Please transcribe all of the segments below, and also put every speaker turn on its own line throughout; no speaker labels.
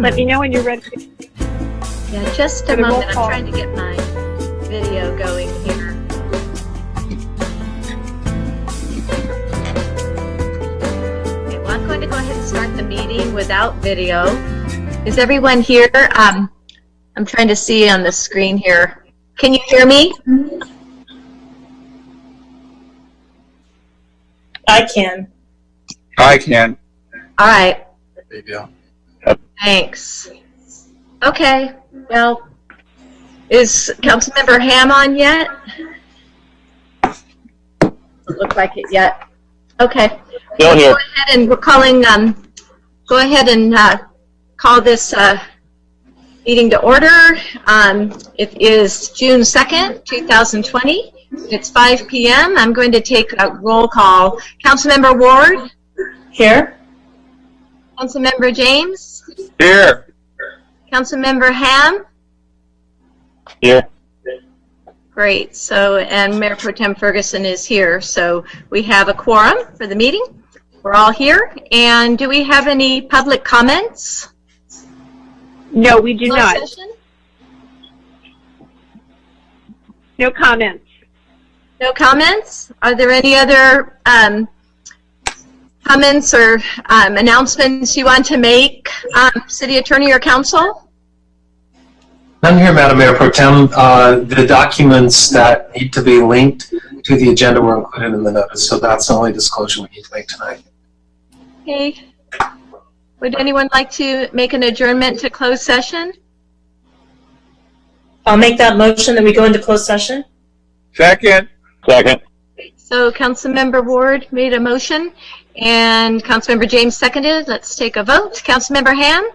Let me know when you're ready.
Yeah, just a moment. I'm trying to get my video going here. Okay, well, I'm going to go ahead and start the meeting without video. Is everyone here? I'm trying to see on the screen here. Can you hear me?
I can.
I can.
All right.
Maybe I'll.
Thanks. Okay. Well, is Councilmember Ham on yet? Doesn't look like it yet. Okay.
Still here.
Go ahead and we're calling. Go ahead and call this meeting to order. It is June 2nd, 2020. It's 5 p.m. I'm going to take a roll call. Councilmember Ward?
Here.
Councilmember James?
Here.
Councilmember Ham?
Here.
Great. So, and Mayor Pro Tem Ferguson is here. So we have a quorum for the meeting. We're all here. And do we have any public comments?
No, we do
Closed
not.
session?
No comments.
No comments? Are there any other comments or announcements you want to make, City Attorney or Council?
I'm here, Madam Mayor Pro Tem. The documents that need to be linked to the agenda were included in the notice, so that's the only disclosure we need to make tonight.
Okay. Would anyone like to make an adjournment to closed session?
I'll make that motion that we go into closed session.
Second.
Second.
So Councilmember Ward made a motion and Councilmember James seconded. Let's take a vote. Councilmember Ham?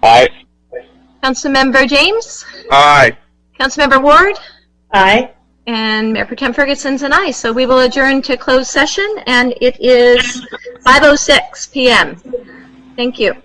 Aye.
Councilmember James?
Aye.
Councilmember Ward?
Aye.
And Mayor Pro Tem Ferguson's an aye. So we will adjourn to closed session, and it is 5:06 p.m. Thank you.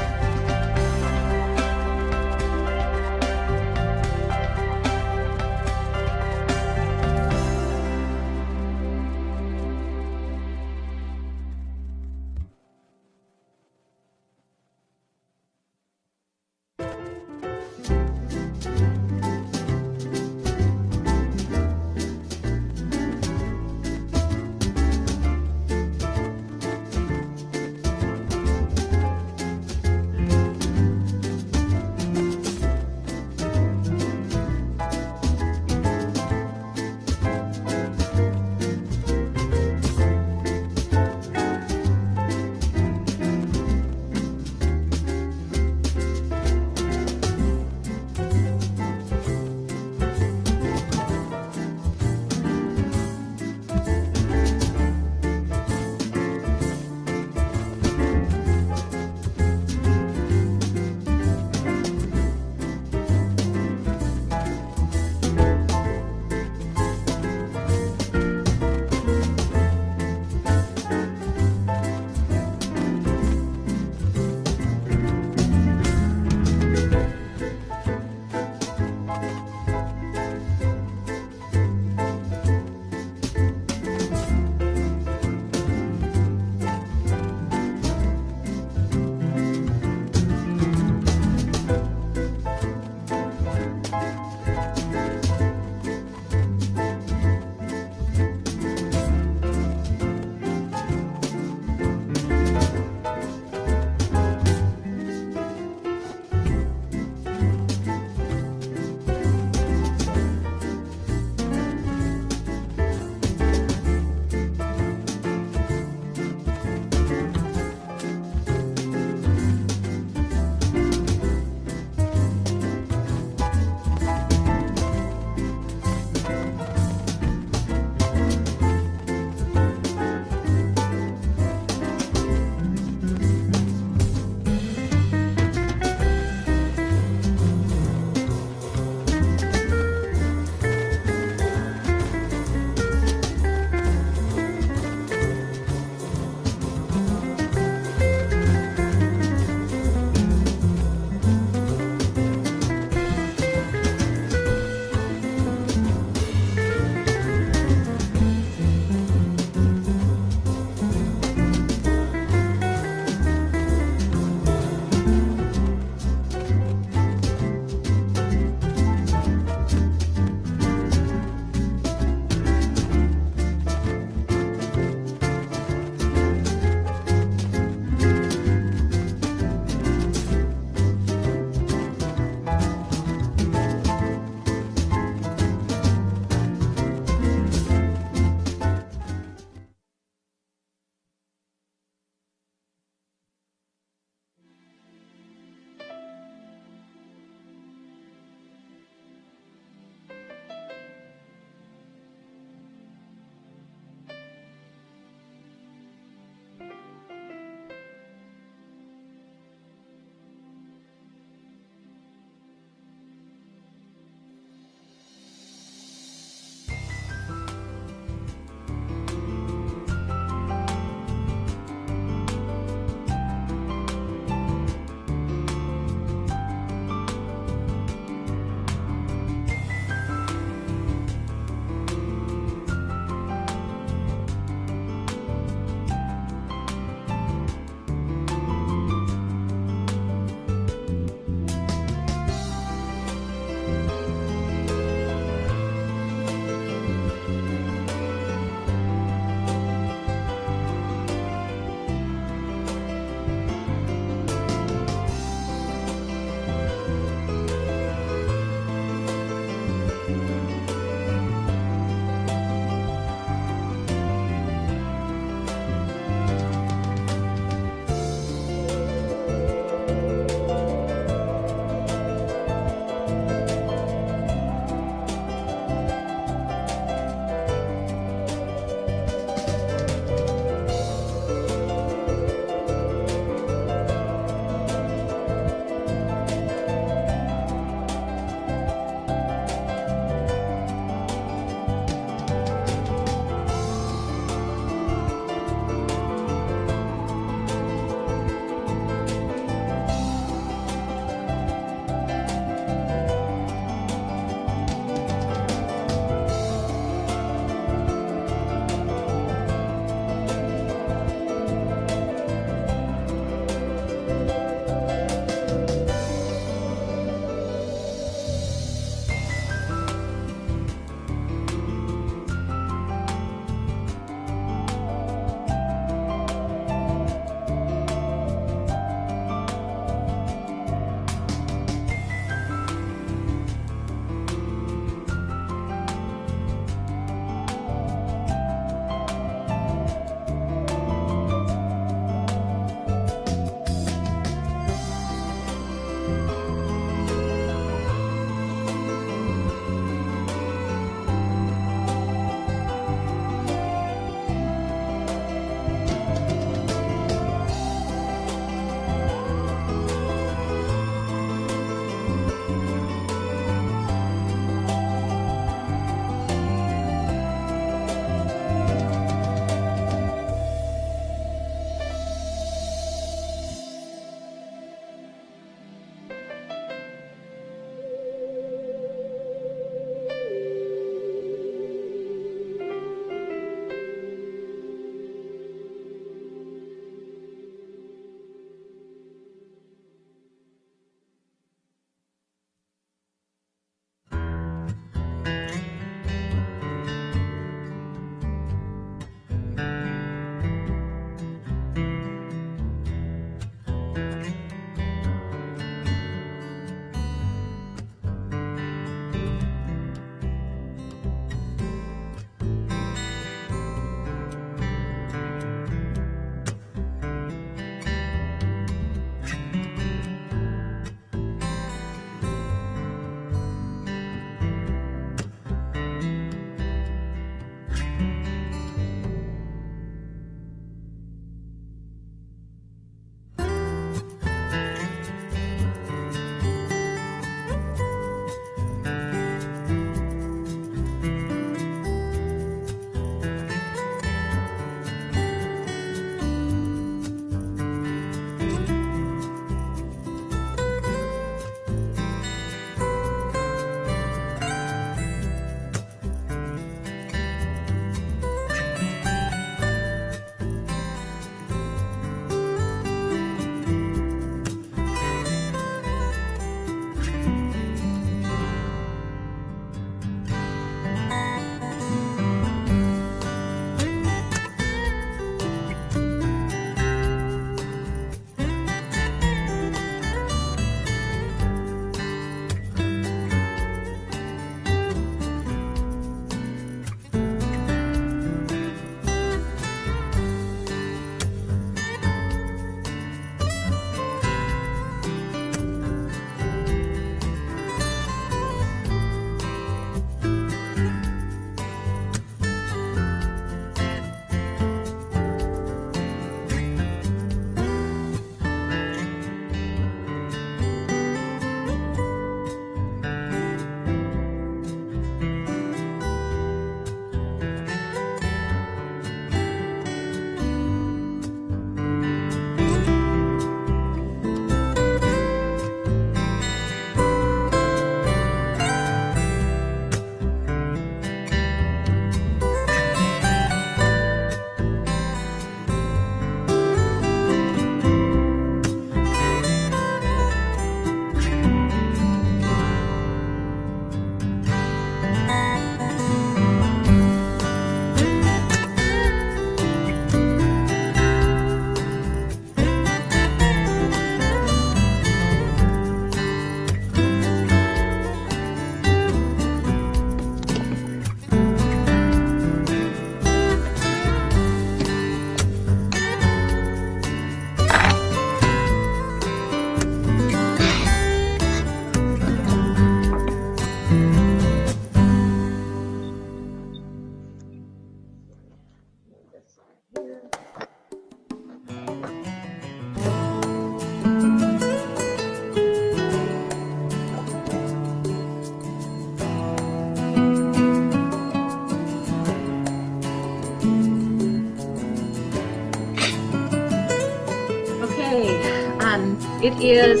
It is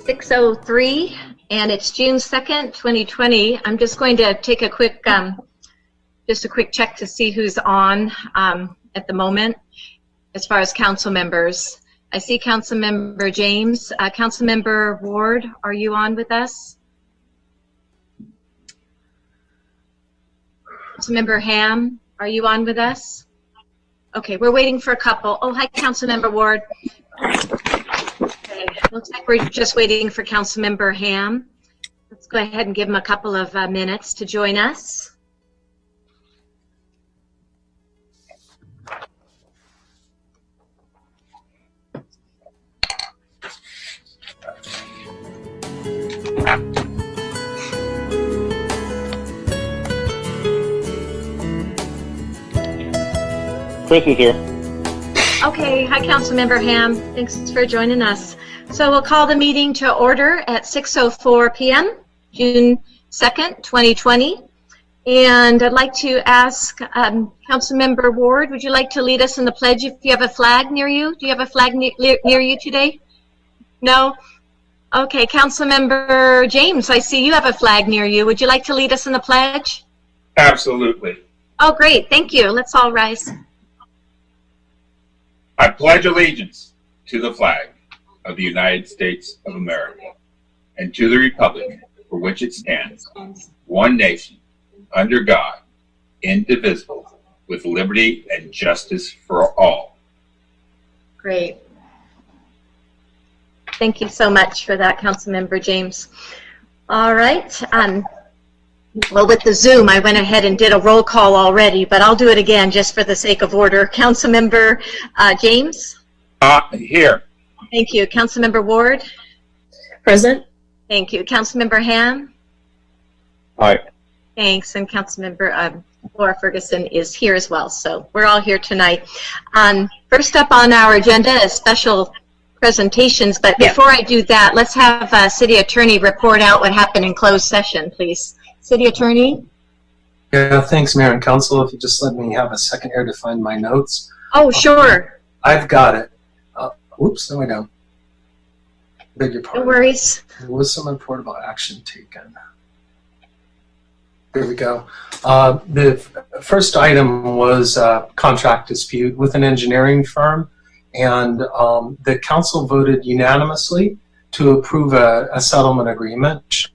6:03 and it's June 2nd, 2020. I'm just going to take a quick check to see who's on at the moment as far as council members. I see Council Member James. Council Member Ward, are you on with us? Council Member Ham, are you on with us? Okay, we're waiting for a couple. Oh, hi, Council Member Ward. Okay, looks like we're just waiting for Council Member Ham. Let's go ahead and give him a couple of minutes to join us.
Chris is here.
Okay, hi Councilmember Ham. Thanks for joining us. So we'll call the meeting to order at 6:04 p.m., June 2nd, 2020. And I'd like to ask Councilmember Ward, would you like to lead us in the pledge if you have a flag near you? Do you have a flag near you today? No? Okay, Councilmember James, I see you have a flag near you. Would you like to lead us in the pledge?
Absolutely.
Oh, great. Thank you. Let's all rise.
I pledge allegiance to the flag of the United States of America and to the republic for which it stands, one nation, under God, indivisible, with liberty and justice for all.
Great. Thank you so much for that, Councilmember James. All right. Well, with the Zoom, I went ahead and did a roll call already, but I'll do it again just for the sake of order. Councilmember James?
Here.
Thank you. Councilmember Ward?
Present.
Thank you. Councilmember Ham?
Aye.
Thanks. And Councilmember Laura Ferguson is here as well. So we're all here tonight. First up on our agenda is special presentations, but before I do that, let's have City Attorney report out what happened in closed session, please. City Attorney?
Yeah, thanks, Mayor and Council. If you just let me have a second here to find my notes.
Oh, sure.
I've got it. Oops, no, I don't. Beg your
No
pardon.
worries.
There was some reportable action taken. There we go. The first item was a contract dispute with an engineering firm, and the council voted unanimously to approve a settlement agreement, which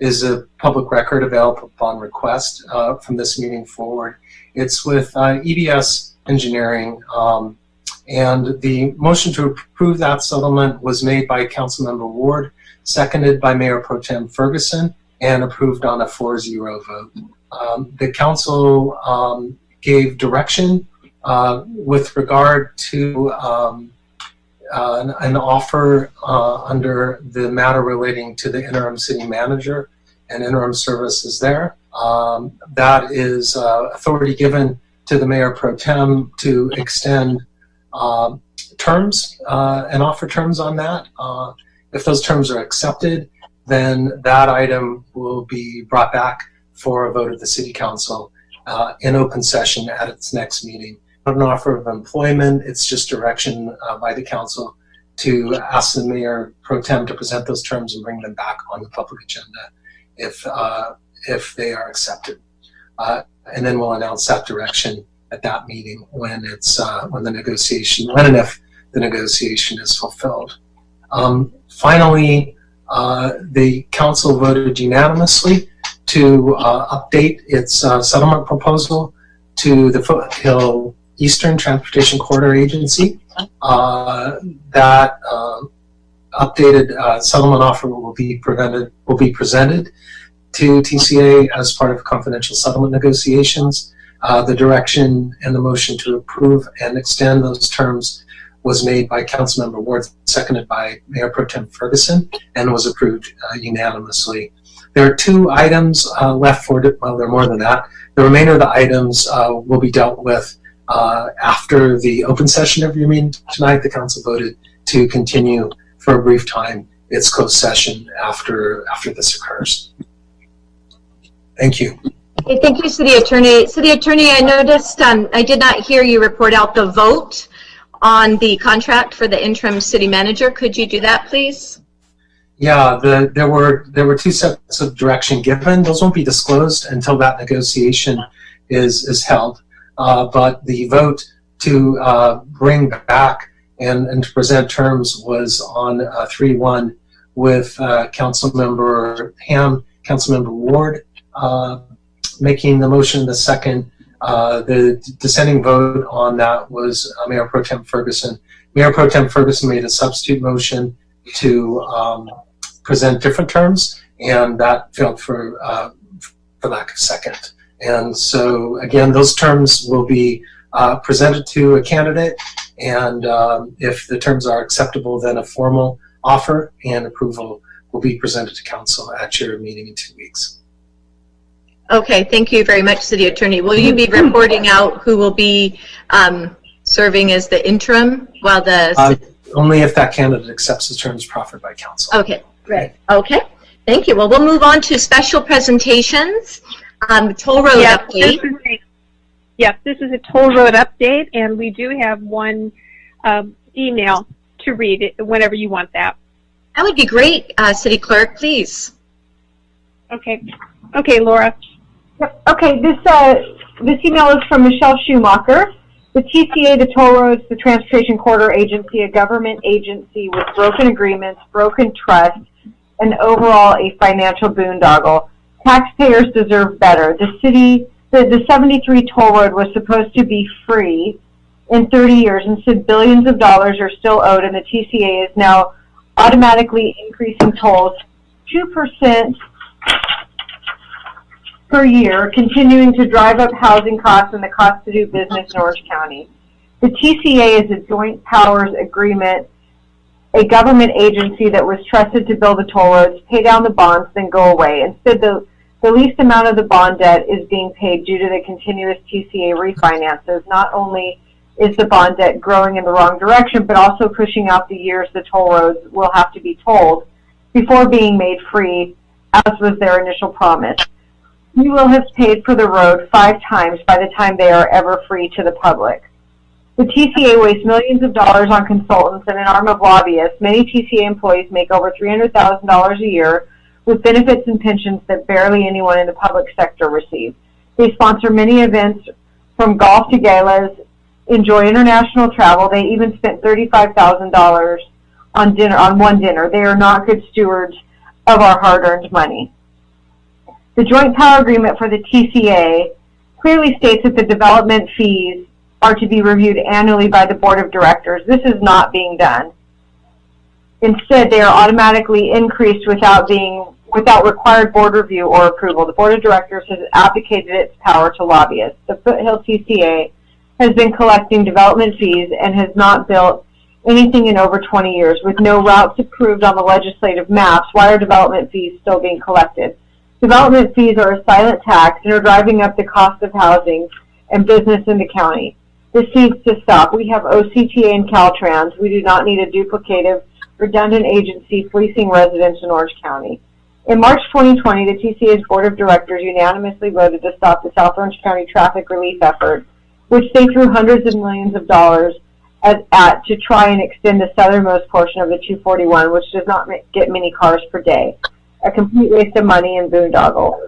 is a public record available upon request from this meeting forward. It's with EBS Engineering, and the motion to approve that settlement was made by Councilmember Ward, seconded by Mayor Pro Tem Ferguson, and approved on a 4-0 vote. The council gave direction with regard to an offer under the matter relating to the interim city manager and interim services there. That is authority given to the Mayor Pro Tem to extend terms and offer terms on that. If those terms are accepted, then that item will be brought back for a vote of the City Council in open session at its next meeting. Not an offer of employment, it's just direction by the Council to ask the Mayor Pro Tem to present those terms and bring them back on the public agenda if they are accepted. And then we'll announce that direction at that meeting when it's when and if the negotiation is fulfilled. Finally, the council voted unanimously to update its settlement proposal to the Foothill Eastern Transportation Corridor Agency. That updated settlement offer will be presented to TCA as part of confidential settlement negotiations. The direction and the motion to approve and extend those terms was made by Councilmember Ward, seconded by Mayor Pro Tem Ferguson, and was approved unanimously. There are 2 items left for it. Well, there are more than that. The remainder of the items will be dealt with after the open session of your meeting tonight. The council voted to continue for a brief time its closed session after this occurs. Thank you.
Okay, thank you, City Attorney. City Attorney, I noticed I did not hear you report out the vote on the contract for the interim city manager. Could you do that, please?
Yeah, there were two sets of direction given. Those won't be disclosed until that negotiation is held. But the vote to bring back and to present terms was on 3-1 with Councilmember Ham, Councilmember Ward making the motion. The second, the dissenting vote on that was Mayor Pro Tem Ferguson. Mayor Pro Tem Ferguson made a substitute motion to present different terms, and that failed for lack of second. And so again, those terms will be presented to a candidate, and if the terms are acceptable, then a formal offer and approval will be presented to council at your meeting in 2 weeks.
Okay, thank you very much, City Attorney. Will you be reporting out who will be serving as the interim while the...
only if that candidate accepts the terms proffered by council.
Okay, great. Okay, thank you. Well, we'll move on to special presentations. Toll road update.
Yes, this is a toll road update, and we do have one email to read it whenever you want that.
That would be great, City Clerk, please.
Okay. Okay, Laura.
Yep. Okay, this email is from Michelle Schumacher. The TCA, the Toll Roads, the Transportation Corridor Agency, a government agency with broken agreements, broken trust, and overall a financial boondoggle. Taxpayers deserve better. The 73 toll road was supposed to be free in 30 years. Instead, billions of dollars are still owed, and the TCA is now automatically increasing tolls 2% per year, continuing to drive up housing costs and the cost to do business in Orange County. The TCA is a joint powers agreement, a government agency that was trusted to build the toll roads, pay down the bonds, then go away. Instead, the least amount of the bond debt is being paid due to the continuous TCA refinances. Not only is the bond debt growing in the wrong direction, but also pushing out the years the toll roads will have to be tolled before being made free, as was their initial promise. We will have paid for the road 5 times by the time they are ever free to the public. The TCA wastes millions of dollars on consultants and an arm of lobbyists. Many TCA employees make over $300,000 a year with benefits and pensions that barely anyone in the public sector receives. They sponsor many events from golf to galas, enjoy international travel. They even spent $35,000 on one dinner. They are not good stewards of our hard-earned money. The joint power agreement for the TCA clearly states that the development fees are to be reviewed annually by the board of directors. This is not being done. Instead, they are automatically increased without required board review or approval. The board of directors has abdicated its power to lobbyists. The Foothill TCA has been collecting development fees and has not built anything in over 20 years. With no routes approved on the legislative maps, why are development fees still being collected? Development fees are a silent tax and are driving up the cost of housing and business in the county. This needs to stop. We have OCTA and Caltrans. We do not need a duplicative, redundant agency fleecing residents in Orange County. In March 2020, the TCA's board of directors unanimously voted to stop the South Orange County traffic relief effort, which they threw hundreds of millions of dollars at to try and extend the southernmost portion of the 241, which does not get many cars per day. A complete waste of money and boondoggle.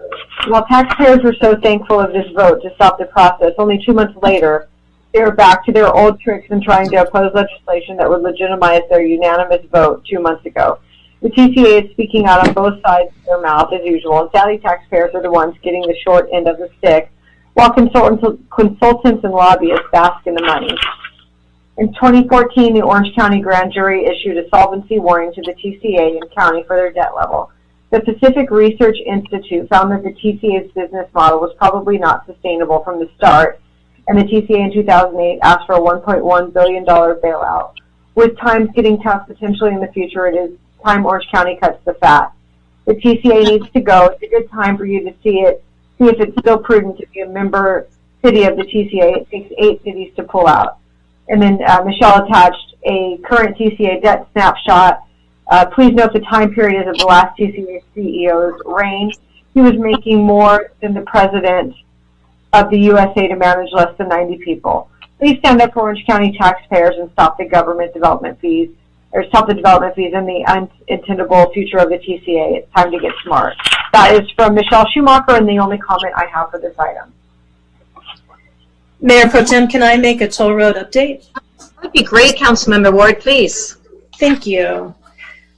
While taxpayers were so thankful of this vote to stop the process, only 2 months later, they are back to their old tricks and trying to oppose legislation that would legitimize their unanimous vote 2 months ago. The TCA is speaking out on both sides of their mouth as usual, and sadly taxpayers are the ones getting the short end of the stick, while consultants and lobbyists bask in the money. In 2014, the Orange County Grand Jury issued a solvency warning to the TCA and county for their debt level. The Pacific Research Institute found that the TCA's business model was probably not sustainable from the start, and the TCA in 2008 asked for a $1.1 billion bailout. With times getting tough potentially in the future, it is time Orange County cuts the fat. The TCA needs to go. It's a good time for you to see if it's still prudent to be a member city of the TCA. It takes 8 cities to pull out. And then Michelle attached a current TCA debt snapshot. Please note the time period is of the last TCA CEO's reign. He was making more than the president of the USA to manage less than 90 people. Please stand up for Orange County taxpayers and stop the government development fees, or stop the development fees and the unintendable future of the TCA. It's time to get smart. That is from Michelle Schumacher, and the only comment I have for this item.
Mayor Pro Tem, can I make a toll road update?
That'd be great, Councilmember Ward, please.
Thank you.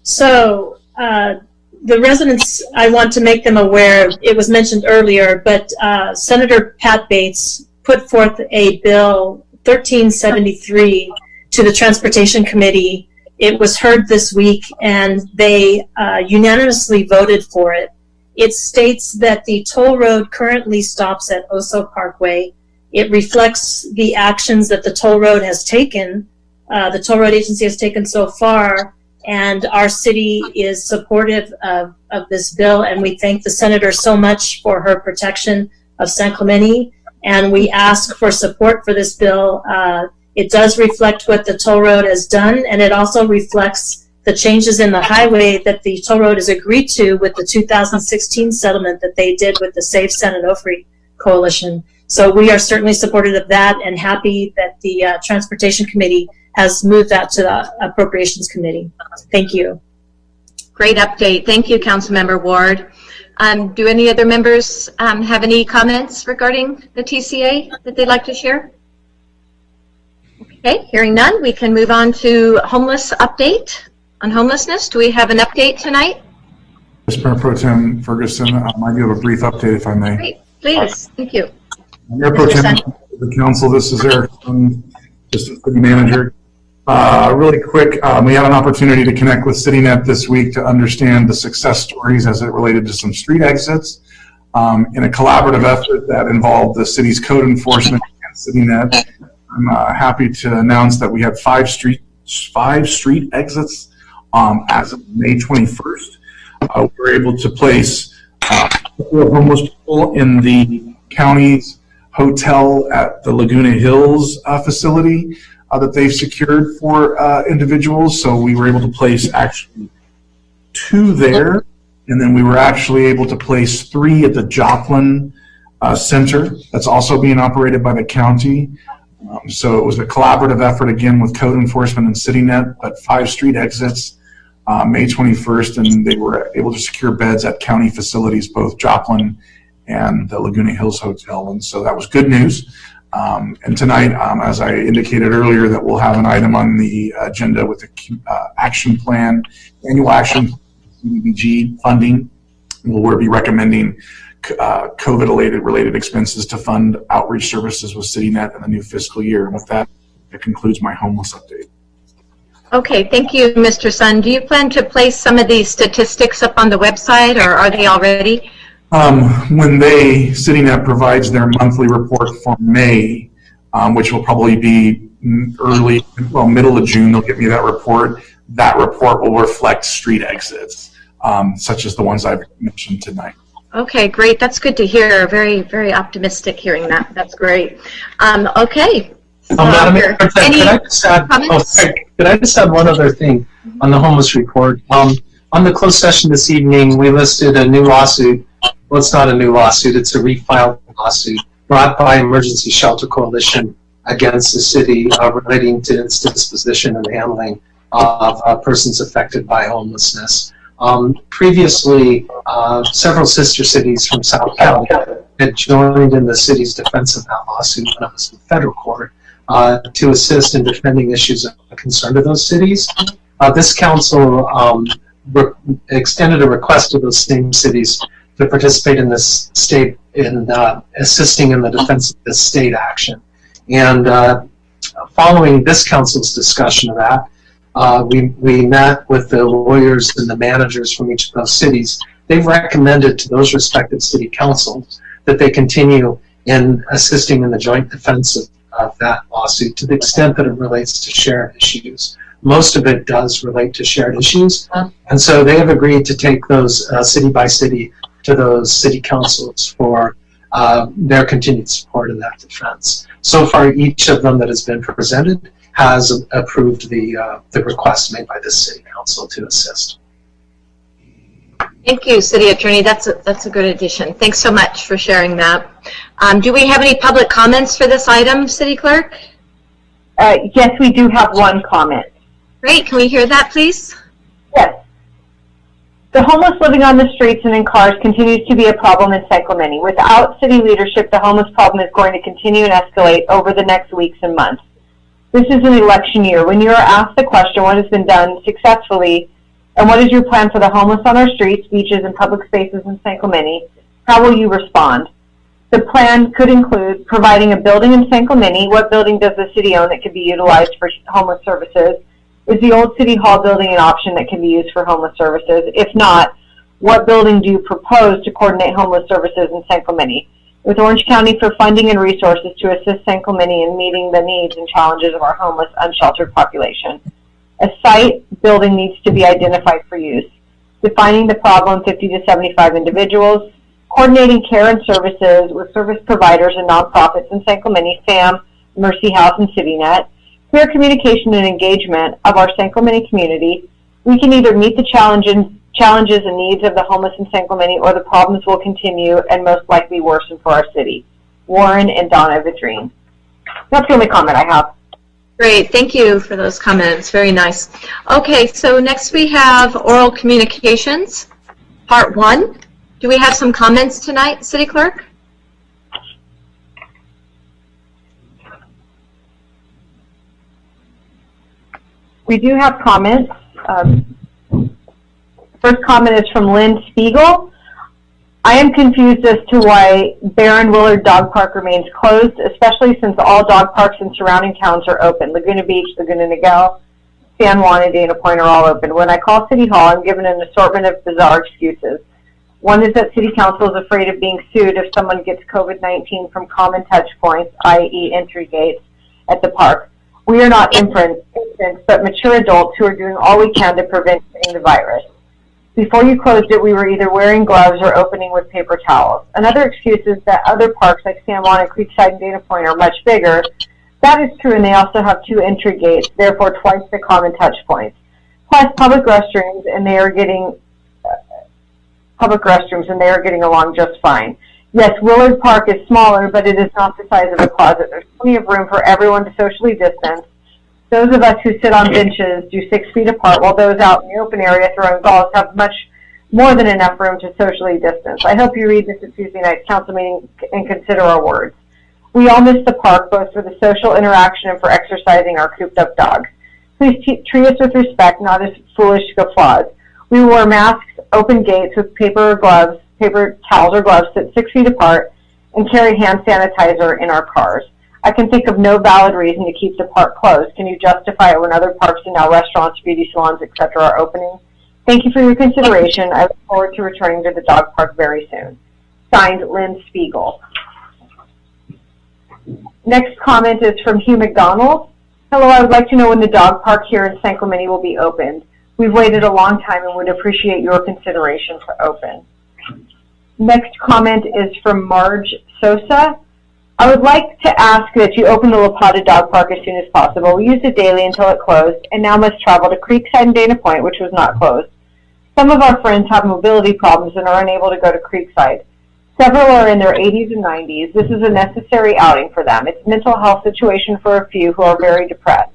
So, the residents, I want to make them aware, it was mentioned earlier, but Senator Pat Bates put forth a bill 1373 to the Transportation Committee. It was heard this week, and they unanimously voted for it. It states that the toll road currently stops at Oso Parkway. It reflects the actions that the toll road has taken, the toll road agency has taken so far, and our city is supportive of this bill, and we thank the senator so much for her protection of San Clemente, and we ask for support for this bill. It does reflect what the toll road has done, and it also reflects the changes in the highway that the toll road has agreed to with the 2016 settlement that they did with the Save San Onofre Coalition. So we are certainly supportive of that and happy that the Transportation Committee has moved that to the Appropriations Committee. Thank you.
Great update. Thank you, Councilmember Ward. Do any other members have any comments regarding the TCA that they'd like to share? Okay, hearing none, we can move on to homeless update on homelessness. Do we have an update tonight?
Yes, Mayor Pro Tem Ferguson, I might give a brief update if I may.
Great, please. Thank you.
Mayor Pro Tem, the council, this is Eric, Assistant City Manager. Really quick, we had an opportunity to connect with CityNet this week to understand the success stories as it related to some street exits in a collaborative effort that involved the city's code enforcement and CityNet. I'm happy to announce that we had five street exits as of May 21st. We were able to place homeless people in the county's hotel at the Laguna Hills facility that they've secured for individuals. So we were able to place actually 2 there, and then we were actually able to place 3 at the Joplin Center that's also being operated by the county. So it was a collaborative effort again with code enforcement and CityNet, but 5 street exits May 21st, and they were able to secure beds at county facilities, both Joplin and the Laguna Hills Hotel. And so that was good news. And tonight, as I indicated earlier, that we'll have an item on the agenda with the action plan, annual action, CDBG funding. We'll be recommending COVID-related expenses to fund outreach services with CityNet in the new fiscal year. And with that, that concludes my homeless update.
Okay, thank you, Mr. Sun. Do you plan to place some of these statistics up on the website, or are they already?
When CityNet provides their monthly report for May, which will probably be middle of June, they'll give me that report. That report will reflect street exits, such as the ones I've mentioned tonight.
Okay, great. That's good to hear. Very, very optimistic hearing that. That's great. Okay. So
Madam Mayor, could I just add one other thing on the homeless report? On the closed session this evening, we listed a new lawsuit. Well, it's not a new lawsuit. It's a refiled lawsuit brought by Emergency Shelter Coalition against the city relating to its disposition and handling of persons affected by homelessness. Previously, several sister cities from South County had joined in the city's defense of that lawsuit when it was in federal court to assist in defending issues of concern to those cities. This council extended a request to those same cities to participate in this state in assisting in the defense of this state action. And following this council's discussion of that, we met with the lawyers and the managers from each of those cities. They've recommended to those respective city councils that they continue in assisting in the joint defense of that lawsuit to the extent that it relates to shared issues. Most of it does relate to shared issues. And so they have agreed to take those city by city to those city councils for their continued support in that defense. So far, each of them that has been presented has approved the request made by this city council to assist.
Thank you, City Attorney. That's a good addition. Thanks so much for sharing that. Do we have any public comments for this item, City Clerk?
Yes, we do have one comment.
Great. Can we hear that, please?
Yes. The homeless living on the streets and in cars continues to be a problem in San Clemente. Without city leadership, the homeless problem is going to continue and escalate over the next weeks and months. This is an election year. When you are asked the question, what has been done successfully, and what is your plan for the homeless on our streets, beaches, and public spaces in San Clemente, how will you respond? The plan could include providing a building in San Clemente. What building does the city own that could be utilized for homeless services? Is the old City Hall building an option that can be used for homeless services? If not, what building do you propose to coordinate homeless services in San Clemente? With Orange County for funding and resources to assist San Clemente in meeting the needs and challenges of our homeless, unsheltered population. A site building needs to be identified for use. Defining the problem, 50 to 75 individuals. Coordinating care and services with service providers and nonprofits in San Clemente, FAM, Mercy House, and CityNet. Clear communication and engagement of our San Clemente community. We can either meet the challenges and needs of the homeless in San Clemente, or the problems will continue and most likely worsen for our city. Warren and Donna Vidrine. That's the only comment I have.
Great. Thank you for those comments. Very nice. Okay, so next we have oral communications, part 1. Do we have some comments tonight, City Clerk?
We do have comments. First comment is from Lynn Spiegel. I am confused as to why Barron Willard Dog Park remains closed, especially since all dog parks in surrounding towns are open. Laguna Beach, Laguna Niguel, San Juan, and Dana Point are all open. When I call City Hall, I'm given an assortment of bizarre excuses. One is that City Council is afraid of being sued if someone gets COVID-19 from common touch points, i.e. entry gates, at the park. We are not infants, but mature adults who are doing all we can to prevent getting the virus. Before you closed it, we were either wearing gloves or opening with paper towels. Another excuse is that other parks like San Juan and Creekside and Dana Point are much bigger. That is true, and they also have 2 entry gates, therefore twice the common touch points. Plus public restrooms, and they are getting along just fine. Yes, Willard Park is smaller, but it is not the size of a closet. There's plenty of room for everyone to socially distance. Those of us who sit on benches do 6 feet apart, while those out in the open area throwing balls have much more than enough room to socially distance. I hope you read this at Tuesday night's council meeting and consider our words. We all miss the park, both for the social interaction and for exercising our cooped-up dogs. Please treat us with respect, not as foolish guffaws. We wear masks, open gates with paper towels or gloves, sit 6 feet apart, and carry hand sanitizer in our cars. I can think of no valid reason to keep the park closed. Can you justify it when other parks and now restaurants, beauty salons, etc. are opening? Thank you for your consideration. I look forward to returning to the dog park very soon. Signed, Lynn Spiegel. Next comment is from Hugh McDonald. Hello, I would like to know when the dog park here in San Clemente will be opened. We've waited a long time and would appreciate your consideration to open. Next comment is from Marge Sosa. I would like to ask that you open the La Plata Dog Park as soon as possible. We used it daily until it closed, and now must travel to Creekside and Dana Point, which was not closed. Some of our friends have mobility problems and are unable to go to Creekside. Several are in their 80s and 90s. This is a necessary outing for them. It's a mental health situation for a few who are very depressed.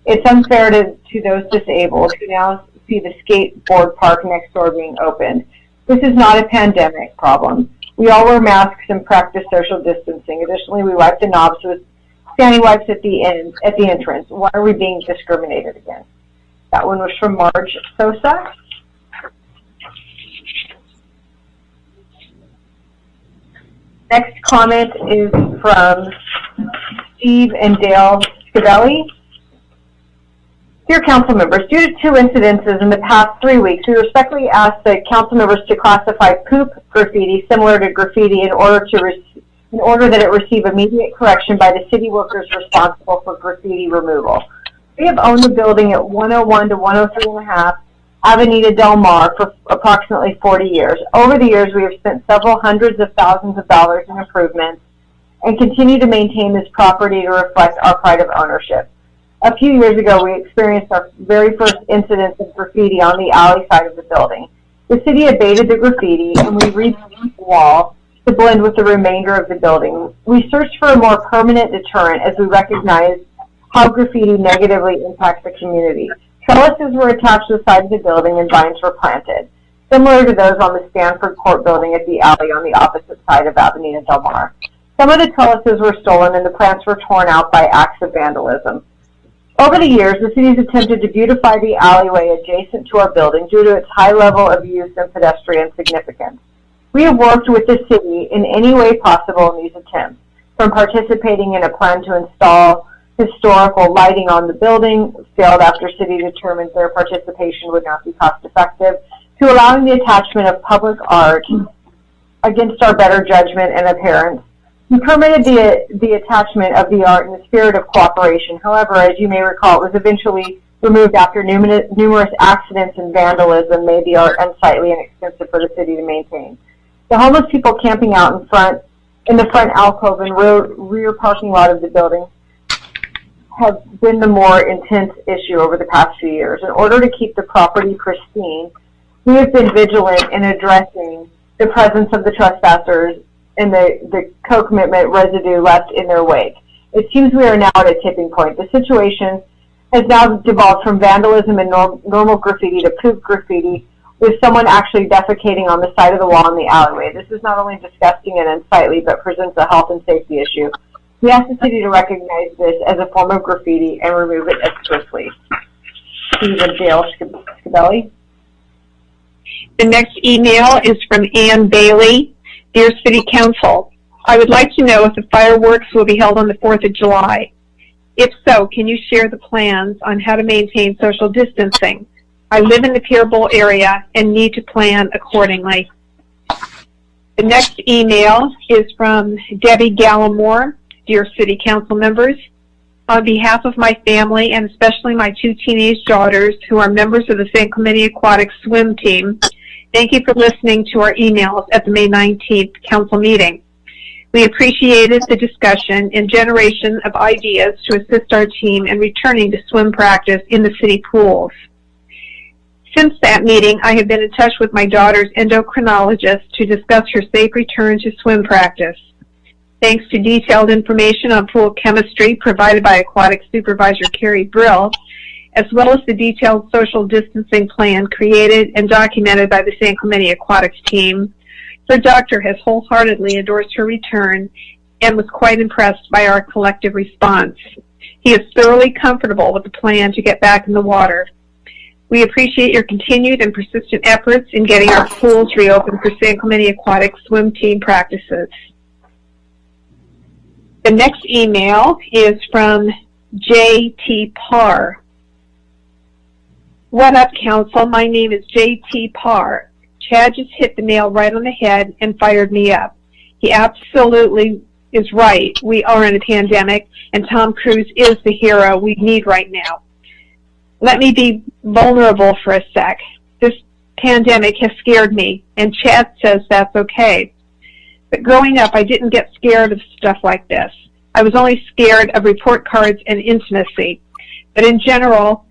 It's unfair to those disabled who now see the skateboard park next door being opened. This is not a pandemic problem. We all wear masks and practice social distancing. Additionally, we wipe the knobs with standing wipes at the entrance. Why are we being discriminated against? That one was from Marge Sosa. Next comment is from Steve and Dale Scavelli. Dear council members, due to 2 incidences in the past 3 weeks, we respectfully ask the council members to classify poop graffiti similar to graffiti in order that it receive immediate correction by the city workers responsible for graffiti removal. We have owned the building at 101 to 103.5 Avenida Del Mar for approximately 40 years. Over the years, we have spent several hundreds of thousands of dollars in improvements and continue to maintain this property to reflect our pride of ownership. A few years ago, we experienced our very first incident of graffiti on the alley side of the building. The city abated the graffiti, and we repainted the wall to blend with the remainder of the building. We searched for a more permanent deterrent as we recognized how graffiti negatively impacts the community. Trellises were attached to the side of the building and vines were planted, similar to those on the Stanford Court building at the alley on the opposite side of Avenida Del Mar. Some of the trellises were stolen and the plants were torn out by acts of vandalism. Over the years, the city has attempted to beautify the alleyway adjacent to our building due to its high level of use and pedestrian significance. We have worked with the city in any way possible in these attempts, from participating in a plan to install historical lighting on the building, failed after city determined their participation would not be cost effective, to allowing the attachment of public art against our better judgment and appearance. We permitted the attachment of the art in the spirit of cooperation. However, as you may recall, it was eventually removed after numerous accidents and vandalism made the art unsightly and expensive for the city to maintain. The homeless people camping out in the front alcove and rear parking lot of the building have been the more intense issue over the past few years. In order to keep the property pristine, we have been vigilant in addressing the presence of the trespassers and the co-commitment residue left in their wake. It seems we are now at a tipping point. The situation has now devolved from vandalism and normal graffiti to poop graffiti, with someone actually defecating on the side of the wall in the alleyway. This is not only disgusting and unsightly, but presents a health and safety issue. We ask the city to recognize this as a form of graffiti and remove it as swiftly. Stephen Dale Scabelli.
The next email is from Ann Bailey. Dear City Council, I would like to know if the fireworks will be held on the 4th of July. If so, can you share the plans on how to maintain social distancing? I live in the Pier Bowl area and need to plan accordingly. The next email is from Debbie Gallimore. Dear City Council members, on behalf of my family and especially my 2 teenage daughters who are members of the San Clemente Aquatic Swim Team, thank you for listening to our emails at the May 19th Council meeting. We appreciated the discussion and generation of ideas to assist our team in returning to swim practice in the city pools. Since that meeting, I have been in touch with my daughter's endocrinologist to discuss her safe return to swim practice. Thanks to detailed information on pool chemistry provided by Aquatic Supervisor Carrie Brill, as well as the detailed social distancing plan created and documented by the San Clemente Aquatics team, her doctor has wholeheartedly endorsed her return and was quite impressed by our collective response. He is thoroughly comfortable with the plan to get back in the water. We appreciate your continued and persistent efforts in getting our pools reopened for San Clemente Aquatic Swim Team practices. The next email is from J.T. Parr. What up, Council? My name is J.T. Parr. Chad just hit the nail right on the head and fired me up. He absolutely is right. We are in a pandemic, and Tom Cruise is the hero we need right now. Let me be vulnerable for a sec. This pandemic has scared me, and Chad says that's okay. But growing up, I didn't get scared of stuff like this. I was only scared of report cards and intimacy. But in general,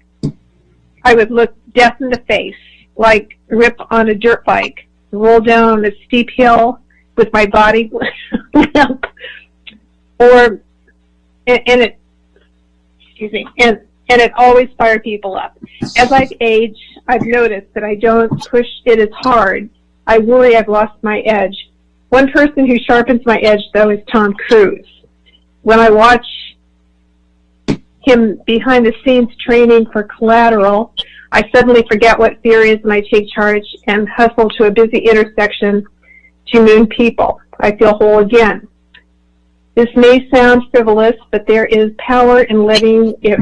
I would look death in the face, like Rip on a dirt bike, roll down a steep hill with my body limp, and it always fired people up. As I've aged, I've noticed that I don't push it as hard. I worry I've lost my edge. One person who sharpens my edge, though, is Tom Cruise. When I watch him behind the scenes training for Collateral, I suddenly forget what fear is and I take charge and hustle to a busy intersection to moon people. I feel whole again. This may sound frivolous, but there is power in letting it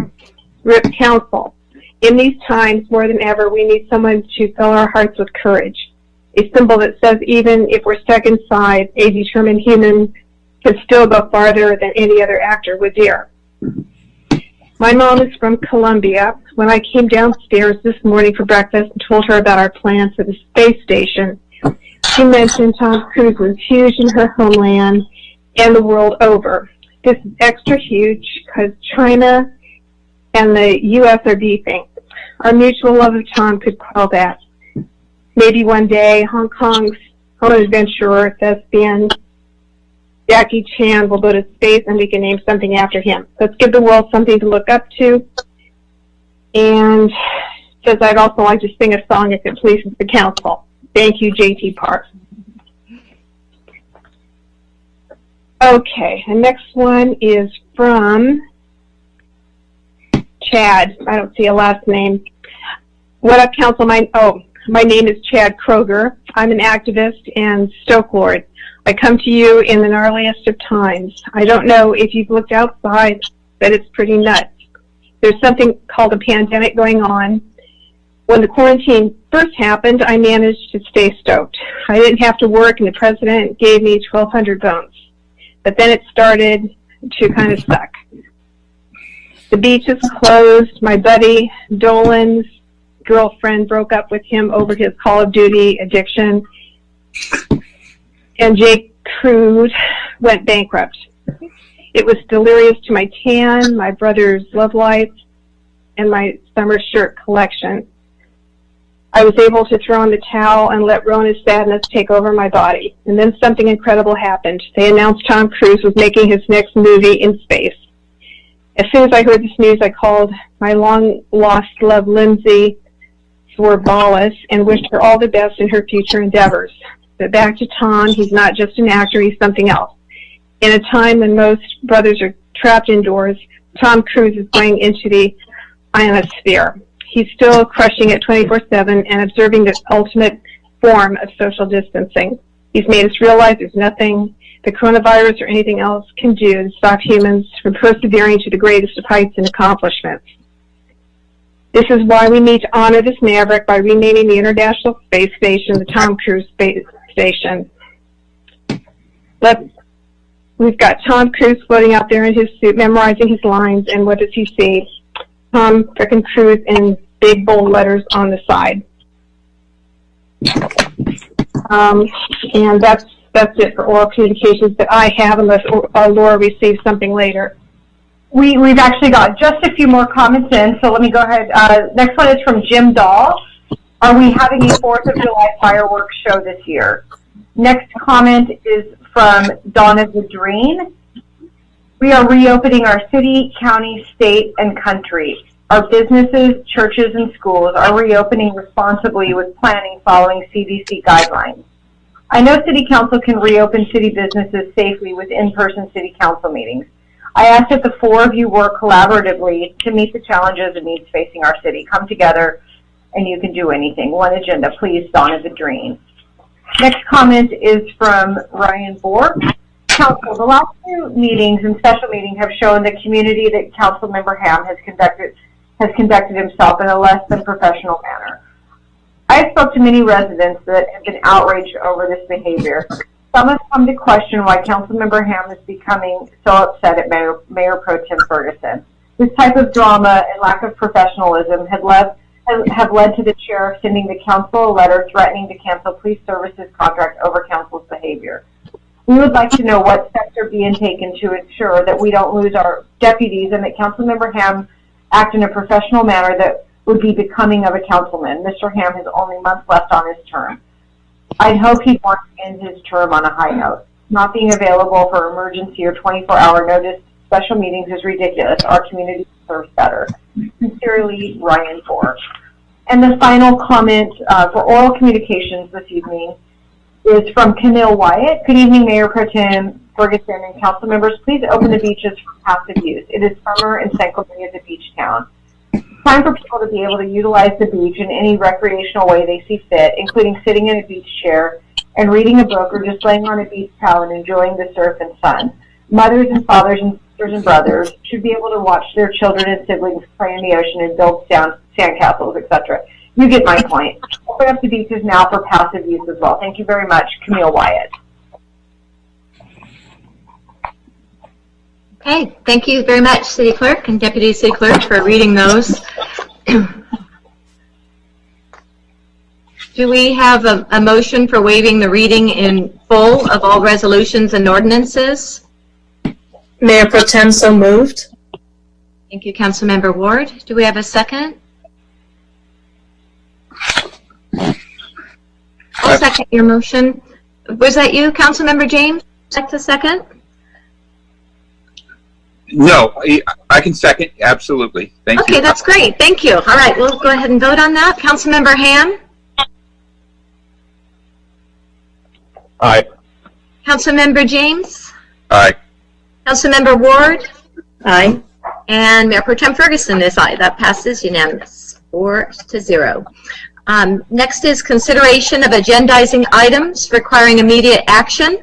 rip counsel. In these times, more than ever, we need someone to fill our hearts with courage. A symbol that says even if we're stuck inside, a determined human can still go farther than any other actor would dare. My mom is from Colombia. When I came downstairs this morning for breakfast and told her about our plans for the space station, she mentioned Tom Cruise was huge in her homeland and the world over. This is extra huge because China and the U.S. are beefing. Our mutual love of Tom could quell that. Maybe one day Hong Kong's home adventurer thespian Jackie Chan will go to space and we can name something after him. Let's give the world something to look up to. And says I'd also like to sing a song if it pleases the council. Thank you, J.T. Park. Okay, the next one is from Chad. I don't see a last name. What up, council? My name is Chad Kroger. I'm an activist and stoke lord. I come to you in the gnarliest of times. I don't know if you've looked outside, but it's pretty nuts. There's something called a pandemic going on. When the quarantine first happened, I managed to stay stoked. I didn't have to work, and the president gave me 1,200 bones. But then it started to kind of suck. The beach is closed. My buddy Dolan's girlfriend broke up with him over his Call of Duty addiction. And Jake Crude went bankrupt. It was delirious to my tan, my brother's love life, and my summer shirt collection. I was able to throw in the towel and let Rona's sadness take over my body. And then something incredible happened. They announced Tom Cruise was making his next movie in space. As soon as I heard this news, I called my long-lost love, Lindsay Swerbalis, and wished her all the best in her future endeavors. But back to Tom, he's not just an actor, he's something else. In a time when most brothers are trapped indoors, Tom Cruise is going into the ionosphere. He's still crushing it 24/7 and observing the ultimate form of social distancing. He's made us realize there's nothing the coronavirus or anything else can do to stop humans from persevering to the greatest of heights and accomplishments. This is why we need to honor this maverick by renaming the International Space Station the Tom Cruise Space Station. We've got Tom Cruise floating out there in his suit, memorizing his lines, and what does he see? Tom frickin' Cruise in big bold letters on the side. And that's it for oral communications that I have, unless Laura receives something later.
We've actually got just a few more comments in, so let me go ahead. Next one is from Jim Dahl. Are we having a 4th of July fireworks show this year? Next comment is from Donna Zadreen. We are reopening our city, county, state, and country. Our businesses, churches, and schools are reopening responsibly with planning following CDC guidelines. I know City Council can reopen city businesses safely with in-person City Council meetings. I ask that the 4 of you work collaboratively to meet the challenges and needs facing our city. Come together and you can do anything. One agenda, please, Donna the Dream. Next comment is from Ryan Bork. Council, the last 2 meetings and special meetings have shown the community that Councilmember Ham has conducted himself in a less than professional manner. I spoke to many residents that have been outraged over this behavior. Some have come to question why Councilmember Ham is becoming so upset at Mayor Pro Tem Ferguson. This type of drama and lack of professionalism have led to the chair sending the council a letter threatening to cancel police services contract over council's behavior. We would like to know what steps are being taken to ensure that we don't lose our deputies and that Councilmember Ham act in a professional manner that would be becoming of a councilman. Mr. Ham has only months left on his term. I hope he wants to end his term on a high note. Not being available for emergency or 24-hour notice special meetings is ridiculous. Our community deserves better. Sincerely, Ryan Ford. And the final comment for oral communications this evening is from Camille Wyatt. Good evening, Mayor Pro Tem Ferguson and council members. Please open the beaches for passive use. It is summer and San Clemente is a beach town. Time for people to be able to utilize the beach in any recreational way they see fit, including sitting in a beach chair and reading a book or just laying on a beach towel and enjoying the surf and sun. Mothers and fathers and sisters and brothers should be able to watch their children and siblings play in the ocean and build sandcastles, etc. You get my point. Open up the beaches now for passive use as well. Thank you very much, Camille Wyatt.
Okay, thank you very much, City Clerk and Deputy City Clerk, for reading those. Do we have a motion for waiving the reading in full of all resolutions and ordinances?
Mayor Pro Tem, so moved.
Thank you, Councilmember Ward. Do we have a second? I'll second your motion. Was that you, Councilmember James? Second?
No, I can second. Absolutely. Thank you.
Okay, that's great. Thank you. All right, we'll go ahead and vote on that. Councilmember Ham?
Aye.
Councilmember James?
Aye.
Councilmember Ward?
Aye.
And Mayor Pro Tem Ferguson is aye. That passes unanimous, 4-0. Next is consideration of agendizing items requiring immediate action.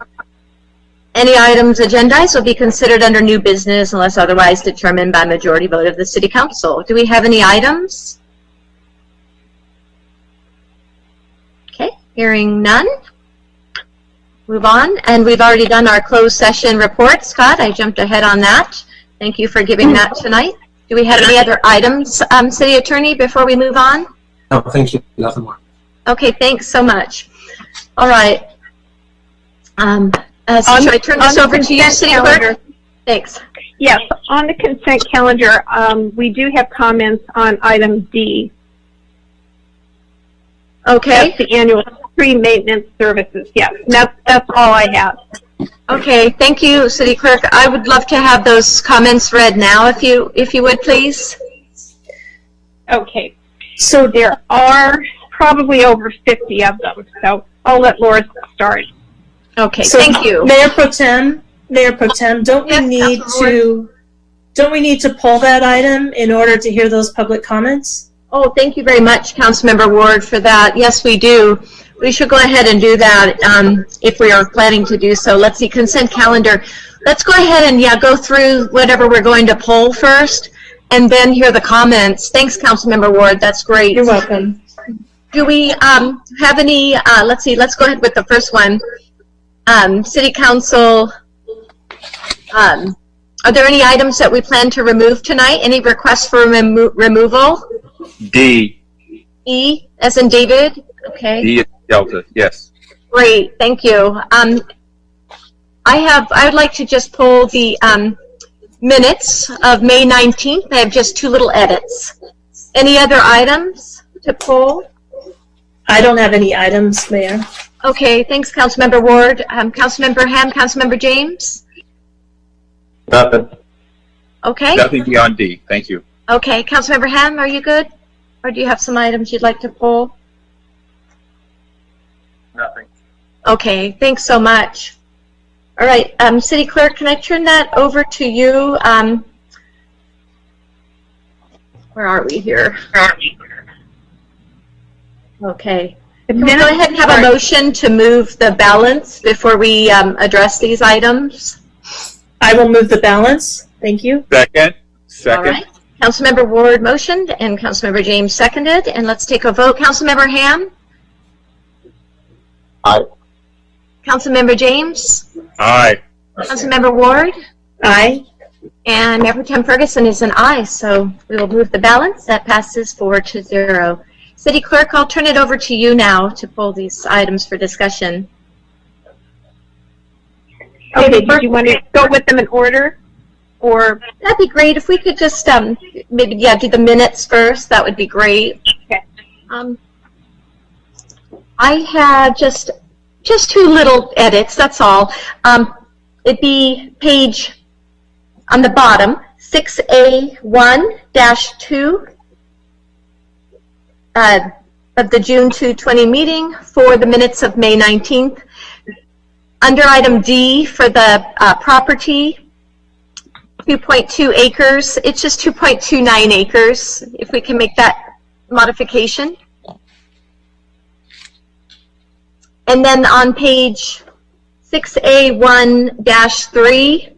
Any items agendized will be considered under new business unless otherwise determined by majority vote of the City Council. Do we have any items? Okay, hearing none. Move on, and we've already done our closed session report. Scott, I jumped ahead on that. Thank you for giving that tonight. Do we have any other items, City Attorney, before we move on?
No, thank you. Nothing more.
Okay, thanks so much. All right. Should I turn this over to you, City Clerk? Thanks.
Yes, on the consent calendar, we do have comments on item D.
Okay.
That's the annual tree maintenance services. Yes, that's all I have.
Okay, thank you, City Clerk. I would love to have those comments read now, if you would, please.
Okay, so there are probably over 50 of them, so I'll let Laura start.
Okay,
So,
thank you.
Mayor Pro Tem, don't we
Yes,
need
Councilor
to pull that item in order to hear those public comments?
Oh, thank you very much, Councilmember Ward, for that. Yes, we do. We should go ahead and do that if we are planning to do so. Let's see, consent calendar. Let's go ahead and, go through whatever we're going to pull first, and then hear the comments. Thanks, Councilmember Ward. That's great.
You're welcome.
Do we have any, let's see, let's go ahead with the first one. City Council, are there any items that we plan to remove tonight? Any requests for removal?
D.
E, as in David? Okay.
D is Delta, yes.
Great, thank you. I would like to just pull the minutes of May 19th. I have just 2 little edits. Any other items to pull?
I don't have any items, Mayor.
Okay, thanks, Councilmember Ward. Councilmember Ham, Councilmember James?
Nothing.
Okay.
Nothing beyond D. Thank you.
Okay, Councilmember Ham, are you good? Or do you have some items you'd like to pull?
Nothing.
Okay, thanks so much. All right, City Clerk, can I turn that over to you? Where are we here? Okay. Can we go ahead and have a motion to move the balance before we address these items?
I will move the balance. Thank you.
Second.
All right. Councilmember Ward motioned and Councilmember James seconded, and let's take a vote. Councilmember Ham?
Aye.
Councilmember James?
Aye.
Councilmember Ward?
Aye.
And Mayor Pro Tem Ferguson is an aye, so we will move the balance. That passes 4-0. City Clerk, I'll turn it over to you now to pull these items for discussion.
Okay, did you want to go with them in order? Or
that'd be great if we could just maybe do the minutes first. That would be great.
Okay.
I had just 2 little edits. That's all. It'd be page on the bottom 6A1-2 of the June 2020 meeting for the minutes of May 19th. Under item D for the property. 2.2 acres. It's just 2.29 acres, if we can make that modification. And then on page 6A1-3,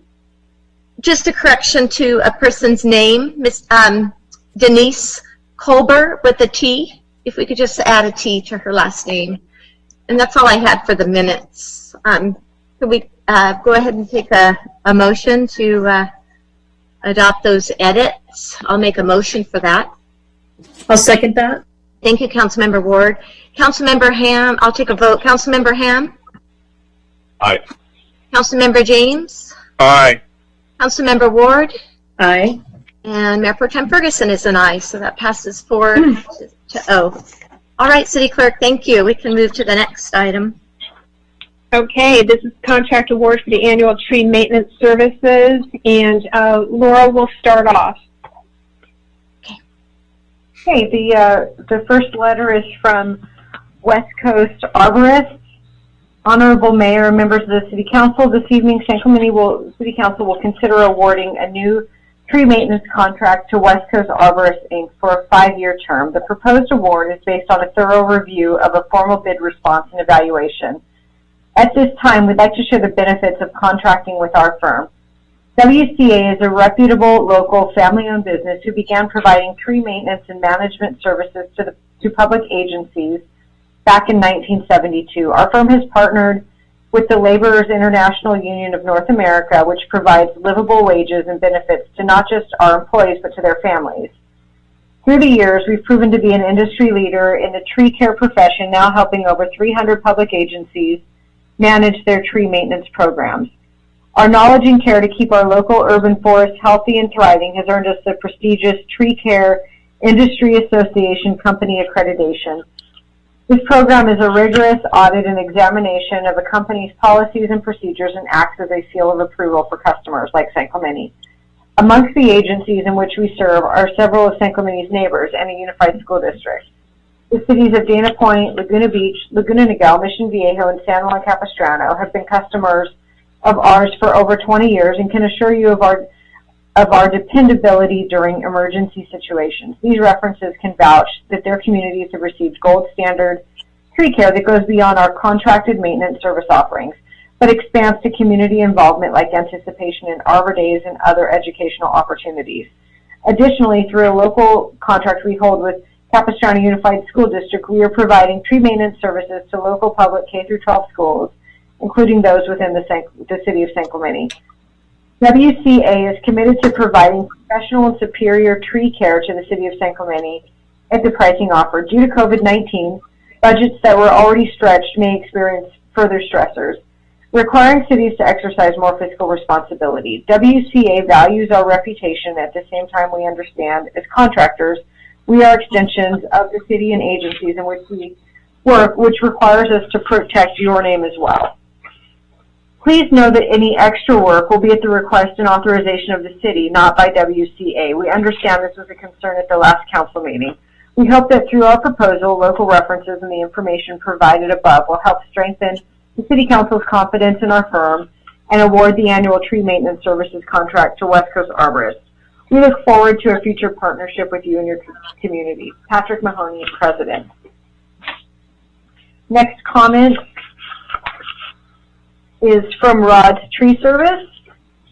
just a correction to a person's name, Miss Denise Colbert with a T. If we could just add a T to her last name. And that's all I had for the minutes. Could we go ahead and take a motion to adopt those edits? I'll make a motion for that.
I'll second that.
Thank you, Councilmember Ward. Councilmember Ham, I'll take a vote. Councilmember Ham?
Aye.
Councilmember James?
Aye.
Councilmember Ward?
Aye.
And Mayor Pro Tem Ferguson is an aye, so that passes 4-0. All right, City Clerk, thank you. We can move to the next item.
Okay, this is contract award for the annual tree maintenance services, and Laura will start off.
Okay, the first letter is from West Coast Arborists. Honorable Mayor and members of the City Council, this evening City Council will consider awarding a new tree maintenance contract to West Coast Arborists, Inc. for a 5-year term. The proposed award is based on a thorough review of a formal bid response and evaluation. At this time, we'd like to share the benefits of contracting with our firm. WCA is a reputable local family-owned business who began providing tree maintenance and management services to public agencies back in 1972. Our firm has partnered with the Laborers International Union of North America, which provides livable wages and benefits to not just our employees, but to their families. Through the years, we've proven to be an industry leader in the tree care profession, now helping over 300 public agencies manage their tree maintenance programs. Our knowledge and care to keep our local urban forests healthy and thriving has earned us the prestigious Tree Care Industry Association Company accreditation. This program is a rigorous audit and examination of a company's policies and procedures and acts as a seal of approval for customers like San Clemente. Amongst the agencies in which we serve are several of San Clemente's neighbors and a unified school district. The cities of Dana Point, Laguna Beach, Laguna Niguel, Mission Viejo, and San Juan Capistrano have been customers of ours for over 20 years and can assure you of our dependability during emergency situations. These references can vouch that their communities have received gold standard tree care that goes beyond our contracted maintenance service offerings, but expands to community involvement like anticipation in Arbor Days and other educational opportunities. Additionally, through a local contract we hold with Capistrano Unified School District, we are providing tree maintenance services to local public K-12 schools, including those within the city of San Clemente. WCA is committed to providing professional and superior tree care to the city of San Clemente at the pricing offered. Due to COVID-19, budgets that were already stretched may experience further stressors, requiring cities to exercise more fiscal responsibility. WCA values our reputation. At the same time, we understand as contractors, we are extensions of the city and agencies in which we work, which requires us to protect your name as well. Please know that any extra work will be at the request and authorization of the city, not by WCA. We understand this was a concern at the last council meeting. We hope that through our proposal, local references and the information provided above will help strengthen the City Council's confidence in our firm and award the annual tree maintenance services contract to West Coast Arborists. We look forward to a future partnership with you and your community. Patrick Mahoney, President. Next comment is from Rod's Tree Service.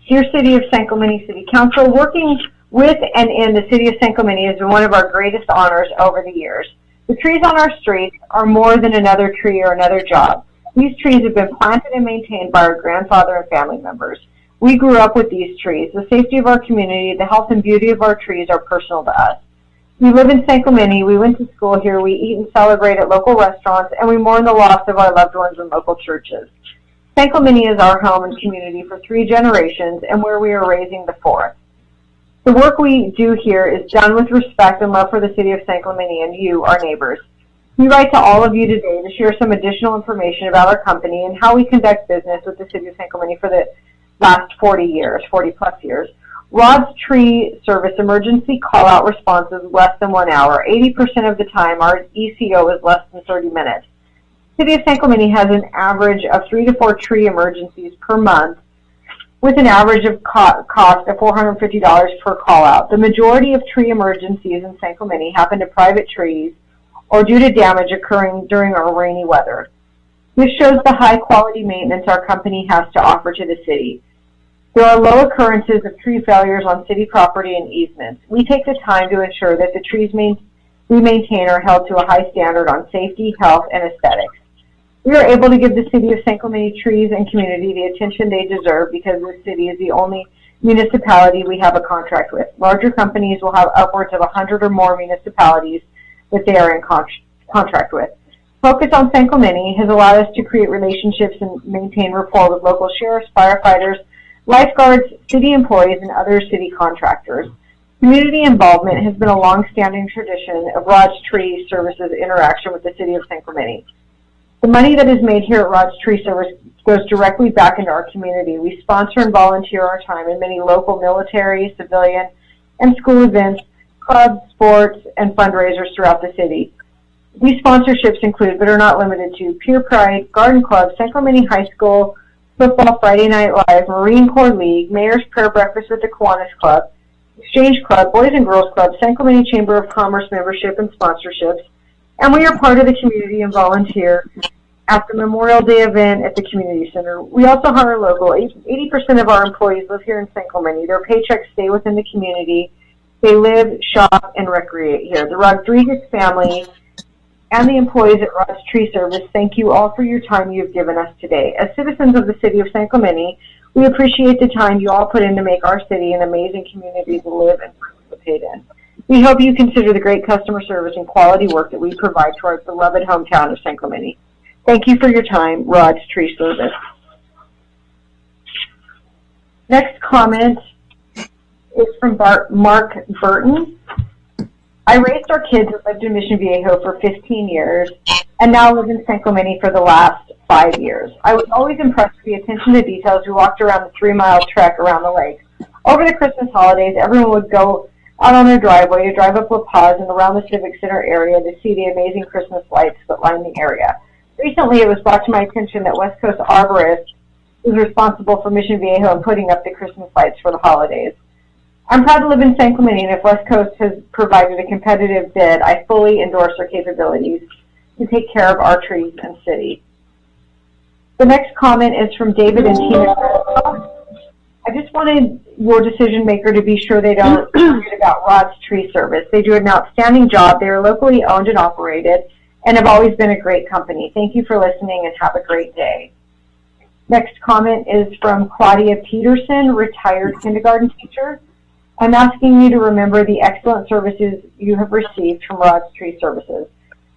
Dear City of San Clemente City Council, working with and in the City of San Clemente has been one of our greatest honors over the years. The trees on our streets are more than another tree or another job. These trees have been planted and maintained by our grandfather and family members. We grew up with these trees. The safety of our community, the health and beauty of our trees are personal to us. We live in San Clemente, we went to school here, we eat and celebrate at local restaurants, and we mourn the loss of our loved ones in local churches. San Clemente is our home and community for 3 generations and where we are raising the 4th. The work we do here is done with respect and love for the city of San Clemente and you, our neighbors. We write to all of you today to share some additional information about our company and how we conduct business with the city of San Clemente for the last 40 plus years. Rod's Tree Service emergency call-out response is less than 1 hour. 80% of the time, our ECO is less than 30 minutes. The City of San Clemente has an average of 3 to 4 tree emergencies per month, with an average of cost of $450 per call-out. The majority of tree emergencies in San Clemente happen to private trees or due to damage occurring during our rainy weather. This shows the high-quality maintenance our company has to offer to the city. There are low occurrences of tree failures on city property and easements. We take the time to ensure that the trees we maintain are held to a high standard on safety, health, and aesthetics. We are able to give the city of San Clemente trees and community the attention they deserve because the city is the only municipality we have a contract with. Larger companies will have upwards of 100 or more municipalities that they are in contract with. Focus on San Clemente has allowed us to create relationships and maintain rapport with local sheriffs, firefighters, lifeguards, city employees, and other city contractors. Community involvement has been a long-standing tradition of Rod's Tree Services interaction with the city of San Clemente. The money that is made here at Rod's Tree Service goes directly back into our community. We sponsor and volunteer our time in many local military, civilian, and school events, clubs, sports, and fundraisers throughout the city. These sponsorships include, but are not limited to, Pure Pride, Garden Club, San Clemente High School, Football Friday Night Live, Marine Corps League, Mayor's Prayer Breakfast with the Kiwanis Club, Exchange Club, Boys and Girls Club, San Clemente Chamber of Commerce membership and sponsorships, and we are part of the community and volunteer at the Memorial Day event at the Community Center. We also hire local. 80% of our employees live here in San Clemente. Their paychecks stay within the community. They live, shop, and recreate here. The Rodriguez family and the employees at Rod's Tree Service, thank you all for your time you have given us today. As citizens of the city of San Clemente, we appreciate the time you all put in to make our city an amazing community to live and participate in. We hope you consider the great customer service and quality work that we provide to our beloved hometown of San Clemente. Thank you for your time, Rod's Tree Service. Next comment is from Mark Burton. I raised our kids and lived in Mission Viejo for 15 years and now live in San Clemente for the last 5 years. I was always impressed with the attention to detail as we walked around the 3-mile trek around the lake. Over the Christmas holidays, everyone would go out on their driveway to drive up La Paz and around the Civic Center area to see the amazing Christmas lights that line the area. Recently, it was brought to my attention that West Coast Arborist is responsible for Mission Viejo and putting up the Christmas lights for the holidays. I'm proud to live in San Clemente, and if West Coast has provided a competitive bid, I fully endorse their capabilities to take care of our trees and city. The next comment is from David and Tina. I just wanted your decision maker to be sure they don't forget about Rod's Tree Service. They do an outstanding job. They are locally owned and operated and have always been a great company. Thank you for listening and have a great day. Next comment is from Claudia Peterson, retired kindergarten teacher. I'm asking you to remember the excellent services you have received from Rod's Tree Services.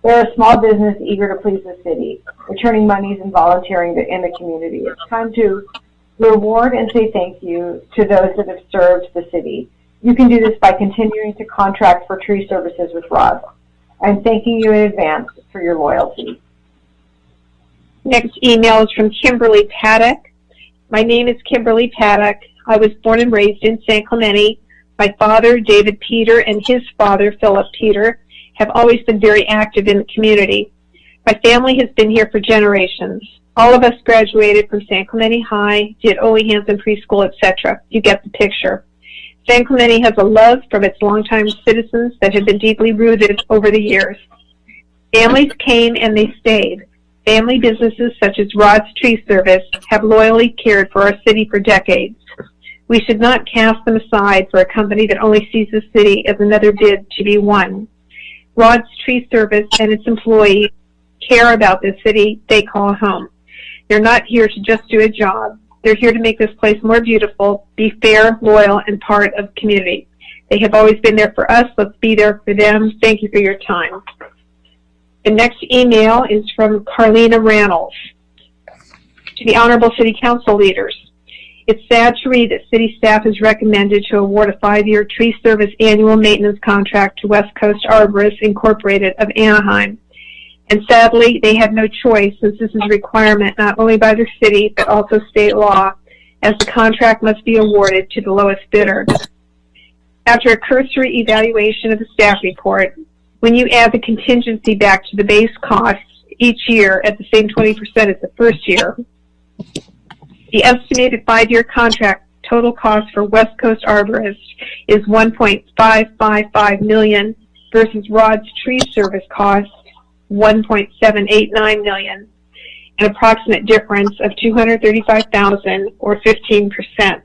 They're a small business eager to please the city, returning monies and volunteering in the community. It's time to reward and say thank you to those that have served the city. You can do this by continuing to contract for tree services with Rod. I'm thanking you in advance for your loyalty.
Next email is from Kimberly Paddock. My name is Kimberly Paddock. I was born and raised in San Clemente. My father, David Peter, and his father, Philip Peter, have always been very active in the community. My family has been here for generations. All of us graduated from San Clemente High, did Ole Hansen preschool, etc. You get the picture. San Clemente has a love from its longtime citizens that have been deeply rooted over the years. Families came and they stayed. Family businesses such as Rod's Tree Service have loyally cared for our city for decades. We should not cast them aside for a company that only sees the city as another bid to be won. Rod's Tree Service and its employees care about the city they call home. They're not here to just do a job. They're here to make this place more beautiful, be fair, loyal, and part of the community. They have always been there for us. Let's be there for them. Thank you for your time. The next email is from Carlina Rannells. To the Honorable City Council leaders, it's sad to read that city staff has recommended to award a 5-year tree service annual maintenance contract to West Coast Arborists Incorporated of Anaheim. And sadly, they had no choice since this is a requirement not only by the city but also state law, as the contract must be awarded to the lowest bidder. After a cursory evaluation of the staff report, when you add the contingency back to the base costs each year at the same 20% as the first year, the estimated 5-year contract total cost for West Coast Arborists is $1.555 million versus Rod's Tree Service cost $1.789 million, an approximate difference of $235,000 or 15%.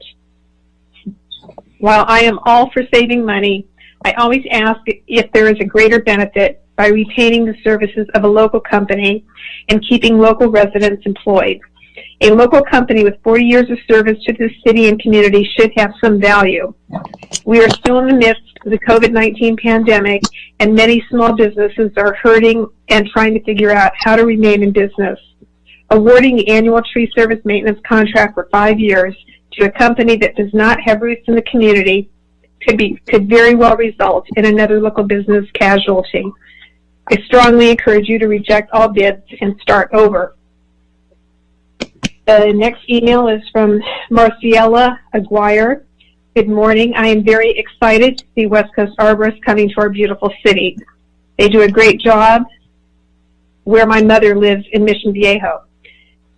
While I am all for saving money, I always ask if there is a greater benefit by retaining the services of a local company and keeping local residents employed. A local company with 40 years of service to the city and community should have some value. We are still in the midst of the COVID-19 pandemic, and many small businesses are hurting and trying to figure out how to remain in business. Awarding the annual tree service maintenance contract for 5 years to a company that does not have roots in the community could very well result in another local business casualty. I strongly encourage you to reject all bids and start over. The next email is from Marciela Aguirre. Good morning. I am very excited to see West Coast Arborists coming to our beautiful city. They do a great job where my mother lives in Mission Viejo.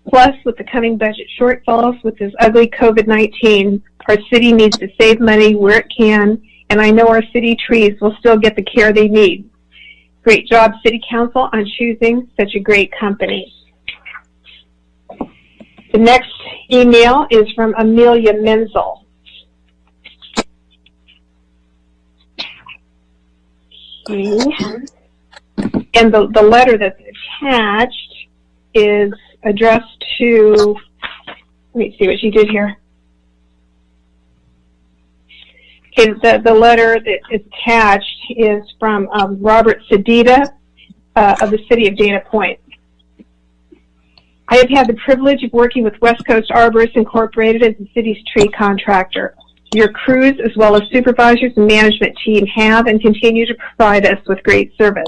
Plus, with the coming budget shortfalls with this ugly COVID-19, our city needs to save money where it can, and I know our city trees will still get the care they need. Great job, City Council, on choosing such a great company. The next email is from Amelia Menzel. And the letter that's attached is addressed to, let me see what she did here. Okay, the letter that is attached is from Robert Sedita of the city of Dana Point. I have had the privilege of working with West Coast Arborists Incorporated as the city's tree contractor. Your crews, as well as supervisors and management team, have and continue to provide us with great service.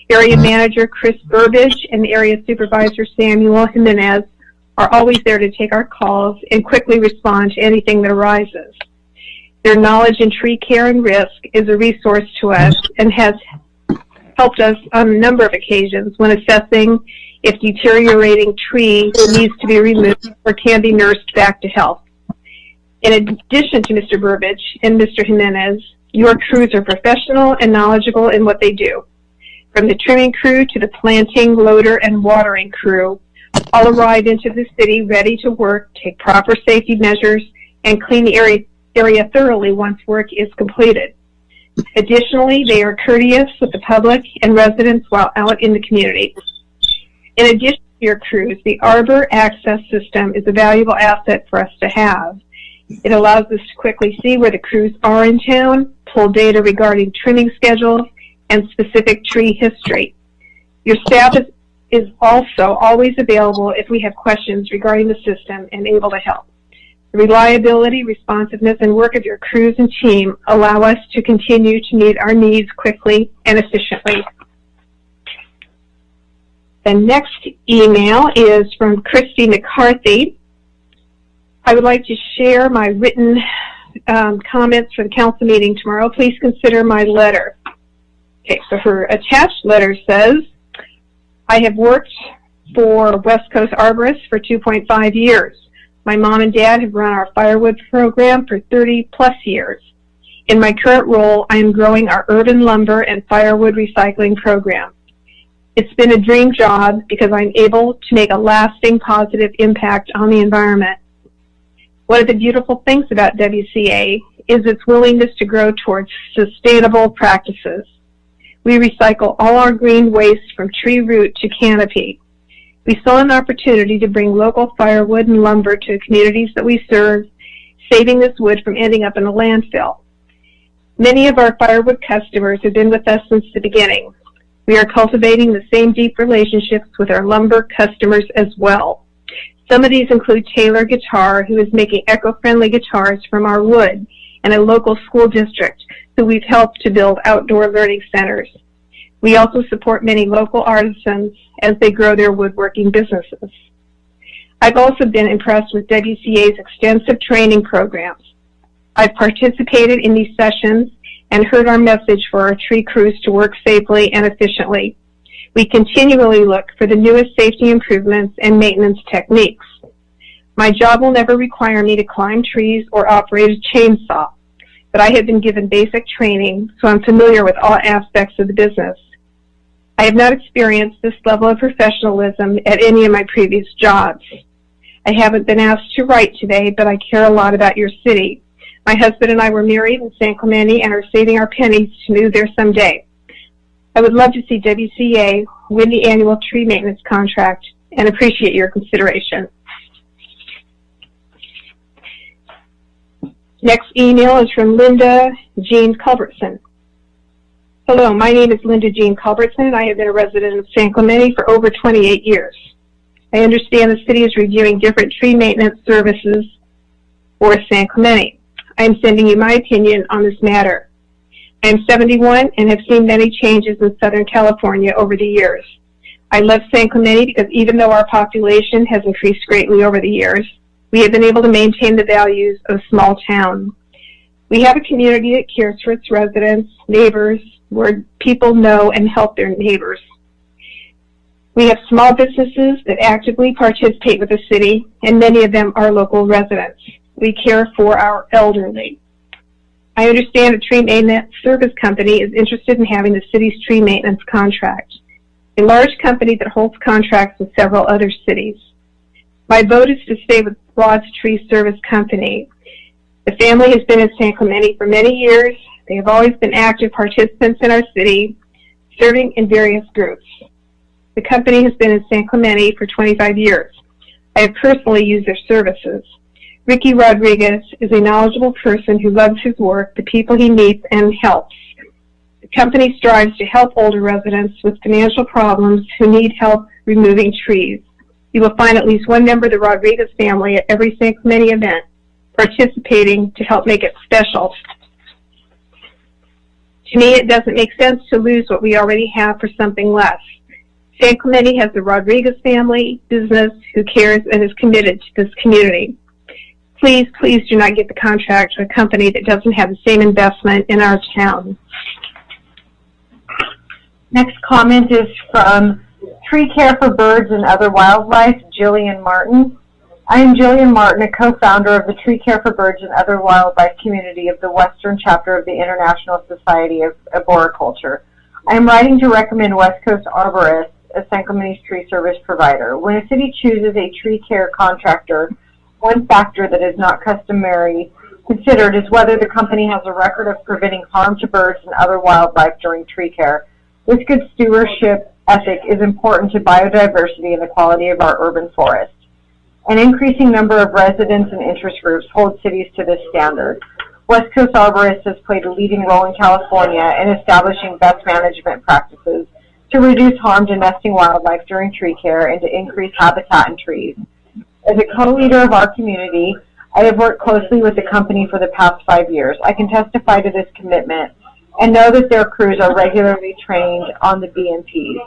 Area Manager Chris Burbage and Area Supervisor Samuel Jimenez are always there to take our calls and quickly respond to anything that arises. Their knowledge in tree care and risk is a resource to us and has helped us on a number of occasions when assessing if deteriorating tree needs to be removed or can be nursed back to health. In addition to Mr. Burbage and Mr. Jimenez, your crews are professional and knowledgeable in what they do. From the trimming crew to the planting, loader, and watering crew, all arrive into the city ready to work, take proper safety measures, and clean the area thoroughly once work is completed. Additionally, they are courteous with the public and residents while out in the community. In addition to your crews, the Arbor Access System is a valuable asset for us to have. It allows us to quickly see where the crews are in town, pull data regarding trimming schedules, and specific tree history. Your staff is also always available if we have questions regarding the system and able to help. The reliability, responsiveness, and work of your crews and team allow us to continue to meet our needs quickly and efficiently. The next email is from Christy McCarthy. I would like to share my written comments for the council meeting tomorrow. Please consider my letter. Okay, so her attached letter says, I have worked for West Coast Arborists for 2.5 years. My mom and dad have run our firewood program for 30 plus years. In my current role, I am growing our urban lumber and firewood recycling program. It's been a dream job because I'm able to make a lasting positive impact on the environment. One of the beautiful things about WCA is its willingness to grow towards sustainable practices. We recycle all our green waste from tree root to canopy. We saw an opportunity to bring local firewood and lumber to the communities that we serve, saving this wood from ending up in a landfill. Many of our firewood customers have been with us since the beginning. We are cultivating the same deep relationships with our lumber customers as well. Some of these include Taylor Guitar, who is making eco-friendly guitars from our wood, and a local school district who we've helped to build outdoor learning centers. We also support many local artisans as they grow their woodworking businesses. I've also been impressed with WCA's extensive training programs. I've participated in these sessions and heard our message for our tree crews to work safely and efficiently. We continually look for the newest safety improvements and maintenance techniques. My job will never require me to climb trees or operate a chainsaw, but I have been given basic training, so I'm familiar with all aspects of the business. I have not experienced this level of professionalism at any of my previous jobs. I haven't been asked to write today, but I care a lot about your city. My husband and I were married in San Clemente and are saving our pennies to move there someday. I would love to see WCA win the annual tree maintenance contract and appreciate your consideration. Next email is from Linda Jean Culbertson. Hello, my name is Linda Jean Culbertson, and I have been a resident of San Clemente for over 28 years. I understand the city is reviewing different tree maintenance services for San Clemente. I am sending you my opinion on this matter. I am 71 and have seen many changes in Southern California over the years. I love San Clemente because even though our population has increased greatly over the years, we have been able to maintain the values of a small town. We have a community that cares for its residents, neighbors, where people know and help their neighbors. We have small businesses that actively participate with the city, and many of them are local residents. We care for our elderly. I understand a tree maintenance service company is interested in having the city's tree maintenance contract, a large company that holds contracts with several other cities. My vote is to stay with Rod's Tree Service Company. The family has been in San Clemente for many years. They have always been active participants in our city, serving in various groups. The company has been in San Clemente for 25 years. I have personally used their services. Ricky Rodriguez is a knowledgeable person who loves his work, the people he meets, and helps. The company strives to help older residents with financial problems who need help removing trees. You will find at least one member of the Rodriguez family at every San Clemente event, participating to help make it special. To me, it doesn't make sense to lose what we already have for something less. San Clemente has the Rodriguez family business who cares and is committed to this community. Please, please do not get the contract to a company that doesn't have the same investment in our town.
Next comment is from Tree Care for Birds and Other Wildlife, Jillian Martin. I am Jillian Martin, a co-founder of the Tree Care for Birds and Other Wildlife community of the Western chapter of the International Society of Arboriculture. I am writing to recommend West Coast Arborists as San Clemente's tree service provider. When a city chooses a tree care contractor, one factor that is not customary considered is whether the company has a record of preventing harm to birds and other wildlife during tree care. This good stewardship ethic is important to biodiversity and the quality of our urban forests. An increasing number of residents and interest groups hold cities to this standard. West Coast Arborists has played a leading role in California in establishing best management practices to reduce harm to nesting wildlife during tree care and to increase habitat in trees. As a co-leader of our community, I have worked closely with the company for the past 5 years. I can testify to this commitment and know that their crews are regularly trained on the BMPs.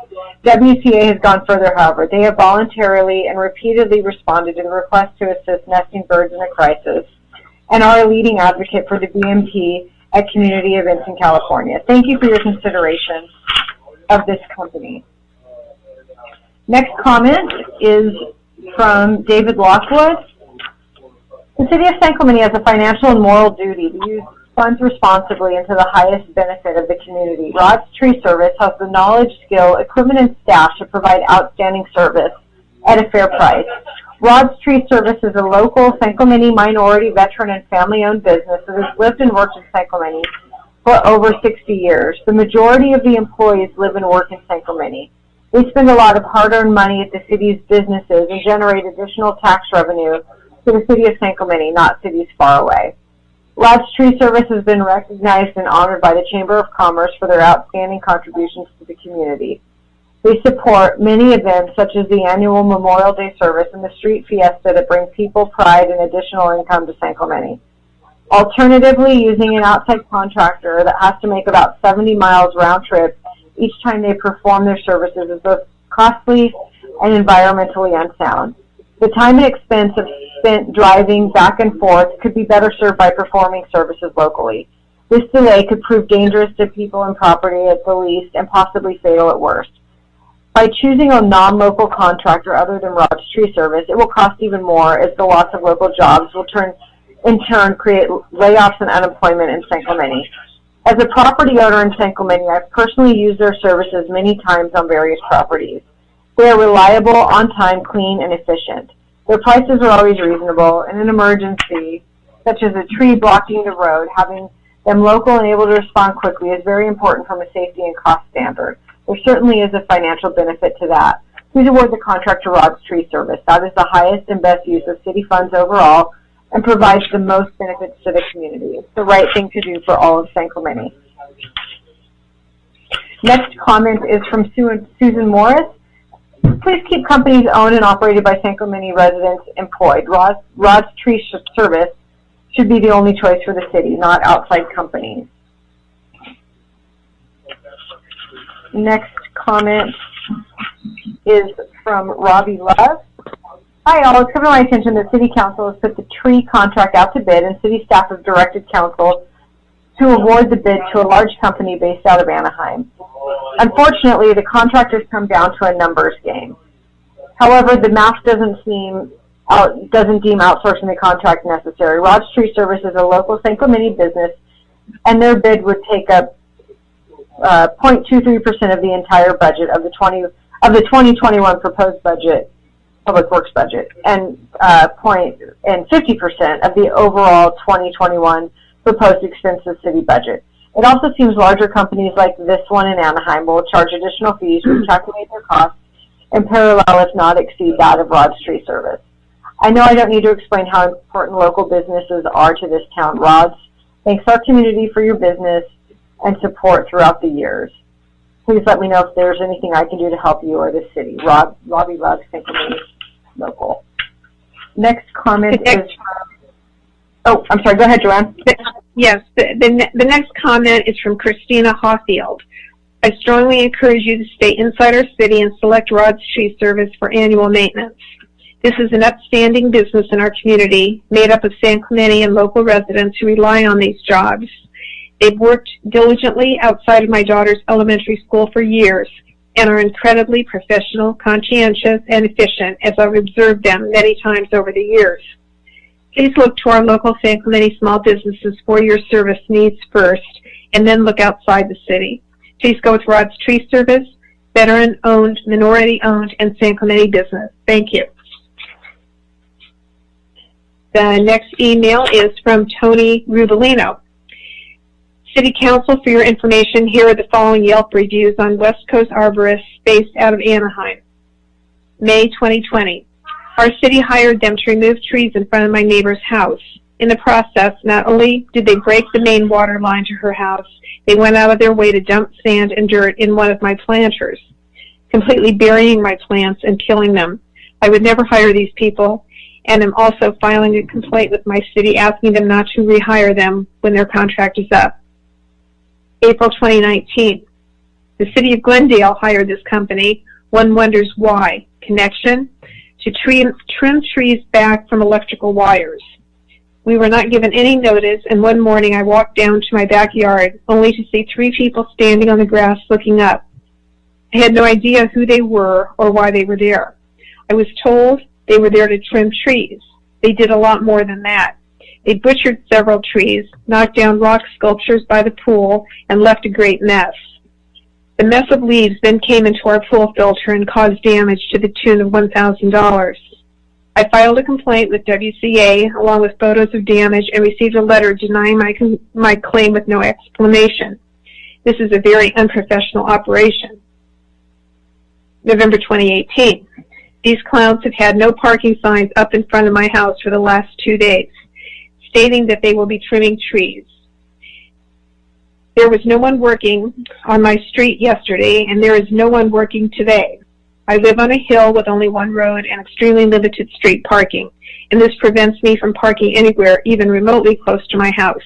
WCA has gone further, however. They have voluntarily and repeatedly responded to the request to assist nesting birds in a crisis and are a leading advocate for the BMP at community events in California. Thank you for your consideration of this company. Next comment is from David Lockwood. The City of San Clemente has a financial and moral duty to use funds responsibly and to the highest benefit of the community. Rod's Tree Service has the knowledge, skill, equipment, and staff to provide outstanding service at a fair price. Rod's Tree Service is a local San Clemente minority, veteran, and family-owned business that has lived and worked in San Clemente for over 60 years. The majority of the employees live and work in San Clemente. They spend a lot of hard-earned money at the city's businesses and generate additional tax revenue to the City of San Clemente, not cities far away. Rod's Tree Service has been recognized and honored by the Chamber of Commerce for their outstanding contributions to the community. They support many events such as the annual Memorial Day service and the street fiesta that bring people pride and additional income to San Clemente. Alternatively, using an outside contractor that has to make about 70 miles round trip each time they perform their services is both costly and environmentally unsound. The time and expense spent driving back and forth could be better served by performing services locally. This delay could prove dangerous to people and property at the least and possibly fatal at worst. By choosing a non-local contractor other than Rod's Tree Service, it will cost even more as the loss of local jobs will in turn create layoffs and unemployment in San Clemente. As a property owner in San Clemente, I've personally used their services many times on various properties. They are reliable, on-time, clean, and efficient. Their prices are always reasonable. In an emergency, such as a tree blocking the road, having them local and able to respond quickly is very important from a safety and cost standard. There certainly is a financial benefit to that. Please award the contract to Rod's Tree Service. That is the highest and best use of city funds overall and provides the most benefits to the community. It's the right thing to do for all of San Clemente. Next comment is from Susan Morris. Please keep companies owned and operated by San Clemente residents employed. Rod's Tree Service should be the only choice for the city, not outside companies. Next comment is from Robbie Love. Hi all, it's come to my attention that City Council has put the tree contract out to bid, and City staff have directed Council to award the bid to a large company based out of Anaheim. Unfortunately, the contractors come down to a numbers game. However, the math doesn't deem outsourcing the contract necessary. Rod's Tree Service is a local St. Clemente business, and their bid would take up 0.23% of the entire budget of the 2021 proposed budget, Public Works budget, and 50% of the overall 2021 proposed expenses city budget. It also seems larger companies like this one in Anaheim will charge additional fees which calculate their costs and parallel, if not exceed, that of Rod's Tree Service. I know I don't need to explain how important local businesses are to this town. Rod's thanks our community for your business and support throughout the years. Please let me know if there's anything I can do to help you or the city. Robbie Love, St. Clemente Local. Next comment is from, oh, I'm sorry, go ahead, Joanne.
Yes, the next comment is from Christina Hawfield. I strongly encourage you to stay inside our city and select Rod's Tree Service for annual maintenance. This is an upstanding business in our community, made up of San Clemente and local residents who rely on these jobs. They've worked diligently outside of my daughter's elementary school for years and are incredibly professional, conscientious, and efficient, as I've observed them many times over the years. Please look to our local San Clemente small businesses for your service needs first, and then look outside the city. Please go with Rod's Tree Service, veteran-owned, minority-owned, and San Clemente business. Thank you. The next email is from Tony Rubelino. City Council, for your information, here are the following Yelp reviews on West Coast arborists based out of Anaheim. May 2020. Our city hired them to remove trees in front of my neighbor's house. In the process, not only did they break the main water line to her house, they went out of their way to dump sand and dirt in one of my planters, completely burying my plants and killing them. I would never hire these people, and am also filing a complaint with my city asking them not to rehire them when their contract is up. April 2019. The city of Glendale hired this company. One wonders why. Connection? To trim trees back from electrical wires. We were not given any notice, and one morning I walked down to my backyard only to see 3 people standing on the grass looking up. I had no idea who they were or why they were there. I was told they were there to trim trees. They did a lot more than that. They butchered several trees, knocked down rock sculptures by the pool, and left a great mess. The mess of leaves then came into our pool filter and caused damage to the tune of $1,000. I filed a complaint with WCA along with photos of damage and received a letter denying my claim with no explanation. This is a very unprofessional operation. November 2018. These clowns have had no parking signs up in front of my house for the last 2 days, stating that they will be trimming trees. There was no one working on my street yesterday, and there is no one working today. I live on a hill with only one road and extremely limited street parking, and this prevents me from parking anywhere, even remotely close to my house.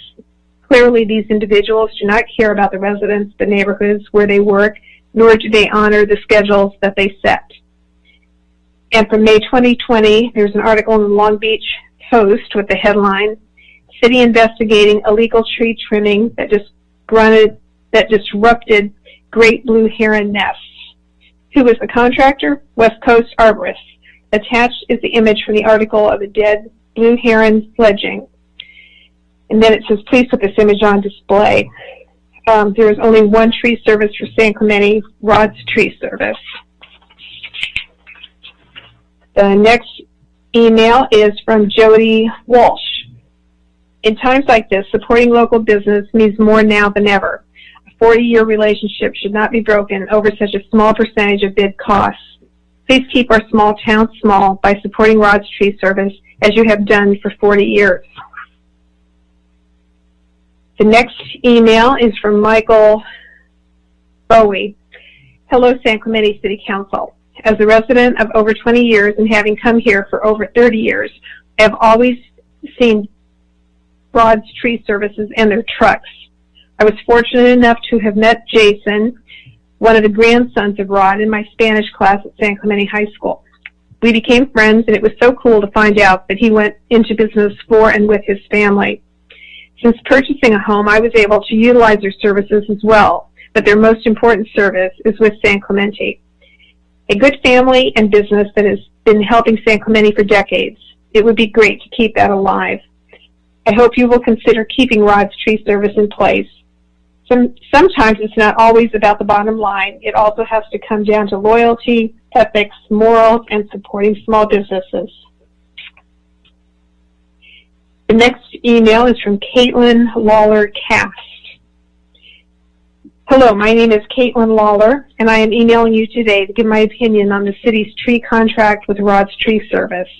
Clearly, these individuals do not care about the residents, the neighborhoods where they work, nor do they honor the schedules that they set. And from May 2020, there's an article in the Long Beach Post with the headline, City Investigating Illegal Tree Trimming that disrupted Great Blue Heron Nests. Who was the contractor? West Coast Arborists. Attached is the image from the article of a dead blue heron sledging. And then it says, please put this image on display. There is only one tree service for San Clemente, Rod's Tree Service. The next email is from Jody Walsh. In times like this, supporting local business means more now than ever. A 40-year relationship should not be broken over such a small percentage of bid costs. Please keep our small town small by supporting Rod's Tree Service as you have done for 40 years. The next email is from Michael Bowie. Hello, San Clemente City Council. As a resident of over 20 years and having come here for over 30 years, I have always seen Rod's Tree Services and their trucks. I was fortunate enough to have met Jason one of the grandsons of Rod in my Spanish class at San Clemente High School. We became friends, and it was so cool to find out that he went into business for and with his family. Since purchasing a home, I was able to utilize their services as well, but their most important service is with San Clemente. A good family and business that has been helping San Clemente for decades. It would be great to keep that alive. I hope you will consider keeping Rod's Tree Service in place. Sometimes it's not always about the bottom line. It also has to come down to loyalty, ethics, morals, and supporting small businesses. The next email is from Caitlin Lawler-Cast. Hello, my name is Caitlin Lawler, and I am emailing you today to give my opinion on the city's tree contract with Rod's Tree Service.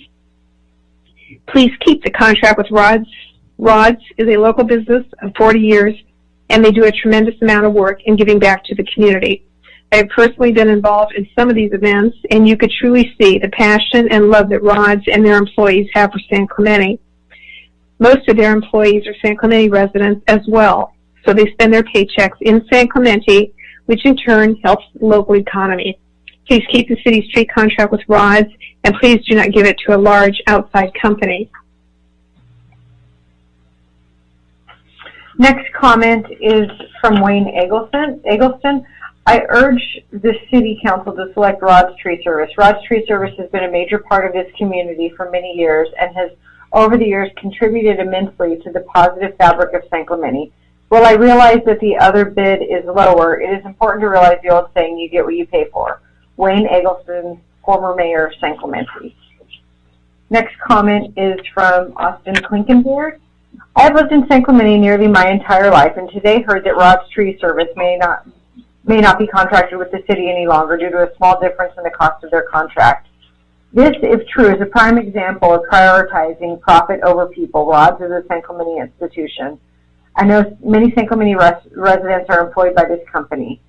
Please keep the contract with Rod's. Rod's is a local business of 40 years, and they do a tremendous amount of work in giving back to the community. I have personally been involved in some of these events, and you could truly see the passion and love that Rod's and their employees have for San Clemente. Most of their employees are San Clemente residents as well, so they spend their paychecks in San Clemente, which in turn helps the local economy. Please keep the city's tree contract with Rod's, and please do not give it to a large outside company.
Next comment is from Wayne Eggleston. I urge the City Council to select Rod's Tree Service. Rod's Tree Service has been a major part of this community for many years and has, over the years, contributed immensely to the positive fabric of San Clemente. While I realize that the other bid is lower, it is important to realize the old saying, you get what you pay for. Wayne Eggleston, former mayor of San Clemente. Next comment is from Austin Klinkenbeard. I have lived in San Clemente nearly my entire life, and today heard that Rod's Tree Service may not be contracted with the city any longer due to a small difference in the cost of their contract. This, if true, is a prime example of prioritizing profit over people. Rod's is a San Clemente institution. I know many San Clemente residents are employed by this company.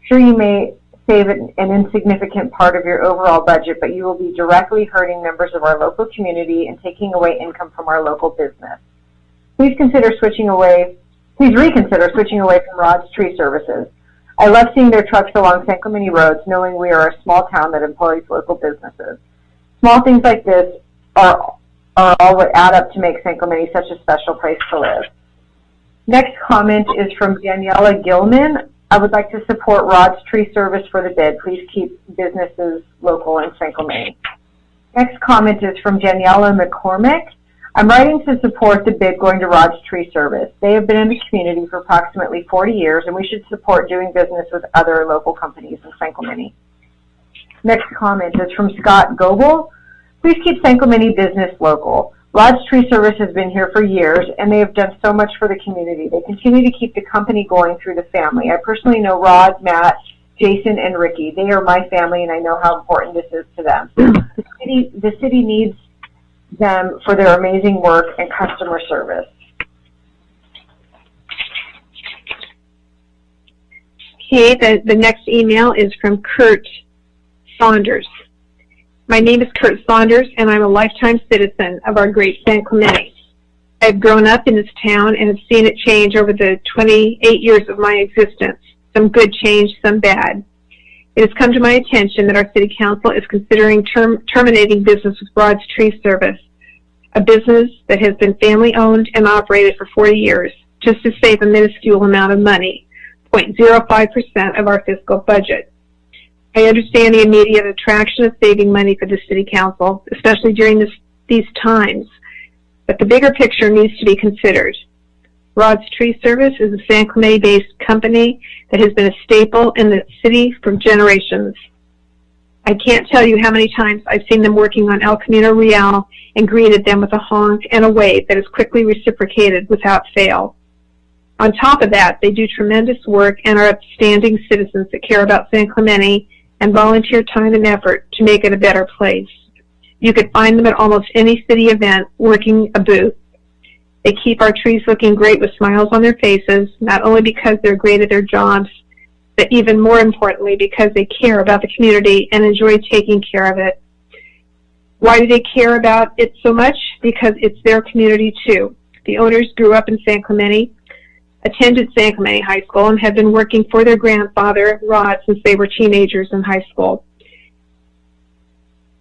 Sure, you may save an insignificant part of your overall budget, but you will be directly hurting members of our local community and taking away income from our local business. Please reconsider switching away from Rod's Tree Services. I love seeing their trucks along San Clemente roads, knowing we are a small town that employs local businesses. Small things like this are all what add up to make San Clemente such a special place to live. Next comment is from Daniela Gilman. I would like to support Rod's Tree Service for the bid. Please keep businesses local in San Clemente. Next comment is from Daniela McCormick. I'm writing to support the bid going to Rod's Tree Service. They have been in the community for approximately 40 years, and we should support doing business with other local companies in San Clemente. Next comment is from Scott Goebel. Please keep San Clemente business local. Rod's Tree Service has been here for years, and they have done so much for the community. They continue to keep the company going through the family. I personally know Rod, Matt, Jason, and Ricky. They are my family, and I know how important this is to them. The city needs them for their amazing work and customer service.
Okay, the next email is from Kurt Saunders. My name is Kurt Saunders, and I'm a lifetime citizen of our great San Clemente. I've grown up in this town and have seen it change over the 28 years of my existence. Some good change, some bad. It has come to my attention that our City Council is considering terminating business with Rod's Tree Service, a business that has been family-owned and operated for 40 years, just to save a minuscule amount of money, 0.05% of our fiscal budget. I understand the immediate attraction of saving money for the City Council, especially during these times, but the bigger picture needs to be considered. Rod's Tree Service is a San Clemente-based company that has been a staple in the city for generations. I can't tell you how many times I've seen them working on El Camino Real and greeted them with a honk and a wave that is quickly reciprocated without fail. On top of that, they do tremendous work and are upstanding citizens that care about San Clemente and volunteer time and effort to make it a better place. You could find them at almost any city event working a booth. They keep our trees looking great with smiles on their faces, not only because they're great at their jobs, but even more importantly because they care about the community and enjoy taking care of it. Why do they care about it so much? Because it's their community too. The owners grew up in San Clemente. attended San Clemente High School, and have been working for their grandfather, Rod, since they were teenagers in high school.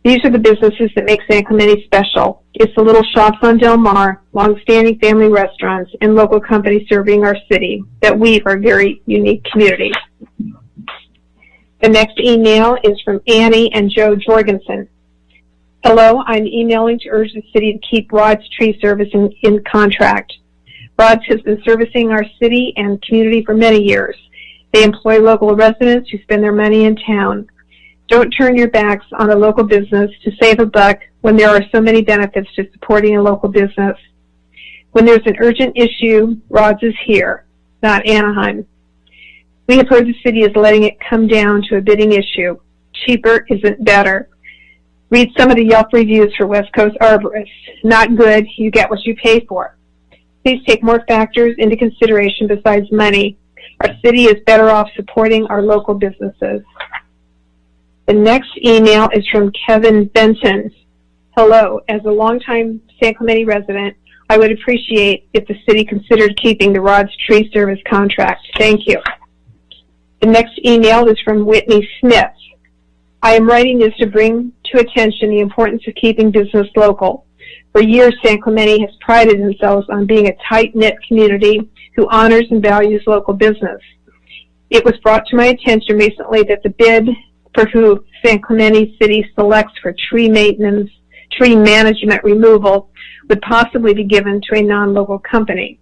These are the businesses that make San Clemente special. It's the little shops on Del Mar, long-standing family restaurants, and local companies serving our city that weave our very unique community. The next email is from Annie and Joe Jorgensen. Hello, I'm emailing to urge the city to keep Rod's Tree Service in contract. Rod's has been servicing our city and community for many years. They employ local residents who spend their money in town. Don't turn your backs on a local business to save a buck when there are so many benefits to supporting a local business. When there's an urgent issue, Rod's is here, not Anaheim. We have heard the city is letting it come down to a bidding issue. Cheaper isn't better. Read some of the Yelp reviews for West Coast arborists. Not good, you get what you pay for. Please take more factors into consideration besides money. Our city is better off supporting our local businesses. The next email is from Kevin Benton. Hello, as a longtime San Clemente resident, I would appreciate if the city considered keeping the Rod's Tree Service contract. Thank you. The next email is from Whitney Smith. I am writing this to bring to attention the importance of keeping business local. For years, San Clemente has prided themselves on being a tight-knit community who honors and values local business. It was brought to my attention recently that the bid for who San Clemente City selects for tree maintenance, tree management removal would possibly be given to a non-local company.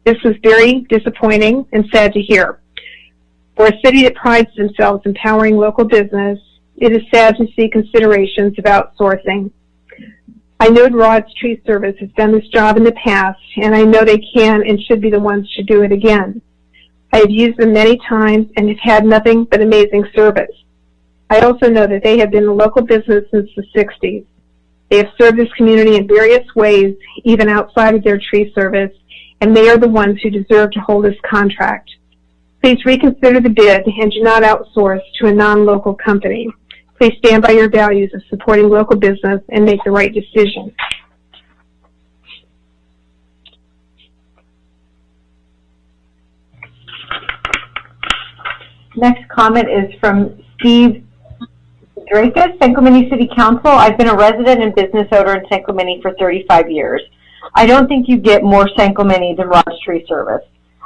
This was very disappointing and sad to hear. For a city that prides themselves in empowering local business, it is sad to see considerations of outsourcing. I know Rod's Tree Service has done this job in the past, and I know they can and should be the ones to do it again. I have used them many times and have had nothing but amazing service. I also know that they have been a local business since the 60s. They have served this community in various ways, even outside of their tree service, and they are the ones who deserve to hold this contract. Please reconsider the bid and do not outsource to a non-local company. Please stand by your values of supporting local business and make the right decision.
Next comment is from Steve Dreyfus, San Clemente City Council. I've been a resident and business owner in San Clemente for 35 years. I don't think you get more San Clemente than Rod's Tree Service.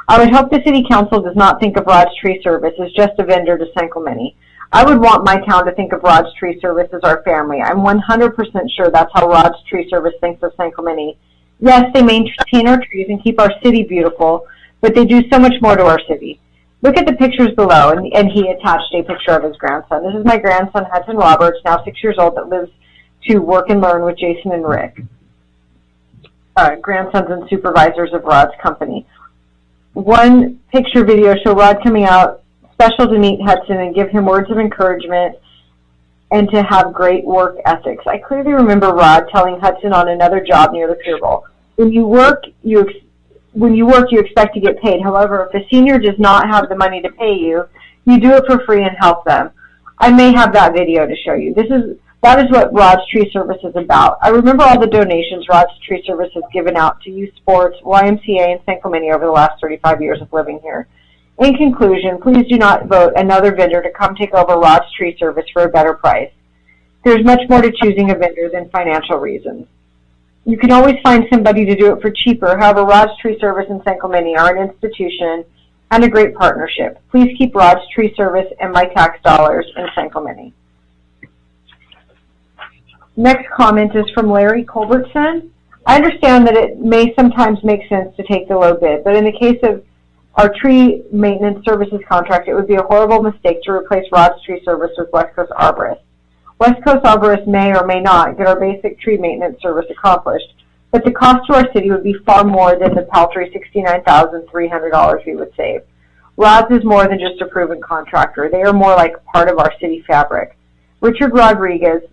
I would hope the City Council does not think of Rod's Tree Service as just a vendor to San Clemente. I would want my town to think of Rod's Tree Service as our family. I'm 100% sure that's how Rod's Tree Service thinks of San Clemente. Yes, they maintain our trees and keep our city beautiful, but they do so much more to our city. Look at the pictures below, and he attached a picture of his grandson. This is my grandson, Hudson Roberts, now 6 years old, that lives to work and learn with Jason and Rick, grandsons and supervisors of Rod's company. One picture video show Rod coming out, special to meet Hudson and give him words of encouragement and to have great work ethics. I clearly remember Rod telling Hudson on another job near the Pier Bowl, when you work, you expect to get paid. However, if a senior does not have the money to pay you, you do it for free and help them. I may have that video to show you. That is what Rod's Tree Service is about. I remember all the donations Rod's Tree Service has given out to youth sports, YMCA, and San Clemente over the last 35 years of living here. In conclusion, please do not vote another vendor to come take over Rod's Tree Service for a better price. There's much more to choosing a vendor than financial reasons. You can always find somebody to do it for cheaper. However, Rod's Tree Service and San Clemente are an institution and a great partnership. Please keep Rod's Tree Service and my tax dollars in San Clemente. Next comment is from Larry Culbertson. I understand that it may sometimes make sense to take the low bid, but in the case of our tree maintenance services contract, it would be a horrible mistake to replace Rod's Tree Service with West Coast Arborists. West Coast Arborists may or may not get our basic tree maintenance service accomplished, but the cost to our city would be far more than the paltry $69,300 we would save. Rod's is more than just a proven contractor. They are more like part of our city fabric. Richard Rodriguez's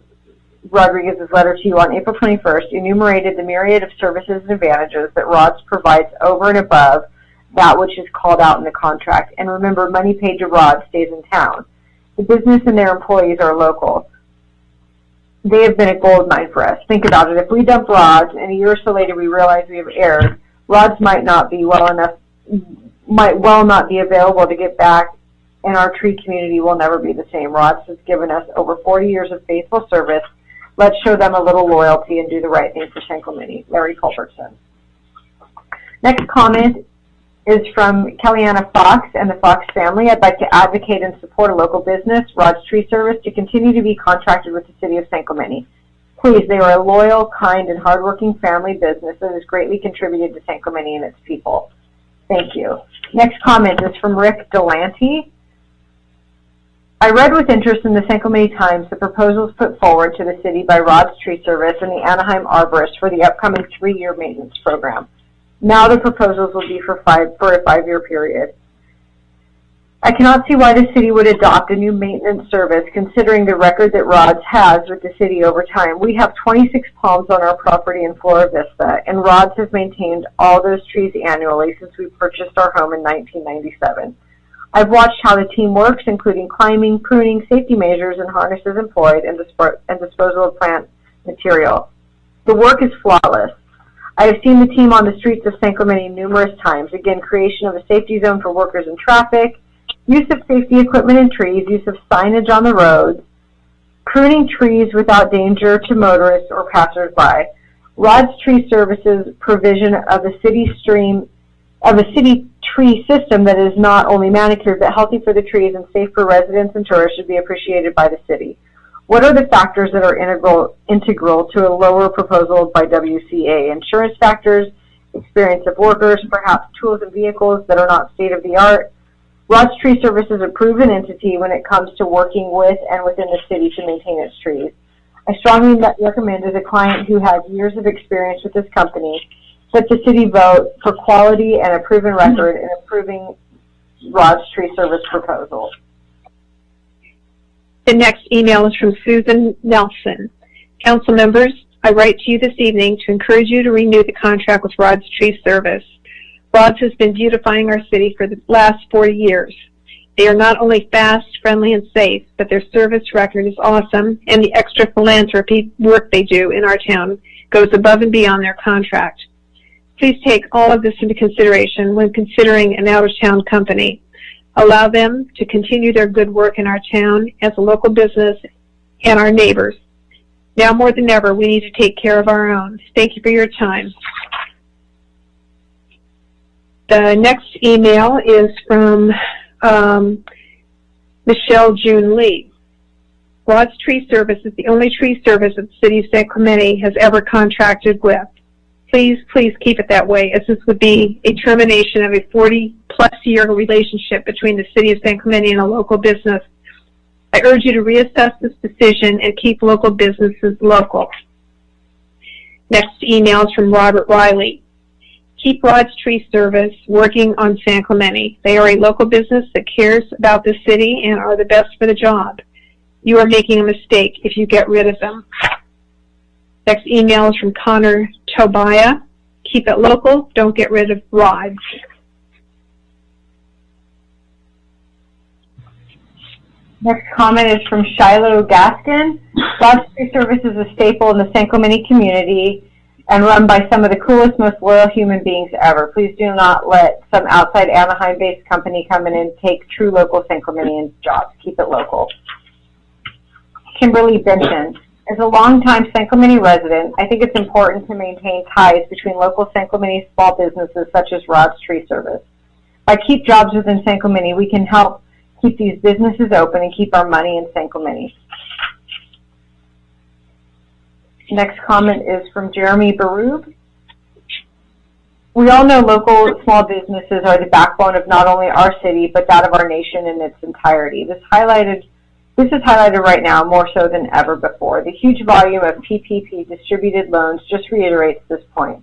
letter to you on April 21st enumerated the myriad of services and advantages that Rod's provides over and above that which is called out in the contract. And remember, money paid to Rod's stays in town. The business and their employees are local. They have been a gold mine for us. Think about it. If we dump Rod's and a year or so later we realize we have erred, Rod's might not be well enough might well not be available to get back, and our tree community will never be the same. Rods has given us over 40 years of faithful service. Let's show them a little loyalty and do the right thing for San Clemente. Larry Culbertson. Next comment is from Kellyanna Fox and the Fox family. I'd like to advocate and support a local business, Rod's Tree Service, to continue to be contracted with the city of San Clemente. Please, they are a loyal, kind, and hardworking family business that has greatly contributed to San Clemente and its people. Thank you. Next comment is from Rick Delante. I read with interest in the San Clemente Times the proposals put forward to the city by Rod's Tree Service and the Anaheim Arborists for the upcoming 3-year maintenance program. Now the proposals will be for a 5-year period. I cannot see why the city would adopt a new maintenance service considering the record that Rod's has with the city over time. We have 26 palms on our property in Flora Vista, and Rod's has maintained all those trees annually since we purchased our home in 1997. I've watched how the team works, including climbing, pruning, safety measures, and harnesses employed, and disposal of plant material. The work is flawless. I have seen the team on the streets of San Clemente numerous times. Again, creation of a safety zone for workers in traffic, use of safety equipment in trees, use of signage on the roads, pruning trees without danger to motorists or passersby. Rod's Tree Services provision of a city tree system that is not only manicured but healthy for the trees and safe for residents and tourists should be appreciated by the city. What are the factors that are integral to a lower proposal by WCA? Insurance factors, experience of workers, perhaps tools and vehicles that are not state-of-the-art. Rod's Tree Service is a proven entity when it comes to working with and within the city to maintain its trees. I strongly recommend, as a client who has years of experience with this company, that the city vote for quality and a proven record in approving Rod's Tree Service proposal.
The next email is from Susan Nelson. Council members, I write to you this evening to encourage you to renew the contract with Rod's Tree Service. Rod's has been beautifying our city for the last 40 years. They are not only fast, friendly, and safe, but their service record is awesome, and the extra philanthropy work they do in our town goes above and beyond their contract. Please take all of this into consideration when considering an out-of-town company. Allow them to continue their good work in our town as a local business and our neighbors. Now more than ever, we need to take care of our own. Thank you for your time. The next email is from Michelle June Lee. Rod's Tree Service is the only tree service that the city of San Clemente has ever contracted with. Please, please keep it that way, as this would be a termination of a 40-plus year relationship between the city of San Clemente and a local business. I urge you to reassess this decision and keep local businesses local. Next email is from Robert Riley. Keep Rod's Tree Service working on San Clemente. They are a local business that cares about the city and are the best for the job. You are making a mistake if you get rid of them. Next email is from Connor Tobiah. Keep it local. Don't get rid of Rod's.
Next comment is from Shiloh Gaskin. Rod's Tree Service is a staple in the San Clemente community and run by some of the coolest, most loyal human beings ever. Please do not let some outside Anaheim-based company come in and take true local San Clementean jobs. Keep it local. Kimberly Benton. As a longtime San Clemente resident, I think it's important to maintain ties between local San Clemente small businesses such as Rod's Tree Service. By keep jobs within San Clemente, we can help keep these businesses open and keep our money in San Clemente. Next comment is from Jeremy Barub. We all know local small businesses are the backbone of not only our city, but that of our nation in its entirety. This is highlighted right now more so than ever before. The huge volume of PPP distributed loans just reiterates this point.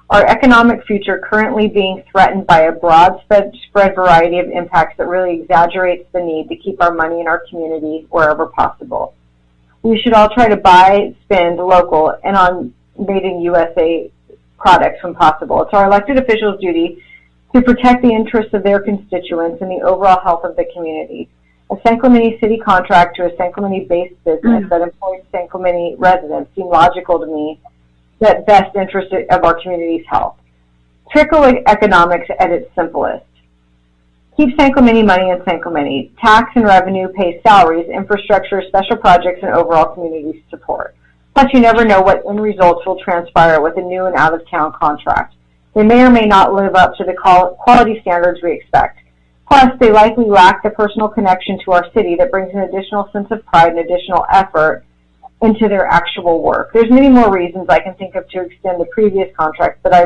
Our economic future currently being threatened by a broad spread variety of impacts that really exaggerates the need to keep our money in our community wherever possible. We should all try to buy, spend local and on made in USA products when possible. It's our elected officials' duty to protect the interests of their constituents and the overall health of the community. A San Clemente city contract to a San Clemente-based business that employs San Clemente residents seem logical to me, that best interest of our community's health. Trickle economics at its simplest. Keep San Clemente money in San Clemente. Tax and revenue pays salaries, infrastructure, special projects, and overall community support. Plus, you never know what end results will transpire with a new and out-of-town contract. They may or may not live up to the quality standards we expect. Plus, they likely lack the personal connection to our city that brings an additional sense of pride and additional effort into their actual work. There's many more reasons I can think of to extend the previous contract, but I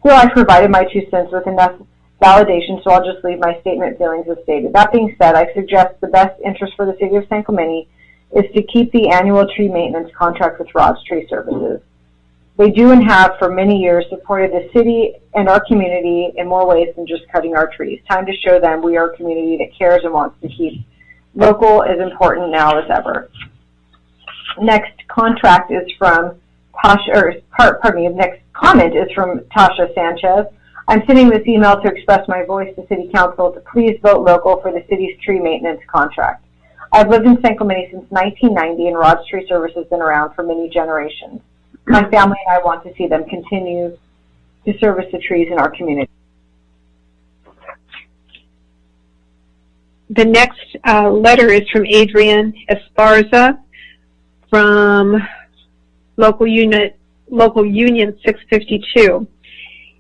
feel I've provided my 2 cents with enough validation, so I'll just leave my statement feelings as stated. That being said, I suggest the best interest for the city of San Clemente is to keep the annual tree maintenance contract with Rod's Tree Services. They do and have for many years supported the city and our community in more ways than just cutting our trees. Time to show them we are a community that cares and wants to keep local as important now as ever. Next contract is from next comment is from Tasha Sanchez. I'm sending this email to express my voice to City Council to please vote local for the city's tree maintenance contract. I've lived in San Clemente since 1990, and Rod's Tree Service has been around for many generations. My family and I want to see them continue to service the trees in our community.
The next letter is from Adrian Esparza from Local Union 652.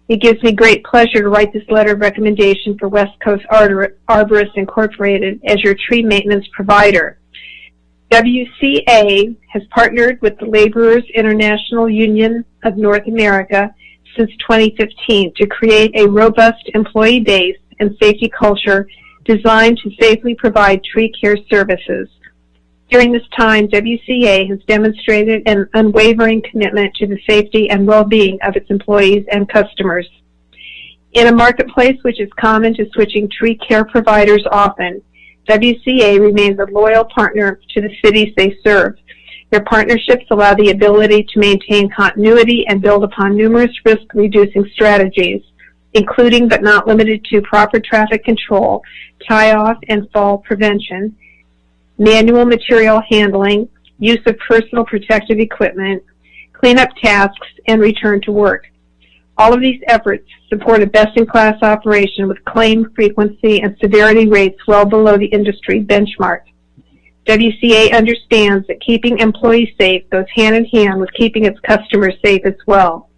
It gives me great pleasure to write this letter of recommendation for West Coast Arborists Incorporated as your tree maintenance provider. WCA has partnered with the Laborers International Union of North America since 2015 to create a robust employee base and safety culture designed to safely provide tree care services. During this time, WCA has demonstrated an unwavering commitment to the safety and well-being of its employees and customers. In a marketplace which is common to switching tree care providers often, WCA remains a loyal partner to the cities they serve. Their partnerships allow the ability to maintain continuity and build upon numerous risk-reducing strategies, including but not limited to proper traffic control, tie-off and fall prevention, manual material handling, use of personal protective equipment, cleanup tasks, and return to work. All of these efforts support a best-in-class operation with claim frequency and severity rates well below the industry benchmark. WCA understands that keeping employees safe goes hand in hand with keeping its customers safe as well.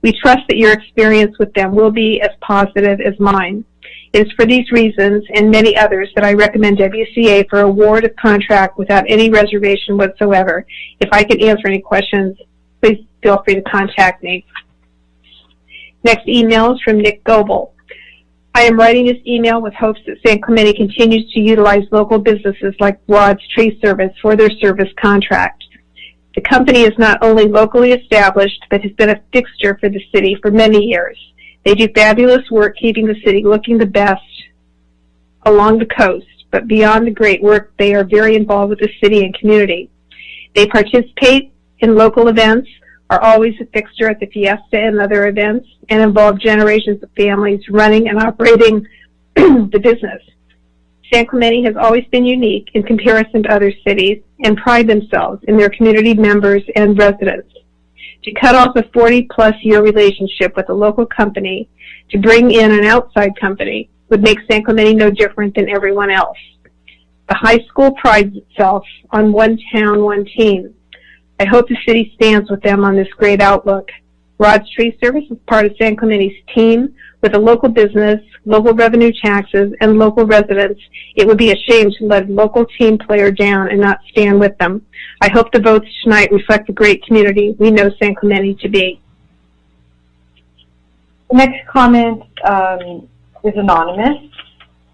We trust that your experience with them will be as positive as mine. It is for these reasons and many others that I recommend WCA for award of contract without any reservation whatsoever. If I can answer any questions, please feel free to contact me. Next email is from Nick Goebel. I am writing this email with hopes that San Clemente continues to utilize local businesses like Rod's Tree Service for their service contract. The company is not only locally established, but has been a fixture for the city for many years. They do fabulous work keeping the city looking the best along the coast, but beyond the great work, they are very involved with the city and community. They participate in local events, are always a fixture at the fiesta and other events, and involve generations of families running and operating the business. San Clemente has always been unique in comparison to other cities and pride themselves in their community members and residents. To cut off a 40-plus year relationship with a local company to bring in an outside company would make San Clemente no different than everyone else. The high school prides itself on one town, one team. I hope the city stands with them on this great outlook. Rod's Tree Service is part of San Clemente's team with a local business, local revenue taxes, and local residents. It would be a shame to let a local team player down and not stand with them. I hope the votes tonight reflect the great community we know San Clemente to be.
The next comment is anonymous,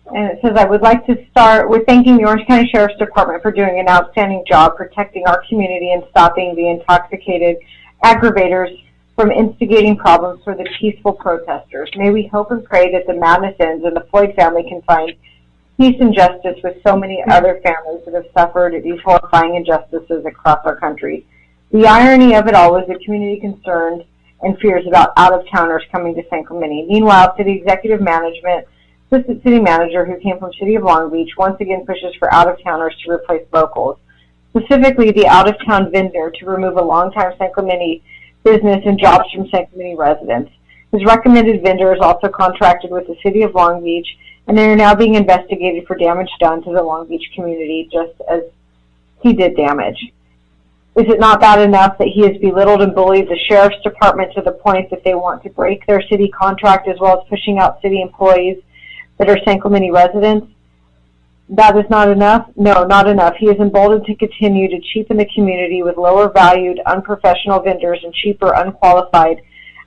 and it says, I would like to start with thanking the Orange County Sheriff's Department for doing an outstanding job protecting our community and stopping the intoxicated aggravators from instigating problems for the peaceful protesters. May we hope and pray that the madness ends and the Floyd family can find peace and justice with so many other families that have suffered these horrifying injustices across our country. The irony of it all is the community concerned and fears about out-of-towners coming to San Clemente. Meanwhile, City Executive Management, Assistant City Manager, who came from City of Long Beach, once again pushes for out-of-towners to replace locals, specifically the out-of-town vendor to remove a longtime San Clemente business and jobs from San Clemente residents. His recommended vendor is also contracted with the City of Long Beach and they are now being investigated for damage done to the Long Beach community, just as he did damage. Is it not bad enough that he has belittled and bullied the sheriff's department to the point that they want to break their city contract, as well as pushing out city employees that are San Clemente residents? That is not enough? No, not enough. He is emboldened to continue to cheapen the community with lower valued, unprofessional vendors and cheaper, unqualified,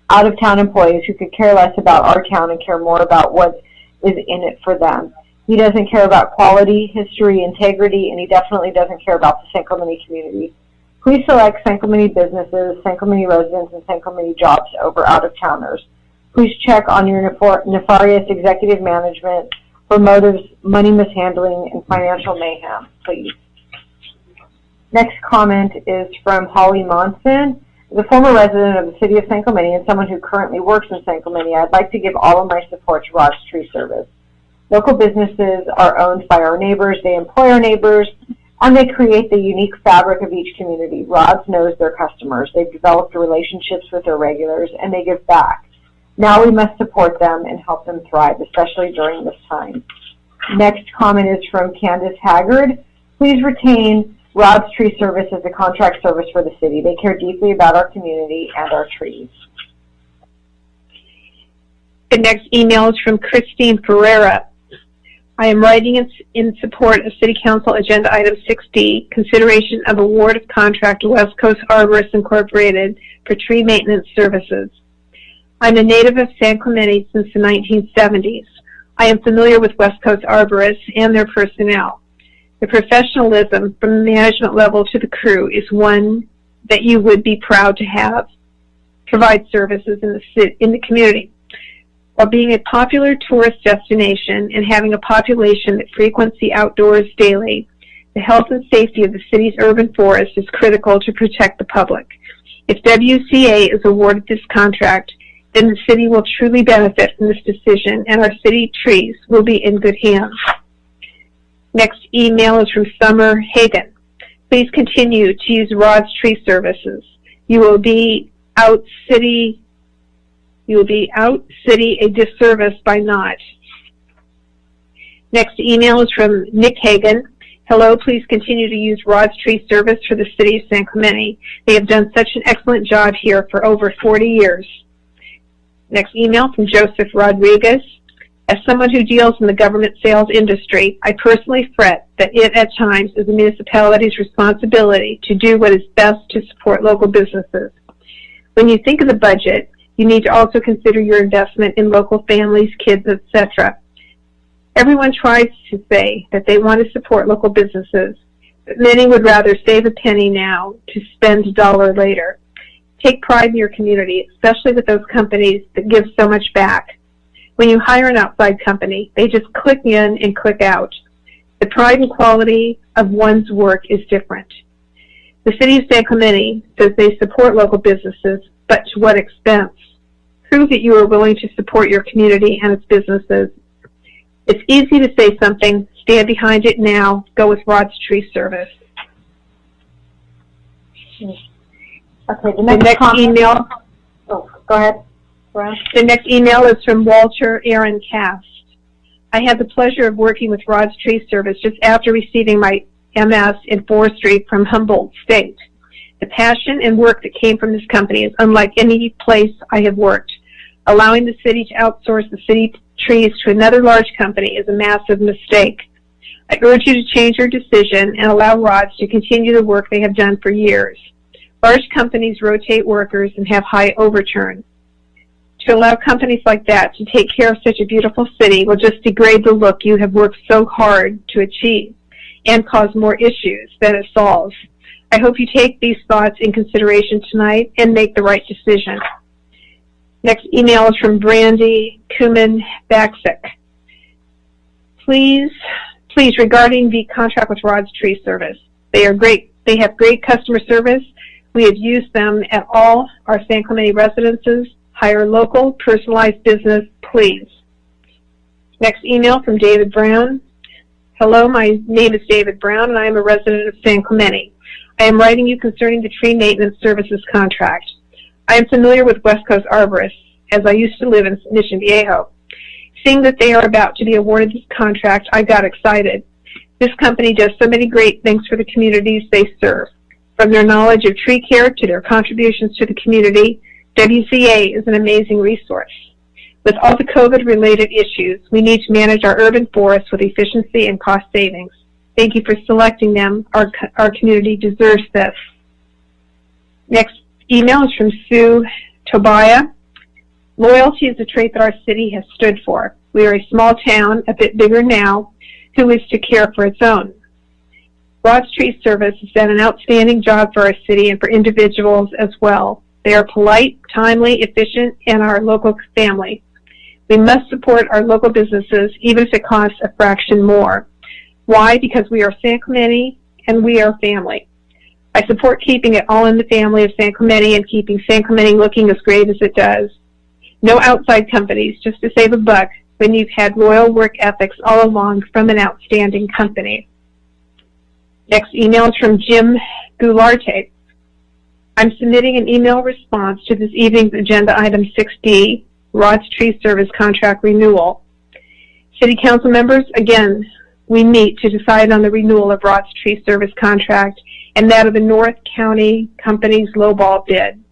out-of-town employees who could care less about our town and care more about what is in it for them. He doesn't care about quality, history, integrity, and he definitely doesn't care about the San Clemente community. Please select San Clemente businesses, San Clemente residents, and San Clemente jobs over out-of-towners. Please check on your nefarious executive management for motives, money mishandling, and financial mayhem, please. Next comment is from Holly Monson. As a former resident of the city of San Clemente and someone who currently works in San Clemente, I'd like to give all of my support to Rod's Tree Service. Local businesses are owned by our neighbors, they employ our neighbors, and they create the unique fabric of each community. Rod's knows their customers, they've developed relationships with their regulars, and they give back. Now we must support them and help them thrive, especially during this time. Next comment is from Candace Haggard. Please retain Rod's Tree Service as a contract service for the city. They care deeply about our community and our trees.
The next email is from Christine Ferreira. I am writing in support of City Council Agenda Item 6D, consideration of award of contract to West Coast Arborists Incorporated for tree maintenance services. I'm a native of San Clemente since the 1970s. I am familiar with West Coast arborists and their personnel. The professionalism from the management level to the crew is one that you would be proud to have provide services in the community. While being a popular tourist destination and having a population that frequents the outdoors daily, the health and safety of the city's urban forest is critical to protect the public. If WCA is awarded this contract, then the city will truly benefit from this decision and our city trees will be in good hands. Next email is from Summer Hagan. Please continue to use Rod's Tree Services. You will be out city a disservice by not. Next email is from Nick Hagan. Hello, please continue to use Rod's Tree Service for the city of San Clemente. They have done such an excellent job here for over 40 years. Next email from Joseph Rodriguez. As someone who deals in the government sales industry, I personally fret that it at times is the municipality's responsibility to do what is best to support local businesses. When you think of the budget, you need to also consider your investment in local families, kids, etc. Everyone tries to say that they want to support local businesses, but many would rather save a penny now to spend a dollar later. Take pride in your community, especially with those companies that give so much back. When you hire an outside company, they just click in and click out. The pride and quality of one's work is different. The city of San Clemente says they support local businesses, but to what expense? Prove that you are willing to support your community and its businesses. It's easy to say something, stand behind it now, go with Rod's Tree Service.
Okay, the next
email.
Oh, go ahead. Brown.
The next email is from Walter Aaron Cast. I had the pleasure of working with Rod's Tree Service just after receiving my MS in forestry from Humboldt State. The passion and work that came from this company is unlike any place I have worked. Allowing the city to outsource the city trees to another large company is a massive mistake. I urge you to change your decision and allow Rod's to continue the work they have done for years. Large companies rotate workers and have high overturn. To allow companies like that to take care of such a beautiful city will just degrade the look you have worked so hard to achieve and cause more issues than it solves. I hope you take these thoughts in consideration tonight and make the right decision. Next email is from Brandy Kuman-Baksick. Please, regarding the contract with Rod's Tree Service. They are great. They have great customer service. We have used them at all our San Clemente residences. Hire local, personalized business, please. Next email from David Brown. Hello, my name is David Brown, and I am a resident of San Clemente. I am writing you concerning the tree maintenance services contract. I am familiar with West Coast arborists, as I used to live in Mission Viejo. Seeing that they are about to be awarded this contract, I got excited. This company does so many great things for the communities they serve. From their knowledge of tree care to their contributions to the community, WCA is an amazing resource. With all the COVID-related issues, we need to manage our urban forests with efficiency and cost savings. Thank you for selecting them. Our community deserves this. Next email is from Sue Tobiah. Loyalty is a trait that our city has stood for. We are a small town, a bit bigger now, who is to care for its own. Rod's Tree Service has done an outstanding job for our city and for individuals as well. They are polite, timely, efficient, and our local family. We must support our local businesses, even if it costs a fraction more. Why? Because we are San Clemente and we are family. I support keeping it all in the family of San Clemente and keeping San Clemente looking as great as it does. No outside companies just to save a buck when you've had loyal work ethics all along from an outstanding company. Next email is from Jim Goularte. I'm submitting an email response to this evening's agenda item 6D, Rod's Tree Service Contract Renewal. City Council members, again, we meet to decide on the renewal of Rod's Tree Service contract and that of the North County Company's lowball bid.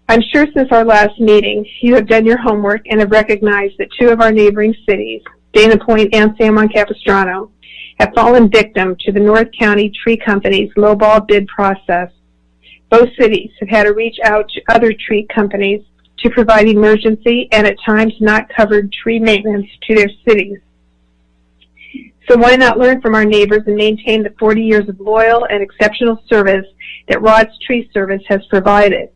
I'm sure since our last meeting, you have done your homework and have recognized that two of our neighboring cities, Dana Point and San Juan Capistrano, have fallen victim to the North County Tree Company's lowball bid process. Both cities have had to reach out to other tree companies to provide emergency and at times not covered tree maintenance to their cities. So why not learn from our neighbors and maintain the 40 years of loyal and exceptional service that Rod's Tree Service has provided?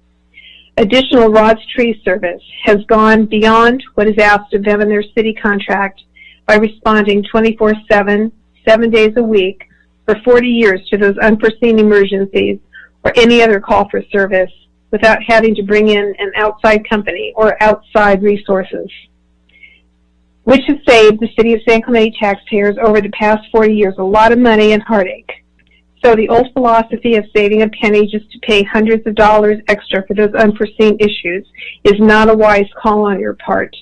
Additional Rod's Tree Service has gone beyond what is asked of them in their city contract by responding 24/7, 7 days a week, for 40 years to those unforeseen emergencies or any other call for service without having to bring in an outside company or outside resources, which has saved the city of San Clemente taxpayers over the past 40 years a lot of money and heartache. So the old philosophy of saving a penny just to pay hundreds of dollars extra for those unforeseen issues is not a wise call on your part.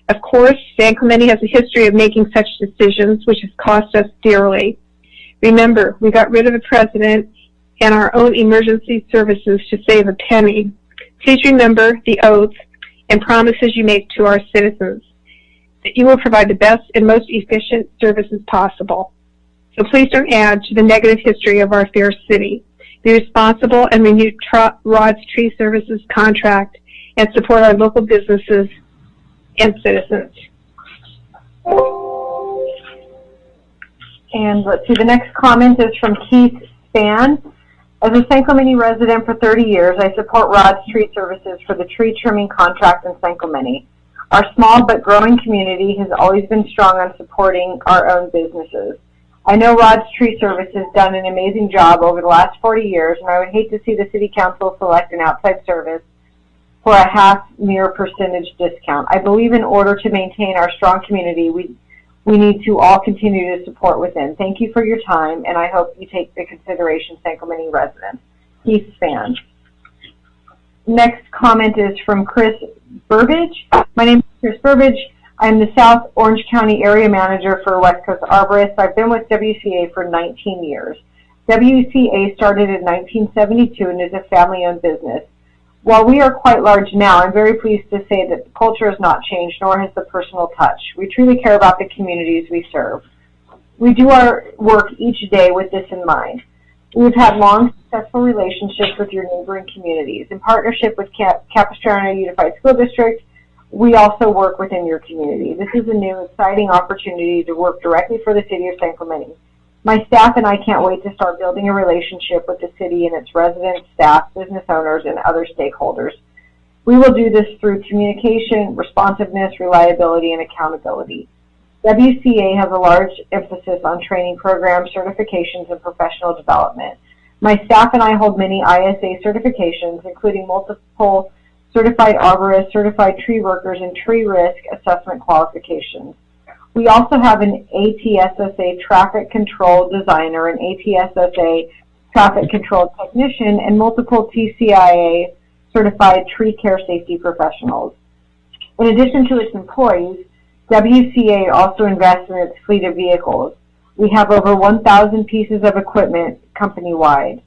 Of course, San Clemente has a history of making such decisions, which has cost us dearly. Remember, we got rid of the president and our own emergency services to save a penny. Please remember the oath and promises you make to our citizens, that you will provide the best and most efficient services possible. So please don't add to the negative history of our fair city. Be responsible and renew Rod's Tree Services contract and support our local businesses and citizens.
And let's see, the next comment is from Keith Span. As a San Clemente resident for 30 years, I support Rod's Tree Services for the tree trimming contract in San Clemente. Our small but growing community has always been strong on supporting our own businesses. I know Rod's Tree Service has done an amazing job over the last 40 years, and I would hate to see the City Council select an outside service for a half-mere percentage discount. I believe in order to maintain our strong community, we need to all continue to support within. Thank you for your time, and I hope you take into consideration San Clemente residents. Keith Span. Next comment is from Chris Burbage. My name is Chris Burbage. I'm the South Orange County Area Manager for West Coast Arborists. I've been with WCA for 19 years. WCA started in 1972 and is a family-owned business. While we are quite large now, I'm very pleased to say that the culture has not changed, nor has the personal touch. We truly care about the communities we serve. We do our work each day with this in mind. We've had long, successful relationships with your neighboring communities. In partnership with Capistrano Unified School District, we also work within your community. This is a new, exciting opportunity to work directly for the City of San Clemente. My staff and I can't wait to start building a relationship with the city and its residents, staff, business owners, and other stakeholders. We will do this through communication, responsiveness, reliability, and accountability. WCA has a large emphasis on training programs, certifications, and professional development. My staff and I hold many ISA certifications, including multiple certified arborists, certified tree workers, and tree risk assessment qualifications. We also have an ATSSA traffic control designer, an ATSSA traffic control technician, and multiple TCIA certified tree care safety professionals. In addition to its employees, WCA also invests in its fleet of vehicles. We have over 1,000 pieces of equipment company-wide.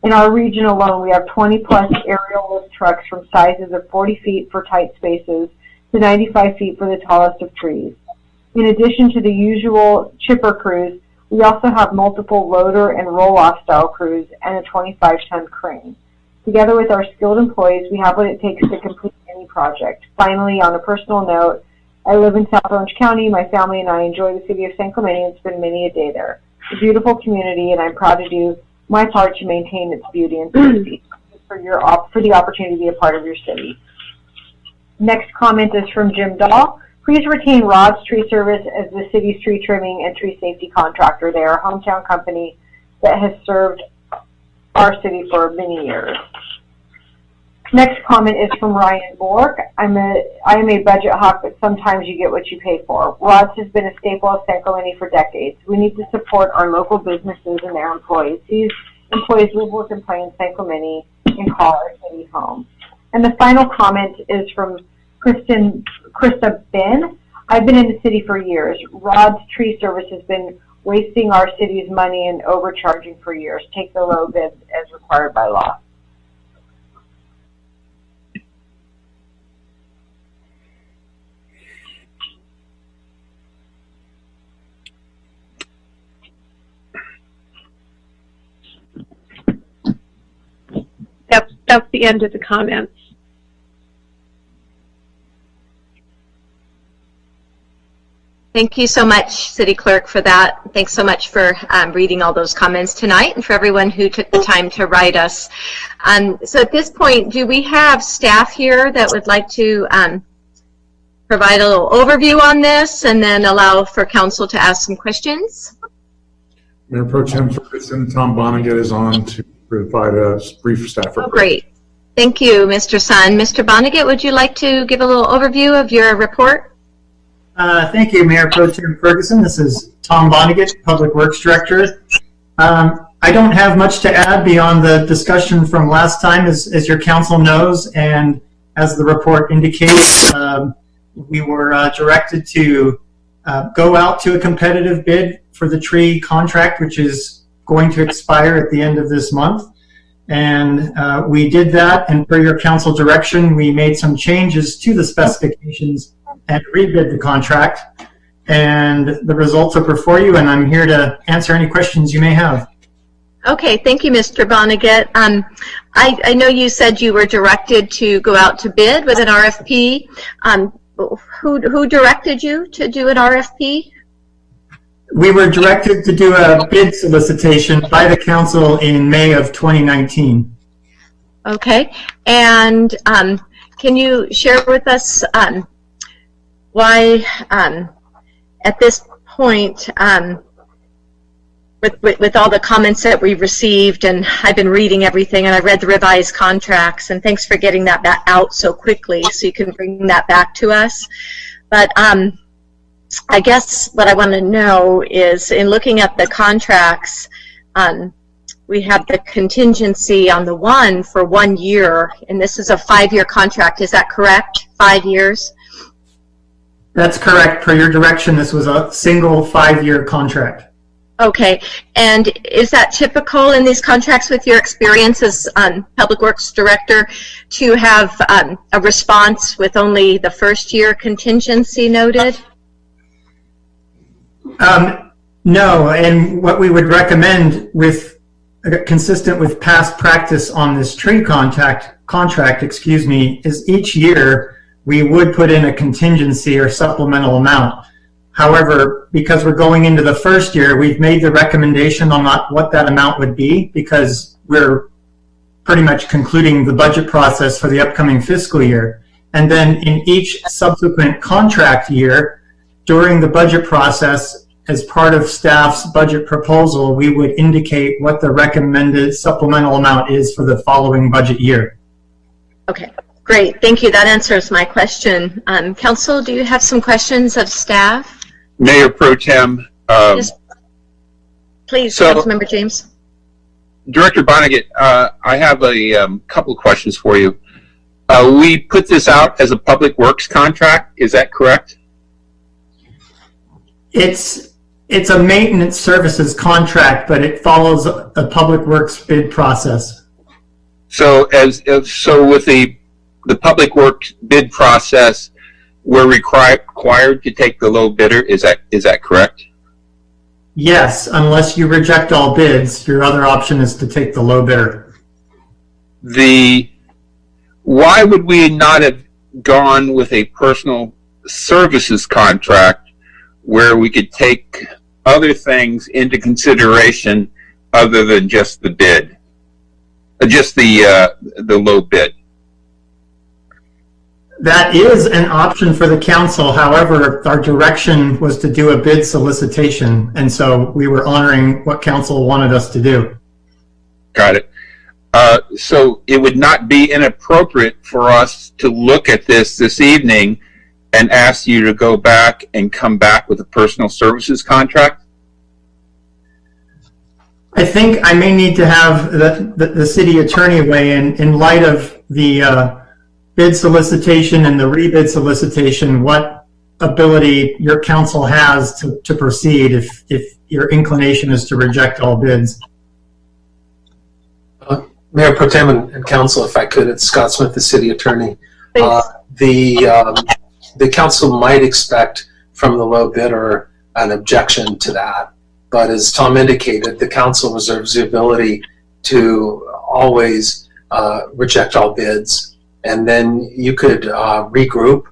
In our region alone, we have 20-plus aerial lift trucks from sizes of 40 feet for tight spaces to 95 feet for the tallest of trees. In addition to the usual chipper crews, we also have multiple loader and roll-off style crews and a 25-ton crane. Together with our skilled employees, we have what it takes to complete any project. Finally, on a personal note, I live in South Orange County. My family and I enjoy the city of San Clemente and spend many a day there. It's a beautiful community, and I'm proud to do my part to maintain its beauty and safety. For the opportunity to be a part of your city. Next comment is from Jim Dahl. Please retain Rod's Tree Service as the city's tree trimming and tree safety contractor. They are a hometown company that has served our city for many years. Next comment is from Ryan Bork. I am a budget hawk, but sometimes you get what you pay for. Rod's has been a staple of San Clemente for decades. We need to support our local businesses and their employees. These employees live, work, and play in San Clemente and call our city home. And the final comment is from Krista Ben. I've been in the city for years. Rod's Tree Service has been wasting our city's money and overcharging for years. Take the low bid as required by law.
That's the end of the comments.
Thank you so much, City Clerk, for that. Thanks so much for reading all those comments tonight and for everyone who took the time to write us. So at this point, do we have staff here that would like to provide a little overview on this and then allow for council to ask some questions?
Mayor Pro Tem Ferguson, Tom Vonnegut is on to provide a brief staff report.
Oh, great. Thank you, Mr. Sun. Mr. Vonnegut, would you like to give a little overview of your report?
Thank you, Mayor Pro Tem Ferguson. This is Tom Vonnegut, Public Works Director. I don't have much to add beyond the discussion from last time, as your council knows, and as the report indicates, we were directed to go out to a competitive bid for the tree contract, which is going to expire at the end of this month. And we did that, and per your council direction, we made some changes to the specifications and rebid the contract. And the results are before you, and I'm here to answer any questions you may have.
Okay, thank you, Mr. Vonnegut. I know you said you were directed to go out to bid with an RFP. Who directed you to do an RFP?
We were directed to do a bid solicitation by the council in May of 2019.
Okay, and can you share with us why at this point, with all the comments that we've received, and I've been reading everything, and I read the revised contracts, and thanks for getting that back out so quickly so you can bring that back to us. But I guess what I want to know is, in looking at the contracts, we have the contingency on the one for 1 year, and this is a 5-year contract. Is that correct? 5 years?
That's correct. Per your direction, this was a single 5-year contract.
Okay, and is that typical in these contracts with your experience as Public Works Director to have a response with only the first year contingency noted?
No, and what we would recommend, with consistent with past practice on this tree contract, is each year we would put in a contingency or supplemental amount. However, because we're going into the first year, we've made the recommendation on what that amount would be, because we're pretty much concluding the budget process for the upcoming fiscal year. And then in each subsequent contract year, during the budget process, as part of staff's budget proposal, we would indicate what the recommended supplemental amount is for the following budget year.
Okay, great. Thank you. That answers my question. Council, do you have some questions of staff?
Mayor Pro Tem.
Yes. Please, Councilmember James.
Director Vonnegut, I have a couple of questions for you. We put this out as a public works contract. Is that correct?
It's a maintenance services contract, but it follows a public works bid process.
So so with the public works bid process, we're required to take the low bidder. Is that correct?
Yes, unless you reject all bids, your other option is to take the low bidder.
Why would we not have gone with a personal services contract where we could take other things into consideration other than just the bid, just the low bid?
That is an option for the council. However, our direction was to do a bid solicitation, and so we were honoring what council wanted us to do.
Got it. So it would not be inappropriate for us to look at this evening and ask you to go back and come back with a personal services contract?
I think I may need to have the city attorney weigh in light of the bid solicitation and the rebid solicitation, what ability your council has to proceed if your inclination is to reject all bids.
Mayor Pro Tem and Council, if I could, it's Scott Smith, the city attorney. The council might expect from the low bidder an objection to that, but as Tom indicated, the council reserves the ability to always reject all bids, and then you could regroup,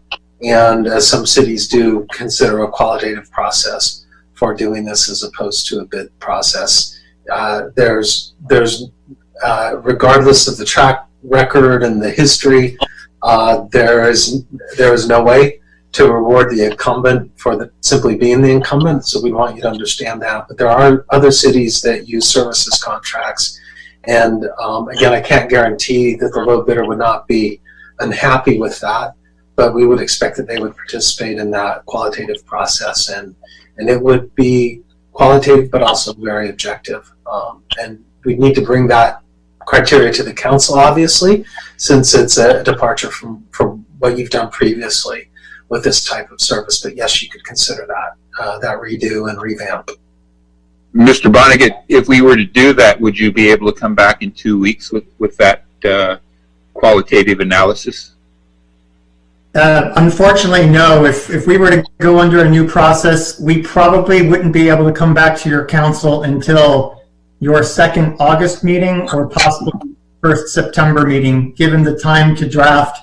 and as some cities do, consider a qualitative process for doing this as opposed to a bid process. There's regardless of the track record and the history, there is no way to reward the incumbent for simply being the incumbent, so we want you to understand that. But there are other cities that use services contracts, and again, I can't guarantee that the low bidder would not be unhappy with that, but we would expect that they would participate in that qualitative process, and it would be qualitative but also very objective. And we need to bring that criteria to the council, obviously, since it's a departure from what you've done previously with this type of service. But yes, you could consider that redo and revamp.
Mr. Vonnegut, if we were to do that, would you be able to come back in 2 weeks with that qualitative analysis?
Unfortunately, no. If we were to go under a new process, we probably wouldn't be able to come back to your council until your second August meeting or possibly first September meeting, given the time to draft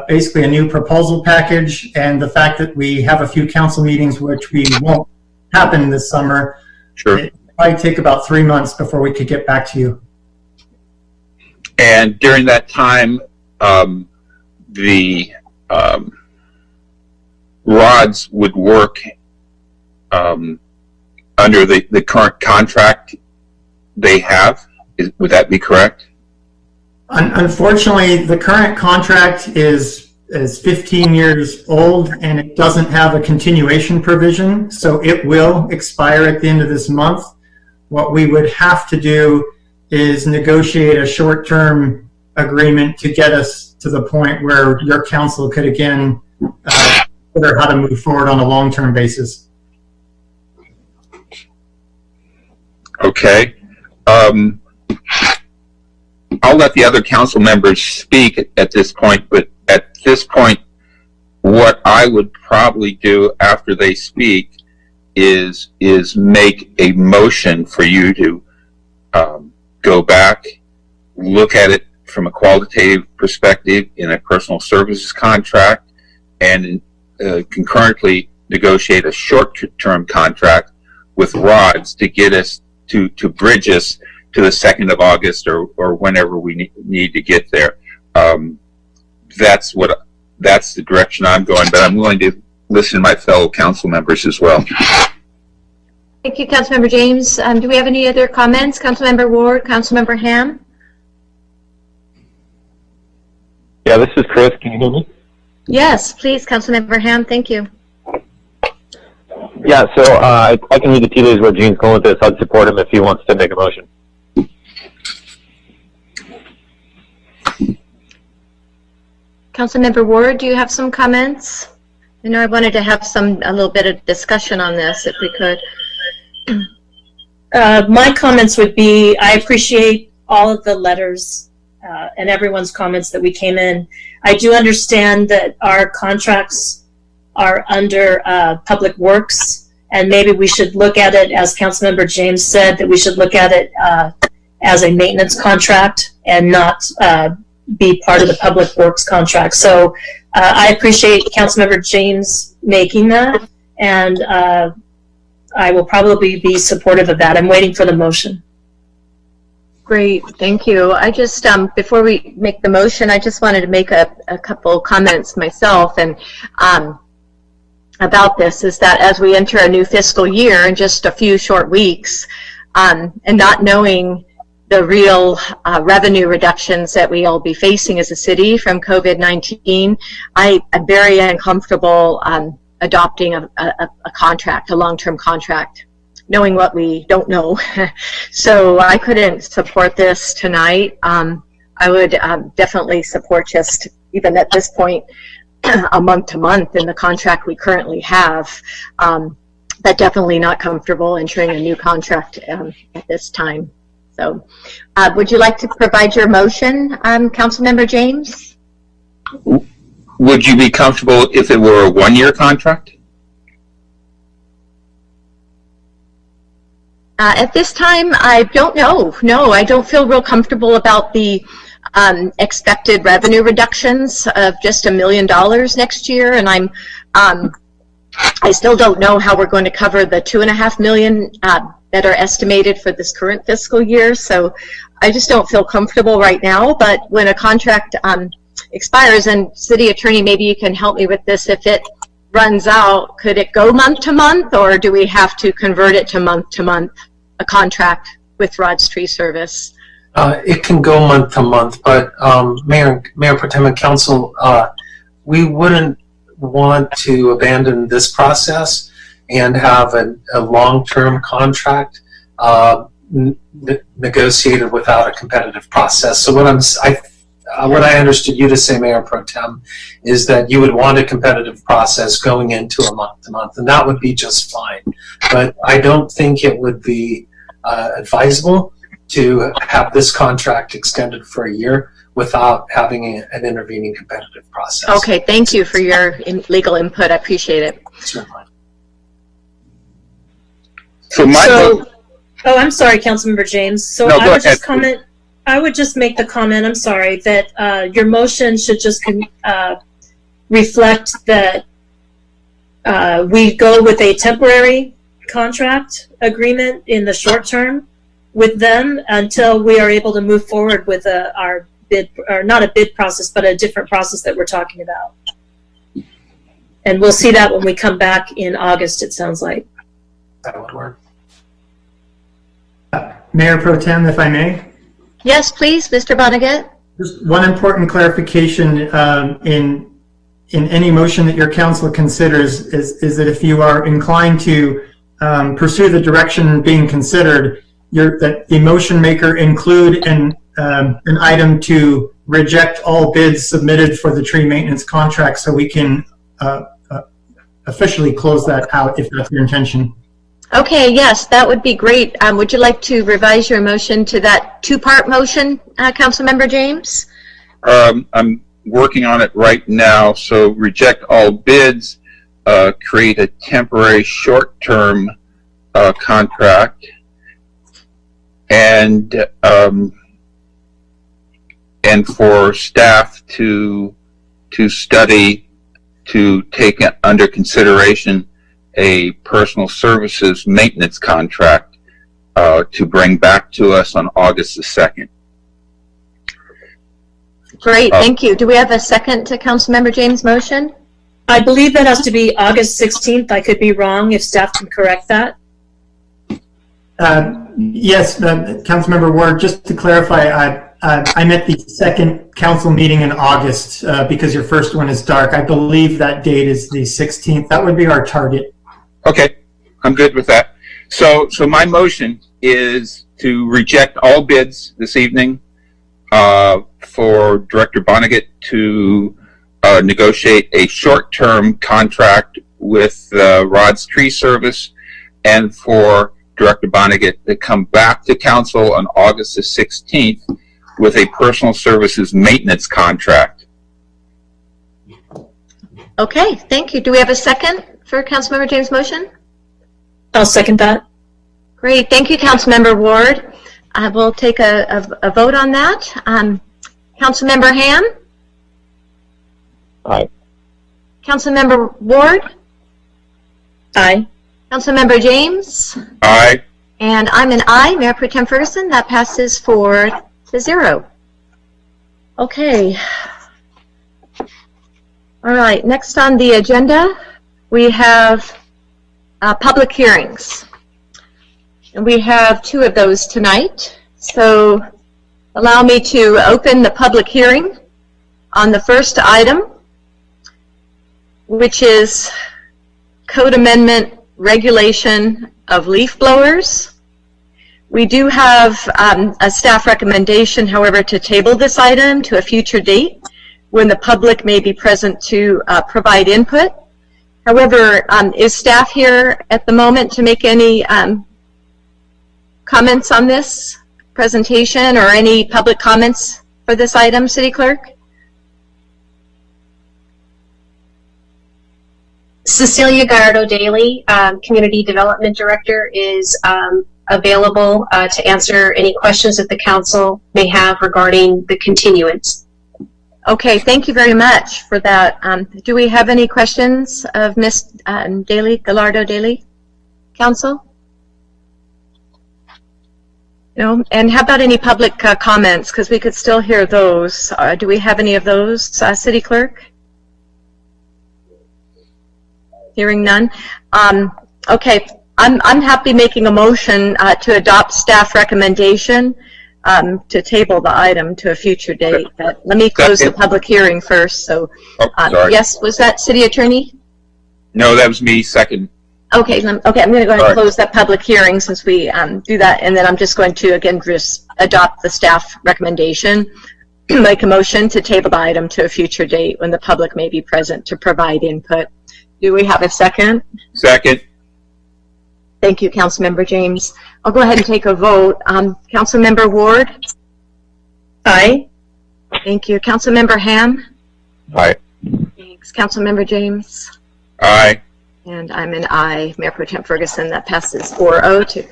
basically a new proposal package, and the fact that we have a few council meetings which we won't happen this summer.
Sure.
It might take about 3 months before we could get back to you.
And during that time, the rods would work under the current contract they have. Would that be correct?
Unfortunately, the current contract is 15 years old, and it doesn't have a continuation provision, so it will expire at the end of this month. What we would have to do is negotiate a short-term agreement to get us to the point where your council could again consider how to move forward on a long-term basis.
Okay. I'll let the other council members speak at this point, but at this point, what I would probably do after they speak is make a motion for you to go back, look at it from a qualitative perspective in a personal services contract, and concurrently negotiate a short-term contract with RODS to get us to bridge us to the 2nd of August or whenever we need to get there. That's the direction I'm going, but I'm willing to listen to my fellow council members as well.
Thank you, Councilmember James. Do we have any other comments? Councilmember Ward, Councilmember Ham?
Yeah, this is Chris. Can you hear me?
Yes, please, Councilmember Ham. Thank you.
Yeah, so I can read the tea leaves where Gene's going with this. I'd support him if he wants to make a motion.
Councilmember Ward, do you have some comments? I know I wanted to have a little bit of discussion on this, if we could.
My comments would be, I appreciate all of the letters and everyone's comments that we came in. I do understand that our contracts are under Public Works, and maybe we should look at it, as Councilmember James said, that we should look at it as a maintenance contract and not be part of the Public Works contract. So I appreciate Councilmember James making that, and I will probably be supportive of that. I'm waiting for the motion.
Great, thank you. I just, before we make the motion, I just wanted to make a couple comments myself, and about this is that as we enter a new fiscal year in just a few short weeks, and not knowing the real revenue reductions that we will be facing as a city from COVID-19, I am very uncomfortable adopting a contract, a long-term contract, knowing what we don't know. So I couldn't support this tonight. I would definitely support, just even at this point, a month-to-month in the contract we currently have, but definitely not comfortable entering a new contract at this time. So would you like to provide your motion, Councilmember James?
Would you be comfortable if it were a one-year contract?
At this time, I don't know. No, I don't feel real comfortable about the expected revenue reductions of just $1 million next year, and I still don't know how we're going to cover the $2.5 million that are estimated for this current fiscal year. So I just don't feel comfortable right now. But when a contract expires, and City Attorney, maybe you can help me with this, if it runs out, could it go month to month, or do we have to convert it to month, a contract with Rod's Tree Service?
It can go month to month, but Mayor Pro Tem and Council, we wouldn't want to abandon this process and have a long-term contract negotiated without a competitive process. So what I understood you to say, Mayor Pro Tem, is that you would want a competitive process going into a month-to-month, and that would be just fine. But I don't think it would be advisable to have this contract extended for a year without having an intervening competitive process.
Okay, thank you for your legal input. I appreciate it.
Certainly.
I'm sorry, Councilmember James. So
no,
I would just comment. I would just make the comment, I'm sorry, that your motion should just reflect that we go with a temporary contract agreement in the short term with them until we are able to move forward with our bid, or not a bid process, but a different process that we're talking about. And we'll see that when we come back in August, it sounds like.
That would work.
Mayor Pro Tem, if I may?
Yes, please, Mr. Vonnegut.
Just one important clarification in any motion that your council considers is that if you are inclined to pursue the direction being considered, that the motion maker include an item to reject all bids submitted for the tree maintenance contract, so we can officially close that out if that's your intention.
Okay, yes, that would be great. Would you like to revise your motion to that two-part motion, Councilmember James?
I'm working on it right now. So reject all bids, create a temporary short-term contract, and for staff to study, to take under consideration a personal services maintenance contract to bring back to us on August the 2nd.
Great, thank you. Do we have a second to Councilmember James' motion?
I believe that has to be August 16th. I could be wrong, if staff can correct that.
Yes, Councilmember Ward, just to clarify, I meant the second council meeting in August because your first one is dark. I believe that date is the 16th. That would be our target.
Okay, I'm good with that. So my motion is to reject all bids this evening for Director Vonnegut to negotiate a short-term contract with Rod's Tree Service, and for Director Vonnegut to come back to council on August the 16th with a personal services maintenance contract.
Okay, thank you. Do we have a second for Councilmember James' motion?
I'll second that.
Great, thank you, Councilmember Ward. I will take a vote on that. Councilmember Ham?
Aye.
Councilmember Ward?
Aye.
Councilmember James?
Aye.
And I'm an aye, Mayor Pro Tem Ferguson. That passes 4-0. Okay. All right, next on the agenda, we have public hearings. And we have 2 of those tonight. So allow me to open the public hearing on the first item, which is Code Amendment Regulation of Leaf Blowers. We do have a staff recommendation, however, to table this item to a future date when the public may be present to provide input. However, is staff here at the moment to make any comments on this presentation or any public comments for this item, City Clerk?
Cecilia Gallardo-Daly, Community Development Director, is available to answer any questions that the council may have regarding the continuance.
Okay, thank you very much for that. Do we have any questions of Ms. Daly, Gallardo-Daly? Council? No? And how about any public comments? Because we could still hear those. Do we have any of those, City Clerk? Hearing none. Okay, I'm happy making a motion to adopt staff recommendation to table the item to a future date. But let me close the public hearing first. So, yes, was that City Attorney?
No, that was me, second.
Okay, okay, I'm going to go ahead and close that public hearing since we do that, and then I'm just going to, again, just adopt the staff recommendation, make a motion to table the item to a future date when the public may be present to provide input. Do we have a second?
Second.
Thank you, Councilmember James. I'll go ahead and take a vote. Councilmember Ward?
Aye.
Thank you. Councilmember Ham?
Aye.
Thanks. Councilmember James?
Aye.
And I'm an aye, Mayor Pro Tem Ferguson. That passes 4-0 to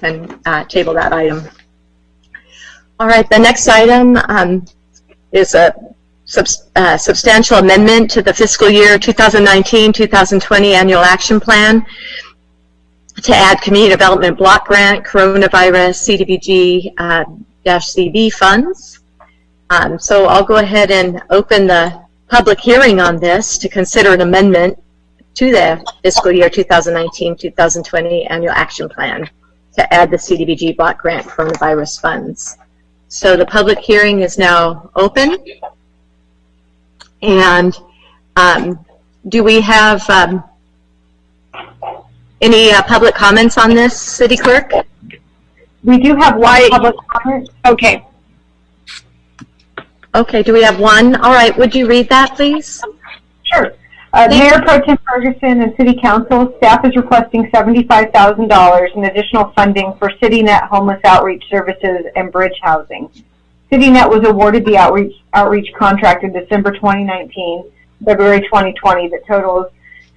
table that item. All right, the next item is a substantial amendment to the fiscal year 2019-2020 annual action plan to add community development block grant, coronavirus, CDBG-CV funds. So I'll go ahead and open the public hearing on this to consider an amendment to the fiscal year 2019-2020 annual action plan to add the CDBG block grant coronavirus funds. So the public hearing is now open. And do we have any public comments on this, City Clerk?
We do have one public comment.
Okay.
Okay, do we have one? All right, would you read that, please?
Sure. Mayor Pro Tem Ferguson and City Council, staff is requesting $75,000 in additional funding for CityNet homeless outreach services and bridge housing. CityNet was awarded the outreach contract in December 2019, February 2020 that totals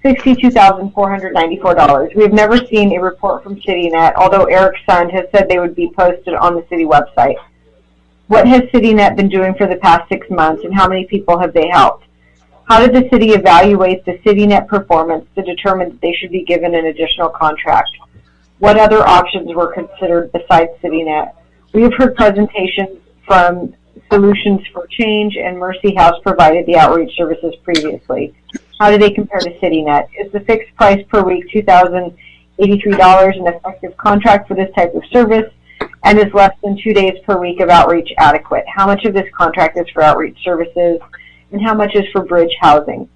$62,494. We have never seen a report from CityNet, although Eric Sund has said they would be posted on the city website. What has CityNet been doing for the past 6 months, and how many people have they helped? How did the city evaluate the CityNet performance to determine that they should be given an additional contract? What other options were considered besides CityNet? We have heard presentations from Solutions for Change and Mercy House provided the outreach services previously. How do they compare to CityNet? Is the fixed price per week $2,083 an effective contract for this type of service? And is less than 2 days per week of outreach adequate? How much of this contract is for outreach services and how much is for bridge housing?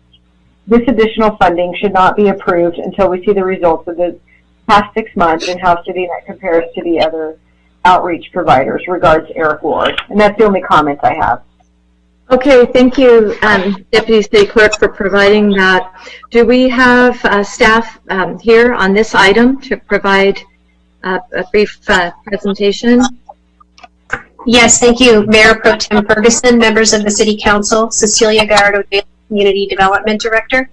This additional funding should not be approved until we see the results of the past 6 months and how CityNet compares to the other outreach providers. Regards, Eric Ward. And that's the only comment I have.
Okay, thank you, Deputy City Clerk, for providing that. Do we have staff here on this item to provide a brief presentation?
Yes, thank you, Mayor Pro Tem Ferguson, members of the City Council, Cecilia Gallardo, Community Development Director.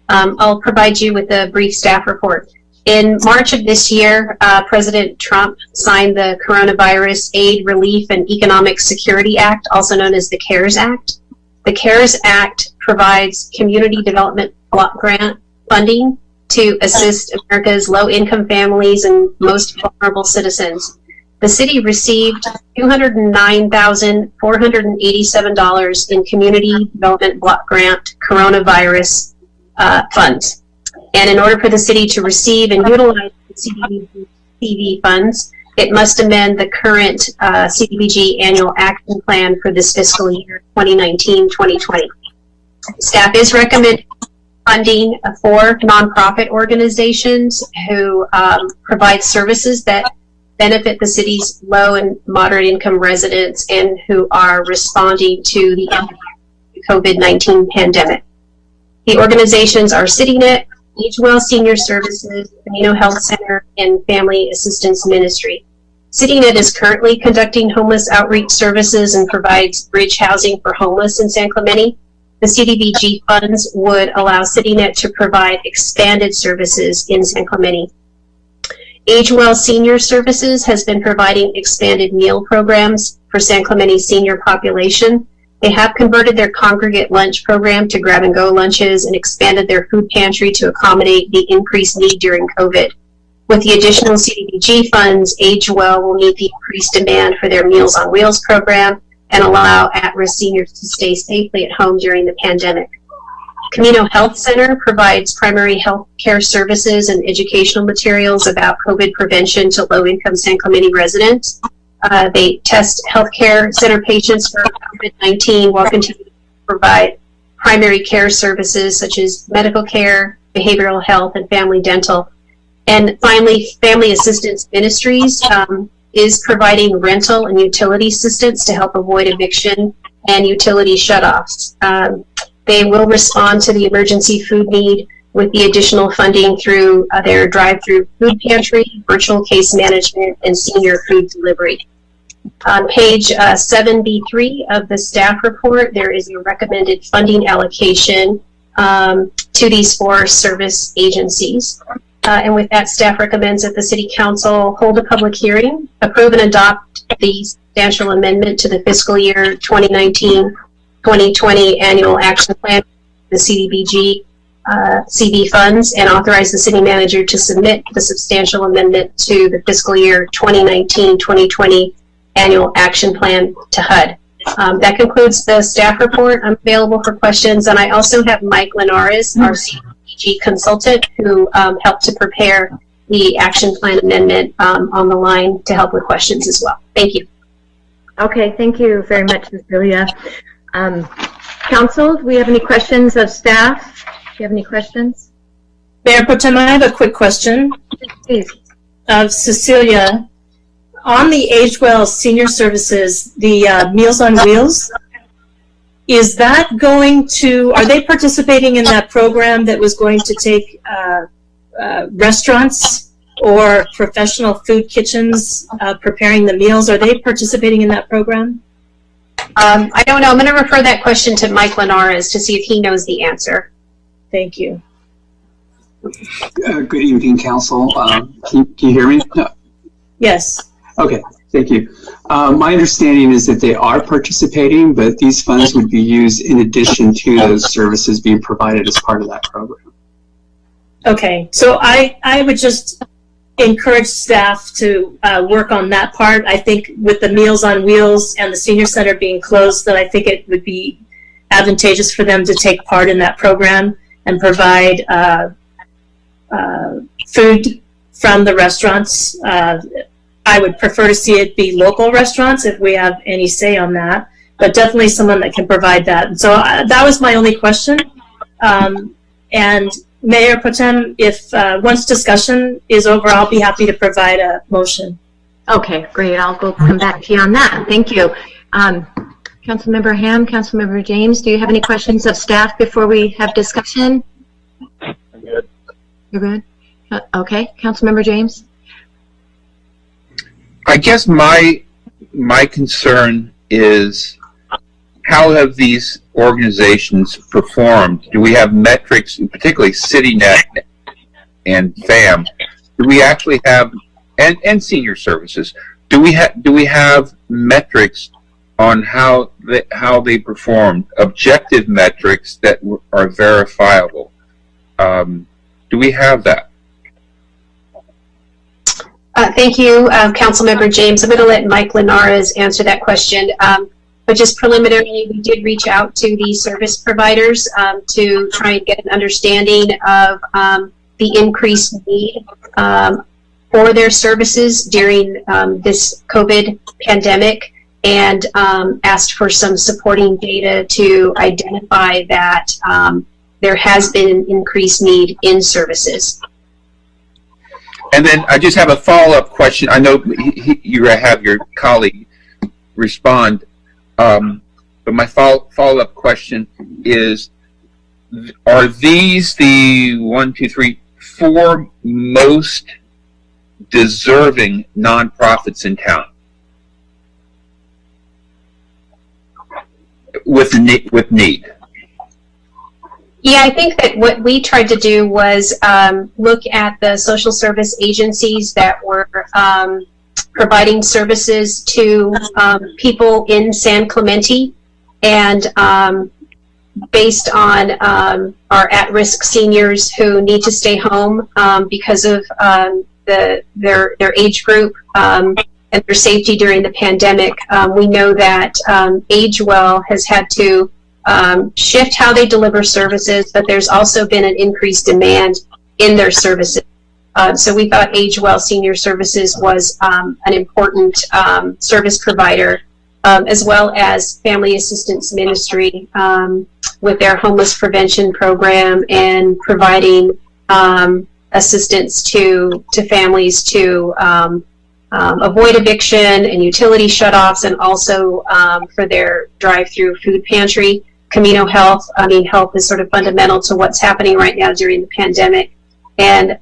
I'll provide you with a brief staff report. In March of this year, President Trump signed the Coronavirus Aid, Relief, and Economic Security Act, also known as the CARES Act. The CARES Act provides community development block grant funding to assist America's low-income families and most vulnerable citizens. The city received $209,487 in community development block grant coronavirus funds. And in order for the city to receive and utilize the CDBG-CV funds, it must amend the current CDBG annual action plan for this fiscal year 2019-2020. Staff is recommending funding for nonprofit organizations who provide services that benefit the city's low and moderate income residents and who are responding to the COVID-19 pandemic. The organizations are CityNet, AgeWell Senior Services, Camino Health Center, and Family Assistance Ministry. CityNet is currently conducting homeless outreach services and provides bridge housing for homeless in San Clemente. The CDBG funds would allow CityNet to provide expanded services in San Clemente. AgeWell Senior Services has been providing expanded meal programs for San Clemente senior population. They have converted their congregate lunch program to grab-and-go lunches and expanded their food pantry to accommodate the increased need during COVID. With the additional CDBG funds, AgeWell will meet the increased demand for their Meals on Wheels program and allow at-risk seniors to stay safely at home during the pandemic. Camino Health Center provides primary health care services and educational materials about COVID prevention to low-income San Clemente residents. They test healthcare center patients for COVID-19 while continuing to provide primary care services such as medical care, behavioral health, and family dental. And finally, Family Assistance Ministries is providing rental and utility assistance to help avoid eviction and utility shutoffs. They will respond to the emergency food need with the additional funding through their drive-through food pantry, virtual case management, and senior food delivery. On page 7B3 of the staff report, there is a recommended funding allocation to these four service agencies. And with that, staff recommends that the City Council hold a public hearing, approve and adopt the substantial amendment to the fiscal year 2019-2020 annual action plan, the CDBG CV funds, and authorize the city manager to submit the substantial amendment to the fiscal year 2019-2020 annual action plan to HUD. That concludes the staff report. I'm available for questions, and I also have Mike Linares, our CDBG consultant, who helped to prepare the action plan amendment on the line to help with questions as well. Thank you.
Okay, thank you very much, Cecilia. Council, do we have any questions of staff? Do you have any questions?
Mayor Pro Tem, I have a quick question.
Please.
Of Cecilia, on the AgeWell Senior Services, the Meals on Wheels, is that going to, are they participating in that program that was going to take restaurants or professional food kitchens preparing the meals? Are they participating in that program?
I don't know. I'm going to refer that question to Mike Linares to see if he knows the answer.
Thank you.
Good evening, Council. Can you hear me? No.
Yes.
Okay, thank you. My understanding is that they are participating, but these funds would be used in addition to those services being provided as part of that program.
Okay, so I would just encourage staff to work on that part. I think with the Meals on Wheels and the Senior Center being closed, that I think it would be advantageous for them to take part in that program and provide food from the restaurants. I would prefer to see it be local restaurants if we have any say on that, but definitely someone that can provide that. And so that was my only question. And Mayor Pro Tem, if once discussion is over, I'll be happy to provide a motion.
Okay, great. I'll go come back to you on that. Thank you. Councilmember Ham, Councilmember James, do you have any questions of staff before we have discussion?
I'm good.
You're good? Okay, Councilmember James?
I guess my concern is, how have these organizations performed? Do we have metrics, particularly CityNet and FAM? Do we actually have, and senior services? Do we have metrics on how they performed, objective metrics that are verifiable? Do we have that?
Thank you, Councilmember James. I'm going to let Mike Linares answer that question. But just preliminarily, we did reach out to the service providers to try and get an understanding of the increased need for their services during this COVID pandemic, and asked for some supporting data to identify that there has been an increased need in services.
And then I just have a follow-up question. I know you have your colleague respond, but my follow-up question is, are these the 4 most deserving nonprofits in town with need?
Yeah, I think that what we tried to do was look at the social service agencies that were providing services to people in San Clemente, and based on our at-risk seniors who need to stay home because of their age group and their safety during the pandemic. We know that AgeWell has had to shift how they deliver services, but there's also been an increased demand in their services. So we thought AgeWell Senior Services was an important service provider, as well as Family Assistance Ministry with their homeless prevention program and providing assistance to families to avoid eviction and utility shutoffs, and also for their drive-through food pantry. Camino Health, health is sort of fundamental to what's happening right now during the pandemic. And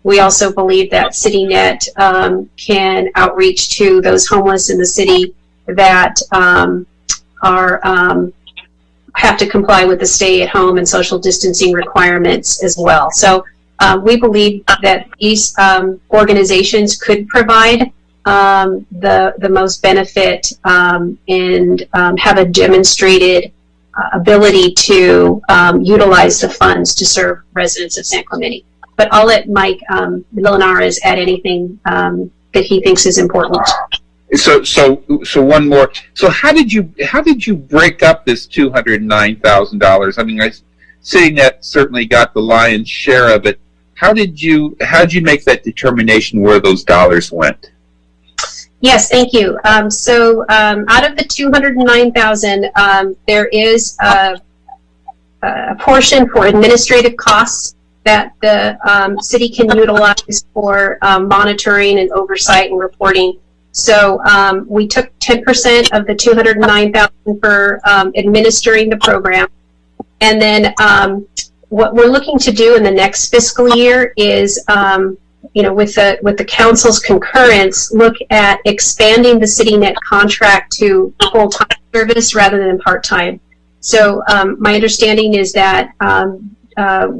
we also believe that CityNet can outreach to those homeless in the city that have to comply with the stay-at-home and social distancing requirements as well. So we believe that these organizations could provide the most benefit and have a demonstrated ability to utilize the funds to serve residents of San Clemente. But I'll let Mike Linares add anything that he thinks is important.
So one more. So how did you break up this $209,000? I mean, CityNet certainly got the lion's share of it. How did you make that determination where those dollars went?
Yes, thank you. So out of the $209,000, there is a portion for administrative costs that the city can utilize for monitoring and oversight and reporting. So we took 10% of the $209,000 for administering the program, and then what we're looking to do in the next fiscal year is, with the council's concurrence, look at expanding the CityNet contract to full-time service rather than part-time. So my understanding is that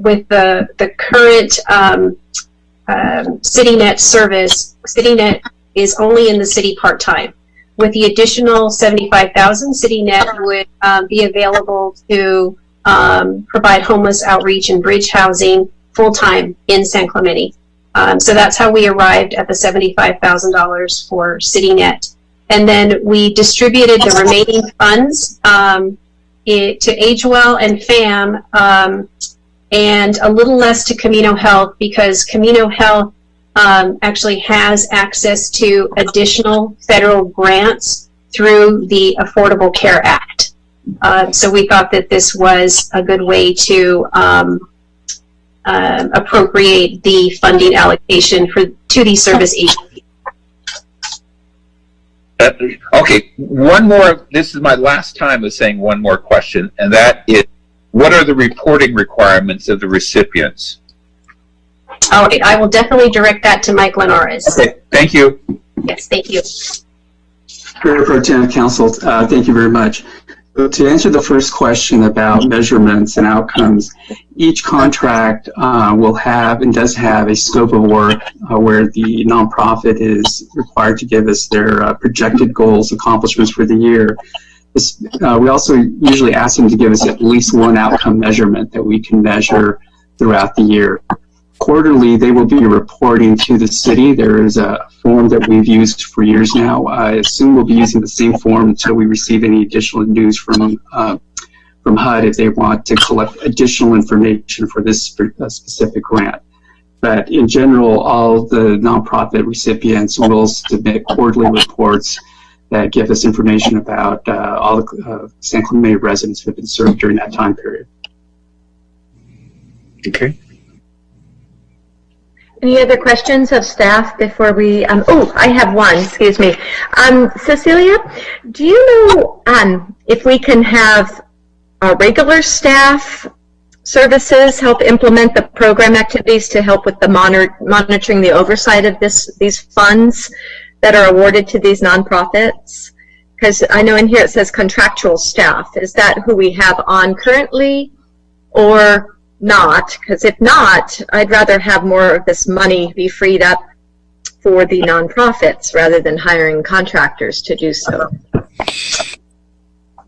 with the current CityNet service, CityNet is only in the city part-time. With the additional $75,000, CityNet would be available to provide homeless outreach and bridge housing full-time in San Clemente. So that's how we arrived at the $75,000 for CityNet. And then we distributed the remaining funds to AgeWell and FAM, and a little less to Camino Health, because Camino Health actually has access to additional federal grants through the Affordable Care Act. So we thought that this was a good way to appropriate the funding allocation to these service agencies.
Okay, one more. This is my last time of saying one more question, and that is, what are the reporting requirements of the recipients?
All right, I will definitely direct that to Mike Linares.
Okay, thank you.
Yes, thank you.
Mayor Pro Tem, Council, thank you very much. To answer the first question about measurements and outcomes, each contract will have and does have a scope of work where the nonprofit is required to give us their projected goals, accomplishments for the year. We also usually ask them to give us at least one outcome measurement that we can measure throughout the year. Quarterly, they will be reporting to the city. There is a form that we've used for years now. I assume we'll be using the same form until we receive any additional news from HUD if they want to collect additional information for this specific grant. But in general, all the nonprofit recipients will submit quarterly reports that give us information about all the San Clemente residents who have been served during that time period.
Okay.
Any other questions of staff before we, oh, I have one, excuse me. Cecilia, do you know if we can have regular staff services help implement the program activities to help with the monitoring the oversight of these funds that are awarded to these nonprofits? Because I know in here it says contractual staff. Is that who we have on currently or not? Because if not, I'd rather have more of this money be freed up for the nonprofits rather than hiring contractors to do so.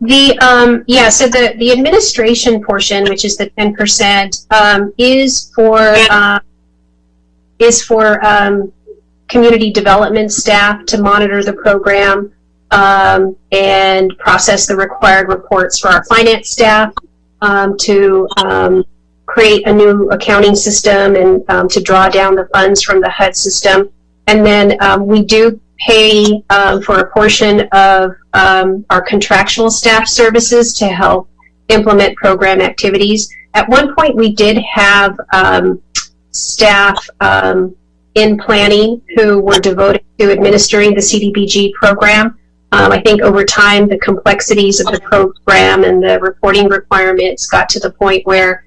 Yeah, so the administration portion, which is the 10%, is for community development staff to monitor the program and process the required reports for our finance staff to create a new accounting system and to draw down the funds from the HUD system. And then we do pay for a portion of our contractual staff services to help implement program activities. At one point, we did have staff in planning who were devoted to administering the CDBG program. I think over time, the complexities of the program and the reporting requirements got to the point where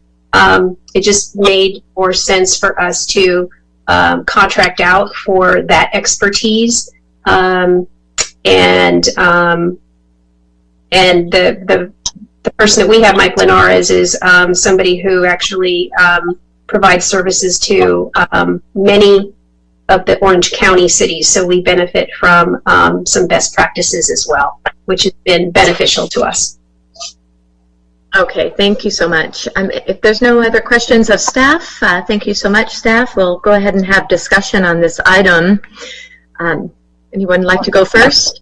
it just made more sense for us to contract out for that expertise. And the person that we have, Mike Linares, is somebody who actually provides services to many of the Orange County cities. So we benefit from some best practices as well, which has been beneficial to us.
Okay, thank you so much. If there's no other questions of staff, thank you so much, staff. We'll go ahead and have discussion on this item. Anyone like to go first?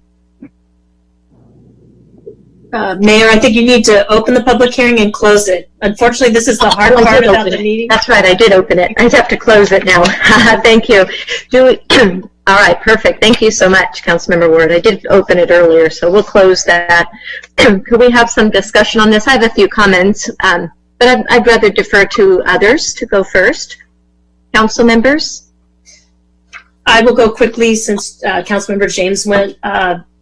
Mayor, I think you need to open the public hearing and close it. Unfortunately, this is the hard part about the meeting.
That's right, I did open it. I have to close it now. Thank you. All right, perfect. Thank you so much, Councilmember Ward. I did open it earlier, so we'll close that. Could we have some discussion on this? I have a few comments, but I'd rather defer to others to go first. Council members?
I will go quickly since Councilmember James went.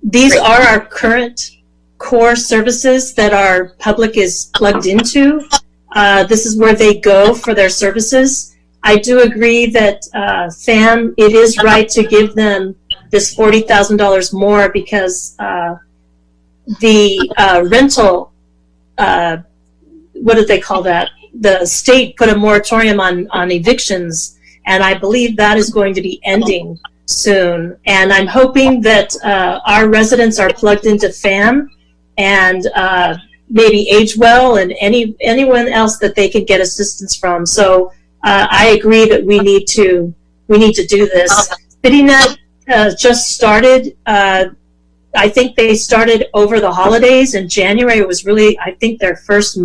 These are our current core services that our public is plugged into. This is where they go for their services. I do agree that FAM, it is right to give them this $40,000 more because the rental, what did they call that? The state put a moratorium on evictions, and I believe that is going to be ending soon. And I'm hoping that our residents are plugged into FAM and maybe Agewell and anyone else that they can get assistance from. So I agree that we need to do this. CityNet just started. I think they started over the holidays in January. It was really, I think, their first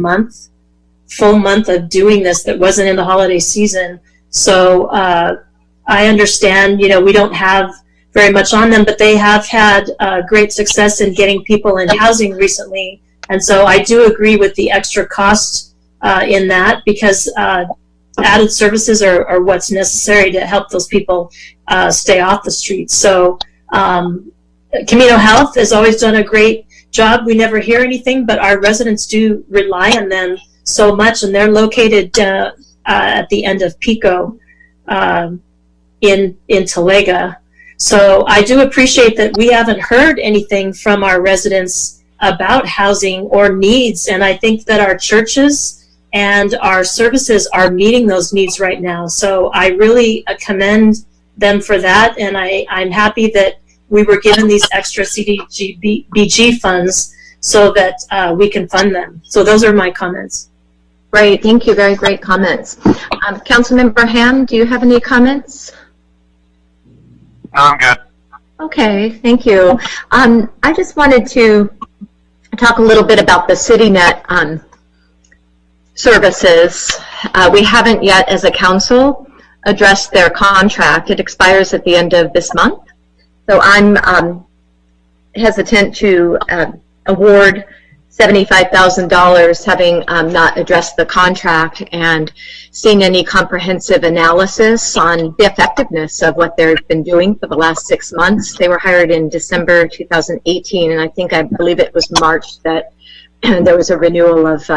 full month of doing this that wasn't in the holiday season. So I understand, we don't have very much on them, but they have had great success in getting people in housing recently. And so I do agree with the extra cost in that because added services are what's necessary to help those people stay off the streets. So Camino Health has always done a great job. We never hear anything, but our residents do rely on them so much, and they're located at the end of Pico in Talega. So I do appreciate that we haven't heard anything from our residents about housing or needs, and I think that our churches and our services are meeting those needs right now. So I really commend them for that, and I'm happy that we were given these extra CDBG funds so that we can fund them. So those are my comments.
Great, thank you. Very great comments. Councilmember Ham, do you have any comments?
No, I'm good.
Okay, thank you. I just wanted to talk a little bit about the CityNet services. We haven't yet, as a council, addressed their contract. It expires at the end of this month. So I'm hesitant to award $75,000 having not addressed the contract and seen any comprehensive analysis on the effectiveness of what they've been doing for the last 6 months. They were hired in December 2018, and I believe it was March that there was a renewal of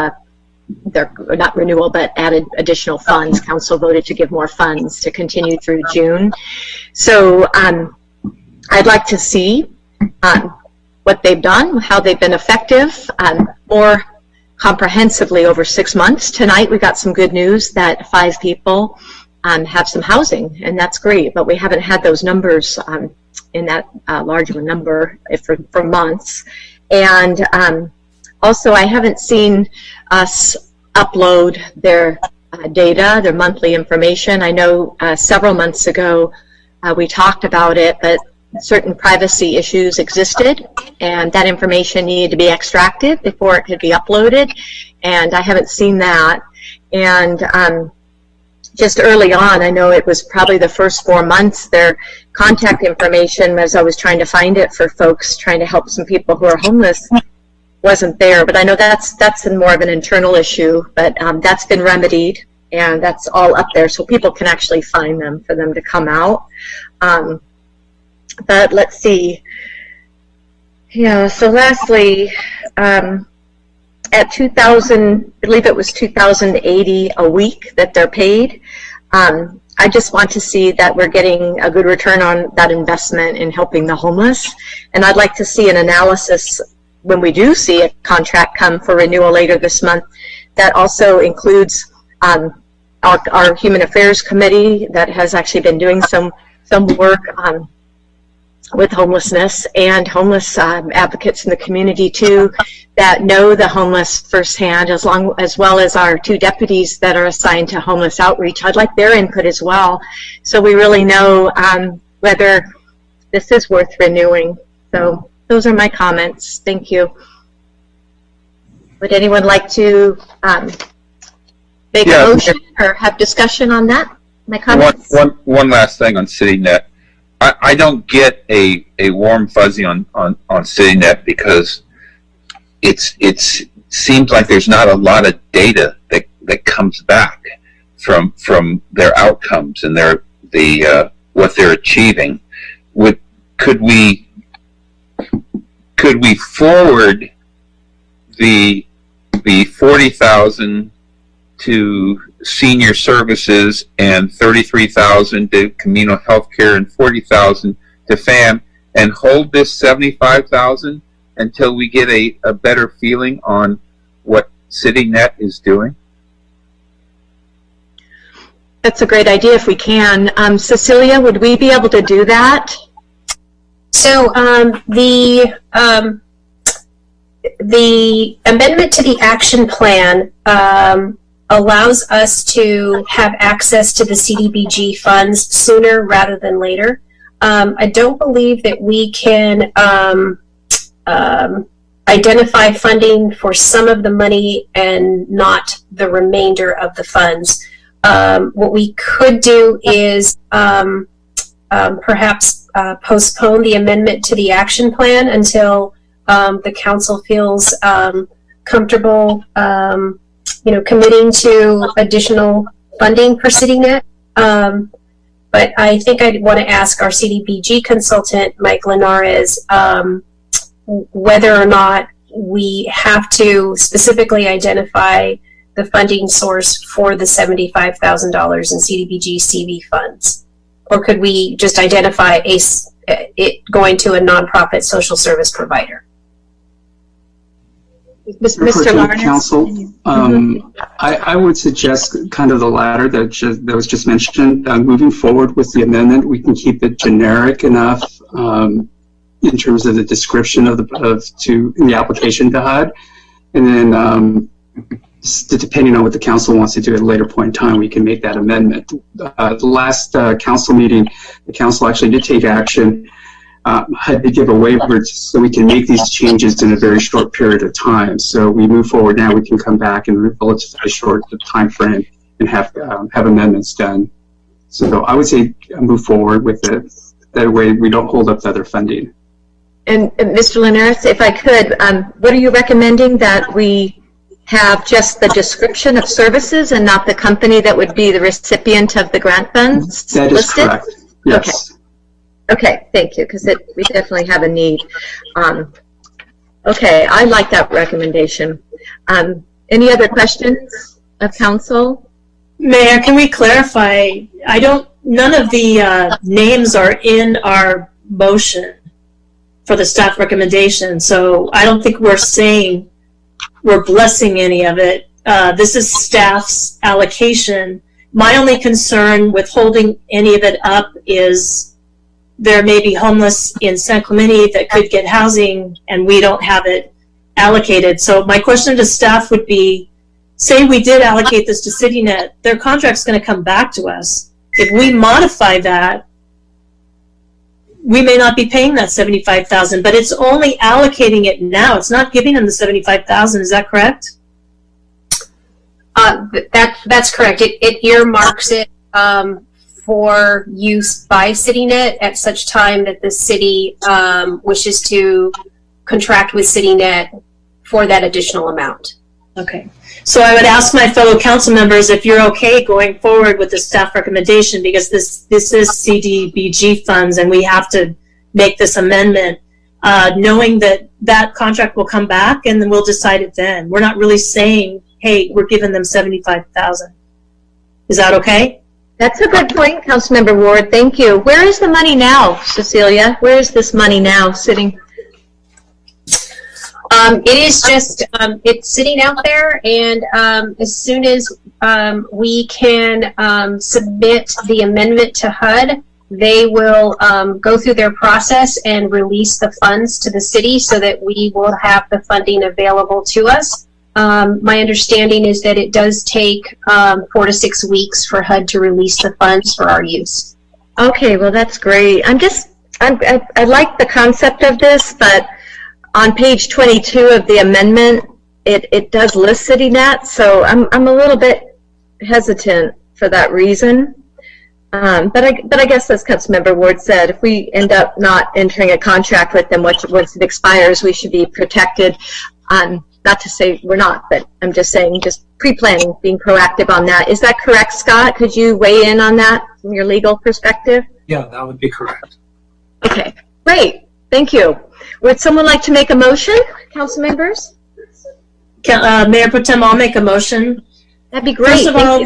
not renewal, but added additional funds. Council voted to give more funds to continue through June. So I'd like to see what they've done, how they've been effective, more comprehensively over 6 months. Tonight we got some good news that 5 people have some housing, and that's great, but we haven't had those numbers in that large of a number for months. And also, I haven't seen us upload their data, their monthly information. I know several months ago we talked about it, but certain privacy issues existed, and that information needed to be extracted before it could be uploaded, and I haven't seen that. And just early on, I know it was probably the first 4 months, their contact information, as I was trying to find it for folks trying to help some people who are homeless, wasn't there. But I know that's more of an internal issue, but that's been remedied, and that's all up there so people can actually find them for them to come out. But let's see. Yeah, so lastly, at 2,000, I believe it was 2,080 a week that they're paid. I just want to see that we're getting a good return on that investment in helping the homeless. And I'd like to see an analysis when we do see a contract come for renewal later this month that also includes our Human Affairs Committee that has actually been doing some work with homelessness, and homeless advocates in the community too that know the homeless firsthand, as well as our 2 deputies that are assigned to homeless outreach. I'd like their input as well, so we really know whether this is worth renewing. So those are my comments. Thank you. Would anyone like to make a motion or have discussion on that? My comments.
One last thing on CityNet. I don't get a warm fuzzy on CityNet because it seems like there's not a lot of data that comes back from their outcomes and what they're achieving. Could we forward the 40,000 to senior services and 33,000 to communal health care and 40,000 to FAM, and hold this 75,000 until we get a better feeling on what CityNet is doing?
That's a great idea if we can. Cecilia, would we be able to do that?
So the amendment to the action plan allows us to have access to the CDBG funds sooner rather than later. I don't believe that we can identify funding for some of the money and not the remainder of the funds. What we could do is perhaps postpone the amendment to the action plan until the council feels comfortable committing to additional funding for CityNet. but I think I'd want to ask our CDBG consultant, Mike Linares, whether or not we have to specifically identify the funding source for the $75,000 in CDBG-CV funds, or could we just identify it going to a nonprofit social service provider?
Mr. Larness?
Council, I would suggest kind of the latter that was just mentioned. Moving forward with the amendment, we can keep it generic enough in terms of the description of in the application to HUD, and then depending on what the council wants to do at a later point in time, we can make that amendment. The last council meeting, the council actually did take action. Had to give a waiver so we can make these changes in a very short period of time. So we move forward now. We can come back in a relatively short time frame and have amendments done. So I would say move forward with it. That way we don't hold up the other funding.
And Mr. Linares, if I could, what are you recommending, that we have just the description of services and not the company that would be the recipient of the grant funds
That is
listed?
correct. Yes.
Okay. Okay, thank you, because we definitely have a need. Okay, I like that recommendation. Any other questions of council?
Mayor, can we clarify? None of the names are in our motion for the staff recommendation, so I don't think we're saying we're blessing any of it. This is staff's allocation. My only concern with holding any of it up is there may be homeless in San Clemente that could get housing and we don't have it allocated. So my question to staff would be, say we did allocate this to CityNet, their contract's going to come back to us. If we modify that, we may not be paying that $75,000, but it's only allocating it now. It's not giving them the $75,000. Is that correct?
That's correct. It earmarks it for use by CityNet at such time that the city wishes to contract with CityNet for that additional amount.
Okay. So I would ask my fellow council members if you're okay going forward with the staff recommendation, because this is CDBG funds and we have to make this amendment, knowing that that contract will come back and then we'll decide it then. We're not really saying, hey, we're giving them $75,000. Is that okay?
That's a good point, Councilmember Ward. Thank you. Where is the money now, Cecilia? Where is this money now sitting?
It is just, it's sitting out there, and as soon as we can submit the amendment to HUD, they will go through their process and release the funds to the city so that we will have the funding available to us. My understanding is that it does take 4 to 6 weeks for HUD to release the funds for our use.
Okay, well that's great. I like the concept of this, but on page 22 of the amendment, it does list CityNet, so I'm a little bit hesitant for that reason. But I guess, as Councilmember Ward said, if we end up not entering a contract with them once it expires, we should be protected. Not to say we're not, but I'm just saying, just pre-planning, being proactive on that. Is that correct, Scott? Could you weigh in on that from your legal perspective?
Yeah, that would be correct.
Okay, great. Thank you. Would someone like to make a motion, council members?
Mayor Pro Tem, I'll make a motion.
That'd be great.
First of all,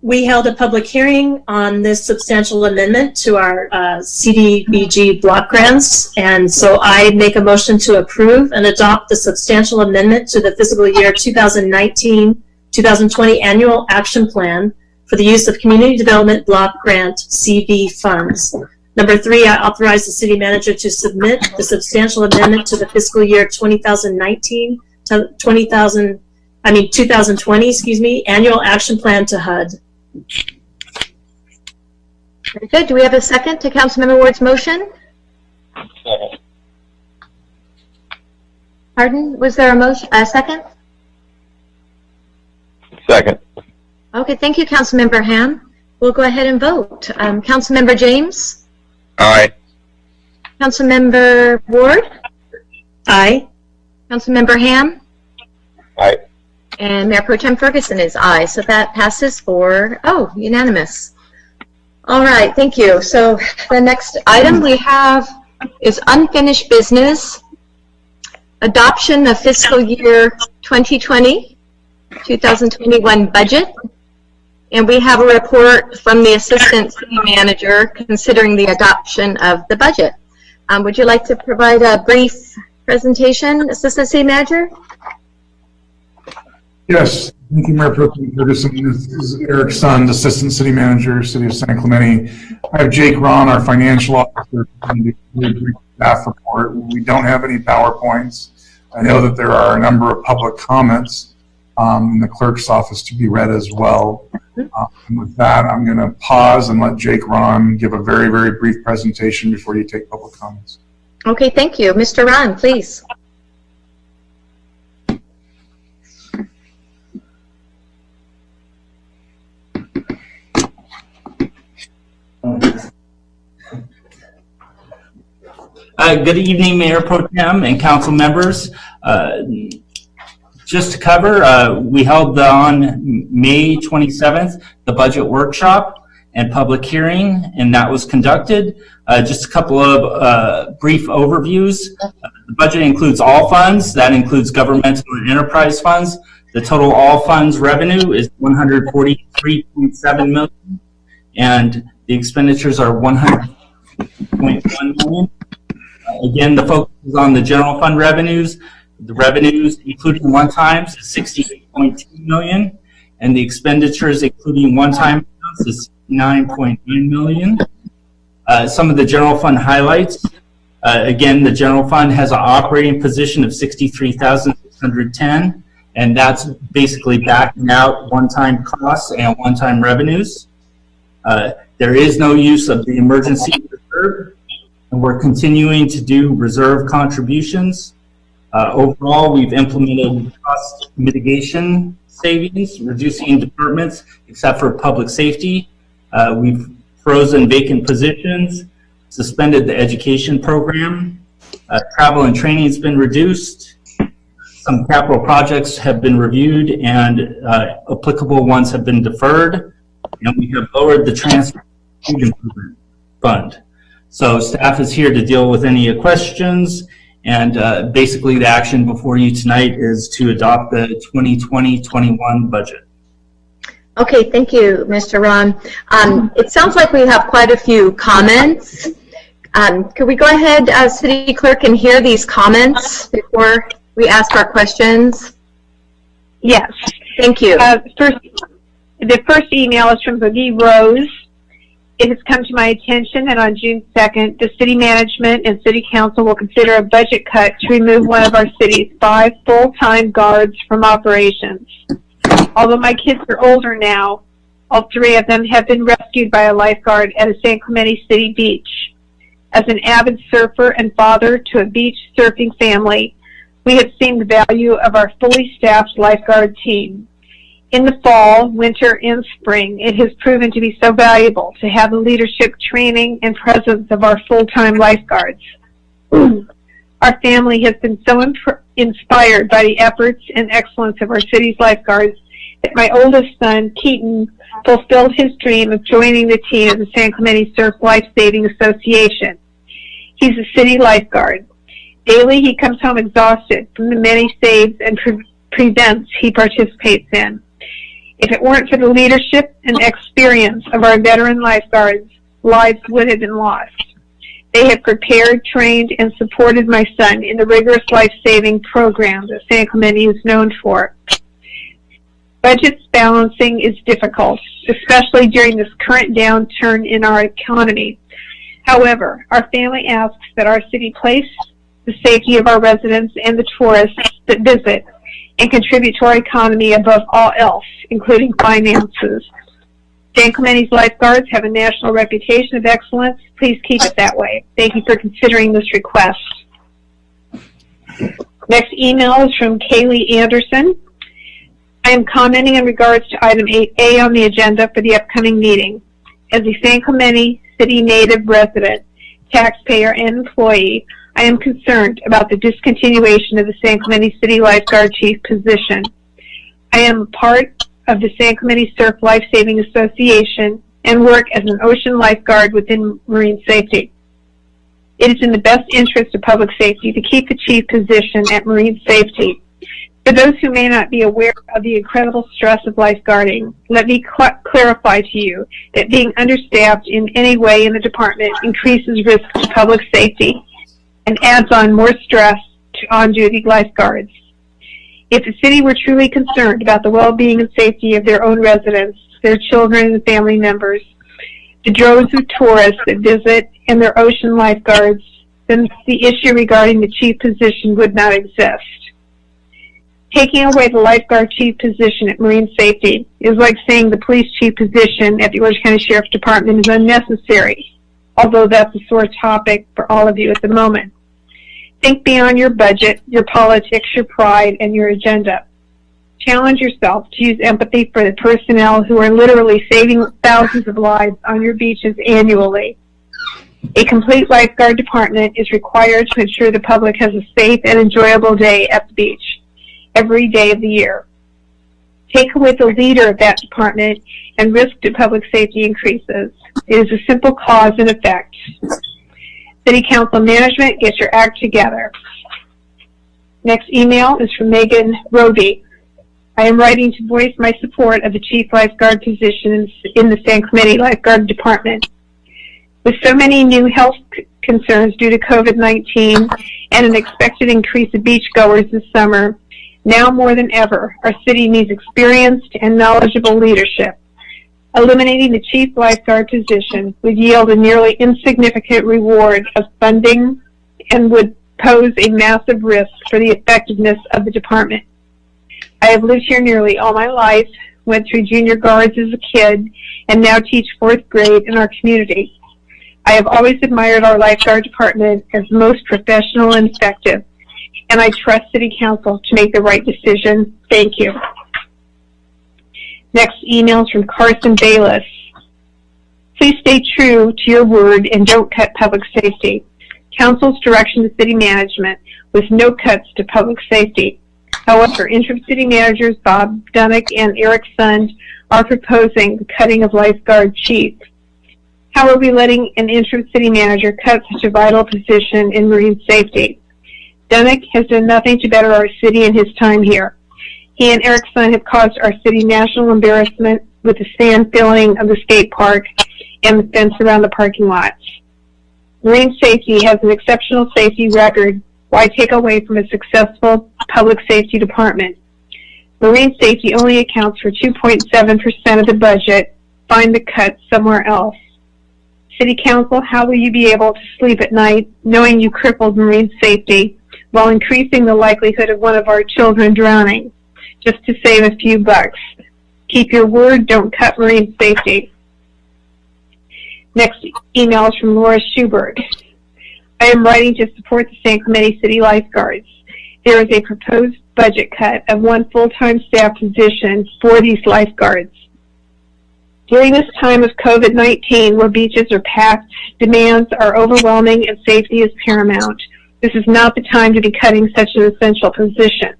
we held a public hearing on this substantial amendment to our CDBG block grants, and so I make a motion to approve and adopt the substantial amendment to the fiscal year 2019-2020 annual action plan for the use of community development block grant CV funds. Number 3, I authorize the city manager to submit the substantial amendment to the fiscal year 2019 to 2020, annual action plan to HUD.
Very good. Do we have a second to Councilmember Ward's motion? Pardon? Was there a second?
Second.
Okay, thank you, Councilmember Ham. We'll go ahead and vote. Councilmember James?
Aye.
Councilmember Ward?
Aye.
Councilmember Ham?
Aye.
And Mayor Pro Tem Ferguson is aye, so that passes for, unanimous. All right, thank you. So the next item we have is unfinished business, adoption of fiscal year 2020-2021 budget. And we have a report from the Assistant City Manager considering the adoption of the budget. Would you like to provide a brief presentation, Assistant City Manager?
Yes, thank you, Mayor Pro Tem Ferguson. This is Eric Sund, Assistant City Manager, City of San Clemente. I have Jake Ron, our Financial Officer, and the brief staff report. We don't have any PowerPoints. I know that there are a number of public comments in the clerk's office to be read as well. And with that, I'm going to pause and let Jake Ron give a very, very brief presentation before you take public comments.
Okay, thank you. Mr. Ron, please.
Good evening, Mayor Pro Tem and council members. Just to cover, we held on May 27th the budget workshop and public hearing, and that was conducted. Just a couple of brief overviews. The budget includes all funds. That includes governmental and enterprise funds. The total all funds revenue is $143.7 million, and the expenditures are $100.1 million. Again, the focus is on the general fund revenues. The revenues, including one-times, is $68.2 million, and the expenditures, including one-time amounts, is $9.9 million. Some of the general fund highlights. Again, the general fund has an operating position of $63,610, and that's basically backing out one-time costs and one-time revenues. There is no use of the emergency reserve, and we're continuing to do reserve contributions. Overall, we've implemented cost mitigation savings, reducing departments except for public safety. We've frozen vacant positions, suspended the education program. Travel and training has been reduced. Some capital projects have been reviewed, and applicable ones have been deferred. And we have lowered the transfer improvement fund. So staff is here to deal with any questions. And basically the action before you tonight is to adopt the 2020-21 budget.
Okay, thank you, Mr. Ron. It sounds like we have quite a few comments. Could we go ahead, City Clerk, and hear these comments before we ask our questions?
Yes.
Thank you.
The first email is from Boogie Rose. It has come to my attention that on June 2nd, the city management and city council will consider a budget cut to remove one of our city's 5 full-time guards from operations. Although my kids are older now, all 3 of them have been rescued by a lifeguard at a San Clemente City beach. As an avid surfer and father to a beach surfing family, we have seen the value of our fully staffed lifeguard team. In the fall, winter, and spring, it has proven to be so valuable to have the leadership, training, and presence of our full-time lifeguards. Our family has been so inspired by the efforts and excellence of our city's lifeguards that my oldest son, Keaton, fulfilled his dream of joining the team of the San Clemente Surf Life Saving Association. He's a city lifeguard. Daily, he comes home exhausted from the many saves and prevents he participates in. If it weren't for the leadership and experience of our veteran lifeguards, lives would have been lost. They have prepared, trained, and supported my son in the rigorous life-saving program that San Clemente is known for. Budget balancing is difficult, especially during this current downturn in our economy. However, our family asks that our city place the safety of our residents and the tourists that visit and contribute to our economy above all else, including finances. San Clemente's lifeguards have a national reputation of excellence. Please keep it that way. Thank you for considering this request. Next email is from Kaylee Anderson. I am commenting in regards to item 8A on the agenda for the upcoming meeting. As a San Clemente City native resident, taxpayer, and employee, I am concerned about the discontinuation of the San Clemente City Lifeguard Chief position. I am a part of the San Clemente Surf Life Saving Association and work as an ocean lifeguard within marine safety. It is in the best interest of public safety to keep the chief position at marine safety. For those who may not be aware of the incredible stress of lifeguarding, let me clarify to you that being understaffed in any way in the department increases risk to public safety and adds on more stress to on-duty lifeguards. If the city were truly concerned about the well-being and safety of their own residents, their children and family members, the droves of tourists that visit, and their ocean lifeguards, then the issue regarding the chief position would not exist. Taking away the lifeguard chief position at marine safety is like saying the police chief position at the Orange County Sheriff's Department is unnecessary, although that's a sore topic for all of you at the moment. Think beyond your budget, your politics, your pride, and your agenda. Challenge yourself to use empathy for the personnel who are literally saving thousands of lives on your beaches annually. A complete lifeguard department is required to ensure the public has a safe and enjoyable day at the beach every day of the year. Take away the leader of that department and risk to public safety increases. It is a simple cause and effect. City Council management, get your act together. Next email is from Megan Roby. I am writing to voice my support of the chief lifeguard position in the San Clemente Lifeguard Department. With so many new health concerns due to COVID-19 and an expected increase of beachgoers this summer, now more than ever, our city needs experienced and knowledgeable leadership. Eliminating the chief lifeguard position would yield a nearly insignificant reward of funding and would pose a massive risk for the effectiveness of the department. I have lived here nearly all my life, went through junior guards as a kid, and now teach 4th grade in our community. I have always admired our lifeguard department as most professional and effective, and I trust City Council to make the right decision. Thank you. Next email is from Carson Bayless. Please stay true to your word and don't cut public safety. Council's direction to city management was no cuts to public safety. However, interim city managers Bob Dunnick and Eric Sund are proposing the cutting of lifeguard chief. How are we letting an interim city manager cut such a vital position in marine safety? Dunnick has done nothing to better our city in his time here. He and Eric Sund have caused our city national embarrassment with the sand filling of the skate park and the fence around the parking lots. Marine safety has an exceptional safety record. Why take away from a successful public safety department? Marine safety only accounts for 2.7% of the budget. Find the cut somewhere else. City Council, how will you be able to sleep at night knowing you crippled marine safety while increasing the likelihood of one of our children drowning just to save a few bucks? Keep your word, don't cut marine safety. Next email is from Laura Schubert. I am writing to support the San Clemente City Lifeguards. There is a proposed budget cut of 1 full-time staff position for these lifeguards. During this time of COVID-19, where beaches are packed, demands are overwhelming, and safety is paramount, this is not the time to be cutting such an essential position.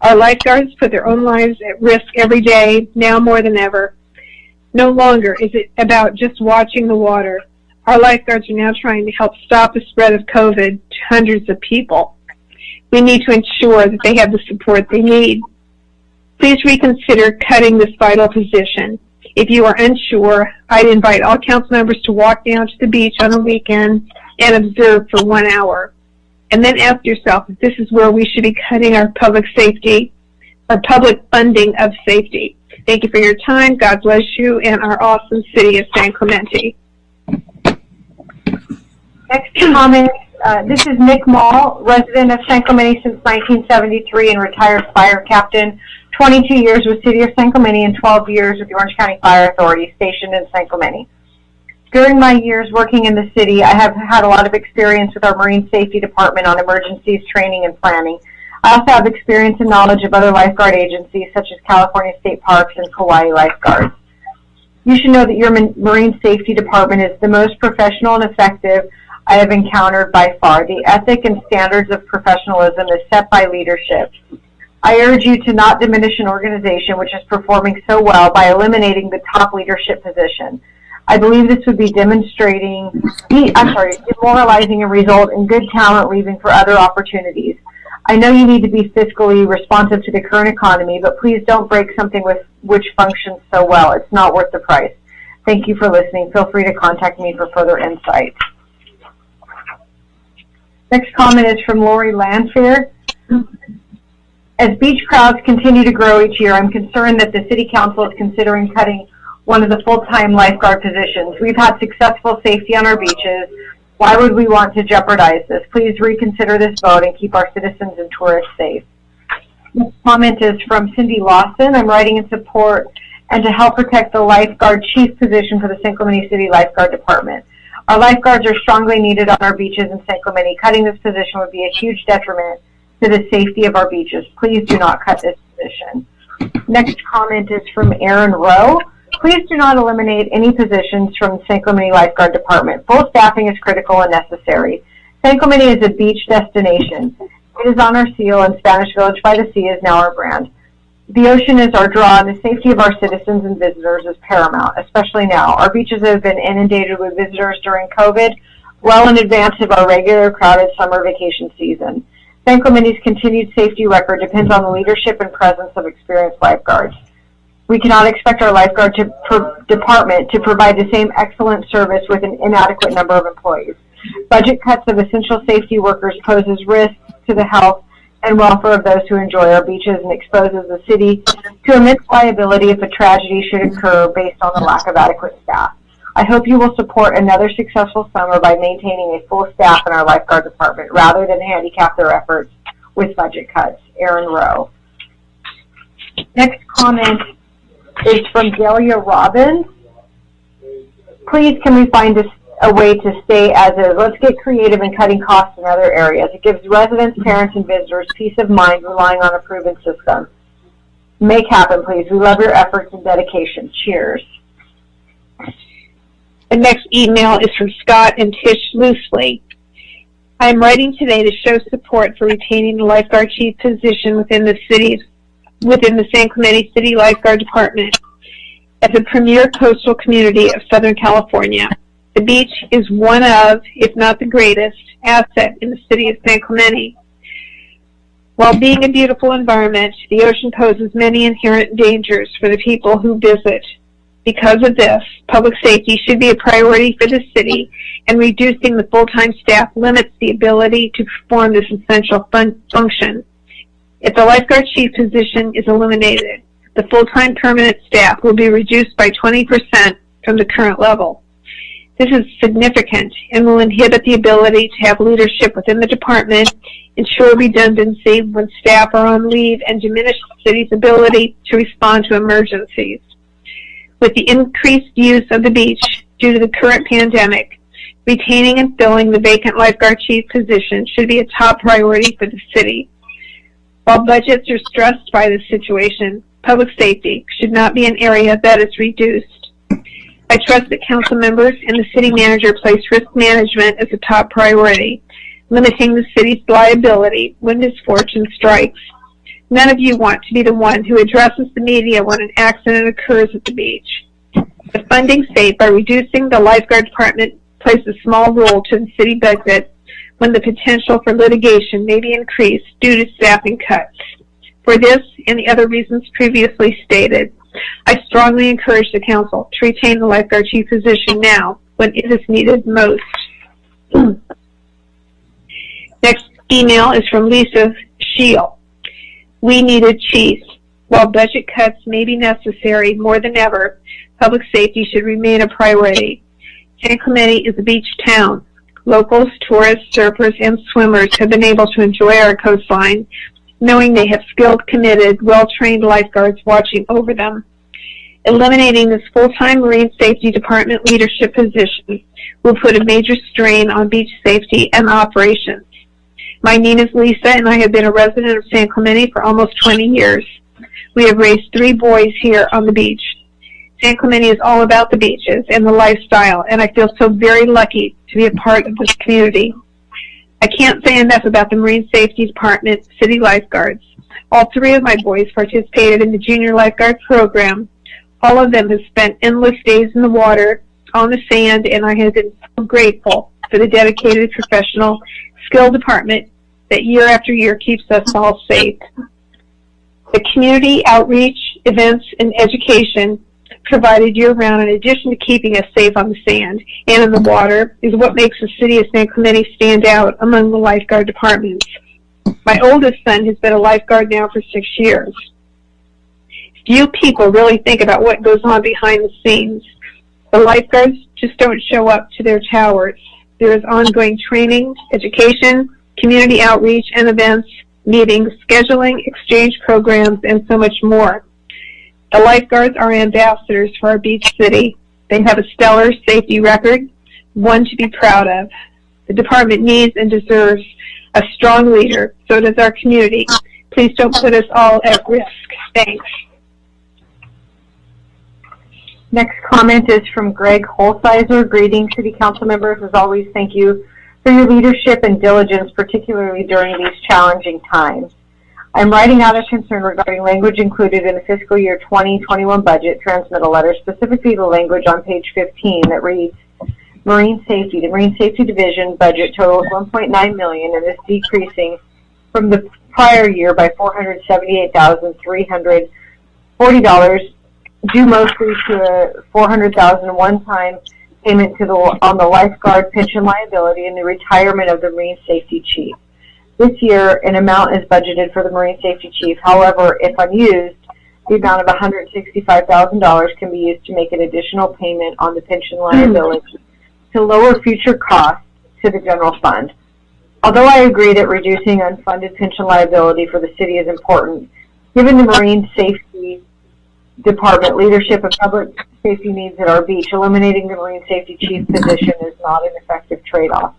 Our lifeguards put their own lives at risk every day, now more than ever. No longer is it about just watching the water. Our lifeguards are now trying to help stop the spread of COVID to hundreds of people. We need to ensure that they have the support they need. Please reconsider cutting this vital position. If you are unsure, I'd invite all council members to walk down to the beach on a weekend and observe for 1 hour. And then ask yourself if this is where we should be cutting our public safety, our public funding of safety. Thank you for your time. God bless you and our awesome city of San Clemente.
Next comment, this is Nick Mall, resident of San Clemente since 1973 and retired fire captain, 22 years with City of San Clemente and 12 years with the Orange County Fire Authority stationed in San Clemente. During my years working in the city, I have had a lot of experience with our Marine Safety Department on emergencies, training, and planning. I also have experience and knowledge of other lifeguard agencies such as California State Parks and Kauai Lifeguards. You should know that your Marine Safety Department is the most professional and effective I have encountered by far. The ethic and standards of professionalism is set by leadership. I urge you to not diminish an organization which is performing so well by eliminating the top leadership position. I believe this would be demoralizing and result in good talent leaving for other opportunities. I know you need to be fiscally responsive to the current economy, but please don't break something which functions so well. It's not worth the price. Thank you for listening. Feel free to contact me for further insight. Next comment is from Lori Lanfear. As beach crowds continue to grow each year, I'm concerned that the City Council is considering cutting one of the full-time lifeguard positions. We've had successful safety on our beaches. Why would we want to jeopardize this? Please reconsider this vote and keep our citizens and tourists safe. This comment is from Cindy Lawson. I'm writing in support and to help protect the lifeguard chief position for the San Clemente City Lifeguard Department. Our lifeguards are strongly needed on our beaches in San Clemente. Cutting this position would be a huge detriment to the safety of our beaches. Please do not cut this position. Next comment is from Aaron Rowe. Please do not eliminate any positions from the San Clemente Lifeguard Department. Full staffing is critical and necessary. San Clemente is a beach destination. It is on our seal, and Spanish Village by the Sea is now our brand. The ocean is our draw, and the safety of our citizens and visitors is paramount, especially now. Our beaches have been inundated with visitors during COVID, well in advance of our regular crowded summer vacation season. San Clemente's continued safety record depends on the leadership and presence of experienced lifeguards. We cannot expect our lifeguard department to provide the same excellent service with an inadequate number of employees. Budget cuts of essential safety workers poses risks to the health and welfare of those who enjoy our beaches and exposes the city to immense liability if a tragedy should occur based on the lack of adequate staff. I hope you will support another successful summer by maintaining a full staff in our lifeguard department rather than handicap their efforts with budget cuts. Aaron Rowe. Next comment is from Delia Robbins. Please, can we find a way to stay as is? Let's get creative in cutting costs in other areas. It gives residents, parents, and visitors peace of mind relying on a proven system. Make happen, please. We love your efforts and dedication. Cheers.
The next email is from Scott and Tish Loosely. I am writing today to show support for retaining the lifeguard chief position within the San Clemente City Lifeguard Department. As a premier coastal community of Southern California, the beach is one of, if not the greatest, asset in the city of San Clemente. While being a beautiful environment, the ocean poses many inherent dangers for the people who visit. Because of this, public safety should be a priority for the city, and reducing the full-time staff limits the ability to perform this essential function. If the lifeguard chief position is eliminated, the full-time permanent staff will be reduced by 20% from the current level. This is significant and will inhibit the ability to have leadership within the department, ensure redundancy when staff are on leave, and diminish the city's ability to respond to emergencies. With the increased use of the beach due to the current pandemic, retaining and filling the vacant lifeguard chief position should be a top priority for the city. While budgets are stressed by this situation, public safety should not be an area that is reduced. I trust that council members and the city manager place risk management as a top priority, limiting the city's liability when misfortune strikes. None of you want to be the one who addresses the media when an accident occurs at the beach. The funding state by reducing the lifeguard department places a small role to the city budget when the potential for litigation may be increased due to staffing cuts. For this and the other reasons previously stated, I strongly encourage the council to retain the lifeguard chief position now when it is needed most. Next email is from Lisa Scheel. We need a chief. While budget cuts may be necessary more than ever, public safety should remain a priority. San Clemente is a beach town. Locals, tourists, surfers, and swimmers have been able to enjoy our coastline, knowing they have skilled, committed, well-trained lifeguards watching over them. Eliminating this full-time Marine Safety Department leadership position will put a major strain on beach safety and operations. My name is Lisa, and I have been a resident of San Clemente for almost 20 years. We have raised 3 boys here on the beach. San Clemente is all about the beaches and the lifestyle, and I feel so very lucky to be a part of this community. I can't say enough about the Marine Safety Department city lifeguards. All 3 of my boys participated in the junior lifeguard program. All of them have spent endless days in the water on the sand, and I have been so grateful for the dedicated, professional, skilled department that year after year keeps us all safe. The community outreach, events, and education provided year-round, in addition to keeping us safe on the sand and in the water, is what makes the city of San Clemente stand out among the lifeguard departments. My oldest son has been a lifeguard now for 6 years. Few people really think about what goes on behind the scenes. The lifeguards just don't show up to their towers. There is ongoing training, education, community outreach and events, meetings, scheduling, exchange programs, and so much more. The lifeguards are ambassadors for our beach city. They have a stellar safety record, one to be proud of. The department needs and deserves a strong leader. So does our community. Please don't put us all at risk. Thanks.
Next comment is from Greg Holsizer. Greetings, City Council members. As always, thank you for your leadership and diligence, particularly during these challenging times. I'm writing out a concern regarding language included in the fiscal year 2021 budget transmittal letter, specifically the language on page 15 that reads, Marine Safety. The Marine Safety Division budget totals $1.9 million and is decreasing from the prior year by $478,340, due mostly to a $400,000 one-time payment to on the lifeguard pension liability and the retirement of the Marine Safety Chief. This year, an amount is budgeted for the Marine Safety Chief. However, if unused, the amount of $165,000 can be used to make an additional payment on the pension liability to lower future costs to the general fund. Although I agree that reducing unfunded pension liability for the city is important, given the Marine Safety Department leadership and public safety needs at our beach, eliminating the Marine Safety Chief position is not an effective trade-off.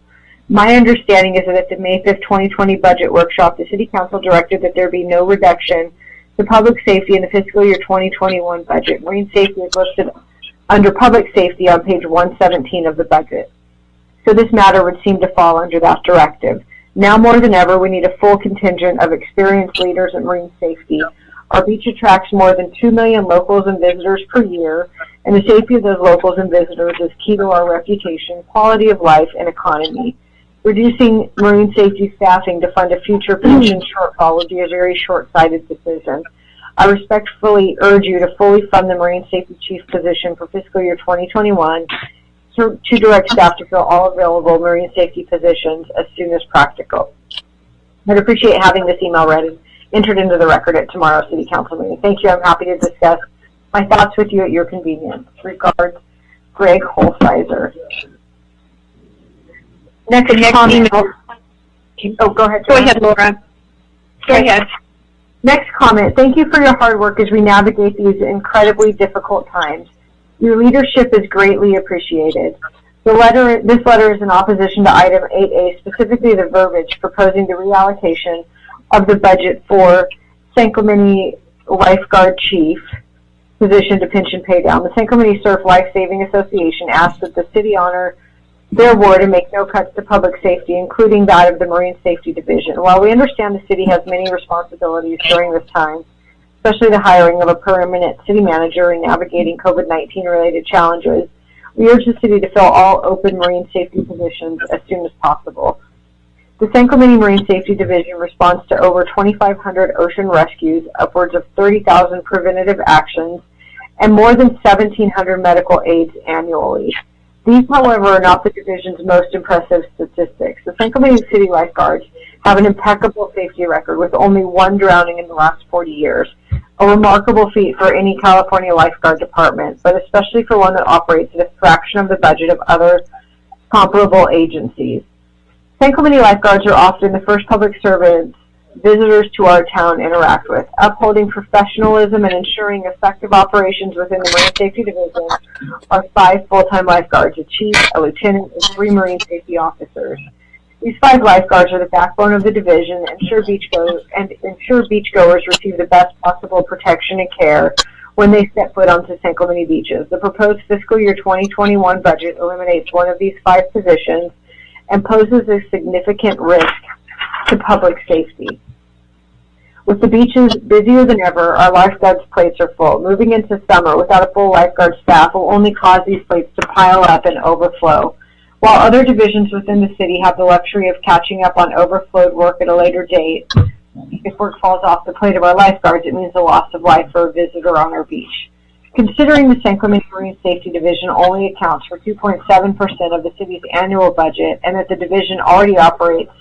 My understanding is that at the May 5th, 2020 budget workshop, the City Council directed that there be no reduction to public safety in the fiscal year 2021 budget. Marine safety is listed under public safety on page 117 of the budget. So this matter would seem to fall under that directive. Now more than ever, we need a full contingent of experienced leaders in marine safety. Our beach attracts more than 2 million locals and visitors per year, and the safety of those locals and visitors is key to our reputation, quality of life, and economy. Reducing marine safety staffing to fund a future pension shortfall would be a very short-sighted decision. I respectfully urge you to fully fund the Marine Safety Chief position for fiscal year 2021 to direct staff to fill all available marine safety positions as soon as practical. I'd appreciate having this email read and entered into the record at tomorrow's City Council meeting. Thank you. I'm happy to discuss my thoughts with you at your convenience. Regards, Greg Holsizer. Next comment. Oh, go ahead.
Go ahead, Laura. Go ahead.
Next comment. Thank you for your hard work as we navigate these incredibly difficult times. Your leadership is greatly appreciated. This letter is in opposition to item 8A, specifically the verbiage proposing the reallocation of the budget for San Clemente Lifeguard Chief position to pension pay down. The San Clemente Surf Life Saving Association asks that the city honor their award and make no cuts to public safety, including that of the Marine Safety Division. While we understand the city has many responsibilities during this time, especially the hiring of a permanent city manager and navigating COVID-19 related challenges, we urge the city to fill all open marine safety positions as soon as possible. The San Clemente Marine Safety Division responds to over 2,500 ocean rescues, upwards of 30,000 preventative actions, and more than 1,700 medical aids annually. These, however, are not the division's most impressive statistics. The San Clemente City Lifeguards have an impeccable safety record with only one drowning in the last 40 years, a remarkable feat for any California lifeguard department, but especially for one that operates at a fraction of the budget of other comparable agencies. San Clemente lifeguards are often the first public servants visitors to our town interact with. Upholding professionalism and ensuring effective operations within the Marine Safety Division are 5 full-time lifeguards, a chief, a lieutenant, and 3 marine safety officers. These 5 lifeguards are the backbone of the division and ensure beachgoers receive the best possible protection and care when they step foot onto San Clemente beaches. The proposed fiscal year 2021 budget eliminates one of these 5 positions and poses a significant risk to public safety. With the beaches busier than ever, our lifeguards' plates are full. Moving into summer without a full lifeguard staff will only cause these plates to pile up and overflow. While other divisions within the city have the luxury of catching up on overflowed work at a later date, if work falls off the plate of our lifeguards, it means the loss of life for a visitor on our beach. Considering the San Clemente Marine Safety Division only accounts for 2.7% of the city's annual budget, and that the division already operates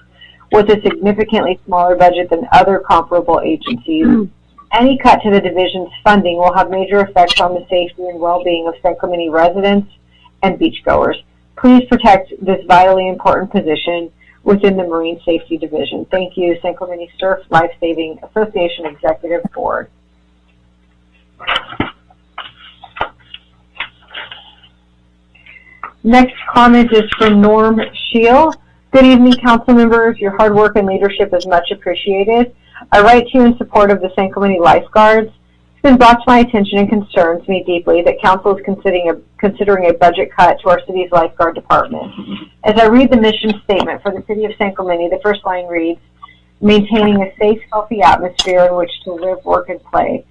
with a significantly smaller budget than other comparable agencies, any cut to the division's funding will have major effects on the safety and well-being of San Clemente residents and beachgoers. Please protect this vitally important position within the Marine Safety Division. Thank you, San Clemente Surf Life Saving Association Executive Board. Next comment is from Norm Scheel. Good evening, council members. Your hard work and leadership is much appreciated. I write to you in support of the San Clemente lifeguards. It's been brought to my attention and concerns me deeply that council is considering a budget cut to our city's lifeguard department. As I read the mission statement for the city of San Clemente, the first line reads, maintaining a safe, healthy atmosphere in which to live, work, and play.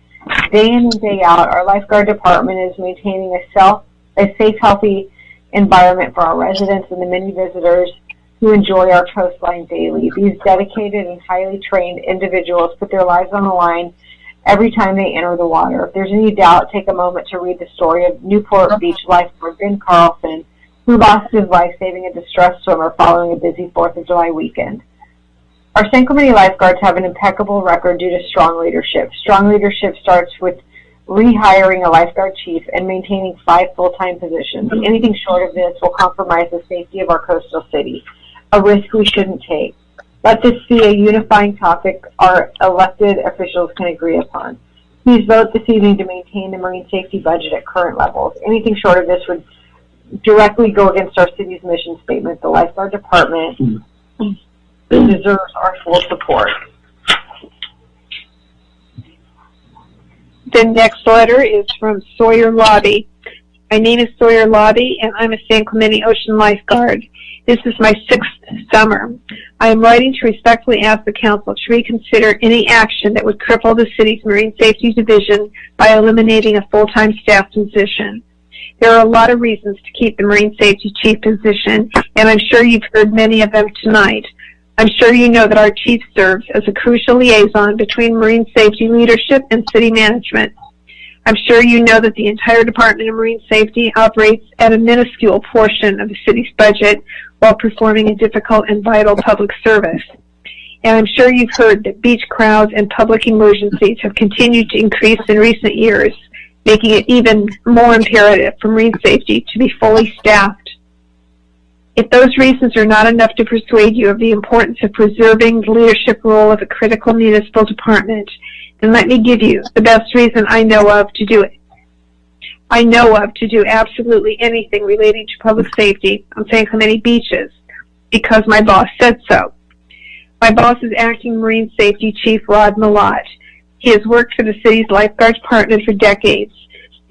Day in and day out, our lifeguard department is maintaining a safe, healthy environment for our residents and the many visitors who enjoy our coastline daily. These dedicated and highly trained individuals put their lives on the line every time they enter the water. If there's any doubt, take a moment to read the story of Newport Beach lifeguard Ben Carlson, who lost his life saving a distressed swimmer following a busy 4th of July weekend. Our San Clemente lifeguards have an impeccable record due to strong leadership. Strong leadership starts with rehiring a lifeguard chief and maintaining 5 full-time positions. Anything short of this will compromise the safety of our coastal city, a risk we shouldn't take. Let this be a unifying topic our elected officials can agree upon. Please vote this evening to maintain the marine safety budget at current levels. Anything short of this would directly go against our city's mission statement. The lifeguard department deserves our full support.
The next letter is from Sawyer Lobby. My name is Sawyer Lobby, and I'm a San Clemente Ocean lifeguard. This is my 6th summer. I am writing to respectfully ask the council to reconsider any action that would cripple the city's Marine Safety Division by eliminating a full-time staff position. There are a lot of reasons to keep the Marine Safety Chief position, and I'm sure you've heard many of them tonight. I'm sure you know that our chief serves as a crucial liaison between marine safety leadership and city management. I'm sure you know that the entire Department of Marine Safety operates at a minuscule portion of the city's budget while performing a difficult and vital public service. And I'm sure you've heard that beach crowds and public emergencies have continued to increase in recent years, making it even more imperative for marine safety to be fully staffed. If those reasons are not enough to persuade you of the importance of preserving the leadership role of a critical municipal department, then let me give you the best reason I know of to do it. I know of to do absolutely anything relating to public safety on San Clemente beaches because my boss said so. My boss is Acting Marine Safety Chief Rod Millott. He has worked for the city's lifeguard department for decades.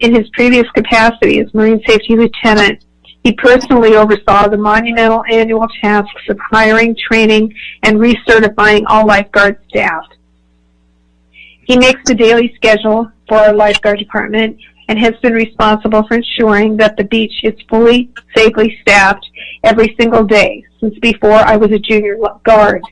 In his previous capacity as Marine Safety Lieutenant, he personally oversaw the monumental annual tasks of hiring, training, and recertifying all lifeguard staff. He makes the daily schedule for our lifeguard department and has been responsible for ensuring that the beach is fully, safely staffed every single day since before I was a junior guard.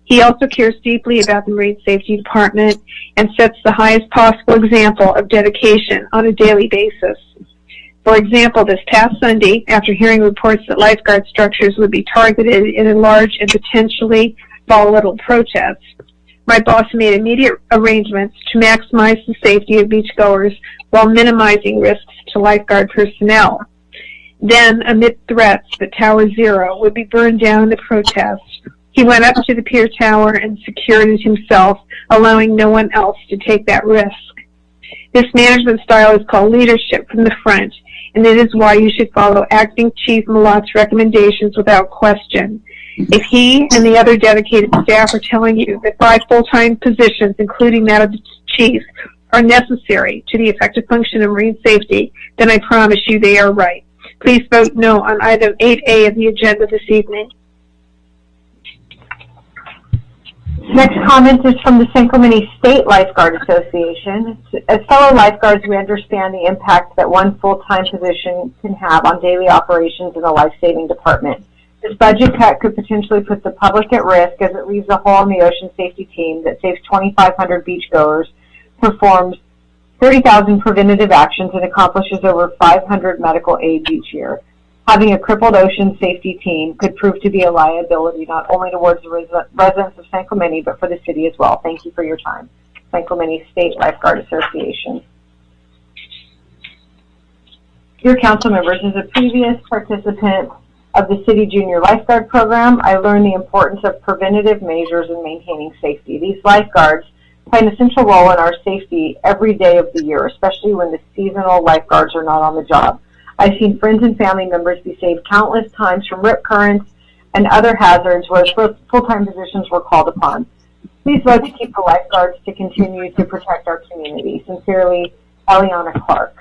He also cares deeply about the Marine Safety Department and sets the highest possible example of dedication on a daily basis. For example, this past Sunday, after hearing reports that lifeguard structures would be targeted in a large and potentially volatile protest, my boss made immediate arrangements to maximize the safety of beachgoers while minimizing risks to lifeguard personnel. Then, amid threats that Tower Zero would be burned down in the protest, he went up to the pier tower and secured it himself, allowing no one else to take that risk. This management style is called leadership from the front, and it is why you should follow Acting Chief Millott's recommendations without question. If he and the other dedicated staff are telling you that 5 full-time positions, including that of the chief, are necessary to the effective function of marine safety, then I promise you they are right. Please vote no on item 8A of the agenda this evening.
Next comment is from the San Clemente State Lifeguard Association. As fellow lifeguards, we understand the impact that one full-time position can have on daily operations in the life-saving department. This budget cut could potentially put the public at risk as it leaves a hole in the ocean safety team that saves 2,500 beachgoers, performs 30,000 preventative actions, and accomplishes over 500 medical aids each year. Having a crippled ocean safety team could prove to be a liability not only towards the residents of San Clemente, but for the city as well. Thank you for your time. San Clemente State Lifeguard Association. Dear council members, as a previous participant of the City Junior Lifeguard Program, I learned the importance of preventative measures in maintaining safety. These lifeguards play an essential role in our safety every day of the year, especially when the seasonal lifeguards are not on the job. I've seen friends and family members be saved countless times from rip currents and other hazards where full-time positions were called upon. Please vote to keep the lifeguards to continue to protect our community. Sincerely, Eliana Clark.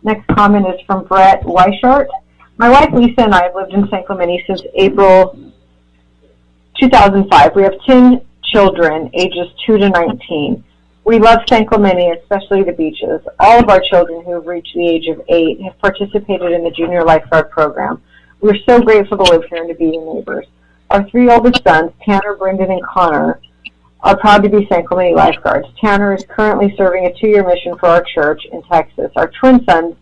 Next comment is from Brett Weichart. My wife Lisa and I have lived in San Clemente since April 2005. We have 10 children, ages 2 to 19. We love San Clemente, especially the beaches. All of our children who have reached the age of 8 have participated in the Junior Lifeguard Program. We're so grateful to live here and to be your neighbors. Our 3 oldest sons, Tanner, Brendan, and Connor, are proud to be San Clemente lifeguards. Tanner is currently serving a 2-year mission for our church in Texas. Our twin sons,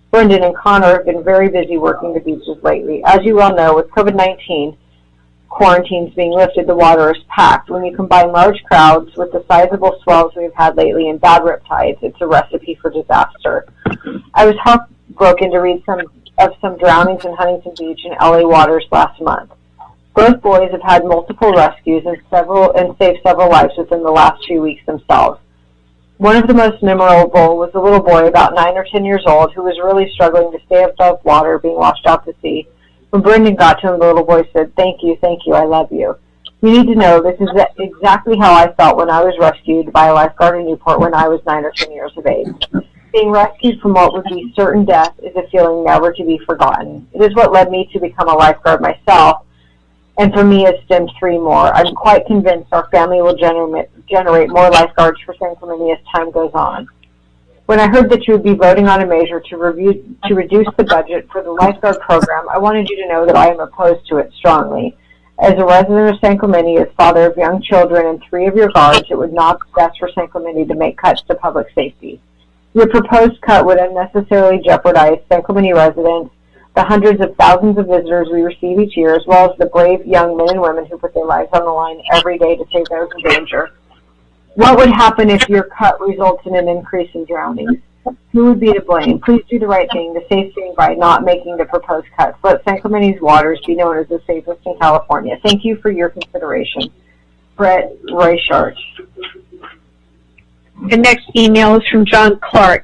Brendan and Connor, have been very busy working the beaches lately. As you well know, with COVID-19 quarantines being lifted, the water is packed. When you combine large crowds with the sizable swells we've had lately and bad riptides, it's a recipe for disaster. I was heartbroken to read of some drownings in Huntington Beach in LA waters last month. Both boys have had multiple rescues and saved several lives within the last few weeks themselves. One of the most memorable was a little boy about 9 or 10 years old who was really struggling to stay above water, being washed out to sea. When Brendan got to him, the little boy said, thank you, I love you. You need to know this is exactly how I felt when I was rescued by a lifeguard in Newport when I was 9 or 10 years of age. Being rescued from what would be certain death is a feeling never to be forgotten. It is what led me to become a lifeguard myself, and for me it stemmed 3 more. I'm quite convinced our family will generate more lifeguards for San Clemente as time goes on. When I heard that you would be voting on a measure to reduce the budget for the lifeguard program, I wanted you to know that I am opposed to it strongly. As a resident of San Clemente, as father of young children and 3 of your guards, it would not be best for San Clemente to make cuts to public safety. Your proposed cut would unnecessarily jeopardize San Clemente residents, the hundreds of thousands of visitors we receive each year, as well as the brave young men and women who put their lives on the line every day to save those in danger. What would happen if your cut results in an increase in drownings? Who would be to blame? Please do the right thing, the safe thing, by not making the proposed cuts. Let San Clemente's waters be known as the safest in California. Thank you for your consideration. Brett Reichart.
The next email is from John Clark.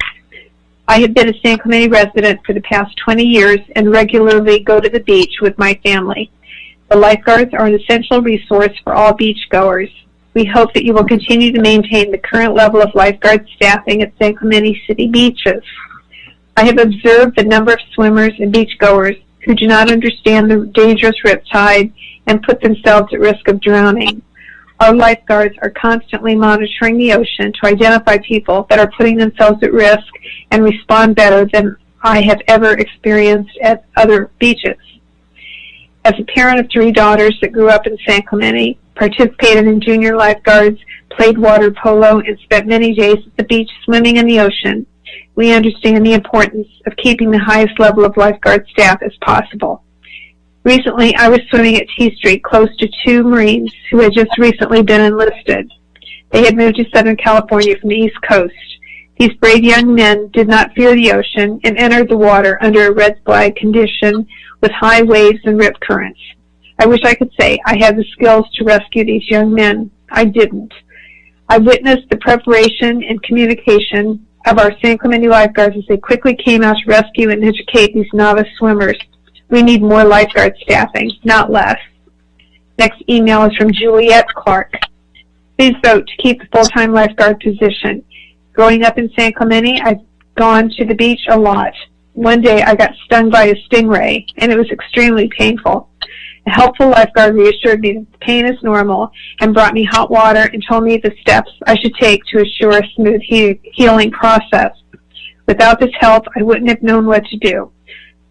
I have been a San Clemente resident for the past 20 years and regularly go to the beach with my family. The lifeguards are an essential resource for all beachgoers. We hope that you will continue to maintain the current level of lifeguard staffing at San Clemente City beaches. I have observed the number of swimmers and beachgoers who do not understand the dangerous riptide and put themselves at risk of drowning. Our lifeguards are constantly monitoring the ocean to identify people that are putting themselves at risk and respond better than I have ever experienced at other beaches. As a parent of 3 daughters that grew up in San Clemente, participated in junior lifeguards, played water polo, and spent many days at the beach swimming in the ocean, we understand the importance of keeping the highest level of lifeguard staff as possible. Recently, I was swimming at T Street close to 2 Marines who had just recently been enlisted. They had moved to Southern California from the East Coast. These brave young men did not fear the ocean and entered the water under a red flag condition with high waves and rip currents. I wish I could say I had the skills to rescue these young men. I didn't. I witnessed the preparation and communication of our San Clemente lifeguards as they quickly came out to rescue and educate these novice swimmers. We need more lifeguard staffing, not less. Next email is from Juliette Clark. Please vote to keep the full-time lifeguard position. Growing up in San Clemente, I've gone to the beach a lot. One day I got stung by a stingray, and it was extremely painful. A helpful lifeguard reassured me that the pain is normal and brought me hot water and told me the steps I should take to assure a smooth healing process. Without this help, I wouldn't have known what to do.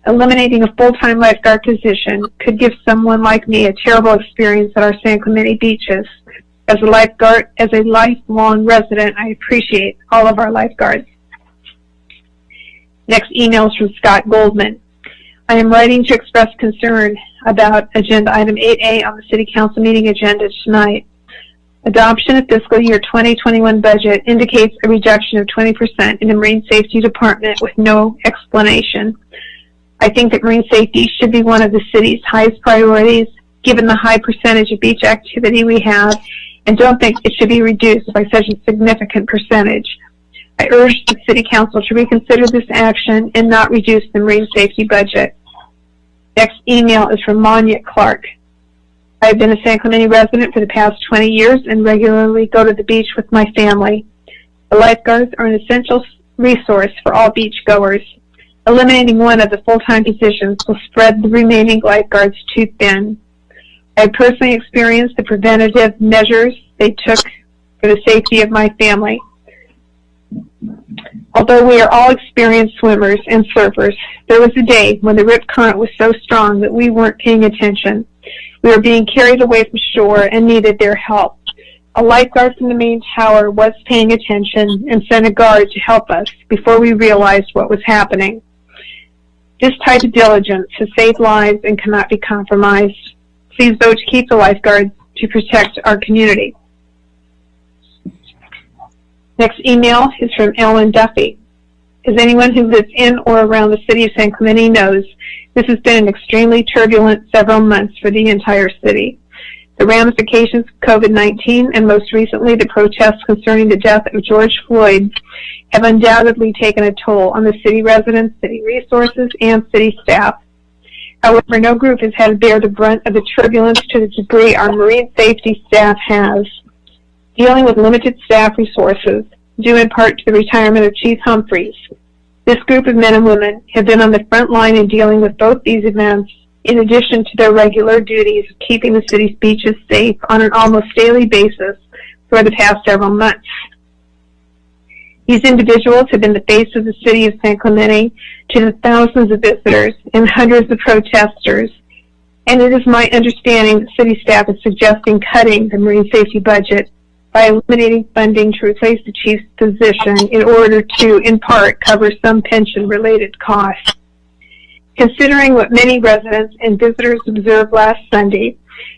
Eliminating a full-time lifeguard position could give someone like me a terrible experience at our San Clemente beaches. As a lifeguard, as a lifelong resident, I appreciate all of our lifeguards. Next email is from Scott Goldman. I am writing to express concern about agenda item 8A on the City Council meeting agenda tonight. Adoption of fiscal year 2021 budget indicates a reduction of 20% in the Marine Safety Department with no explanation. I think that marine safety should be one of the city's highest priorities, given the high percentage of beach activity we have, and don't think it should be reduced by such a significant percentage. I urge the City Council to reconsider this action and not reduce the marine safety budget. Next email is from Monya Clark. I have been a San Clemente resident for the past 20 years and regularly go to the beach with my family. The lifeguards are an essential resource for all beach goers. Eliminating one of the full-time positions will spread the remaining lifeguards too thin. I have personally experienced the preventative measures they took for the safety of my family. Although we are all experienced swimmers and surfers, there was a day when the rip current was so strong that we weren't paying attention. We were being carried away from shore and needed their help. A lifeguard from the main tower was paying attention and sent a guard to help us before we realized what was happening. This type of diligence has saved lives and cannot be compromised. Please vote to keep the lifeguards to protect our community. Next email is from Ellen Duffy. As anyone who lives in or around the city of San Clemente knows, this has been an extremely turbulent several months for the entire city. The ramifications of COVID-19 and most recently the protests concerning the death of George Floyd have undoubtedly taken a toll on the city residents, city resources, and city staff. However, no group has had to bear the brunt of the turbulence to the degree our marine safety staff has. Dealing with limited staff resources, due in part to the retirement of Chief Humphreys, this group of men and women have been on the front line in dealing with both these events, in addition to their regular duties of keeping the city's beaches safe on an almost daily basis for the past several months. These individuals have been the face of the city of San Clemente to the thousands of visitors and hundreds of protesters, and it is my understanding that city staff is suggesting cutting the marine safety budget by eliminating funding to replace the chief's position in order to, in part, cover some pension-related costs. Considering what many residents and visitors observed last Sunday,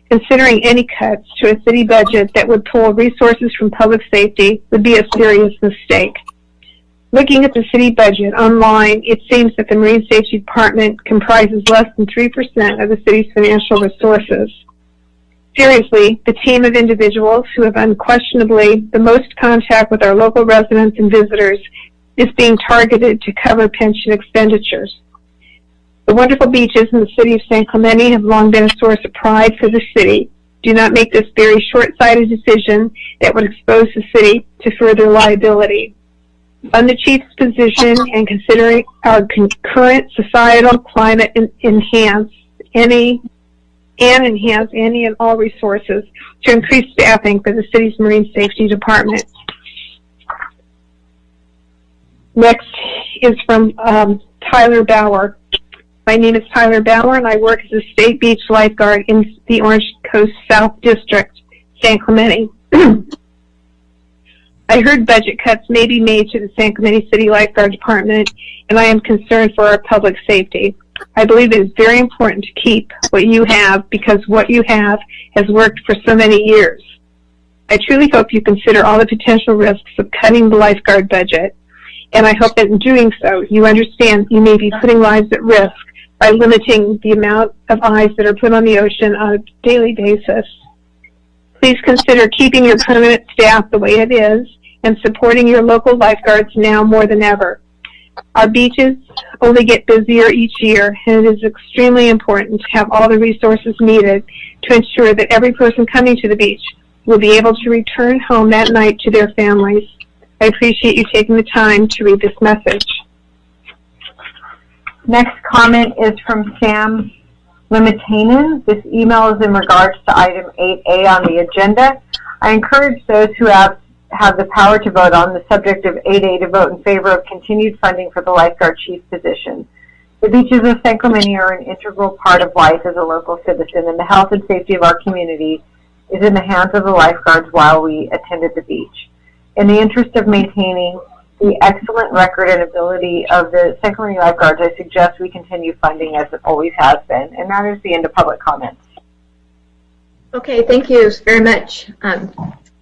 considering any cuts to a city budget that would pull resources from public safety would be a serious mistake. Looking at the city budget online, it seems that the Marine Safety Department comprises less than 3% of the city's financial resources. Seriously, the team of individuals who have unquestionably the most contact with our local residents and visitors is being targeted to cover pension expenditures. The wonderful beaches in the city of San Clemente have long been a source of pride for the city. Do not make this very short-sighted decision that would expose the city to further liability. On the chief's position and considering our current societal climate, enhance any and all resources to increase staffing for the city's Marine Safety Department. Next is from Tyler Bauer. My name is Tyler Bauer, and I work as a state beach lifeguard in the Orange Coast South District, San Clemente. I heard budget cuts may be made to the San Clemente City Lifeguard Department, and I am concerned for our public safety. I believe it is very important to keep what you have because what you have has worked for so many years. I truly hope you consider all the potential risks of cutting the lifeguard budget, and I hope that in doing so, you understand you may be putting lives at risk by limiting the amount of eyes that are put on the ocean on a daily basis. Please consider keeping your permanent staff the way it is and supporting your local lifeguards now more than ever. Our beaches only get busier each year, and it is extremely important to have all the resources needed to ensure that every person coming to the beach will be able to return home that night to their families. I appreciate you taking the time to read this message.
Next comment is from Sam Limitations. This email is in regards to item 8A on the agenda. I encourage those who have the power to vote on the subject of 8A to vote in favor of continued funding for the lifeguard chief position. The beaches of San Clemente are an integral part of life as a local citizen, and the health and safety of our community is in the hands of the lifeguards while we attend at the beach. In the interest of maintaining the excellent record and ability of the San Clemente lifeguards, I suggest we continue funding as it always has been. And that is the end of public comments.
Okay, thank you very much,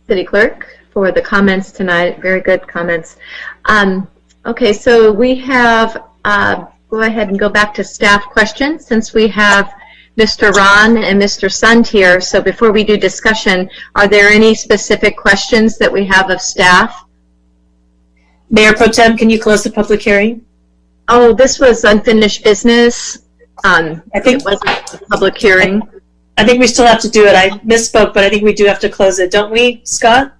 City Clerk, for the comments tonight. Very good comments. Okay, so we have, go ahead and go back to staff questions since we have Mr. Ron and Mr. Sund here. So before we do discussion, are there any specific questions that we have of staff?
Mayor Pro Tem, can you close the public hearing?
Oh, this was unfinished business. I think it wasn't a public hearing.
I think we still have to do it. I misspoke, but I think we do have to close it, don't we, Scott?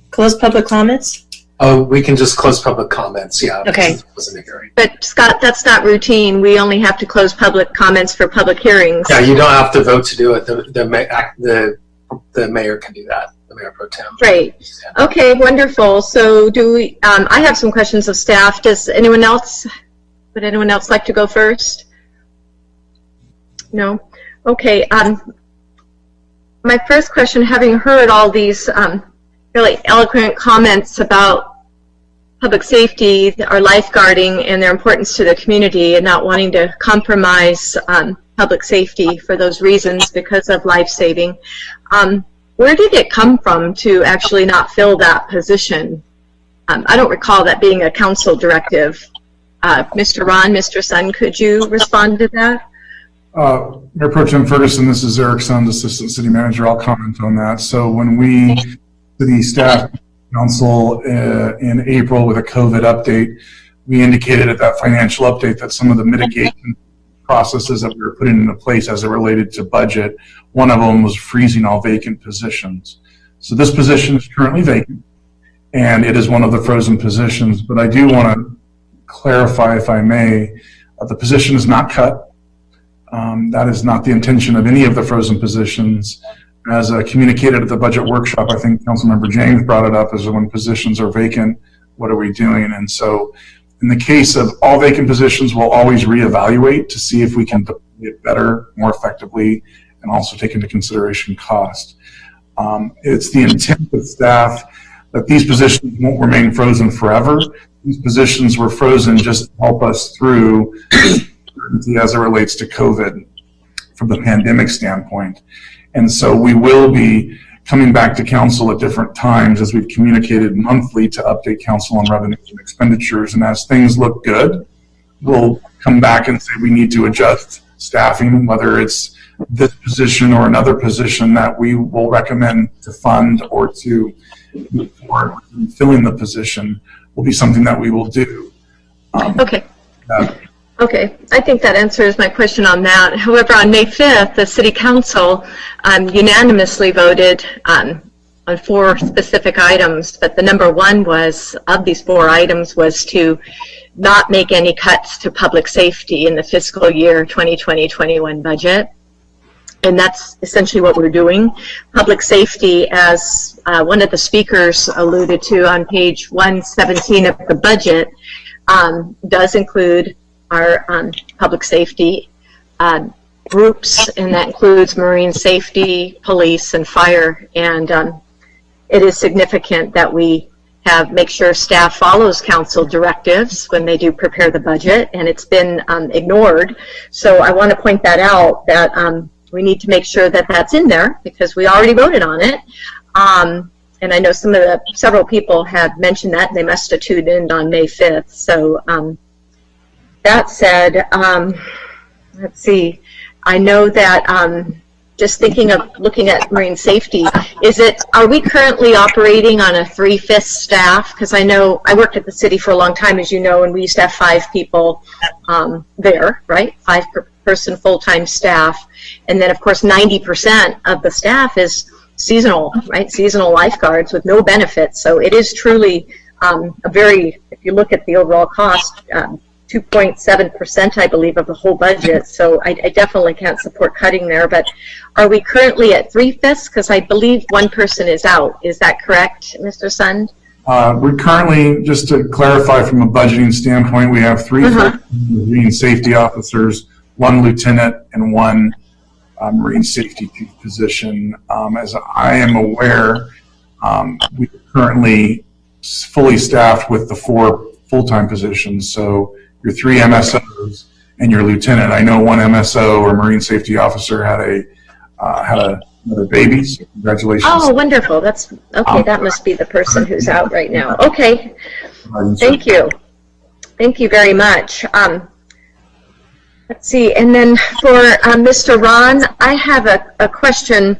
Close public comments?
Oh, we can just close public comments, yeah.
Okay.
It wasn't a hearing.
But Scott, that's not routine. We only have to close public comments for public hearings.
Yeah, you don't have to vote to do it. The mayor can do that. The Mayor Pro Tem.
Great. Okay, wonderful. So do we, I have some questions of staff. Does anyone else, would anyone else like to go first? No? Okay. My first question, having heard all these really eloquent comments about public safety, our lifeguarding, and their importance to the community, and not wanting to compromise public safety for those reasons because of life-saving, where did it come from to actually not fill that position? I don't recall that being a council directive. Mr. Ron, Mr. Sund, could you respond to that?
Mayor Pro Tem Ferguson, this is Eric Sund, Assistant City Manager. I'll comment on that. So when we, the staff council in April with a COVID update, we indicated at that financial update that some of the mitigation processes that we were putting into place as it related to budget, one of them was freezing all vacant positions. So this position is currently vacant, and it is one of the frozen positions. But I do want to clarify, if I may, the position is not cut. That is not the intention of any of the frozen positions. As communicated at the budget workshop, I think Councilmember James brought it up, as when positions are vacant, what are we doing? And so in the case of all vacant positions, we'll always reevaluate to see if we can deploy it better, more effectively, and also take into consideration cost. It's the intent of staff that these positions won't remain frozen forever. These positions were frozen just to help us through as it relates to COVID from the pandemic standpoint. And so we will be coming back to council at different times, as we've communicated monthly, to update council on revenues and expenditures. And as things look good, we'll come back and say we need to adjust staffing, whether it's this position or another position that we will recommend to fund or to move forward with. Filling the position will be something that we will do.
Okay. Okay, I think that answers my question on that. However, on May 5th, the City Council unanimously voted on 4 specific items, but the number one was, of these 4 items, was to not make any cuts to public safety in the fiscal year 2020-21 budget. And that's essentially what we're doing. Public safety, as one of the speakers alluded to on page 117 of the budget, does include our public safety groups, and that includes marine safety, police, and fire. And it is significant that we make sure staff follows council directives when they do prepare the budget, and it's been ignored. So I want to point that out, that we need to make sure that that's in there because we already voted on it. And I know several people had mentioned that. They must have tuned in on May 5th. So that said, let's see, I know that just thinking of looking at marine safety, are we currently operating on a 3/5 staff? Because I know I worked at the city for a long time, as you know, and we used to have 5 people there, right? 5-person full-time staff. And then, of course, 90% of the staff is seasonal, right? Seasonal lifeguards with no benefits. So it is truly if you look at the overall cost, 2.7%, I believe, of the whole budget. So I definitely can't support cutting there. But are we currently at 3/5? Because I believe one person is out. Is that correct, Mr. Sund?
We're currently, just to clarify from a budgeting standpoint, we have 3 marine safety officers, 1 lieutenant, and 1 marine safety chief position. As I am aware, we're currently fully staffed with the 4 full-time positions. So your 3 MSOs and your lieutenant. I know 1 MSO or marine safety officer had another baby. So congratulations.
Oh, wonderful. That's okay. That must be the person who's out right now. Okay. Thank you. Thank you very much. Let's see. And then for Mr. Ron, I have a question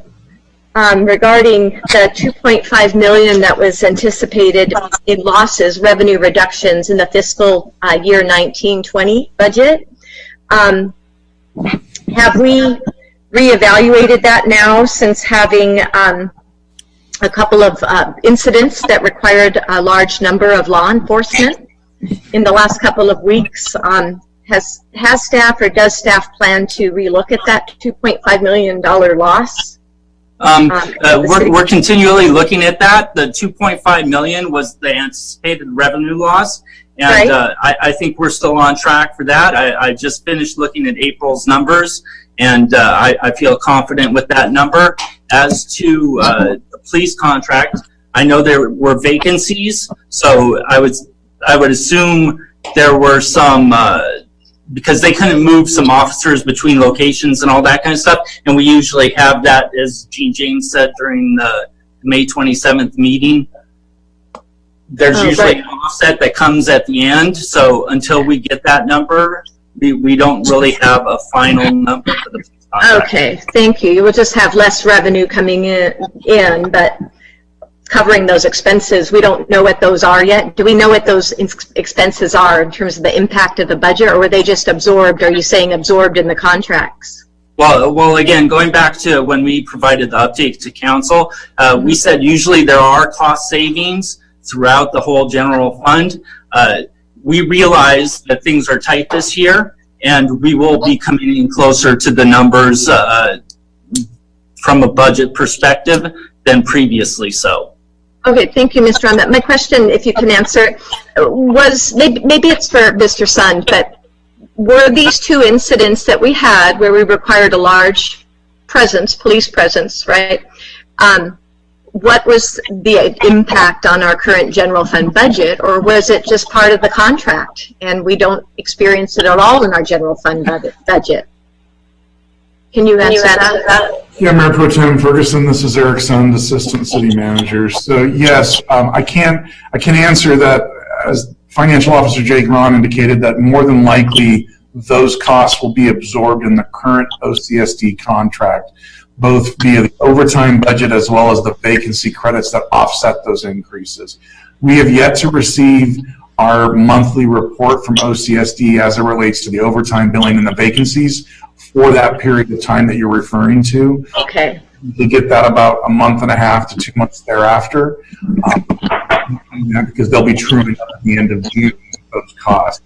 regarding the $2.5 million that was anticipated in losses, revenue reductions in the fiscal year 19-20 budget. Have we reevaluated that now, since having a couple of incidents that required a large number of law enforcement in the last couple of weeks? Has staff or does staff plan to relook at that $2.5 million loss?
We're continually looking at that. The $2.5 million was the anticipated revenue loss, and right. I think we're still on track for that. I just finished looking at April's numbers, and I feel confident with that number. As to the police contract, I know there were vacancies, so I would assume there were some because they couldn't move some officers between locations and all that kind of stuff, and we usually have that, as Gene James said during the May 27th meeting. There's usually an offset that comes at the end, so until we get that number, we don't really have a final number for the police contract. Okay, thank you. You will just have less revenue coming in, but covering those expenses, we don't know what those are yet. Do we know what those expenses are in terms of the impact of the budget, or were they just absorbed? Are you saying absorbed in the contracts? Well, again, going back to when we provided the update to council, we said usually there are cost savings throughout the whole general fund. We realize that things are tight this year, and we will be coming in closer to the numbers from a budget perspective than previously so. Okay, thank you, Mr. Ahmed. My question, if you can answer, was maybe it's for Mr. Sund, but were these 2 incidents that we had where we required a large presence, police presence, right? What was the impact on our current general fund budget, or was it just part of the contract and we don't experience it at all in our general fund budget? Can you answer that?
Yeah, Mayor Pro Tem Ferguson, this is Eric Sund, Assistant City Manager. So yes, I can answer that. As Financial Officer Jake Ron indicated, that more than likely those costs will be absorbed in the current OCSD contract, both via the overtime budget as well as the vacancy credits that offset those increases. We have yet to receive our monthly report from OCSD as it relates to the overtime billing and the vacancies for that period of time that you're referring to. Okay. You get that about a month and a half to 2 months thereafter, because they'll be truing up at the end of June those costs.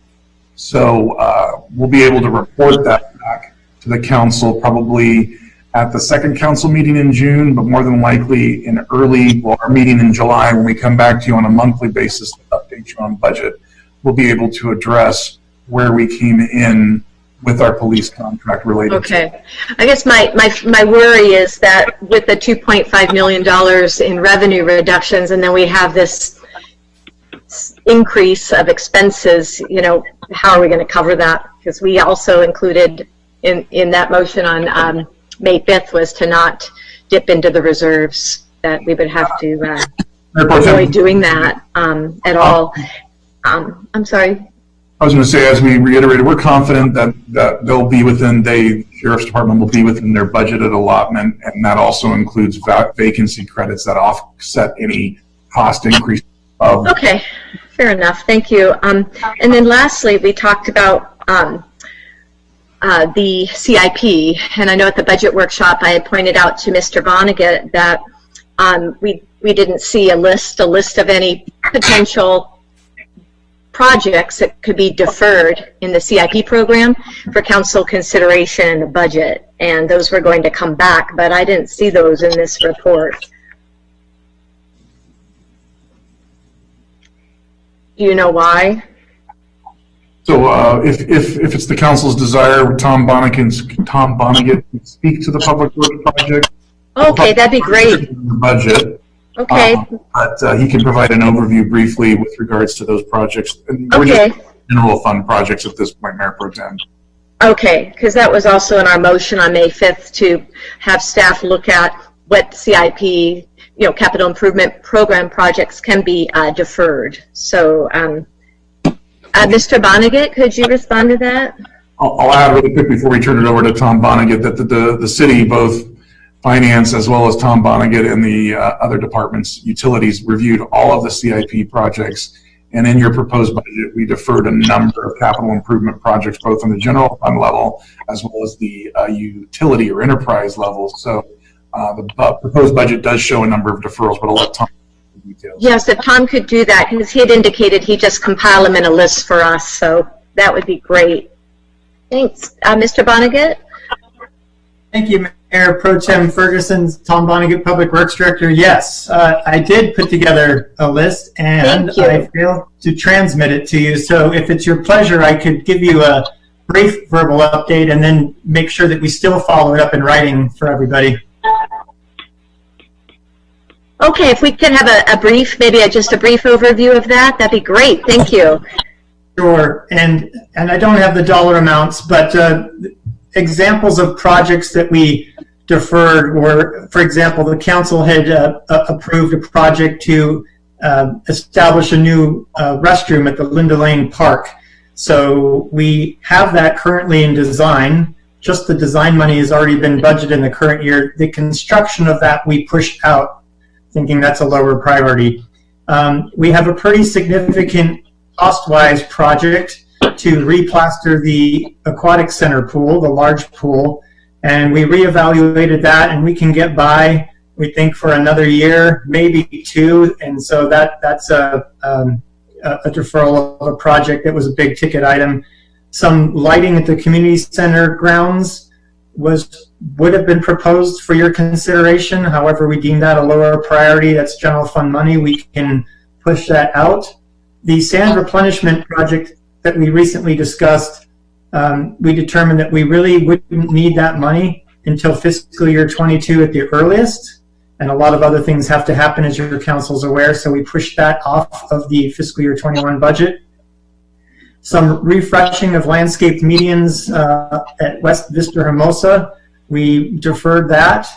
So we'll be able to report that back to the council probably at the second council meeting in June, but more than likely in our meeting in July, when we come back to you on a monthly basis to update you on budget, we'll be able to address where we came in with our police contract related. Okay. I guess my worry is that with the $2.5 million in revenue reductions, and then we have this increase of expenses, how are we going to cover that? Because we also included in that motion on May 5th was to not dip into the reserves, that we would have to avoid doing that at all. I'm sorry. I was going to say, as we reiterated, we're confident that they'll be within, the Sheriff's Department will be within their budgeted allotment, and that also includes vacancy credits that offset any cost increase. Okay, fair enough. Thank you. And then lastly, we talked about the CIP, and I know at the budget workshop I had pointed out to Mr. Vonnegut that we didn't see a list of any potential
projects that could be deferred in the CIP program for council consideration in the budget, and those were going to come back, but I didn't see those in this report. Do you know why?
So if it's the council's desire, Tom Bonnigan can speak to the public works project.
Okay, that'd be great.
The budget.
Okay.
But he can provide an overview briefly with regards to those projects. And
okay.
General fund projects at this point, Mayor Pro Tem.
Okay, because that was also in our motion on May 5th to have staff look at what CIP, capital improvement program projects can be deferred. So, Mr. Bonnigan, could you respond to that?
I'll add really quick before we turn it over to Tom Bonnigan that the city, both Finance as well as Tom Bonnigan and the other departments, utilities, reviewed all of the CIP projects. And in your proposed budget, we deferred a number of capital improvement projects, both on the general fund level as well as the utility or enterprise level. So the proposed budget does show a number of deferrals, but I'll let Tom give the details.
Yes, if Tom could do that, because he had indicated he'd just compile them in a list for us, so that would be great. Thanks. Mr. Bonnigan?
Thank you, Mayor Pro Tem Ferguson, Tom Bonnigan, Public Works Director. Yes, I did put together a list, and I failed to transmit it to you. So if it's your pleasure, I could give you a brief verbal update and then make sure that we still follow it up in writing for everybody.
Okay, if we could have a brief, maybe just a brief overview of that, that'd be great. Thank you.
Sure, and I don't have the dollar amounts, but examples of projects that we deferred were, for example, the council had approved a project to establish a new restroom at the Linda Lane Park. So we have that currently in design. Just the design money has already been budgeted in the current year. The construction of that we pushed out, thinking that's a lower priority. We have a pretty significant cost-wise project to replaster the aquatic center pool, the large pool, and we reevaluated that, and we can get by, we think, for another year, maybe two, and so that's a deferral of a project that was a big ticket item. Some lighting at the community center grounds would have been proposed for your consideration. However, we deemed that a lower priority. That's general fund money. We can push that out. The sand replenishment project that we recently discussed, we determined that we really wouldn't need that money until fiscal year 22 at the earliest, and a lot of other things have to happen, as your council's aware, so we pushed that off of the fiscal year 21 budget. Some refreshing of landscaped medians at West Vista Hermosa, we deferred that.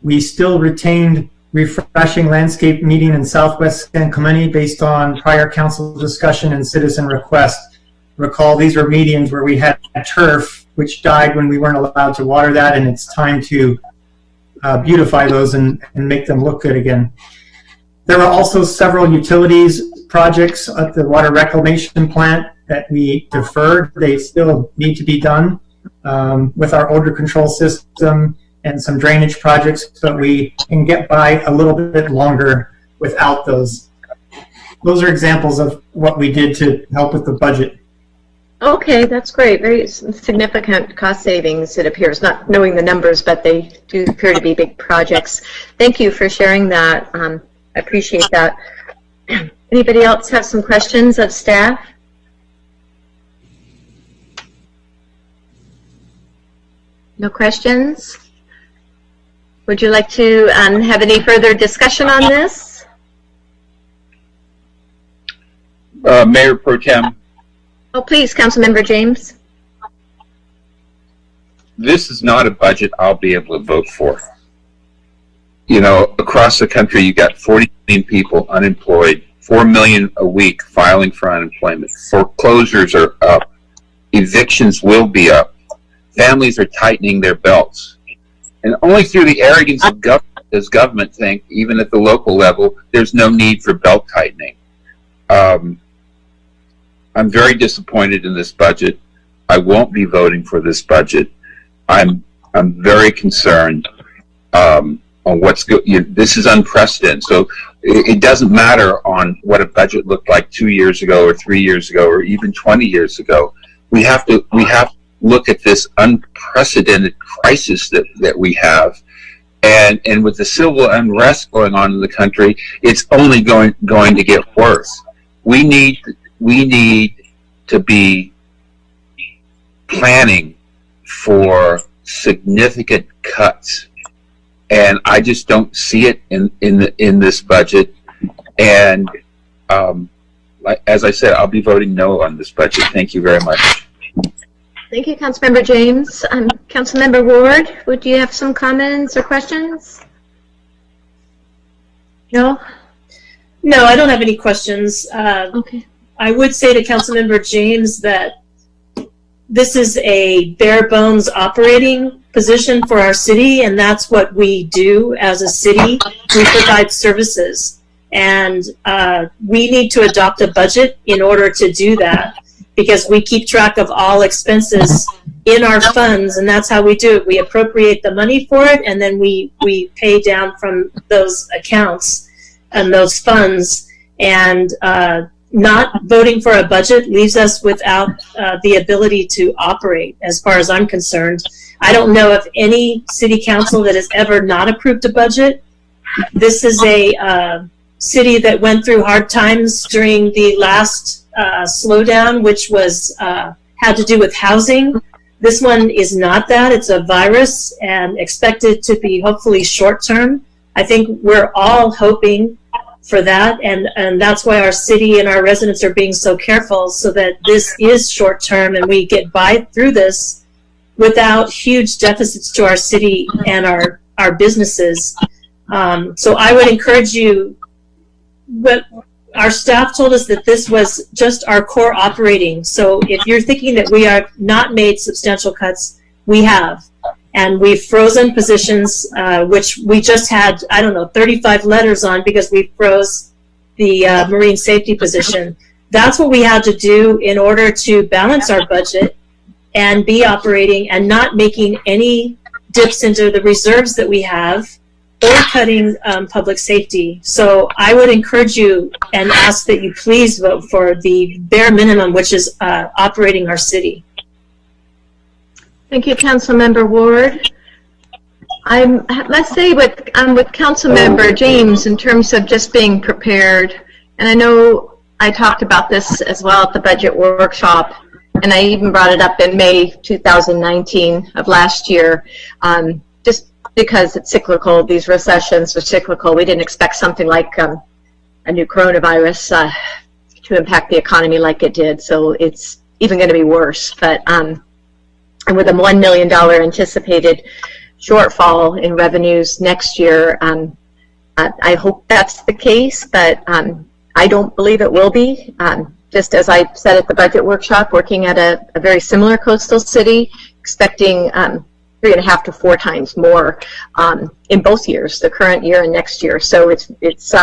We still retained refreshing landscape median in Southwest San Clemente based on prior council discussion and citizen request. Recall, these were medians where we had turf, which died when we weren't allowed to water that, and it's time to beautify those and make them look good again. There are also several utilities projects at the water reclamation plant that we deferred. They still need to be done with our odor control system and some drainage projects, but we can get by a little bit longer without those. Those are examples of what we did to help with the budget.
Okay, that's great. Very significant cost savings, it appears. Not knowing the numbers, but they do appear to be big projects. Thank you for sharing that. I appreciate that. Anybody else have some questions of staff? No questions? Would you like to have any further discussion on this?
Mayor Pro Tem.
Oh, please, Councilmember James.
This is not a budget I'll be able to vote for. You know, across the country, you got 40 million people unemployed, 4 million a week filing for unemployment. Foreclosures are up. Evictions will be up. Families are tightening their belts. And only through the arrogance of government does government think, even at the local level, there's no need for belt tightening. I'm very disappointed in this budget. I won't be voting for this budget. I'm very concerned on what's good. This is unprecedented. So it doesn't matter on what a budget looked like 2 years ago or 3 years ago or even 20 years ago. We have to look at this unprecedented crisis that we have, and with the civil unrest going on in the country, it's only going to get worse. We need to be planning for significant cuts, and I just don't see it in this budget. And as I said, I'll be voting no on this budget. Thank you very much.
Thank you, Councilmember James. Councilmember Ward, would you have some comments or questions? No?
No, I don't have any questions.
Okay.
I would say to Councilmember James that this is a bare bones operating position for our city, and that's what we do as a city. We provide services, and we need to adopt a budget in order to do that, because we keep track of all expenses in our funds, and that's how we do it. We appropriate the money for it, and then we pay down from those accounts and those funds. And not voting for a budget leaves us without the ability to operate, as far as I'm concerned. I don't know of any city council that has ever not approved a budget. This is a city that went through hard times during the last slowdown, which was had to do with housing. This one is not that. It's a virus and expected to be hopefully short term. I think we're all hoping for that, and that's why our city and our residents are being so careful, so that this is short term and we get by through this without huge deficits to our city and our businesses. So I would encourage you, but our staff told us that this was just our core operating. So if you're thinking that we are not made substantial cuts, we have. And we've frozen positions, which we just had, 35 letters on because we froze the marine safety position. That's what we had to do in order to balance our budget and be operating and not making any dips into the reserves that we have or cutting public safety. So I would encourage you and ask that you please vote for the bare minimum, which is operating our city.
Thank you, Councilmember Ward. Let's say with Councilmember James in terms of just being prepared, and I know I talked about this as well at the budget workshop, and I even brought it up in May 2019 of last year, just because it's cyclical. These recessions are cyclical. We didn't expect something like a new coronavirus to impact the economy like it did, so it's even going to be worse. But and with a $1 million anticipated shortfall in revenues next year, I hope that's the case, but I don't believe it will be. Just as I said at the budget workshop, working at a very similar coastal city, expecting 3.5 to 4 times more in both years, the current year and next year. So it's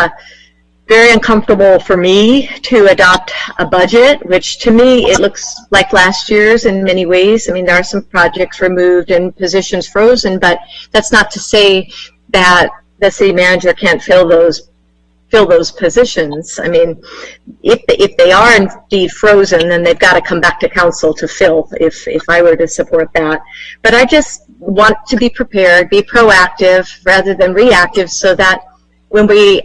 very uncomfortable for me to adopt a budget, which to me it looks like last year's in many ways. I mean, there are some projects removed and positions frozen, but that's not to say that the city manager can't fill those positions. I mean, if they are indeed frozen, then they've got to come back to council to fill, if I were to support that. But I just want to be prepared, be proactive rather than reactive, so that when we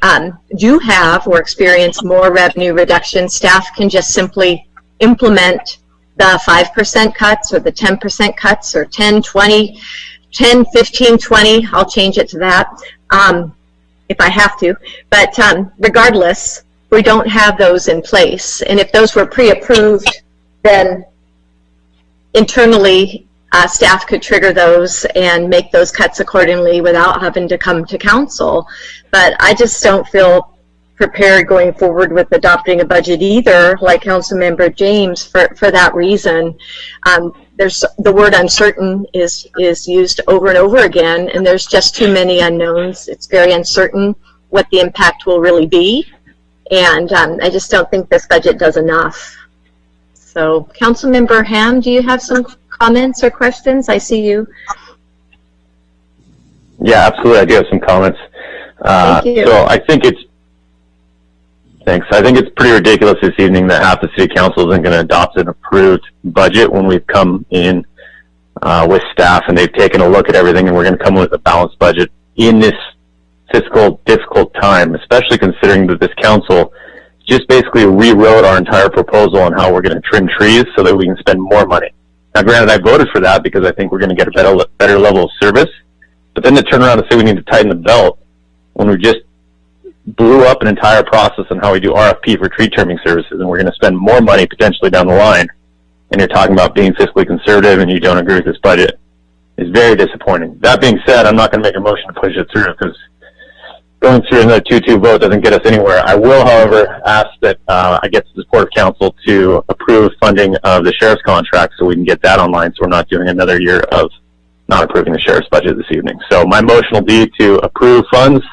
do have or experience more revenue reduction, staff can just simply implement the 5% cuts or the 10% cuts or 10, 20, 10, 15, 20. I'll change it to that if I have to. But regardless, we don't have those in place. And if those were pre-approved, then internally staff could trigger those and make those cuts accordingly without having to come to council. But I just don't feel prepared going forward with adopting a budget either, like Councilmember James, for that reason. There's the word uncertain is used over and over again, and there's just too many unknowns. It's very uncertain what the impact will really be, and I just don't think this budget does enough. So, Councilmember Ham, do you have some comments or questions? I see you.
Yeah, absolutely. I do have some comments.
Thank you.
So I think Thanks. I think it's pretty ridiculous this evening that half the city council isn't going to adopt an approved budget when we've come in with staff and they've taken a look at everything, and we're going to come with a balanced budget in this fiscal difficult time, especially considering that this council just basically rewrote our entire proposal on how we're going to trim trees so that we can spend more money. Now, granted, I voted for that because I think we're going to get a better level of service, but then to turn around and say we need to tighten the belt when we just blew up an entire process on how we do RFP for tree trimming services, and we're going to spend more money potentially down the line, and you're talking about being fiscally conservative and you don't agree with this budget, is very disappointing. That being said, I'm not going to make a motion to push it through because going through another 2-2 vote doesn't get us anywhere. I will, however, ask that I get the support of council to approve funding of the sheriff's contract so we can get that online, so we're not doing another year of not approving the sheriff's budget this evening. So my motion will be to approve funds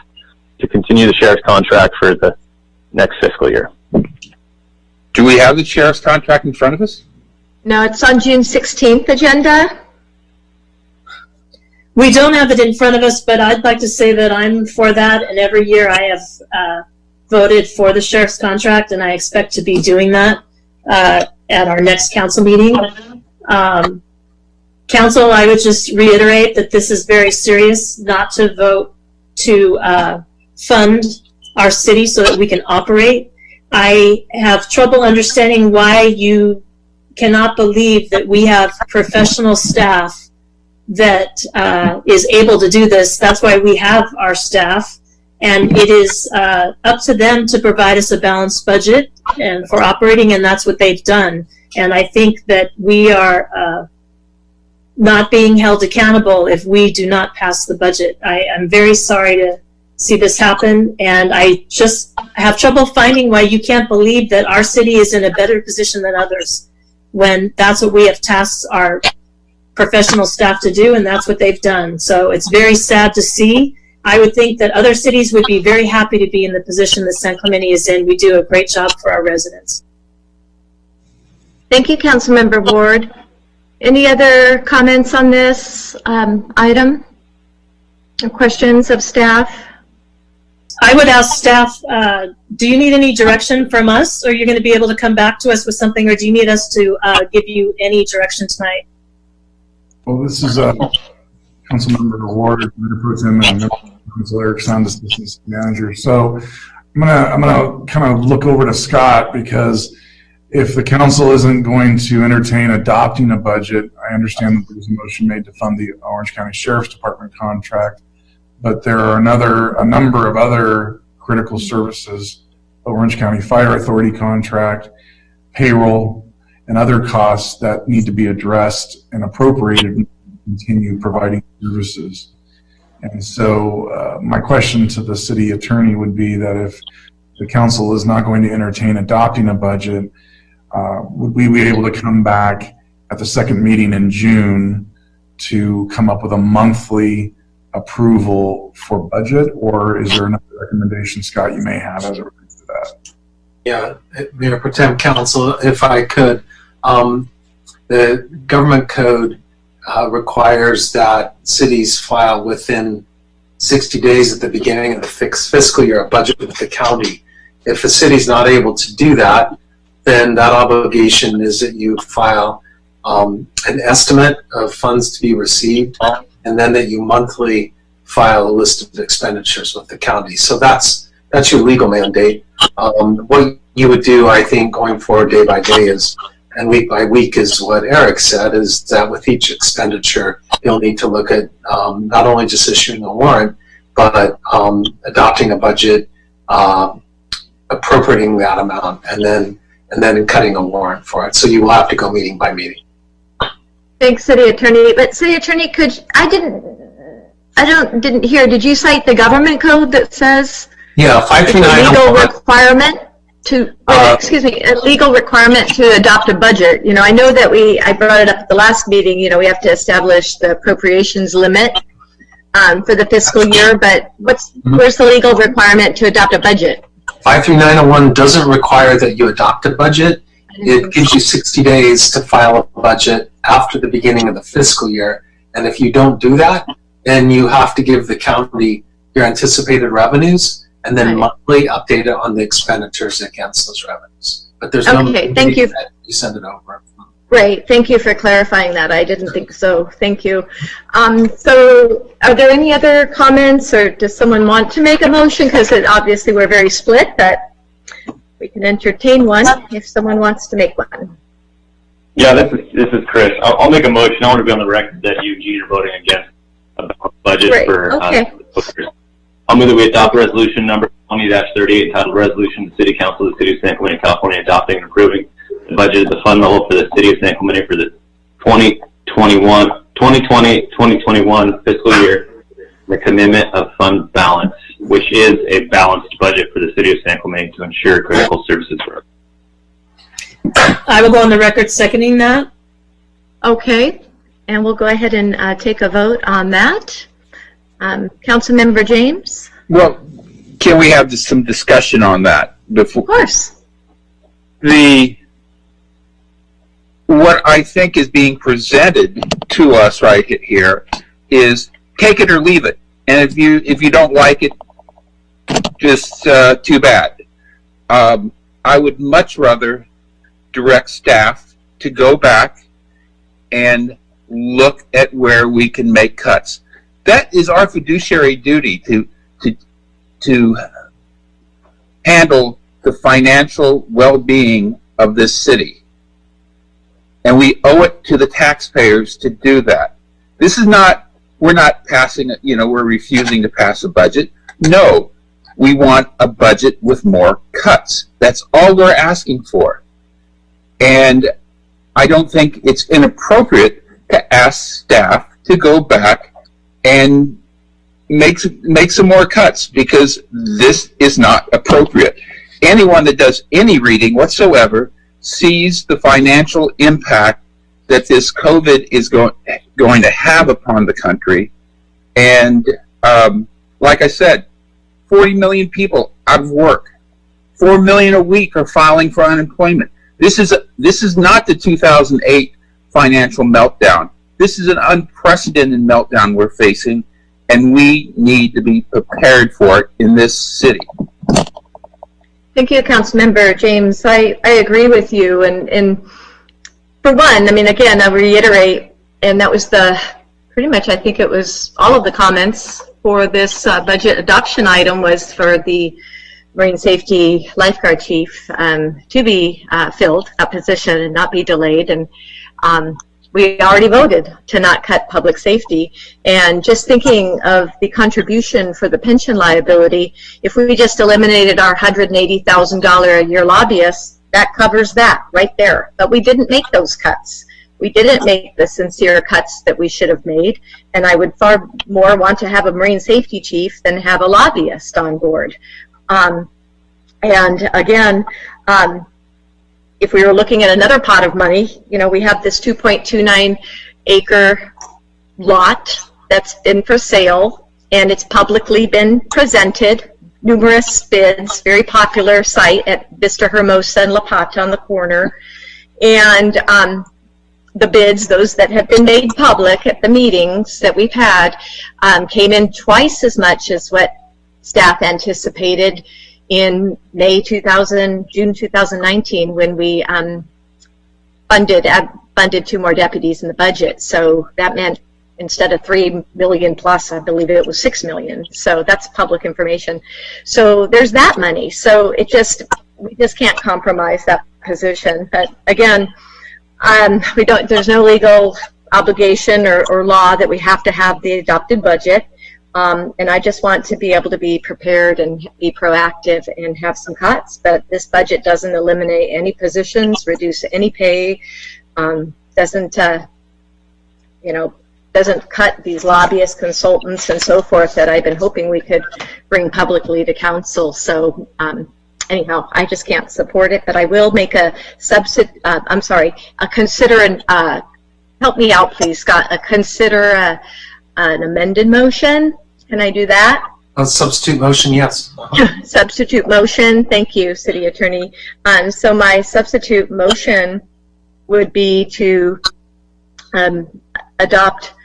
to continue the sheriff's contract for the next fiscal year.
Do we have the sheriff's contract in front of us?
No, it's on June 16th agenda.
We don't have it in front of us, but I'd like to say that I'm for that, and every year I have voted for the sheriff's contract, and I expect to be doing that at our next council meeting. Council, I would just reiterate that this is very serious, not to vote to fund our city so that we can operate. I have trouble understanding why you cannot believe that we have professional staff that is able to do this. That's why we have our staff, and it is up to them to provide us a balanced budget and for operating, and that's what they've done. And I think that we are not being held accountable if we do not pass the budget. I am very sorry to see this happen, and I just have trouble finding why you can't believe that our city is in a better position than others when that's what we have tasked our professional staff to do, and that's what they've done. So it's very sad to see. I would think that other cities would be very happy to be in the position that San Clemente is in. We do a great job for our residents.
Thank you, Councilmember Ward. Any other comments on this item or questions of staff?
I would ask staff, do you need any direction from us, or you're going to be able to come back to us with something, or do you need us to give you any direction tonight?
Well, this is Councilmember Ward, Mayor Pro Tem, and Council Erickson, Assistant Manager. So I'm gonna kind of look over to Scott, because if the council isn't going to entertain adopting a budget, I understand that there's a motion made to fund the Orange County Sheriff's Department contract, but there are a number of other critical services, Orange County Fire Authority contract, payroll, and other costs that need to be addressed and appropriated to continue providing services. And so my question to the city attorney would be that if the council is not going to entertain adopting a budget, would we be able to come back at the second meeting in June to come up with a monthly approval for budget, or is there another recommendation, Scott, you may have as it relates to that?
Yeah, Mayor Pro Tem, Council, if I could, the government code requires that cities file within 60 days at the beginning of the fiscal year a budget with the county. If a city's not able to do that, then that obligation is that you file an estimate of funds to be received, and then that you monthly file a list of expenditures with the county. So that's your legal mandate. What you would do, I think, going forward day by day is, and week by week, is what Eric said, is that with each expenditure, you'll need to look at not only just issuing a warrant, but adopting a budget, appropriating that amount, and then cutting a warrant for it. So you will have to go meeting by meeting.
Thanks, City Attorney. But City Attorney, I didn't hear, did you cite the government code that says
Yeah, 539.
legal requirement to, excuse me, a legal requirement to adopt a budget? You know, I know that I brought it up at the last meeting, you know, we have to establish the appropriations limit for the fiscal year, but where's the legal requirement to adopt a budget?
53901 doesn't require that you adopt a budget. It gives you 60 days to file a budget after the beginning of the fiscal year. And if you don't do that, then you have to give the county your anticipated revenues and then
Right.
monthly updated on the expenditures against those revenues. But there's no
Okay, thank you.
You send it over.
Great, thank you for clarifying that. I didn't think so. Thank you. So are there any other comments, or does someone want to make a motion? Because obviously we're very split, but we can entertain one if someone wants to make one.
Yeah, this is Chris. I'll make a motion. I want to be on the record that Eugene are voting against a budget
Great.
for.
Okay.
I'll move that we adopt resolution number 20-38, entitled Resolution to the City Council of the City of San Clemente, California, adopting and approving the budget of the fund level for the City of San Clemente for the 2020-2021 fiscal year, the commitment of fund balance, which is a balanced budget for the City of San Clemente to ensure critical services growth.
I will go on the record seconding that.
Okay, and we'll go ahead and take a vote on that. Councilmember James?
Well, can we have some discussion on that before?
Of course.
What I think is being presented to us right here is take it or leave it, and if you don't like it, just too bad. I would much rather direct staff to go back and look at where we can make cuts. That is our fiduciary duty to handle the financial well-being of this city. And we owe it to the taxpayers to do that. This is not, we're not passing, we're refusing to pass a budget. No, we want a budget with more cuts. That's all we're asking for. And I don't think it's inappropriate to ask staff to go back and make some more cuts, because this is not appropriate. Anyone that does any reading whatsoever sees the financial impact that this COVID is going to have upon the country. And like I said, 40 million people out of work. 4 million a week are filing for unemployment. This is not the 2008 financial meltdown. This is an unprecedented meltdown we're facing, and we need to be prepared for it in this city.
Thank you, Councilmember James. I agree with you. And for one, I mean, again, I'll reiterate, and that was pretty much, I think it was all of the comments for this budget adoption item was for the Marine Safety Lifeguard Chief to be filled, that position, and not be delayed. And we already voted to not cut public safety. And just thinking of the contribution for the pension liability, if we just eliminated our $180,000 a year lobbyists, that covers that right there. But we didn't make those cuts. We didn't make the sincere cuts that we should have made. And I would far more want to have a Marine Safety Chief than have a lobbyist on board. And again, if we were looking at another pot of money, we have this 2.29 acre lot that's been for sale, and it's publicly been presented, numerous bids, very popular site at Vista Hermosa and La Pata on the corner. And the bids, those that have been made public at the meetings that we've had, came in twice as much as what staff anticipated in June 2019, when we funded 2 more deputies in the budget. So that meant instead of 3 million plus, I believe it was 6 million. So that's public information. So there's that money. So we just can't compromise that position. But again, there's no legal obligation or law that we have to have the adopted budget. And I just want to be able to be prepared and be proactive and have some cuts. But this budget doesn't eliminate any positions, reduce any pay, doesn't cut these lobbyist consultants and so forth that I've been hoping we could bring publicly to council. So anyhow, I just can't support it. But I will make help me out, please, Scott. Consider an amended motion. Can I do that?
A substitute motion, yes.
Substitute motion. Thank you, City Attorney. So my substitute motion would be to adopt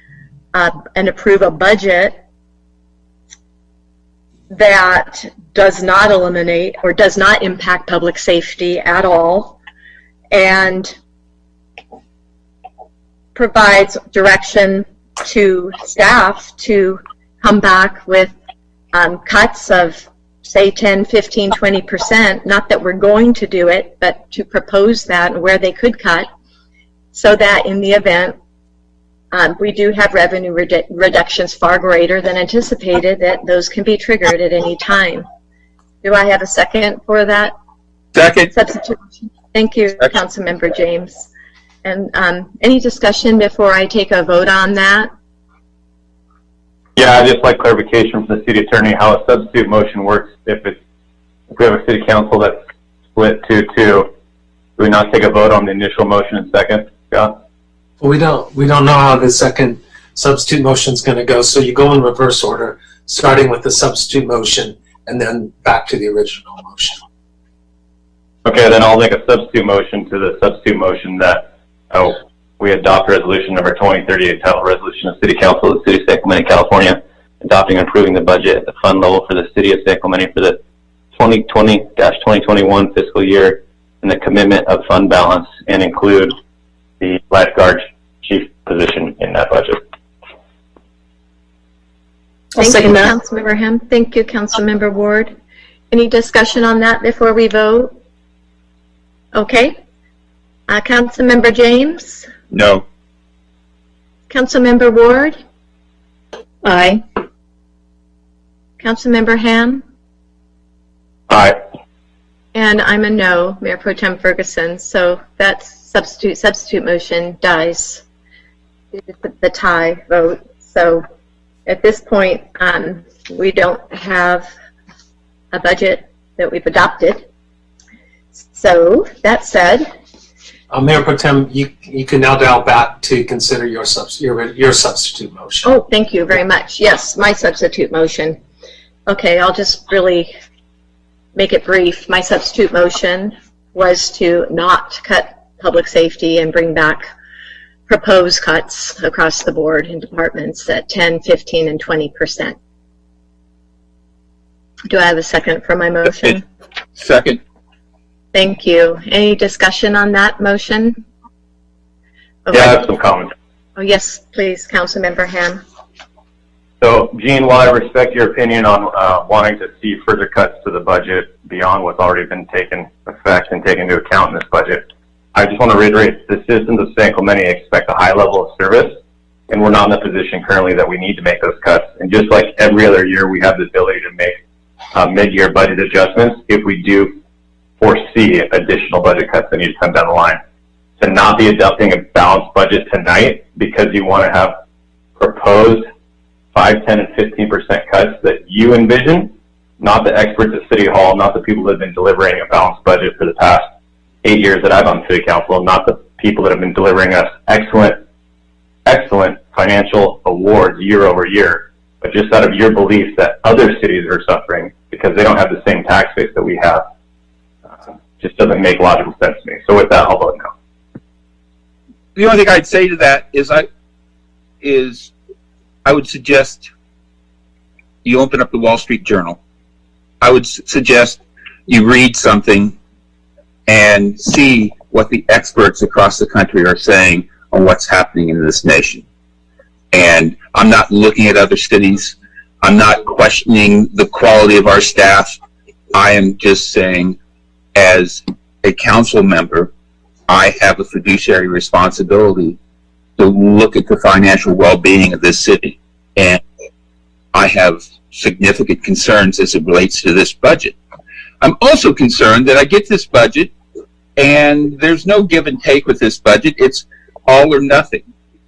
and approve a budget that does not eliminate or does not impact public safety at all, and provides direction to staff to come back with cuts of, say, 10, 15, 20%, not that we're going to do it, but to propose that and where they could cut, so that in the event we do have revenue reductions far greater than anticipated, that those can be triggered at any time. Do I have a second for that?
Second.
Substitution. Thank you, Councilmember James. And any discussion before I take a vote on that?
Yeah, I'd just like clarification from the city attorney how a substitute motion works. If we have a city council that's split 2-2, do we not take a vote on the initial motion and second, Scott?
Well, we don't know how the second substitute motion is going to go, so you go in reverse order, starting with the substitute motion and then back to the original motion.
Okay, then I'll make a substitute motion to the substitute motion that we adopt resolution number 2038, titled Resolution of City Council of the City of San Clemente, California, adopting and approving the budget at the fund level for the City of San Clemente for the 2020-2021 fiscal year, and the commitment of fund balance, and include the lifeguard chief position in that budget.
Thank you, Councilmember Hem. Thank you, Councilmember Ward. Any discussion on that before we vote? Okay. Councilmember James?
No.
Councilmember Ward?
Aye.
Councilmember Ham?
Aye.
And I'm a no, Mayor Pro Tem Ferguson. So that substitute motion dies. The tie vote. So at this point, we don't have a budget that we've adopted. So that said,
Mayor Pro Tem, you can now dial back to consider your substitute motion.
oh, thank you very much. Yes, my substitute motion. Okay, I'll just really make it brief. My substitute motion was to not cut public safety and bring back proposed cuts across the board in departments at 10, 15, and 20%. Do I have a second for my motion?
Second.
Thank you. Any discussion on that motion? Okay.
Yeah, I have some comments.
Oh, yes, please, Councilmember Ham.
So, Gene, while I respect your opinion on wanting to see further cuts to the budget beyond what's already been taken effect and taken into account in this budget, I just want to reiterate, the citizens of San Clemente expect a high level of service, and we're not in the position currently that we need to make those cuts. And just like every other year, we have the ability to make mid-year budget adjustments if we do foresee additional budget cuts that need to come down the line. To not be adopting a balanced budget tonight because you want to have proposed 5, 10, and 15% cuts that you envision, not the experts at City Hall, not the people that have been delivering a balanced budget for the past 8 years that I've on City Council, not the people that have been delivering us excellent financial awards year over year, but just out of your belief that other cities are suffering because they don't have the same tax base that we have. Just doesn't make logical sense to me. So with that, I'll vote no.
The only thing I'd say to that is I would suggest you open up the Wall Street Journal. I would suggest you read something and see what the experts across the country are saying on what's happening in this nation. And I'm not looking at other cities. I'm not questioning the quality of our staff. I am just saying, as a council member, I have a fiduciary responsibility to look at the financial well-being of this city. And I have significant concerns as it relates to this budget. I'm also concerned that I get this budget and there's no give and take with this budget. It's all or nothing.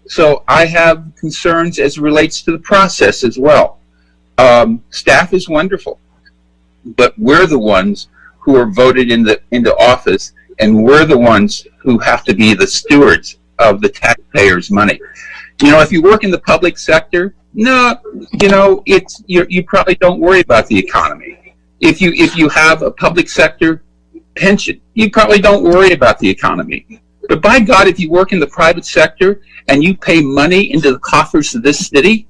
So I have concerns as it relates to the process as well. Staff is wonderful, but we're the ones who are voted into office, and we're the ones who have to be the stewards of the taxpayers' money. You know, if you work in the public sector, no, you know, you probably don't worry about the economy. If you have a public sector pension, you probably don't worry about the economy. But by God, if you work in the private sector and you pay money into the coffers of this city,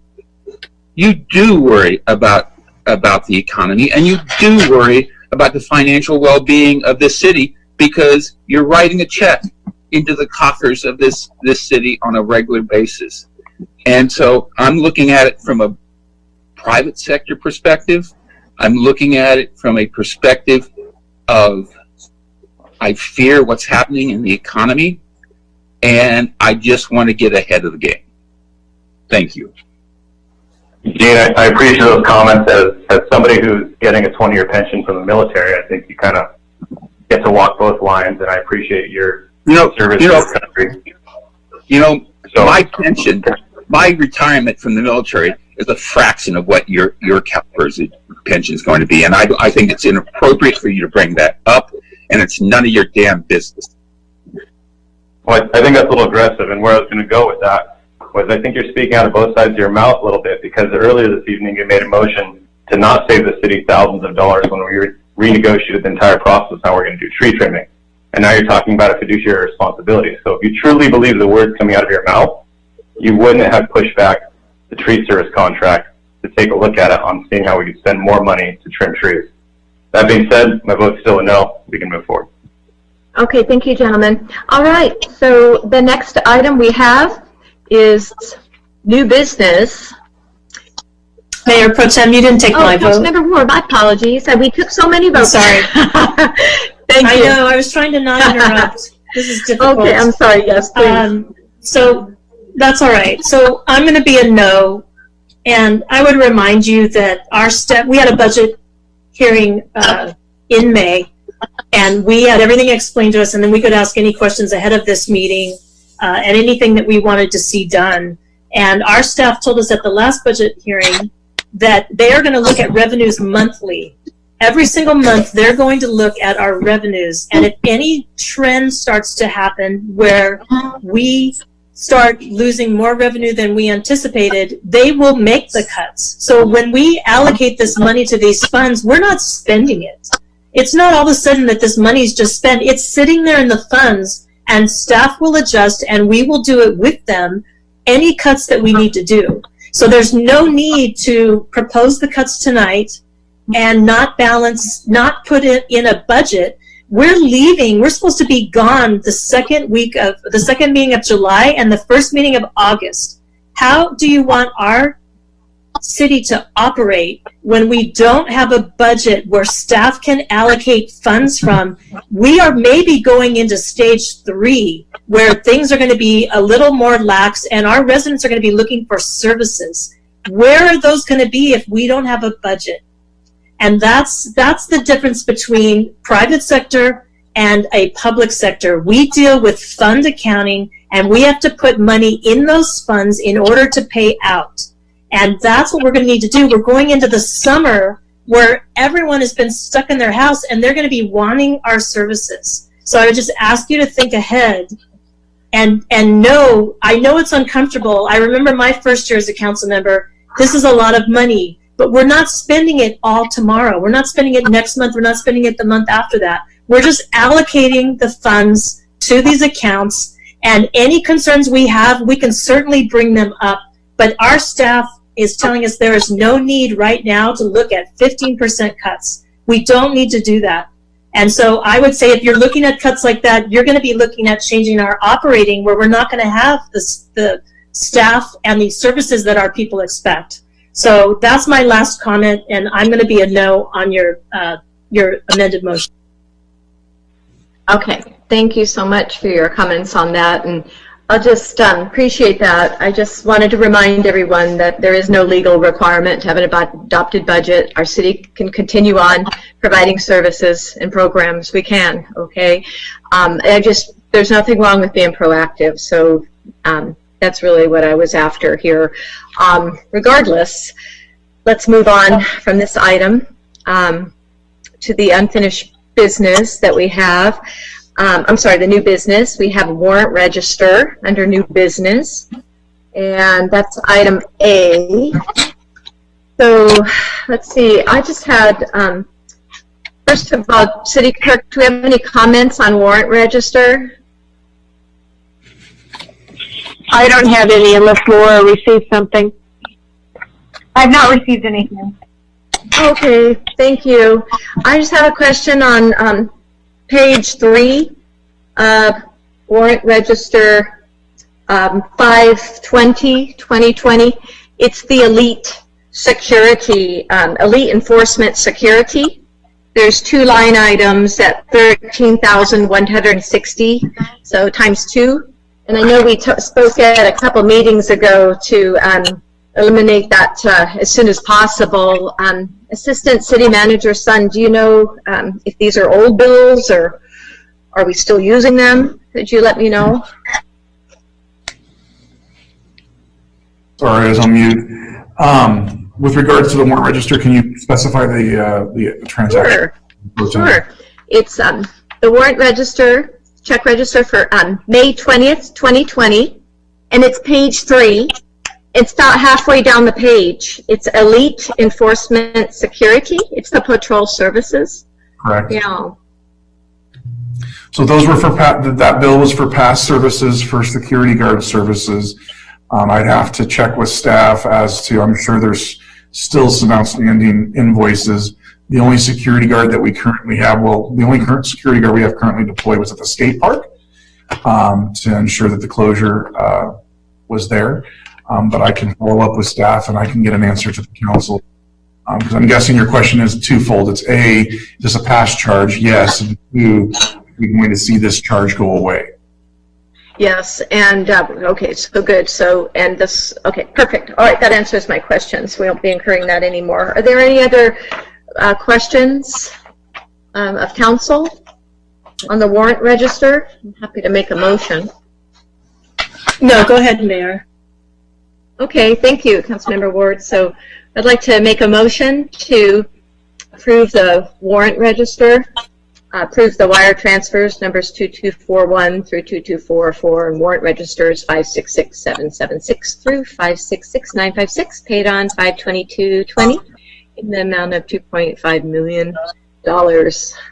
you do worry about about the economy, and you do worry about the financial well-being of this city, because you're writing a check into the coffers of this city on a regular basis. And so I'm looking at it from a private sector perspective. I'm looking at it from a perspective of, I fear what's happening in the economy, and I just want to get ahead of the game. Thank you.
Gene, I appreciate those comments. As somebody who's getting a 20-year pension from the military, I think you kind of get to walk both lines, and I appreciate your service to the country.
My pension, my retirement from the military is a fraction of what your CalPERS pension is going to be, and I think it's inappropriate for you to bring that up, and it's none of your damn business.
Well, I think that's a little aggressive, and where I was going to go with that was I think you're speaking out of both sides of your mouth a little bit, because earlier this evening you made a motion to not save the city thousands of dollars when we renegotiated the entire process how we're going to do tree trimming. And now you're talking about a fiduciary responsibility. So if you truly believe the words coming out of your mouth, you wouldn't have pushed back the tree service contract to take a look at it on seeing how we could spend more money to trim trees. That being said, my vote's still a no. We can move forward.
Okay, thank you, gentlemen. All right, so the next item we have is new business.
Mayor Pro Tem, you didn't take my vote.
Councilmember Ward, my apologies. We took so many votes.
Sorry.
Thank you.
I know, I was trying to not interrupt. This is difficult.
Okay, I'm sorry, yes, please.
So that's all right. So I'm going to be a no, and I would remind you that we had a budget hearing in May, and we had everything explained to us, and then we could ask any questions ahead of this meeting and anything that we wanted to see done. And our staff told us at the last budget hearing that they are going to look at revenues monthly. Every single month, they're going to look at our revenues. And if any trend starts to happen where we start losing more revenue than we anticipated, they will make the cuts. So when we allocate this money to these funds, we're not spending it. It's not all of a sudden that this money is just spent. It's sitting there in the funds, and staff will adjust, and we will do it with them, any cuts that we need to do. So there's no need to propose the cuts tonight and not put it in a budget. We're leaving. We're supposed to be gone the second meeting of July and the first meeting of August. How do you want our city to operate when we don't have a budget where staff can allocate funds from? We are maybe going into stage 3 where things are going to be a little more lax and our residents are going to be looking for services. Where are those going to be if we don't have a budget? And that's the difference between private sector and a public sector. We deal with fund accounting, and we have to put money in those funds in order to pay out. And that's what we're going to need to do. We're going into the summer where everyone has been stuck in their house, and they're going to be wanting our services. So I would just ask you to think ahead and know, I know it's uncomfortable. I remember my first year as a council member. This is a lot of money. But we're not spending it all tomorrow. We're not spending it next month. We're not spending it the month after that. We're just allocating the funds to these accounts, and any concerns we have, we can certainly bring them up. But our staff is telling us there is no need right now to look at 15% cuts. We don't need to do that. And so I would say if you're looking at cuts like that, you're going to be looking at changing our operating where we're not going to have the staff and the services that our people expect. So that's my last comment, and I'm going to be a no on your amended motion.
Okay, thank you so much for your comments on that, and I'll just appreciate that. I just wanted to remind everyone that there is no legal requirement to have an adopted budget. Our city can continue on providing services and programs. We can, okay? There's nothing wrong with being proactive, so that's really what I was after here. Regardless, let's move on from this item to the unfinished business that we have. I'm sorry, the new business. We have a warrant register under new business, and that's item A. So let's see, I just had, first of all, City Clerk, do we have any comments on warrant register?
I don't have any unless Laura received something.
I've not received anything.
Okay, thank you. I just have a question on page 3, Warrant Register 520, 2020. It's the elite security, elite enforcement security. There's 2 line items at 13,160, so times 2. And I know we spoke at a couple meetings ago to eliminate that as soon as possible. Assistant City Manager Sun, do you know if these are old bills or are we still using them? Could you let me know?
Sorry, I was on mute. With regards to the warrant register, can you specify the transaction?
Sure. It's the warrant register, check register for May 20th, 2020, and it's page 3. It's about halfway down the page. It's Elite Enforcement Security. It's the patrol services.
Correct.
Yeah.
So those were for that bill was for past services, for security guard services. I'd have to check with staff as to, I'm sure there's still some outstanding invoices. The only security guard that we currently have, the only current security guard we have currently deployed was at the skate park to ensure that the closure was there. But I can follow up with staff and I can get an answer to the council. Because I'm guessing your question is twofold. It's A, is this a past charge? Yes. And 2, we're going to see this charge go away.
Yes, and okay, so good. So, and this, okay, perfect. All right, that answers my questions. We won't be incurring that anymore. Are there any other questions of council on the warrant register? I'm happy to make a motion.
No, go ahead, Mayor.
Okay, thank you, Councilmember Ward. So I'd like to make a motion to approve the warrant register, approve the wire transfers numbers 2241 through 2244 and warrant registers 566776 through 566956 paid on 5/22/20 in the amount of $2.5 million,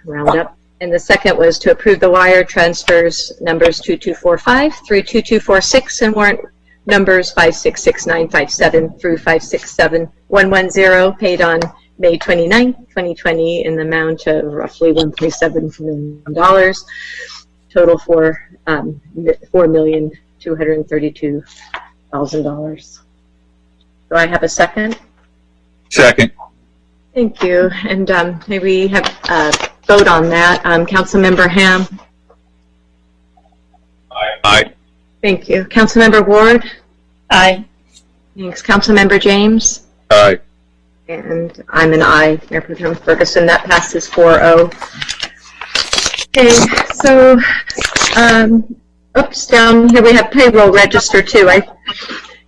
round up. And the second was to approve the wire transfers numbers 2245 through 2246 and warrant numbers 566957 through 567110 paid on May 29, 2020 in the amount of roughly $1.7 million, total for $4,232,000. Do I have a second?
Second.
Thank you. And maybe we have a vote on that. Councilmember Ham?
Aye.
Thank you. Councilmember Ward?
Aye.
Thanks. Councilmember James?
Aye.
And I'm an aye, Mayor Pro Tem Ferguson. That passes 4-0. Okay, so, oops, down here we have payroll register too.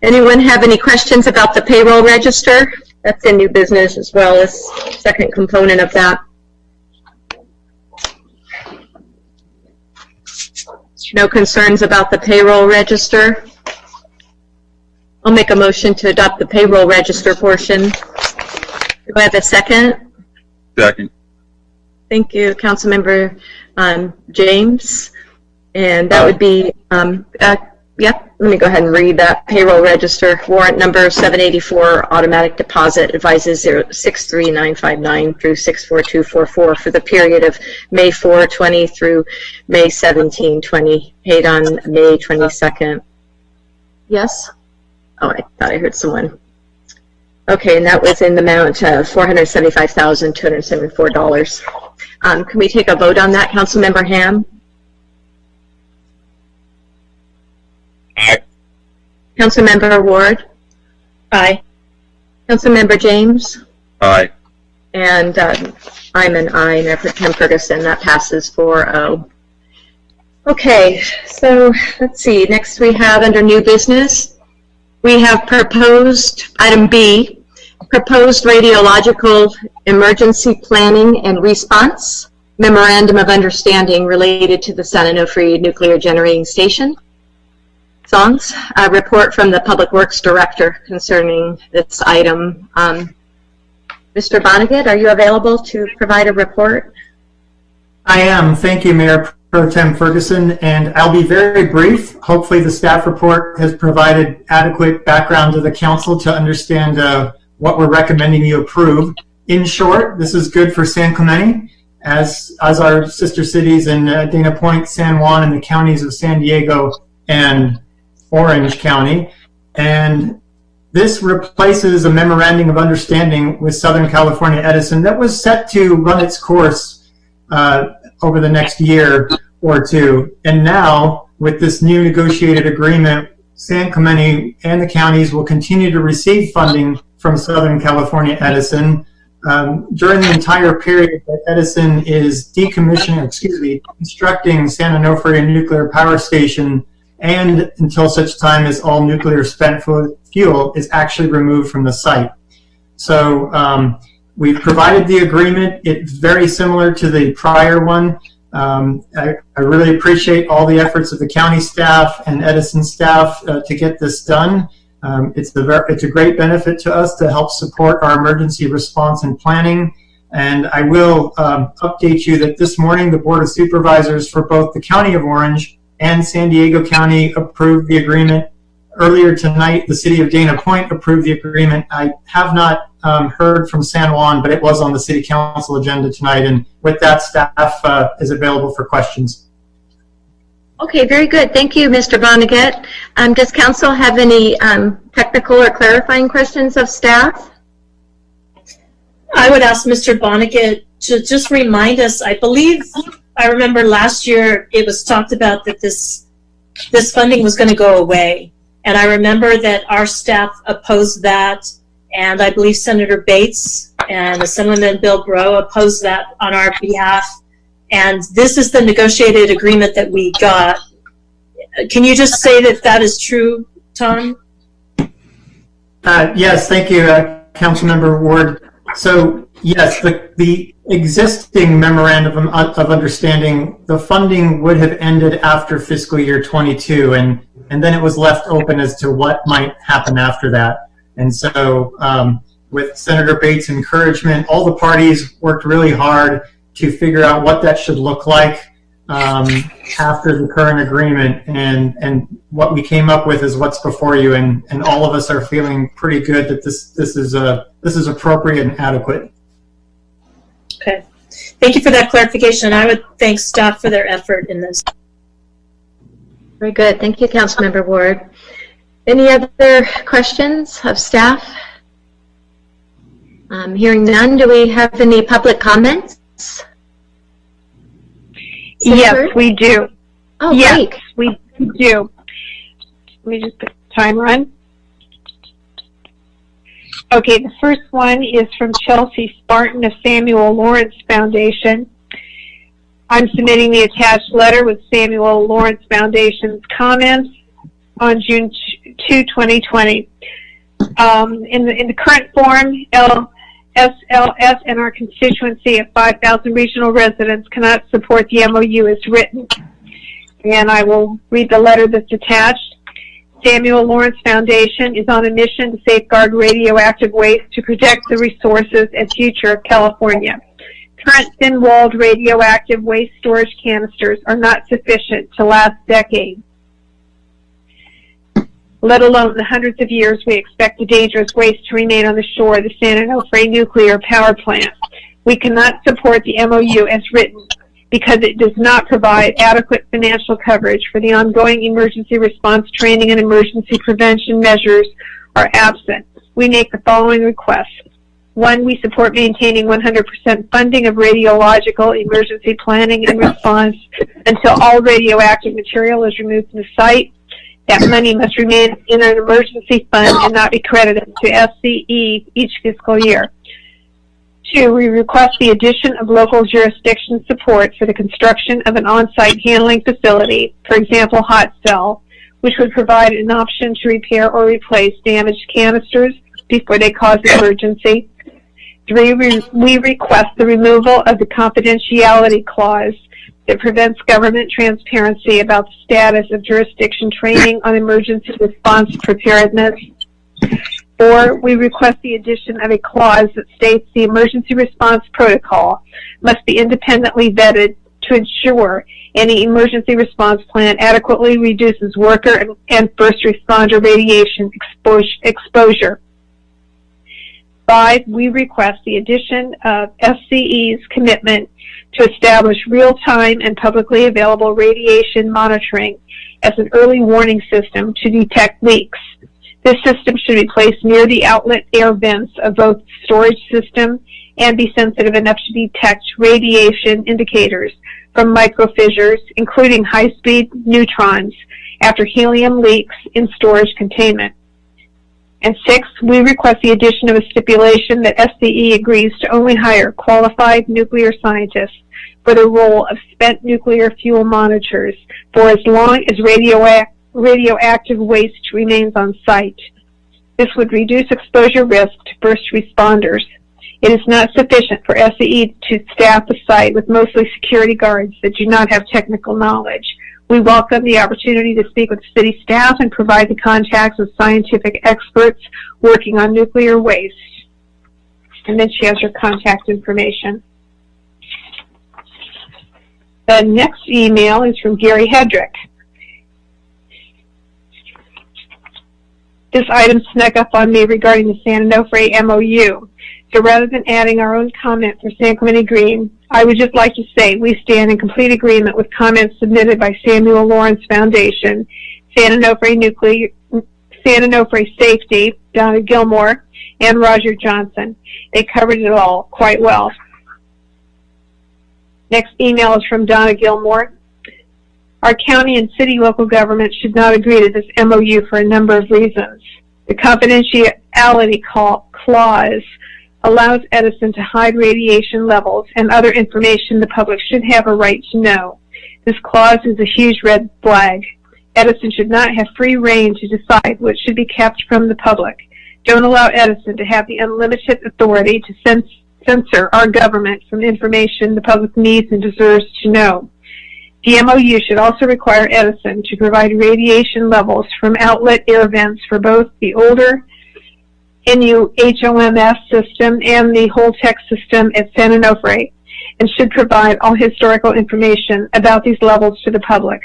Anyone have any questions about the payroll register? That's in new business as well as second component of that. No concerns about the payroll register? I'll make a motion to adopt the payroll register portion. Do I have a second?
Second.
Thank you, Councilmember James. And that would be, yep, let me go ahead and read that. Payroll register, warrant number 784, automatic deposit, advises 063959 through 64244 for the period of May 4/20 through May 17/20, paid on May 22nd. Yes? Oh, I thought I heard someone. Okay, and that was in the amount of $475,274. Can we take a vote on that, Councilmember Ham?
Aye.
Councilmember Ward?
Aye.
Councilmember James?
Aye.
And I'm an aye, Mayor Pro Tem Ferguson. That passes 4-0. Okay, so let's see. Next we have under new business, we have proposed, item B, proposed radiological emergency planning and response, memorandum of understanding related to the San Onofre Nuclear Generating Station. Songs, a report from the Public Works Director concerning this item. Mr. Vonnegut, are you available to provide a report?
I am. Thank you, Mayor Pro Tem Ferguson, and I'll be very brief. Hopefully the staff report has provided adequate background to the council to understand what we're recommending you approve. In short, this is good for San Clemente, as our sister cities in Dana Point, San Juan, and the counties of San Diego and Orange County. And this replaces a memorandum of understanding with Southern California Edison that was set to run its course over the next year or two. And now, with this new negotiated agreement, San Clemente and the counties will continue to receive funding from Southern California Edison during the entire period that Edison is constructing San Onofre Nuclear Power Station, and until such time as all nuclear spent fuel is actually removed from the site. So we've provided the agreement. It's very similar to the prior one. I really appreciate all the efforts of the county staff and Edison staff to get this done. It's a great benefit to us to help support our emergency response and planning. And I will update you that this morning the Board of Supervisors for both the County of Orange and San Diego County approved the agreement. Earlier tonight, the City of Dana Point approved the agreement. I have not heard from San Juan, but it was on the City Council agenda tonight. And with that, staff is available for questions.
Okay, very good. Thank you, Mr. Vonnegut. Does Council have any technical or clarifying questions of staff?
I would ask Mr. Vonnegut to just remind us. I believe I remember last year it was talked about that this funding was going to go away. And I remember that our staff opposed that, and I believe Senator Bates and Assemblyman Bill Breaux opposed that on our behalf. And this is the negotiated agreement that we got. Can you just say that that is true, Tom?
Yes, thank you, Councilmember Ward. So, yes, the existing memorandum of understanding, the funding would have ended after fiscal year 22, and then it was left open as to what might happen after that. And so, with Senator Bates' encouragement, all the parties worked really hard to figure out what that should look like after the current agreement, and what we came up with is what's before you, and all of us are feeling pretty good that this is appropriate and adequate.
Okay, thank you for that clarification. I would thank staff for their effort in this.
Very good. Thank you, Councilmember Ward. Any other questions of staff? Hearing none, do we have any public comments?
Yes, we do.
Oh,
yes,
great.
we do. Let me just put the timer on. Okay, the first one is from Chelsea Spartan of Samuel Lawrence Foundation. I'm submitting the attached letter with Samuel Lawrence Foundation's comments on June 2, 2020. In the current form, SLS and our constituency of 5,000 regional residents cannot support the MOU as written. And I will read the letter that's attached. Samuel Lawrence Foundation is on a mission to safeguard radioactive waste to protect the resources and future of California. Current thin-walled radioactive waste storage canisters are not sufficient to last decades, let alone the hundreds of years we expect the dangerous waste to remain on the shore of the San Onofre nuclear power plant. We cannot support the MOU as written because it does not provide adequate financial coverage for the ongoing emergency response training, and emergency prevention measures are absent. We make the following requests. 1, we support maintaining 100% funding of radiological emergency planning and response until all radioactive material is removed from the site. That money must remain in an emergency fund and not be credited to SCE each fiscal year. 2, we request the addition of local jurisdiction support for the construction of an on-site handling facility, for example, hot cell, which would provide an option to repair or replace damaged canisters before they cause emergency. 3, we request the removal of the confidentiality clause that prevents government transparency about the status of jurisdiction training on emergency response preparedness. 4, we request the addition of a clause that states the emergency response protocol must be independently vetted to ensure any emergency response plan adequately reduces worker and first responder radiation exposure. 5, we request the addition of SCE's commitment to establish real-time and publicly available radiation monitoring as an early warning system to detect leaks. This system should be placed near the outlet air vents of both storage system and be sensitive enough to detect radiation indicators from microfissures, including high-speed neutrons, after helium leaks in storage containment. And 6, we request the addition of a stipulation that SCE agrees to only hire qualified nuclear scientists for the role of spent nuclear fuel monitors for as long as radioactive waste remains on site. This would reduce exposure risk to first responders. It is not sufficient for SCE to staff the site with mostly security guards that do not have technical knowledge. We welcome the opportunity to speak with city staff and provide the contacts of scientific experts working on nuclear waste. And then she has her contact information. The next email is from Gary Hedrick. This item snuck up on me regarding the San Onofre MOU. So rather than adding our own comment for San Clemente Green, I would just like to say we stand in complete agreement with comments submitted by Samuel Lawrence Foundation, San Onofre Safety, Donna Gilmore, and Roger Johnson. They covered it all quite well. Next email is from Donna Gilmore. Our county and city local government should not agree to this MOU for a number of reasons. The confidentiality clause allows Edison to hide radiation levels and other information the public should have a right to know. This clause is a huge red flag. Edison should not have free rein to decide what should be kept from the public. Don't allow Edison to have the unlimited authority to censor our government from information the public needs and deserves to know. The MOU should also require Edison to provide radiation levels from outlet air vents for both the older NUHOMS system and the Holtec system at San Onofre, and should provide all historical information about these levels to the public.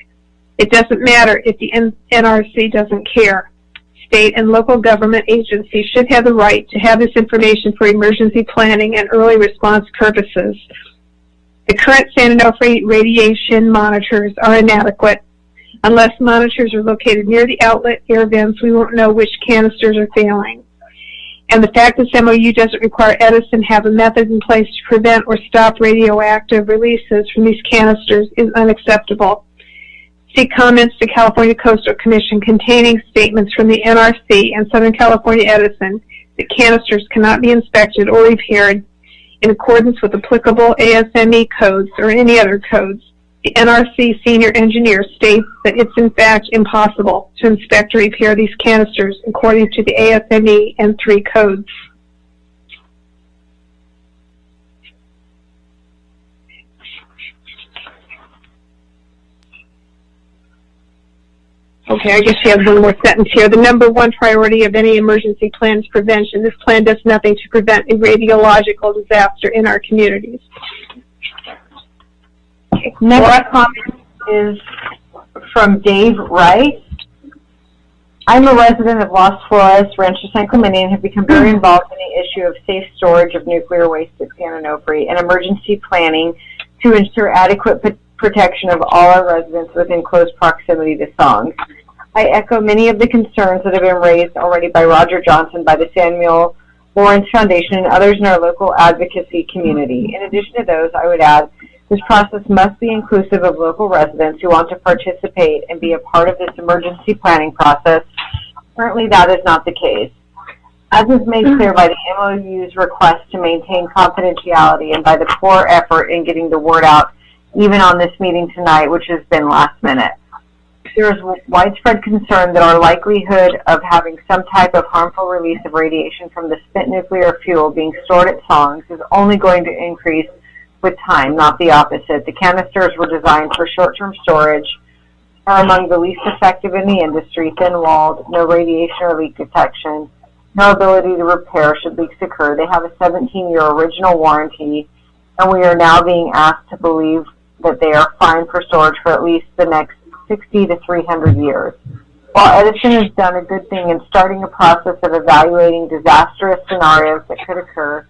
It doesn't matter if the NRC doesn't care. State and local government agencies should have the right to have this information for emergency planning and early response purposes. The current San Onofre radiation monitors are inadequate. Unless monitors are located near the outlet air vents, we won't know which canisters are failing. And the fact this MOU doesn't require Edison have a method in place to prevent or stop radioactive releases from these canisters is unacceptable. See comments to California Coastal Commission containing statements from the NRC and Southern California Edison that canisters cannot be inspected or repaired in accordance with applicable ASME codes or any other codes. The NRC senior engineer states that it's in fact impossible to inspect or repair these canisters according to the ASME and 3 codes. Okay, I guess she has one more sentence here. The number 1 priority of any emergency plan is prevention. This plan does nothing to prevent a radiological disaster in our communities.
Okay. Next comment is from Dave Rice. I'm a resident of Las Flores, Rancho San Clemente, and have become very involved in the issue of safe storage of nuclear waste at San Onofre and emergency planning to ensure adequate protection of all our residents within close proximity to songs. I echo many of the concerns that have been raised already by Roger Johnson, by the Samuel Lawrence Foundation, and others in our local advocacy community. In addition to those, I would add, this process must be inclusive of local residents who want to participate and be a part of this emergency planning process. Currently, that is not the case. As is made clear by the MOU's request to maintain confidentiality and by the poor effort in getting the word out, even on this meeting tonight, which has been last minute. There is widespread concern that our likelihood of having some type of harmful release of radiation from the spent nuclear fuel being stored at songs is only going to increase with time, not the opposite. The canisters were designed for short-term storage, are among the least effective in the industry, thin-walled, no radiation or leak detection, no ability to repair should leaks occur. They have a 17-year original warranty, and we are now being asked to believe that they are fine for storage for at least the next 60 to 300 years. While Edison has done a good thing in starting a process of evaluating disastrous scenarios that could occur,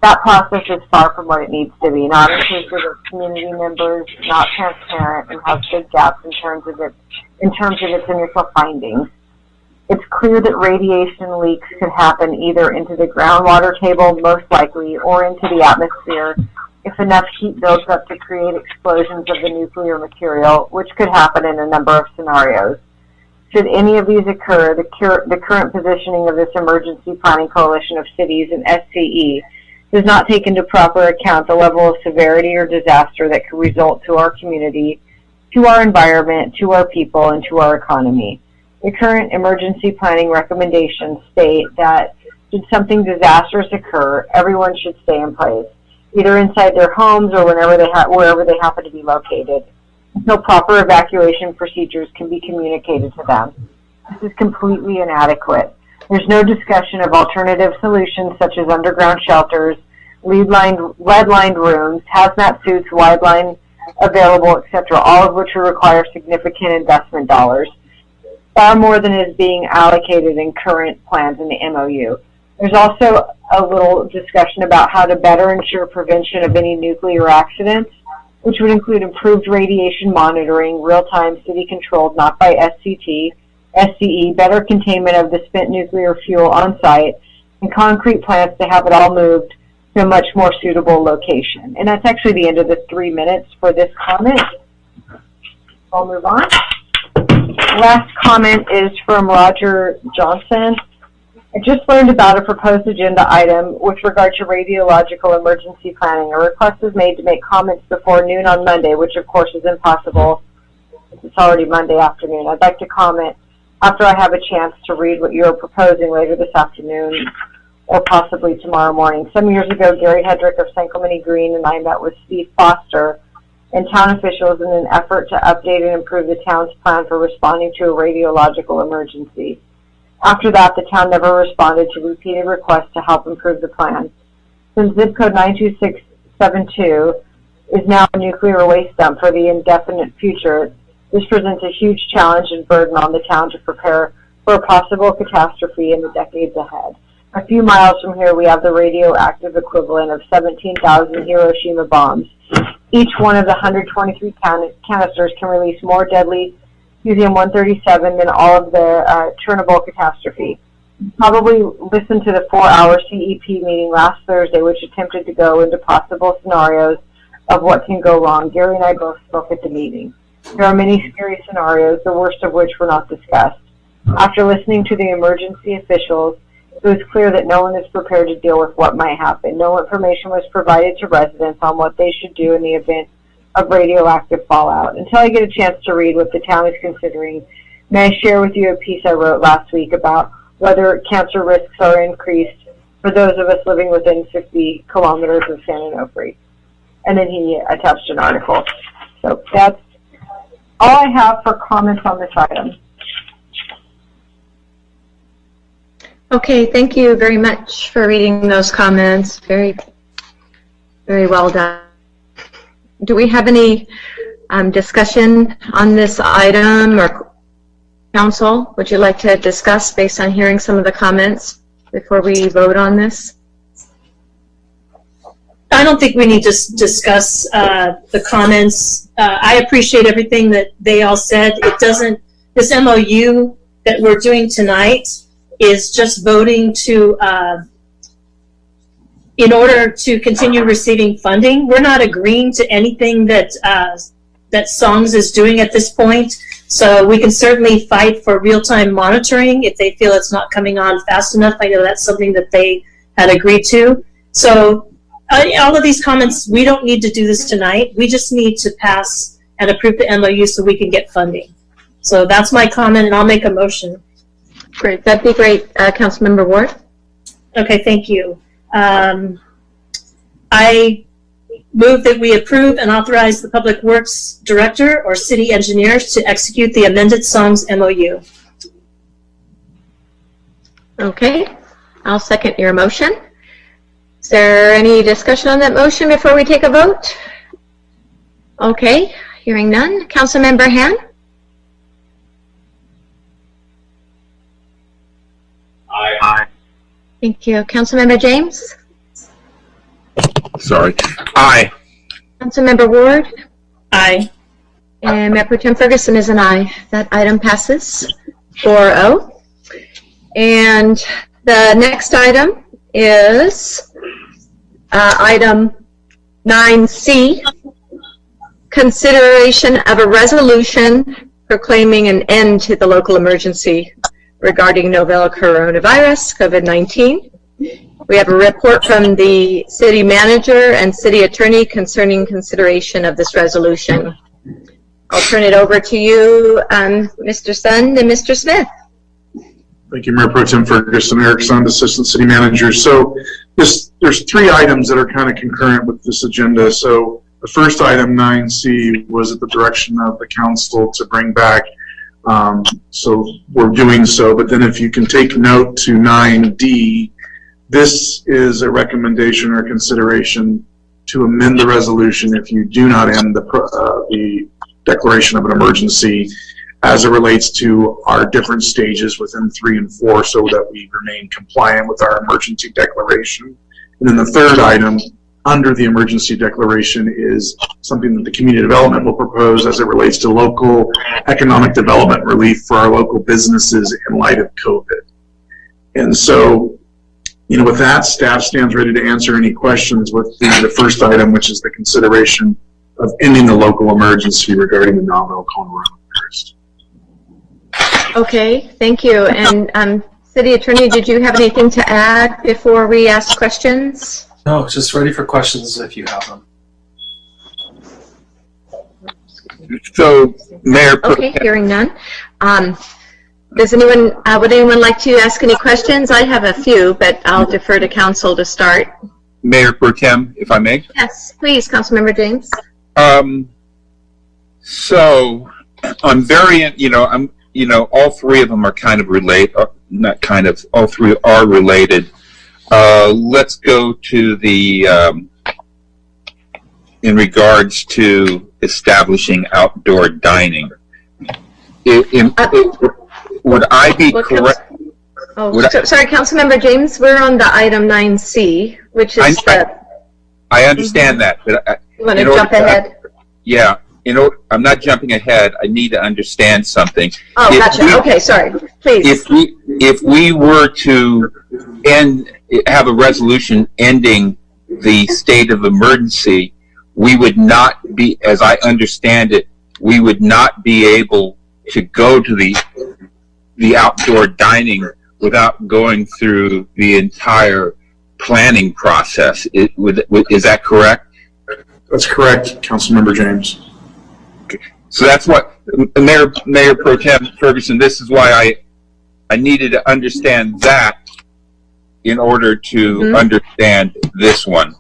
that process is far from what it needs to be, not inclusive of community members, not transparent, and has big gaps in terms of its initial findings. It's clear that radiation leaks could happen either into the groundwater table, most likely, or into the atmosphere if enough heat builds up to create explosions of the nuclear material, which could happen in a number of scenarios. Should any of these occur, the current positioning of this emergency planning coalition of cities and SCE does not take into proper account the level of severity or disaster that could result to our community, to our environment, to our people, and to our economy. The current emergency planning recommendations state that should something disastrous occur, everyone should stay in place, either inside their homes or wherever they happen to be located, until proper evacuation procedures can be communicated to them. This is completely inadequate. There's no discussion of alternative solutions such as underground shelters, lead-lined rooms, hazmat suits, wide line available, etc., all of which will require significant investment dollars, far more than is being allocated in current plans in the MOU. There's also a little discussion about how to better ensure prevention of any nuclear accidents, which would include improved radiation monitoring, real-time city-controlled, not by SCE, better containment of the spent nuclear fuel on site, and concrete plans to have it all moved to a much more suitable location. And that's actually the end of the 3 minutes for this comment. I'll move on. Last comment is from Roger Johnson. I just learned about a proposed agenda item with regard to radiological emergency planning. A request was made to make comments before noon on Monday, which of course is impossible. It's already Monday afternoon. I'd like to comment after I have a chance to read what you're proposing later this afternoon or possibly tomorrow morning. Some years ago, Gary Hedrick of San Clemente Green and I met with Steve Foster and town officials in an effort to update and improve the town's plan for responding to a radiological emergency. After that, the town never responded to repeated requests to help improve the plan. Since zip code 92672 is now a nuclear waste dump for the indefinite future, this presents a huge challenge and burden on the town to prepare for a possible catastrophe in the decades ahead. A few miles from here, we have the radioactive equivalent of 17,000 Hiroshima bombs. Each one of the 123 canisters can release more deadly Cesium-137 than all of the Chernobyl catastrophe. Probably listened to the 4-hour CEP meeting last Thursday, which attempted to go into possible scenarios of what can go wrong. Gary and I both spoke at the meeting. There are many scary scenarios, the worst of which were not discussed. After listening to the emergency officials, it was clear that no one is prepared to deal with what might happen. No information was provided to residents on what they should do in the event of radioactive fallout. Until I get a chance to read what the town is considering, may I share with you a piece I wrote last week about whether cancer risks are increased for those of us living within 50 kilometers of San Onofre. And then he attached an article. So that's all I have for comments on this item.
Okay, thank you very much for reading those comments. Very, very well done. Do we have any discussion on this item, or council, would you like to discuss based on hearing some of the comments before we vote on this?
I don't think we need to discuss the comments. I appreciate everything that they all said. It doesn't, this MOU that we're doing tonight is just voting to, in order to continue receiving funding. We're not agreeing to anything that that SONGS is doing at this point. So we can certainly fight for real-time monitoring if they feel it's not coming on fast enough. I know that's something that they had agreed to. So all of these comments, we don't need to do this tonight. We just need to pass and approve the MOU so we can get funding. So that's my comment, and I'll make a motion.
Great, that'd be great. Councilmember Ward?
Okay, thank you. I move that we approve and authorize the Public Works Director or City Engineers to execute the amended SONGS MOU.
Okay, I'll second your motion. Is there any discussion on that motion before we take a vote? Okay, hearing none. Councilmember Han? Thank you. Councilmember James?
Sorry. Aye.
Councilmember Ward?
Aye.
And Mayor Pro Tem Ferguson is an aye. That item passes 4-0. And the next item is item 9C, consideration of a resolution proclaiming an end to the local emergency regarding novel coronavirus, COVID-19. We have a report from the city manager and city attorney concerning consideration of this resolution. I'll turn it over to you, Mr. Sund and Mr. Smith.
Thank you, Mayor Pro Tem Ferguson. Eric Sund, Assistant City Manager. So there's three items that are kind of concurrent with this agenda. So the first item, 9C, was at the direction of the council to bring back. So we're doing so. But then if you can take note to 9D, this is a recommendation or consideration to amend the resolution if you do not end the declaration of an emergency as it relates to our different stages within 3 and 4 so that we remain compliant with our emergency declaration. And then the third item under the emergency declaration is something that the community development will propose as it relates to local economic development relief for our local businesses in light of COVID. And so, with that, staff stands ready to answer any questions with the first item, which is the consideration of ending the local emergency regarding the novel coronavirus.
Okay, thank you. And City Attorney, did you have anything to add before we ask questions?
No, just ready for questions if you have them.
So, Mayor.
Okay, hearing none. Does anyone, would anyone like to ask any questions? I have a few, but I'll defer to council to start.
Mayor Pro Tem, if I may.
Yes, please, Councilmember James.
So on variant, all three of them are kind of related, not kind of, all three are related. Let's go to the, in regards to establishing outdoor dining. Would I be correct?
Sorry, Councilmember James, we're on the item 9C, which is
I understand that, but
you want to jump ahead?
Yeah, I'm not jumping ahead. I need to understand something.
Oh, gotcha. Okay, sorry. Please.
If we were to have a resolution ending the state of emergency, we would not be, as I understand it, we would not be able to go to the outdoor dining without going through the entire planning process. Is that correct?
That's correct, Councilmember James.
Okay. So that's what, Mayor Pro Tem Ferguson, this is why I needed to understand in order to understand this one.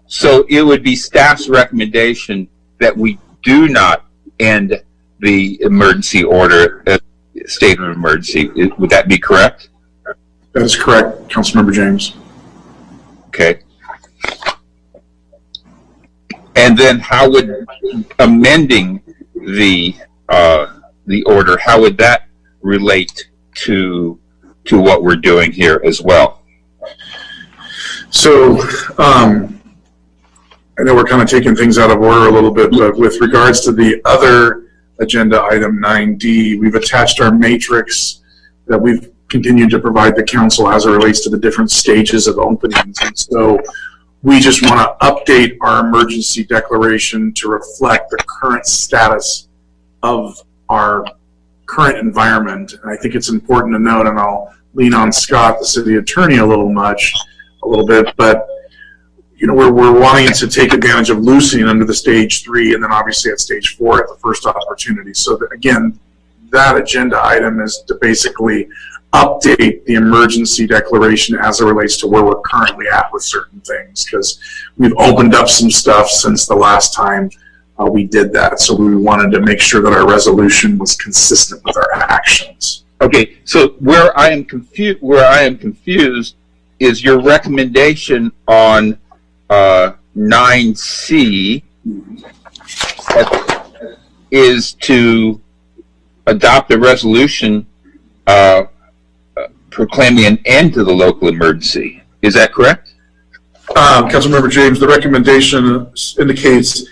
So it would be staff's recommendation that we do not end the emergency order, state of emergency. Would that be correct?
That is correct, Councilmember James.
Okay. And then how would amending the order, how would that relate to what we're doing here as well?
So, I know we're kind of taking things out of order a little bit, but with regards to the other agenda item 9D, we've attached our matrix that we've continued to provide the council as it relates to the different stages of openings. And so we just want to update our emergency declaration to reflect the current status of our current environment. And I think it's important to note, and I'll lean on Scott, the city attorney, a little bit, but we're wanting to take advantage of loosening under the stage 3 and then obviously at stage 4 at the first opportunity. So again, that agenda item is to basically update the emergency declaration as it relates to where we're currently at with certain things, because we've opened up some stuff since the last time we did that. So we wanted to make sure that our resolution was consistent with our actions.
Okay, so where I am confused is your recommendation on 9C is to adopt a resolution proclaiming an end to the local emergency. Is that correct?
Councilmember James, the recommendation indicates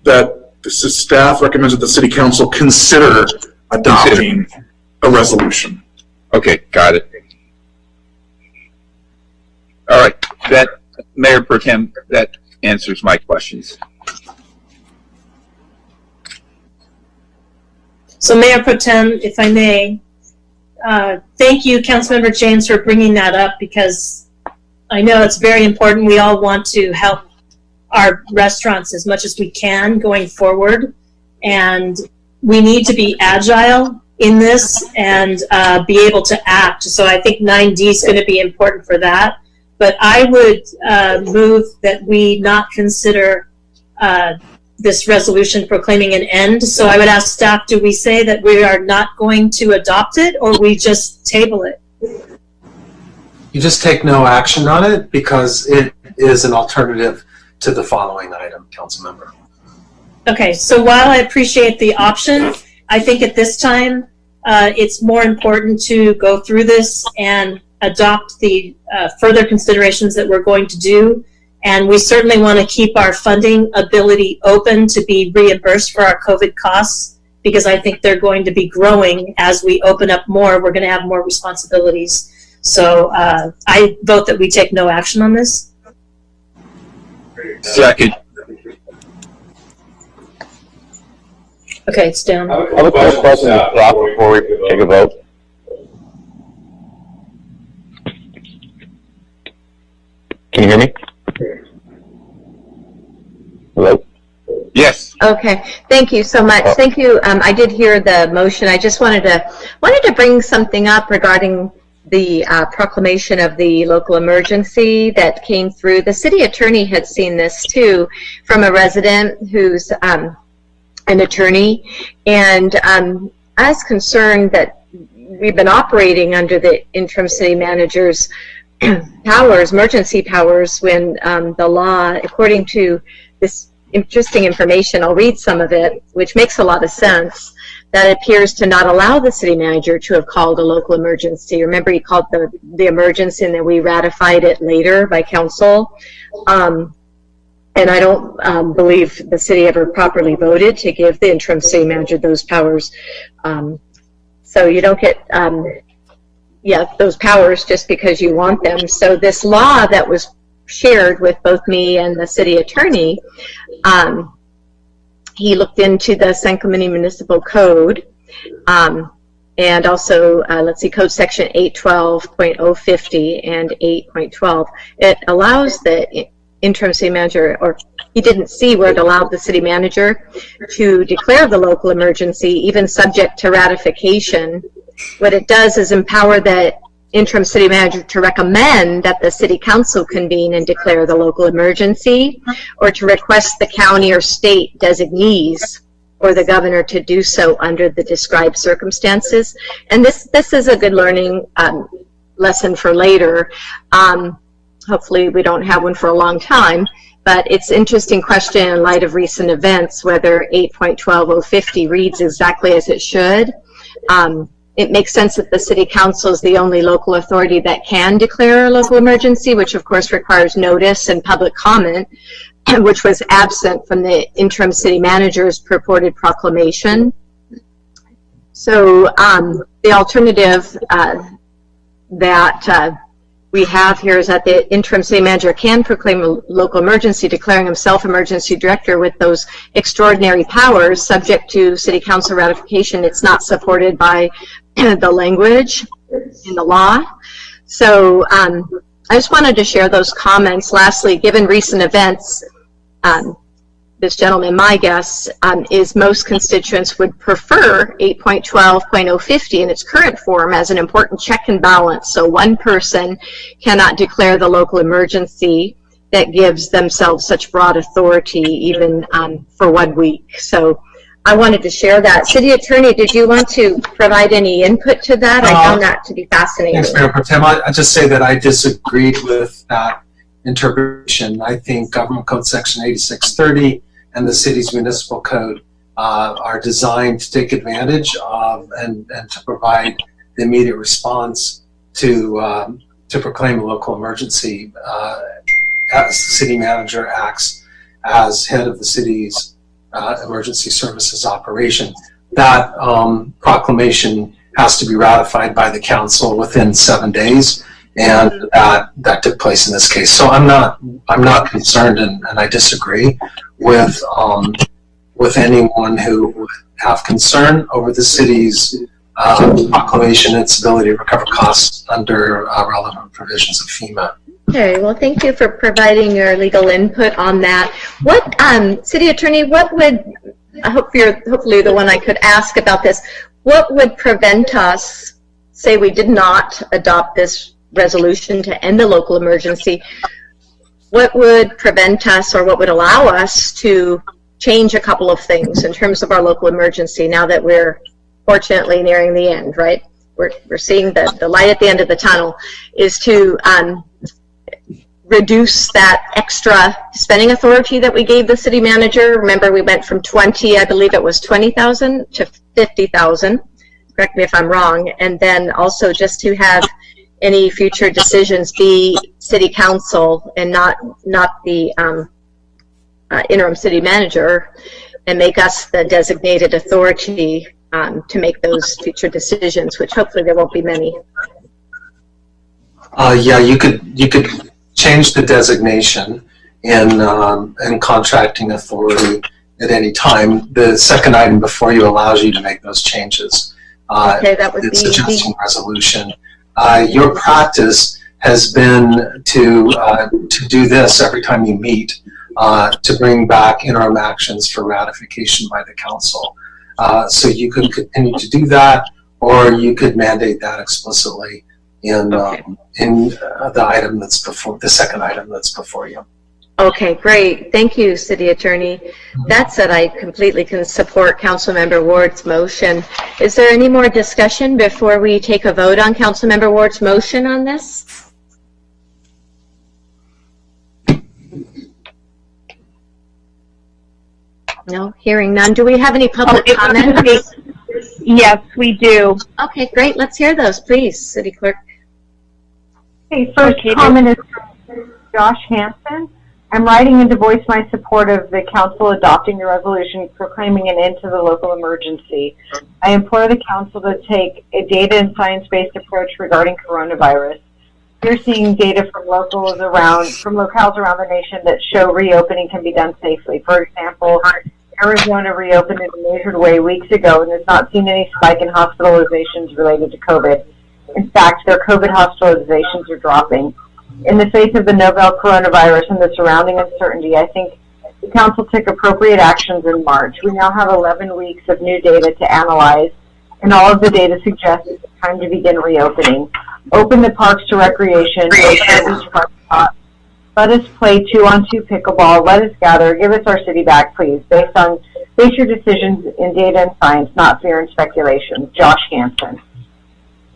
that the staff recommends that the city council consider adopting a resolution.
Okay, got it. All right, that, Mayor Pro Tem, that answers my questions.
So Mayor Pro Tem, if I may, thank you, Councilmember James, for bringing that up, because I know it's very important. We all want to help our restaurants as much as we can going forward, and we need to be agile in this and be able to act. So I think 9D is going to be important for that. But I would move that we not consider this resolution proclaiming an end. So I would ask staff, do we say that we are not going to adopt it, or we just table it?
You just take no action on it because it is an alternative to the following item, Councilmember.
Okay, so while I appreciate the option, I think at this time it's more important to go through this and adopt the further considerations that we're going to do. And we certainly want to keep our funding ability open to be reimbursed for our COVID costs, because I think they're going to be growing as we open up more. We're going to have more responsibilities. So I vote that we take no action on this.
Second.
Okay, it's down.
I have a quick question to stop before we take a vote. Can you hear me? Hello?
Yes.
Okay, thank you so much. Thank you. I did hear the motion. I just wanted to bring something up regarding the proclamation of the local emergency that came through. The city attorney had seen this too from a resident who's an attorney, and I was concerned that we've been operating under the interim city manager's powers, emergency powers, when the law, according to this interesting information, I'll read some of it, which makes a lot of sense, that appears to not allow the city manager to have called a local emergency. Remember, he called the emergency, and then we ratified it later by council. And I don't believe the city ever properly voted to give the interim city manager those powers. So you don't get those powers just because you want them. So this law that was shared with both me and the city attorney, he looked into the San Clemente Municipal Code, and also, let's see, Code Section 812.050 and 8.12. It allows the interim city manager, or he didn't see where it allowed the city manager to declare the local emergency, even subject to ratification. What it does is empower the interim city manager to recommend that the city council convene and declare the local emergency, or to request the county or state designees or the governor to do so under the described circumstances. And this is a good learning lesson for later. Hopefully we don't have one for a long time, but it's an interesting question in light of recent events whether 8.12050 reads exactly as it should. It makes sense that the city council is the only local authority that can declare a local emergency, which of course requires notice and public comment, which was absent from the interim city manager's purported proclamation. So the alternative that we have here is that the interim city manager can proclaim a local emergency, declaring himself emergency director with those extraordinary powers subject to city council ratification. It's not supported by the language in the law. So I just wanted to share those comments. Lastly, given recent events, this gentleman, my guess, is most constituents would prefer 8.12.050 in its current form as an important check and balance. So one person cannot declare the local emergency that gives themselves such broad authority even for 1 week. So I wanted to share that. City Attorney, did you want to provide any input to that? I found that to be fascinating.
Thanks, Mayor Pro Tem. I just say that I disagreed with that interpretation. I think Government Code Section 8630 and the city's municipal code are designed to take advantage of and to provide the immediate response to proclaim a local emergency as the city manager acts as head of the city's emergency services operation. That proclamation has to be ratified by the council within 7 days, and that took place in this case. So I'm not concerned, and I disagree with anyone who would have concern over the city's proclamation and its ability to recover costs under relevant provisions of FEMA.
Okay, well, thank you for providing your legal input on that. What, City Attorney, what would, I hope you're hopefully the one I could ask about this, what would prevent us, say we did not adopt this resolution to end the local emergency, what would prevent us or what would allow us to change a couple of things in terms of our local emergency now that we're fortunately nearing the end, right? We're seeing the light at the end of the tunnel, is to reduce that extra spending authority that we gave the city manager. Remember, we went from 20, I believe it was 20,000 to 50,000. Correct me if I'm wrong. And then also just to have any future decisions be city council and not the interim city manager, and make us the designated authority to make those future decisions, which hopefully there won't be many.
Yeah, you could change the designation in contracting authority at any time. The second item before you allows you to make those changes.
Okay, that would
it's
be
adjusting resolution. Your practice has been to do this every time you meet, to bring back interim actions for ratification by the council. So you could continue to do that, or you could mandate that explicitly in the item that's before, the second item that's before you.
Okay, great. Thank you, City Attorney. That said, I completely can support Councilmember Ward's motion. Is there any more discussion before we take a vote on Councilmember Ward's motion on this? No, hearing none. Do we have any public comments?
Yes, we do.
Okay, great. Let's hear those, please, City Clerk.
Okay, first comment is from Josh Hansen. I'm writing in to voice my support of the council adopting the resolution proclaiming an end to the local emergency. I implore the council to take a data and science-based approach regarding coronavirus. We're seeing data from locales around the nation that show reopening can be done safely. For example, Arizona reopened in a measured way weeks ago and has not seen any spike in hospitalizations related to COVID. In fact, their COVID hospitalizations are dropping. In the face of the novel coronavirus and the surrounding uncertainty, I think the council took appropriate actions in March. We now have 11 weeks of new data to analyze, and all of the data suggests it's time to begin reopening. Open the parks to recreation. Let us play 2-on-2 pickleball. Let us gather. Give us our city back, please. Base your decisions in data and science, not fear and speculation. Josh Hansen.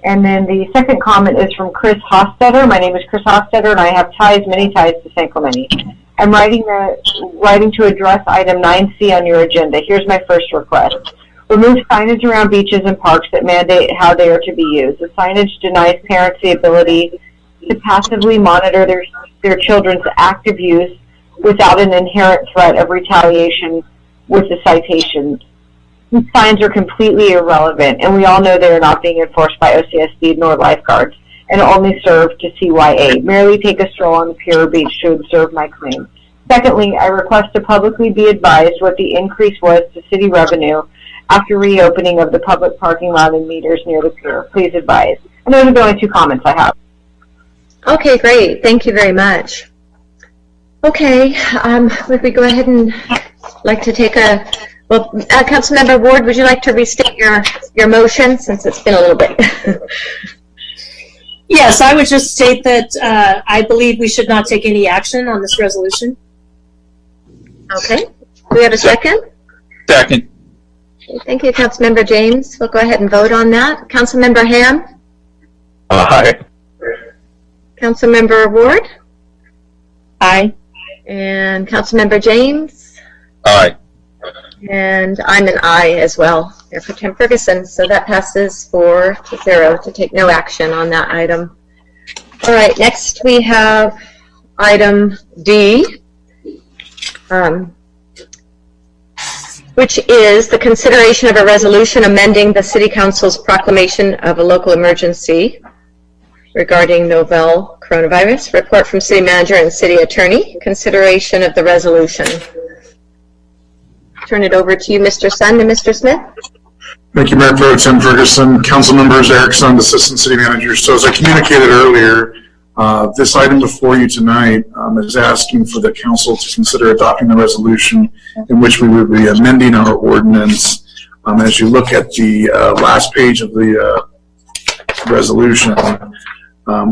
And then the second comment is from Chris Hostetter. My name is Chris Hostetter, and I have many ties to San Clemente. I'm writing to address item 9C on your agenda. Here's my first request. Remove signage around beaches and parks that mandate how they are to be used. The signage denies parents the ability to passively monitor their children's active use without an inherent threat of retaliation with the citation. These signs are completely irrelevant, and we all know they are not being enforced by OCSD nor lifeguards, and only serve to CYA. Merely take a stroll on the Pier Beach to observe my claim. Secondly, I request to publicly be advised what the increase was to city revenue after reopening of the public parking lot and meters near the pier. Please advise. And those are the only two comments I have.
Okay, great. Thank you very much. Okay, would we go ahead and like to take a, well, Councilmember Ward, would you like to restate your motion since it's been a little bit?
Yes, I would just state that I believe we should not take any action on this resolution.
Okay. Do we have a second?
Second.
Okay, thank you, Councilmember James. We'll go ahead and vote on that. Councilmember Ham?
Aye.
Councilmember Ward?
Aye.
And Councilmember James?
Aye.
And I'm an aye as well, Mayor Pro Tem Ferguson. So that passes 4-0 to take no action on that item. All right, next we have item D, which is the consideration of a resolution amending the City Council's proclamation of a local emergency regarding novel coronavirus. Report from City Manager and City Attorney. Consideration of the resolution. Turn it over to you, Mr. Sund and Mr. Smith.
Thank you, Mayor Pro Tem Ferguson, Council Members, Eric Sund, Assistant City Manager. So as I communicated earlier, this item before you tonight is asking for the Council to consider adopting the resolution in which we would be amending our ordinance. As you look at the last page of the resolution,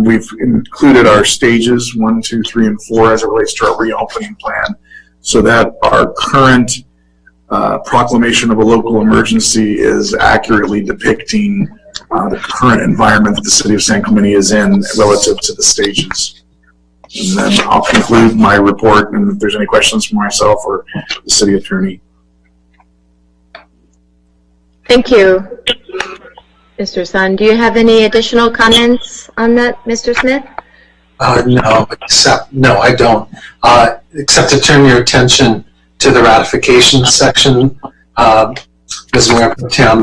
we've included our stages 1, 2, 3, and 4 as it relates to our reopening plan, so that our current proclamation of a local emergency is accurately depicting the current environment that the City of San Clemente is in relative to the stages. And then I'll conclude my report, and if there's any questions for myself or the City Attorney.
Thank you, Mr. Sund. Do you have any additional comments on that, Mr. Smith?
No, I don't. Except to turn your attention to the ratification section, Ms. Mayor Pro Tem.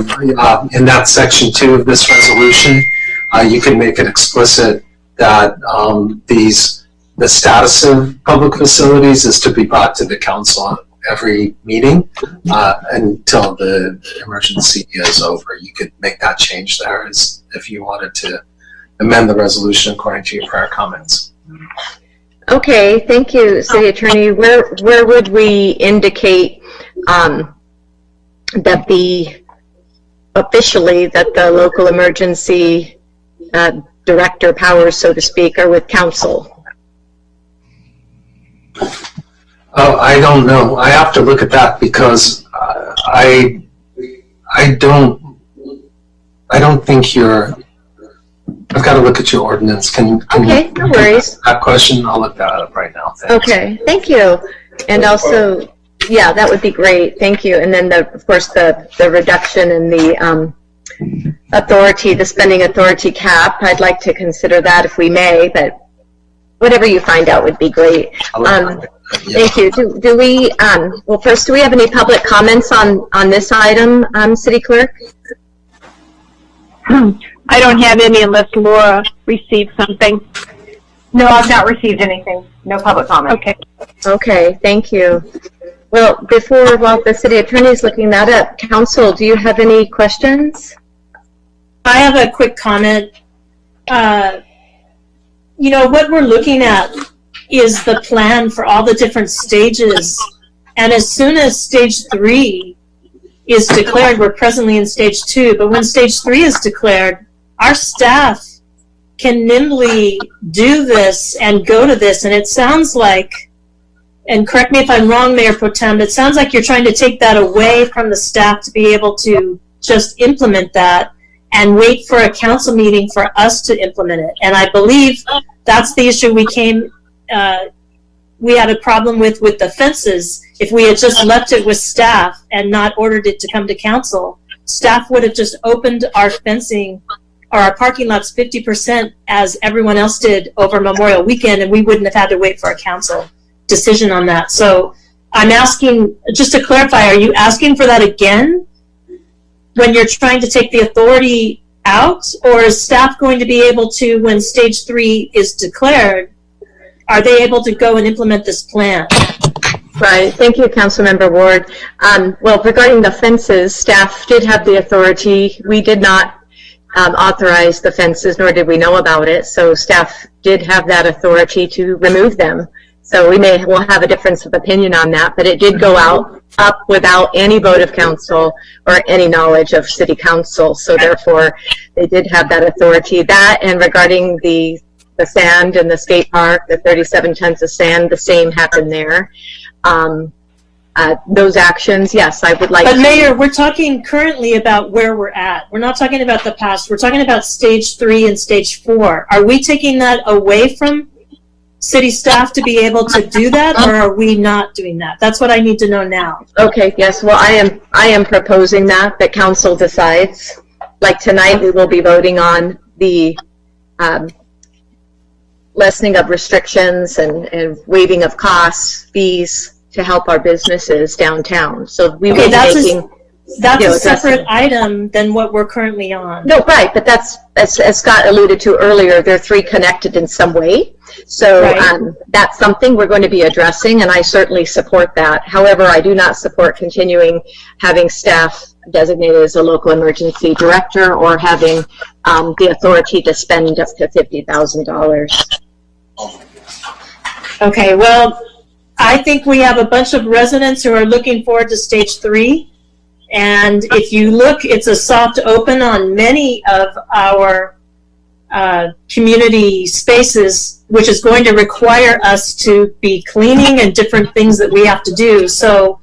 In that section 2 of this resolution, you can make it explicit that the status of public facilities is to be brought to the Council every meeting until the emergency is over. You could make that change there as if you wanted to amend the resolution according to your prior comments.
Okay, thank you, City Attorney. Where would we indicate that officially that the local emergency director powers, so to speak, are with Council?
Oh, I don't know. I have to look at that because I don't think you're. I've got to look at your ordinance. Can
okay,
you,
no worries.
That question, I'll look that up right now. Thanks.
Okay, thank you. And also, yeah, that would be great. Thank you. And then, of course, the reduction in the authority, the spending authority cap. I'd like to consider that if we may, but whatever you find out would be great. Thank you. Do we? Well, first, do we have any public comments on this item, City Clerk?
I don't have any unless Laura received something.
No, I've not received anything. No public comment.
Okay.
Okay, thank you. Well, while the City Attorney is looking that up, Council, do you have any questions?
I have a quick comment. You know, what we're looking at is the plan for all the different stages. And as soon as stage 3 is declared, we're presently in stage 2, but when stage 3 is declared, our staff can nimbly do this and go to this. And it sounds like, and correct me if I'm wrong, Mayor Pro Tem, it sounds like you're trying to take that away from the staff to be able to just implement that and wait for a council meeting for us to implement it. And I believe that's the issue we had a problem with the fences. If we had just left it with staff and not ordered it to come to council, staff would have just opened our fencing or our parking lots 50% as everyone else did over Memorial Weekend, and we wouldn't have had to wait for a council decision on that. So I'm asking, just to clarify, are you asking for that again when you're trying to take the authority out, or is staff going to be able to, when stage 3 is declared, are they able to go and implement this plan?
Right. Thank you, Councilmember Ward. Well, regarding the fences, staff did have the authority. We did not authorize the fences, nor did we know about it. So staff did have that authority to remove them. So we'll have a difference of opinion on that, but it did go up without any vote of council or any knowledge of city council. So therefore, they did have that authority. That, and regarding the sand in the skate park, the 37 tons of sand, the same happened there. Those actions, yes, I would like to.
But Mayor, we're talking currently about where we're at. We're not talking about the past. We're talking about stage 3 and stage 4. Are we taking that away from city staff to be able to do that, or are we not doing that? That's what I need to know now.
Okay, yes, well, I am proposing that council decides. Like tonight, we will be voting on the lessening of restrictions and waiving of costs, fees to help our businesses downtown. So we will be making...
That's a separate item than what we're currently on.
No, right, but that's, as Scott alluded to earlier, they're three connected in some way. So
Right.
That's something we're going to be addressing, and I certainly support that. However, I do not support continuing having staff designated as a local emergency director or having the authority to spend up to $50,000.
Okay, well, I think we have a bunch of residents who are looking forward to stage 3. And if you look, it's a soft open on many of our community spaces, which is going to require us to be cleaning and different things that we have to do. So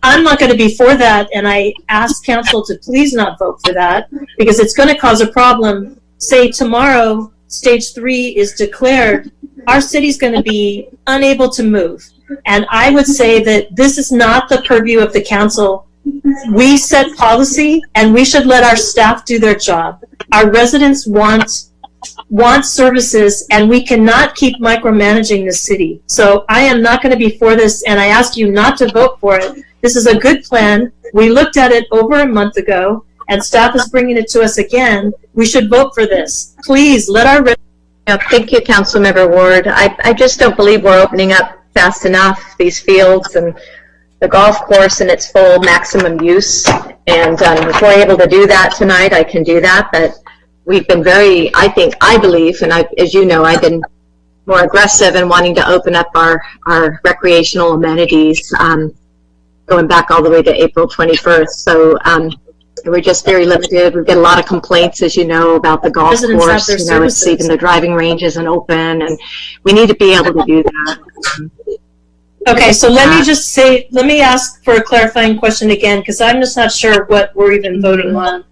I'm not going to be for that, and I ask council to please not vote for that, because it's going to cause a problem. Say tomorrow, stage 3 is declared, our city's going to be unable to move. And I would say that this is not the purview of the council. We set policy, and we should let our staff do their job. Our residents want services, and we cannot keep micromanaging the city. So I am not going to be for this, and I ask you not to vote for it. This is a good plan. We looked at it over a month ago, and staff is bringing it to us again. We should vote for this. Please let our residents...
Thank you, Councilmember Ward. I just don't believe we're opening up fast enough these fields and the golf course in its full maximum use. And if we're able to do that tonight, I can do that. But we've been very, I believe, and as you know, I've been more aggressive in wanting to open up our recreational amenities, going back all the way to April 21st. So we're just very limited. We get a lot of complaints, as you know, about the golf course. You know, it's even the driving range isn't open, and we need to be able to do that.
Okay, so let me ask for a clarifying question again, because I'm just not sure what we're even voting on.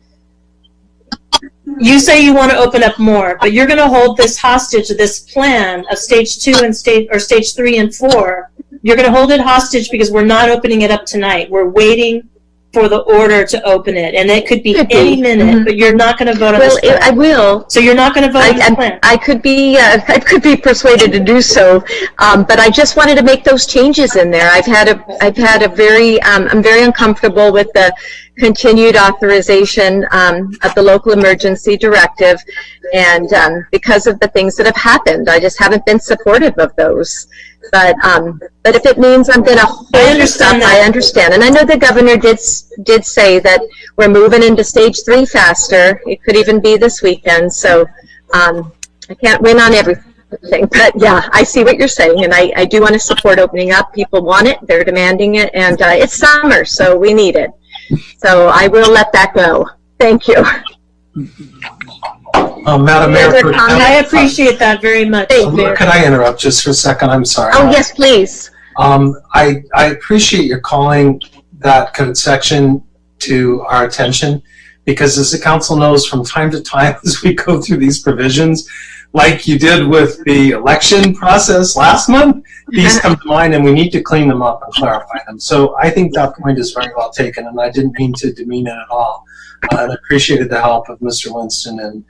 You say you want to open up more, but you're going to hold this hostage, this plan of stage 2 and stage 3 and 4. You're going to hold it hostage because we're not opening it up tonight. We're waiting for the order to open it, and it could be any minute, but you're not going to vote on this plan.
I will.
So you're not going to vote on this plan?
I could be persuaded to do so, but I just wanted to make those changes in there. I'm very uncomfortable with the continued authorization of the local emergency directive, and because of the things that have happened, I just haven't been supportive of those. But if it means I'm going to hold
understand
stuff, I understand. And I know the governor did say that we're moving into stage 3 faster. It could even be this weekend. So I can't win on everything. But yeah, I see what you're saying, and I do want to support opening up. People want it. They're demanding it. And it's summer, so we need it. So I will let that go. Thank you.
Madam Mayor,
I appreciate that very much.
could I interrupt just for a second? I'm sorry.
Oh, yes, please.
I appreciate your calling that code section to our attention, because as the council knows, from time to time as we go through these provisions, like you did with the election process last month, these come to mind, and we need to clean them up and clarify them. So I think that point is very well taken, and I didn't mean to demean it at all. And I appreciated the help of Mr. Winston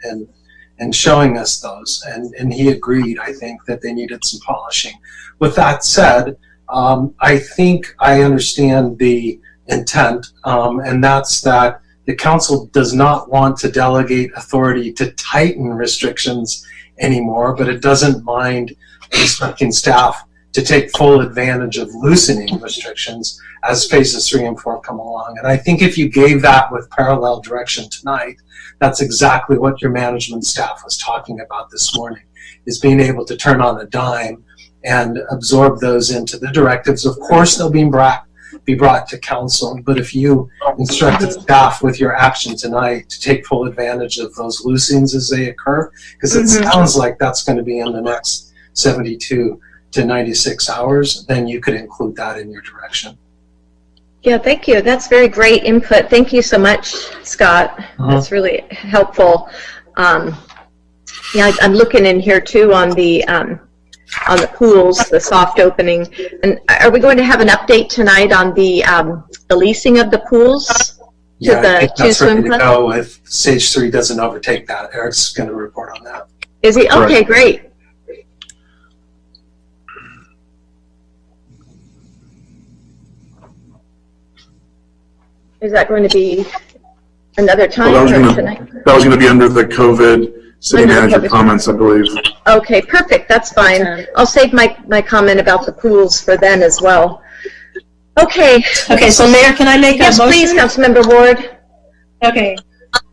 and showing us those, and he agreed, I think, that they needed some polishing. With that said, I think I understand the intent, and that's that the council does not want to delegate authority to tighten restrictions anymore, but it doesn't mind instructing staff to take full advantage of loosening restrictions as phases 3 and 4 come along. And I think if you gave that with parallel direction tonight, that's exactly what your management staff was talking about this morning, is being able to turn on a dime and absorb those into the directives. Of course, they'll be brought to council, but if you instructed staff with your action tonight to take full advantage of those loosings as they occur, because it sounds like that's going to be in the next 72 to 96 hours, then you could include that in your direction.
Yeah, thank you. That's very great input. Thank you so much, Scott. That's really helpful. Yeah, I'm looking in here too on the the pools, the soft opening. And are we going to have an update tonight on the leasing of the pools?
Yeah, I think
two
that's
swim
ready to
clubs?
go if stage 3 doesn't overtake that. Eric's going to report on that.
Is he? Okay, great. Is that going to be another time
Well,
or tonight?
that was going to be under the COVID city
Under the
manager
COVID.
comments, I believe.
Okay, perfect. That's fine. I'll save my comment about the pools for then as well. Okay.
Okay, so Mayor, can I make a
Yes,
motion?
please, Councilmember Ward.
Okay,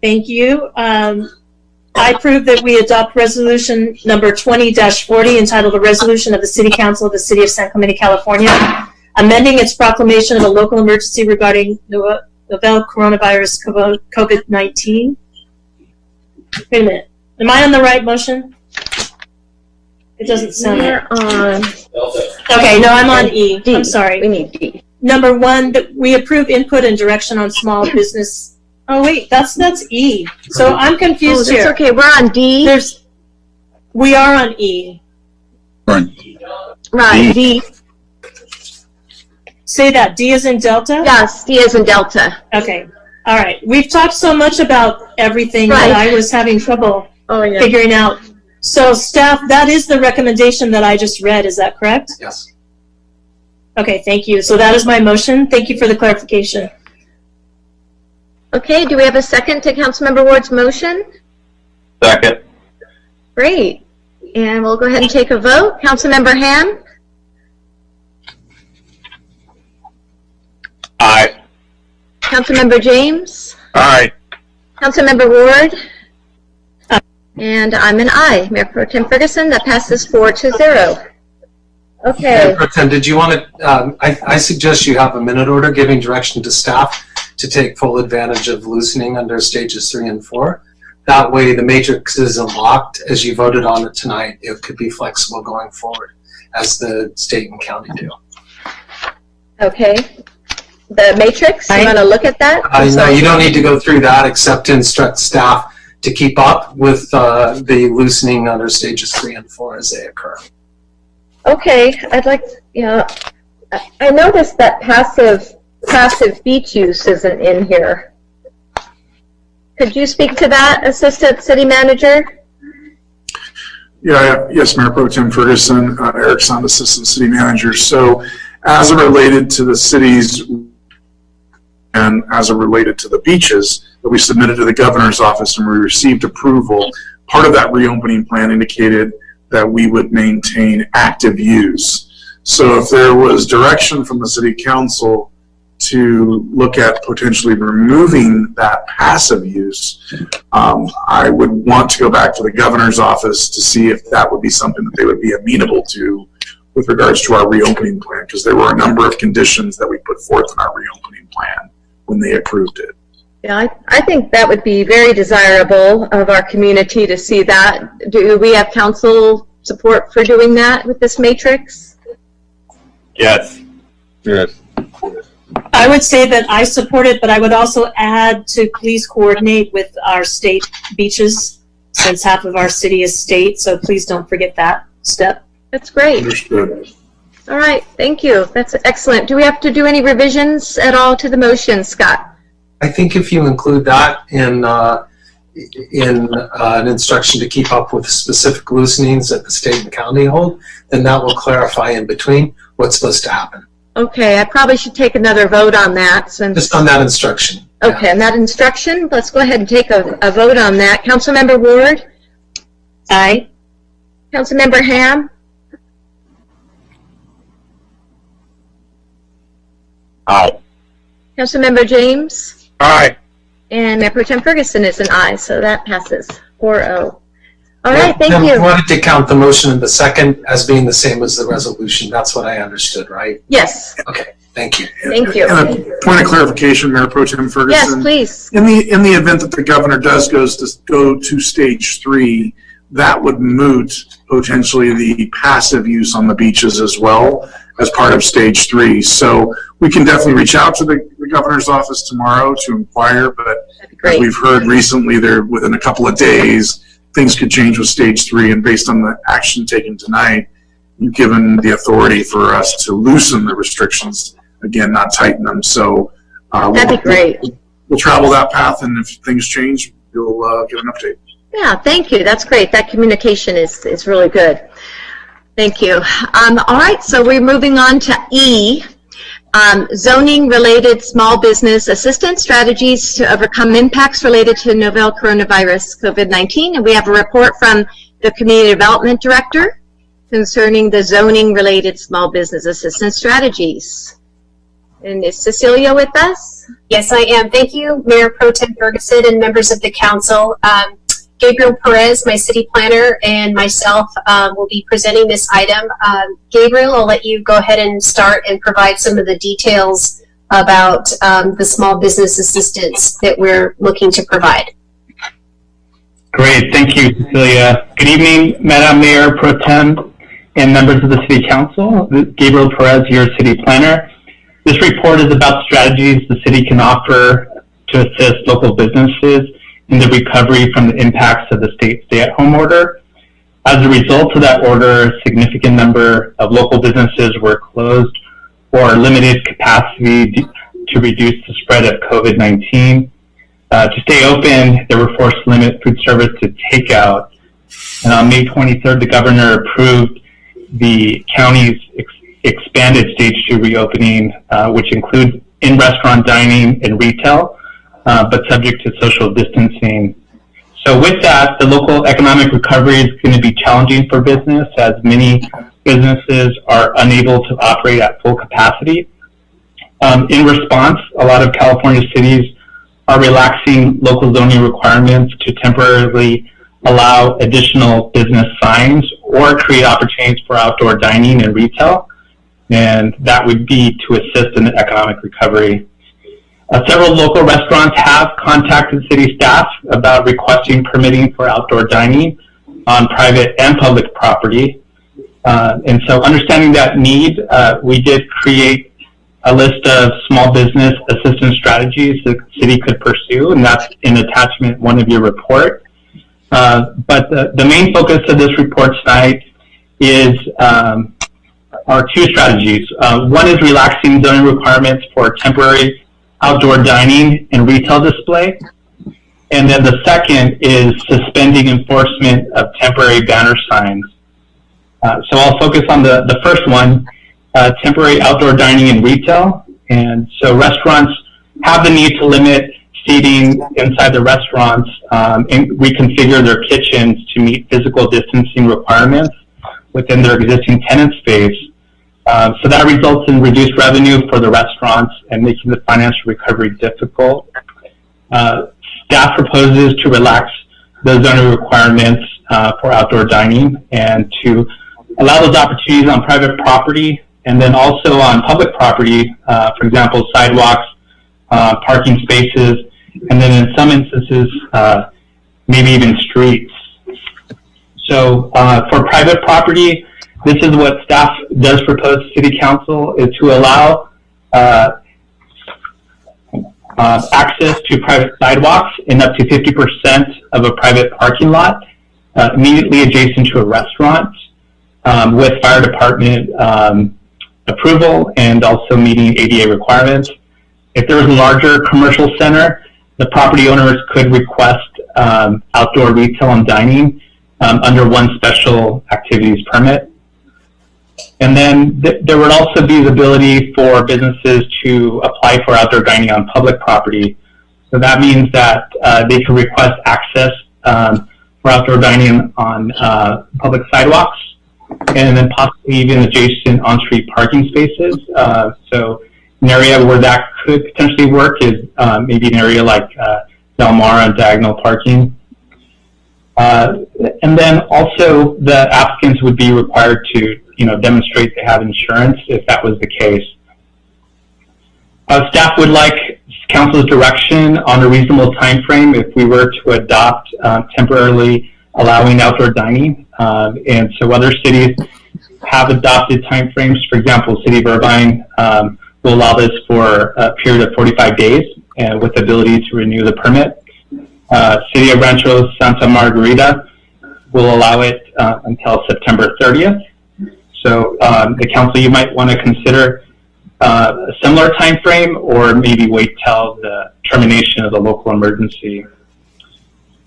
thank you. I approve that we adopt resolution number 20-40 entitled "A Resolution of the City Council of the City of San Clemente, California, amending its proclamation of a local emergency regarding novel coronavirus COVID-19." Wait a minute. Am I on the right motion? It doesn't sound
We're
right.
on
Okay, no, I'm on E.
D.
I'm sorry.
We need D.
Number 1, that we approve input and direction on small business. Oh wait, that's E. So I'm
Oh,
confused
that's
here.
okay. We're on D.
We are on E.
Right, D.
Say that. D is in Delta?
Yes, D is in Delta.
Okay. All right. We've talked so much about everything that
Right.
I was having trouble
Oh, yeah.
figuring out. So staff, that is the recommendation that I just read. Is that correct?
Yes.
Okay, thank you. So that is my motion. Thank you for the clarification.
Okay, do we have a second to Councilmember Ward's motion?
Second.
Great. And we'll go ahead and take a vote. Councilmember Ham?
Aye.
Councilmember James?
Aye.
Councilmember Ward? And I'm an aye. Mayor Pro Tem Ferguson, that passes 4-0. Okay.
Pro Tem, did you want to, I suggest you have a minute order giving direction to staff to take full advantage of loosening under stages 3 and 4. That way the matrix isn't locked as you voted on it tonight. It could be flexible going forward as the state and county do.
Okay. The matrix, you want to look at that?
No, you don't need to go through that except to instruct staff to keep up with the loosening under stages 3 and 4 as they occur.
Okay, I'd like, I noticed that passive beach use isn't in here. Could you speak to that, Assistant City Manager?
Yes, Mayor Pro Tem Ferguson, Eric Sand, Assistant City Manager. So as it related to the cities and as it related to the beaches that we submitted to the governor's office and we received approval, part of that reopening plan indicated that we would maintain active use. So if there was direction from the city council to look at potentially removing that passive use, I would want to go back to the governor's office to see if that would be something that they would be amenable to with regards to our reopening plan, because there were a number of conditions that we put forth in our reopening plan when they approved it.
Yeah, I think that would be very desirable of our community to see that. Do we have council support for doing that with this matrix?
Yes.
Yes.
I would say that I support it, but I would also add to please coordinate with our state beaches, since half of our city is state, so please don't forget that step.
That's great.
Understood.
All right, thank you. That's excellent. Do we have to do any revisions at all to the motion, Scott?
I think if you include that in an instruction to keep up with specific loosenings that the state and county hold, then that will clarify in between what's supposed to happen.
Okay, I probably should take another vote on that since.
Just on that instruction.
Okay, and that instruction, let's go ahead and take a vote on that. Councilmember Ward?
Aye.
Councilmember Ham?
Aye.
Councilmember James?
Aye.
And Mayor Pro Tem Ferguson is an aye, so that passes 4-0. All right, thank
I
you.
wanted to count the motion and the second as being the same as the resolution. That's what I understood, right?
Yes,
Okay, thank you.
thank you.
And a point of clarification, Mayor Pro Tem Ferguson.
Yes, please.
In the event that the governor does go to stage 3, that would moot potentially the passive use on the beaches as well as part of stage 3. So we can definitely reach out to the governor's office tomorrow to inquire, but
That'd be
as
great.
we've heard recently, there within a couple of days, things could change with stage 3, and based on the action taken tonight, given the authority for us to loosen the restrictions, again, not tighten them. So
that'd be great.
We'll travel that path, and if things change, you'll get an update.
Yeah, thank you. That's great. That communication is really good. Thank you. All right, so we're moving on to E, zoning-related small business assistance strategies to overcome impacts related to novel coronavirus COVID-19. And we have a report from the Community Development Director concerning the zoning-related small business assistance strategies. And is Cecilia with us?
Yes, I am. Thank you, Mayor Pro Tem Ferguson and members of the council. Gabriel Perez, my city planner, and myself will be presenting this item. Gabriel, I'll let you go ahead and start and provide some of the details about the small business assistance that we're looking to provide.
Great. Thank you, Cecilia. Good evening, Madam Mayor Pro Tem and members of the City Council. Gabriel Perez, your city planner. This report is about strategies the city can offer to assist local businesses in the recovery from the impacts of the state stay-at-home order. As a result of that order, a significant number of local businesses were closed or limited capacity to reduce the spread of COVID-19. To stay open, they were forced to limit food service to takeout. And on May 23rd, the governor approved the county's expanded stage 2 reopening, which includes in-restaurant dining and retail, but subject to social distancing. So with that, the local economic recovery is going to be challenging for business, as many businesses are unable to operate at full capacity. In response, a lot of California cities are relaxing local zoning requirements to temporarily allow additional business signs or create opportunities for outdoor dining and retail, and that would be to assist in the economic recovery. Several local restaurants have contacted city staff about requesting permitting for outdoor dining on private and public property. And so understanding that need, we did create a list of small business assistance strategies the city could pursue, and that's in attachment 1 of your report. But the main focus of this report tonight is are 2 strategies. One is relaxing zoning requirements for temporary outdoor dining and retail display. And then the second is suspending enforcement of temporary banner signs. So I'll focus on the first one, temporary outdoor dining and retail. And so restaurants have the need to limit seating inside the restaurants and reconfigure their kitchens to meet physical distancing requirements within their existing tenant space. So that results in reduced revenue for the restaurants and making the financial recovery difficult. Staff proposes to relax those zoning requirements for outdoor dining and to allow those opportunities on private property and then also on public property, for example, sidewalks, parking spaces, and then in some instances, maybe even streets. So for private property, this is what staff does propose to City Council, is to allow access to private sidewalks in up to 50% of a private parking lot immediately adjacent to a restaurant with fire department approval and also meeting ADA requirements. If there is a larger commercial center, the property owners could request outdoor retail and dining under one special activities permit. And then there would also be the ability for businesses to apply for outdoor dining on public property. So that means that they can request access for outdoor dining on public sidewalks and then possibly even adjacent on-street parking spaces. So an area where that could potentially work is maybe an area like Del Mar on diagonal parking. And then also the applicants would be required to demonstrate they have insurance if that was the case. Staff would like Council's direction on a reasonable time frame if we were to adopt temporarily allowing outdoor dining. And so other cities have adopted time frames. For example, City of Irvine will allow this for a period of 45 days with the ability to renew the permit. City of Rancho Santa Margarita will allow it until September 30th. So the council, you might want to consider a similar time frame, or maybe wait till the termination of the local emergency.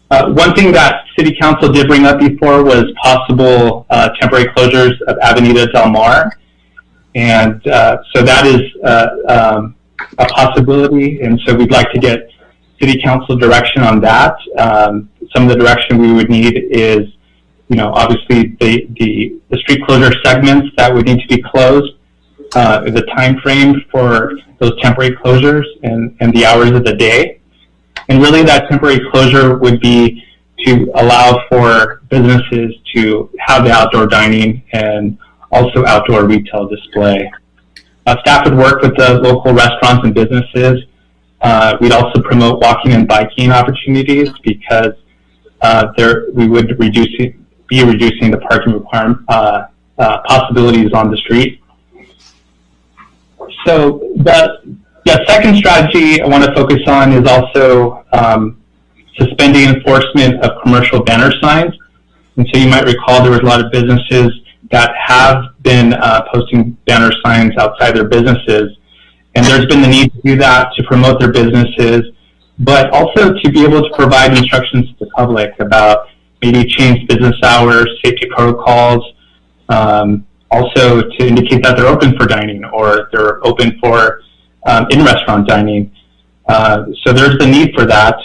One thing that City Council did bring up before was possible temporary closures of Avenida Del Mar. And so that is a possibility, and so we'd like to get City Council direction on that. Some of the direction we would need is, obviously the street closure segments that would need to be closed, the time frame for those temporary closures, and the hours of the day. And really that temporary closure would be to allow for businesses to have the outdoor dining and also outdoor retail display. Staff would work with the local restaurants and businesses. We'd also promote walking and biking opportunities, because we would be reducing the parking requirement possibilities on the street. So the second strategy I want to focus on is also suspending enforcement of commercial banner signs. And so you might recall there was a lot of businesses that have been posting banner signs outside their businesses. And there's been the need to do that to promote their businesses, but also to be able to provide instructions to the public about maybe changed business hours, safety protocols, also to indicate that they're open for dining or they're open for in-restaurant dining. So there's the need for that.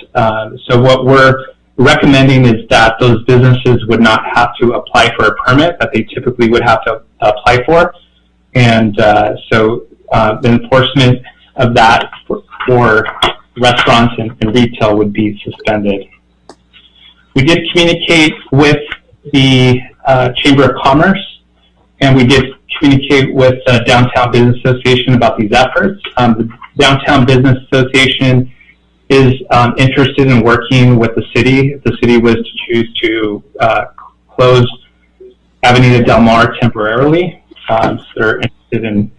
So what we're recommending is that those businesses would not have to apply for a permit that they typically would have to apply for. And so the enforcement of that for restaurants and retail would be suspended. We did communicate with the Chamber of Commerce, and we did communicate with the Downtown Business Association about these efforts. The Downtown Business Association is interested in working with the city if the city was to choose to close Avenida Del Mar temporarily. So they're interested in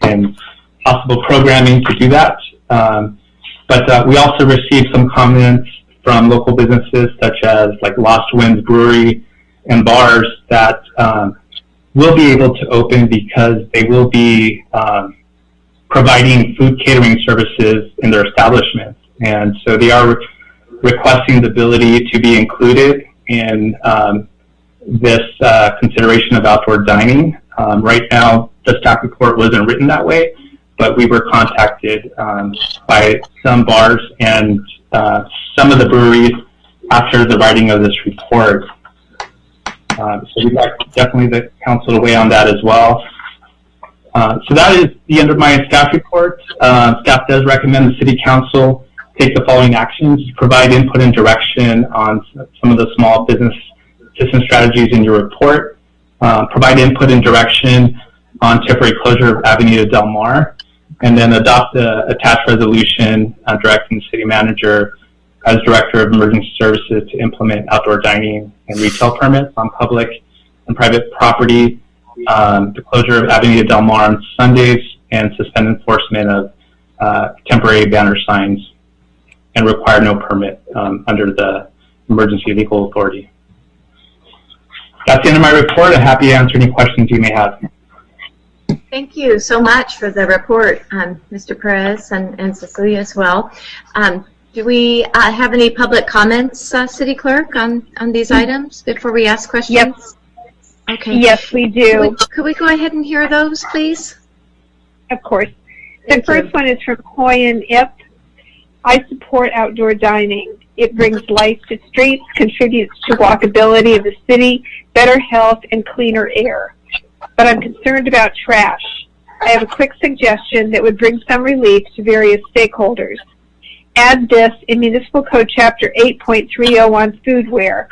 possible programming to do that. But we also received some comments from local businesses such as like Lost Winds Brewery and bars that will be able to open because they will be providing food catering services in their establishments. And so they are requesting the ability to be included in this consideration of outdoor dining. Right now, the staff report wasn't written that way, but we were contacted by some bars and some of the breweries after the writing of this report. So we'd like definitely the council to weigh on that as well. So that is the end of my staff report. Staff does recommend the City Council take the following actions: provide input and direction on some of the small business assistance strategies in your report, provide input and direction on temporary closure of Avenida Del Mar, and then adopt the attached resolution directing the city manager as Director of Emergency Services to implement outdoor dining and retail permits on public and private property, the closure of Avenida Del Mar on Sundays, and suspend enforcement of temporary banner signs and require no permit under the Emergency Legal Authority. That's the end of my report. I'm happy to answer any questions you may have.
Thank you so much for the report, Mr. Perez and Cecilia as well. Do we have any public comments, City Clerk, on these items before we ask questions?
Yep.
Okay.
Yes, we do.
Could we go ahead and hear those, please?
Of course. The first one is from Hoyen Ip. I support outdoor dining. It brings life to streets, contributes to walkability of the city, better health, and cleaner air. But I'm concerned about trash. I have a quick suggestion that would bring some relief to various stakeholders. Add this in Municipal Code Chapter 8.30 on foodware.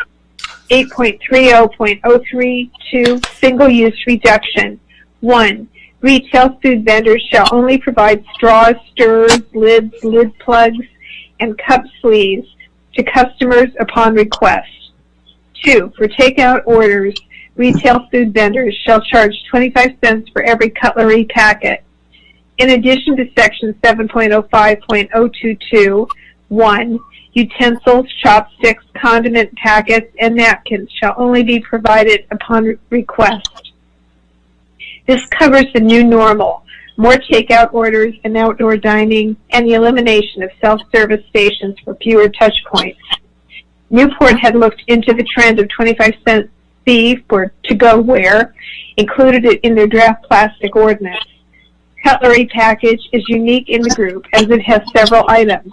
8.30.032 Single-Use Reduction. 1. Retail food vendors shall only provide straws, stirrers, lids, lid plugs, and cup sleeves to customers upon request. 2. For takeout orders, retail food vendors shall charge 25 cents for every cutlery packet. In addition to Section 7.05.022, 1. Utensils, chopsticks, condiment packets, and napkins shall only be provided upon request. This covers the new normal, more takeout orders and outdoor dining, and the elimination of self-service stations for fewer touch points. Newport had looked into the trend of 25-cent fee for to-go ware, included it in their draft plastic ordinance. Cutlery package is unique in the group as it has several items.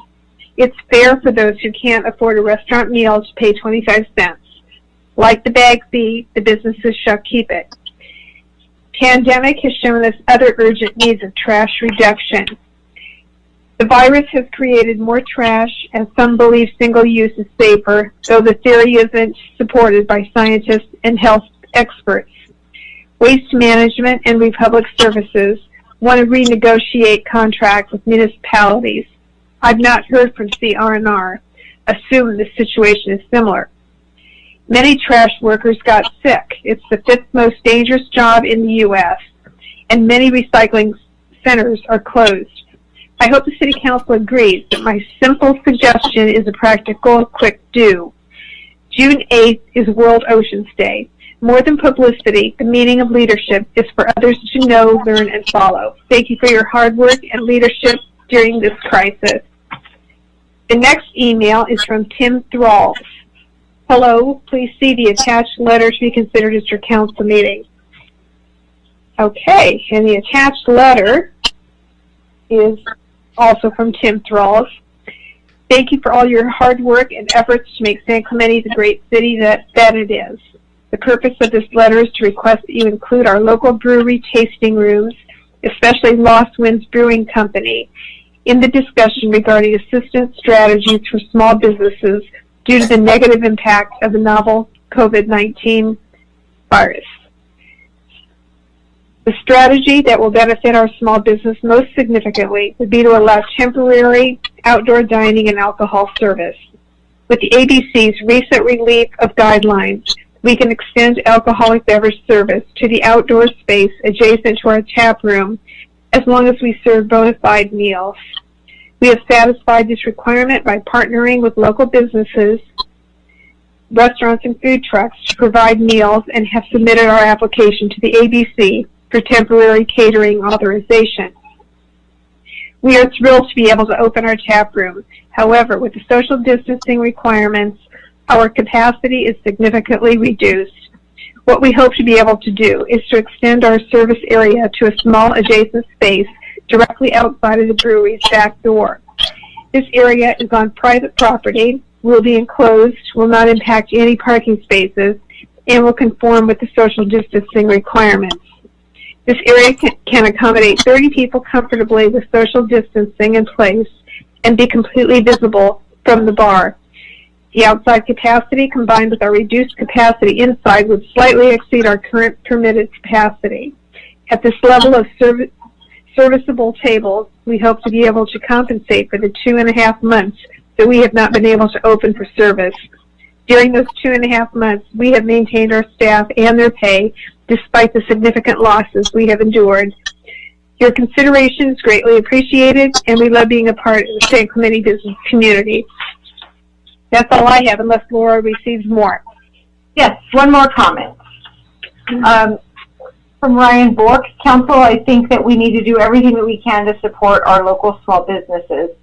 It's fair for those who can't afford a restaurant meal to pay 25 cents. Like the bag fee, the businesses shall keep it. Pandemic has shown us other urgent needs of trash reduction. The virus has created more trash, and some believe single use is safer, though the theory isn't supported by scientists and health experts. Waste Management and Republic Services want to renegotiate contracts with municipalities. I've not heard from CR&R. Assume the situation is similar. Many trash workers got sick. It's the 5th most dangerous job in the U.S., and many recycling centers are closed. I hope the City Council agrees that my simple suggestion is a practical, quick do. June 8th is World Oceans Day. More than publicity, the meaning of leadership is for others to know, learn, and follow. Thank you for your hard work and leadership during this crisis. The next email is from Tim Thralls. Hello, please see the attached letter to be considered at your council meeting. Okay, and the attached letter is also from Tim Thralls. Thank you for all your hard work and efforts to make San Clemente the great city that it is. The purpose of this letter is to request that you include our local brewery tasting rooms, especially Lost Winds Brewing Company, in the discussion regarding assistance strategies for small businesses due to the negative impact of the novel COVID-19 virus. The strategy that will benefit our small business most significantly would be to allow temporary outdoor dining and alcohol service. With the ABC's recent relief of guidelines, we can extend alcoholic beverage service to the outdoor space adjacent to our tap room as long as we serve bona fide meals. We have satisfied this requirement by partnering with local businesses, restaurants, and food trucks to provide meals and have submitted our application to the ABC for temporary catering authorization. We are thrilled to be able to open our tap room. However, with the social distancing requirements, our capacity is significantly reduced. What we hope to be able to do is to extend our service area to a small adjacent space directly outside of the brewery's back door. This area is on private property, will be enclosed, will not impact any parking spaces, and will conform with the social distancing requirements. This area can accommodate 30 people comfortably with social distancing in place and be completely visible from the bar. The outside capacity combined with our reduced capacity inside would slightly exceed our current permitted capacity. At this level of serviceable tables, we hope to be able to compensate for the 2.5 months that we have not been able to open for service. During those 2.5 months, we have maintained our staff and their pay despite the significant losses we have endured. Your consideration is greatly appreciated, and we love being a part of the San Clemente business community. That's all I have, unless Laura receives more.
Yes, one more comment. From Ryan Bork, Council, I think that we need to do everything that we can to support our local small businesses.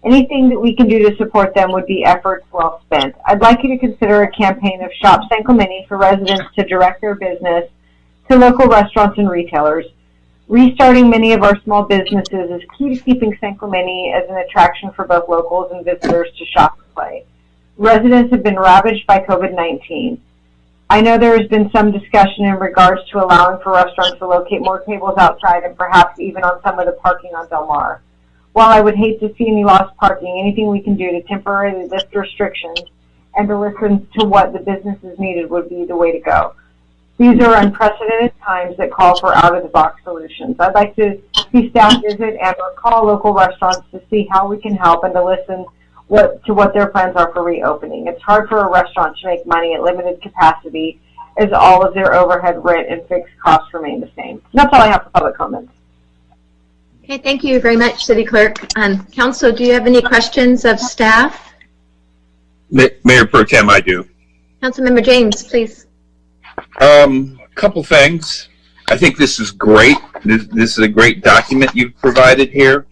Anything that we can do to support them would be efforts well spent. I'd like you to consider a campaign of Shop San Clemente for residents to direct their business to local restaurants and retailers. Restarting many of our small businesses is key to keeping San Clemente as an attraction for both locals and visitors to shop and play. Residents have been ravaged by COVID-19. I know there has been some discussion in regards to allowing for restaurants to locate more tables outside and perhaps even on some of the parking on Del Mar. While I would hate to see any lost parking, anything we can do to temporarily lift restrictions and to listen to what the businesses needed would be the way to go. These are unprecedented times that call for out-of-the-box solutions. I'd like to see staff visit and or call local restaurants to see how we can help and to listen to what their plans are for reopening. It's hard for a restaurant to make money at limited capacity as all of their overhead, rent, and fixed costs remain the same. And that's all I have for public comments.
Okay, thank you very much, City Clerk. Council, do you have any questions of staff?
Mayor Pro Tem, I do.
Councilmember James, please.
A couple things.
I think this is great. This is a great document you've provided here.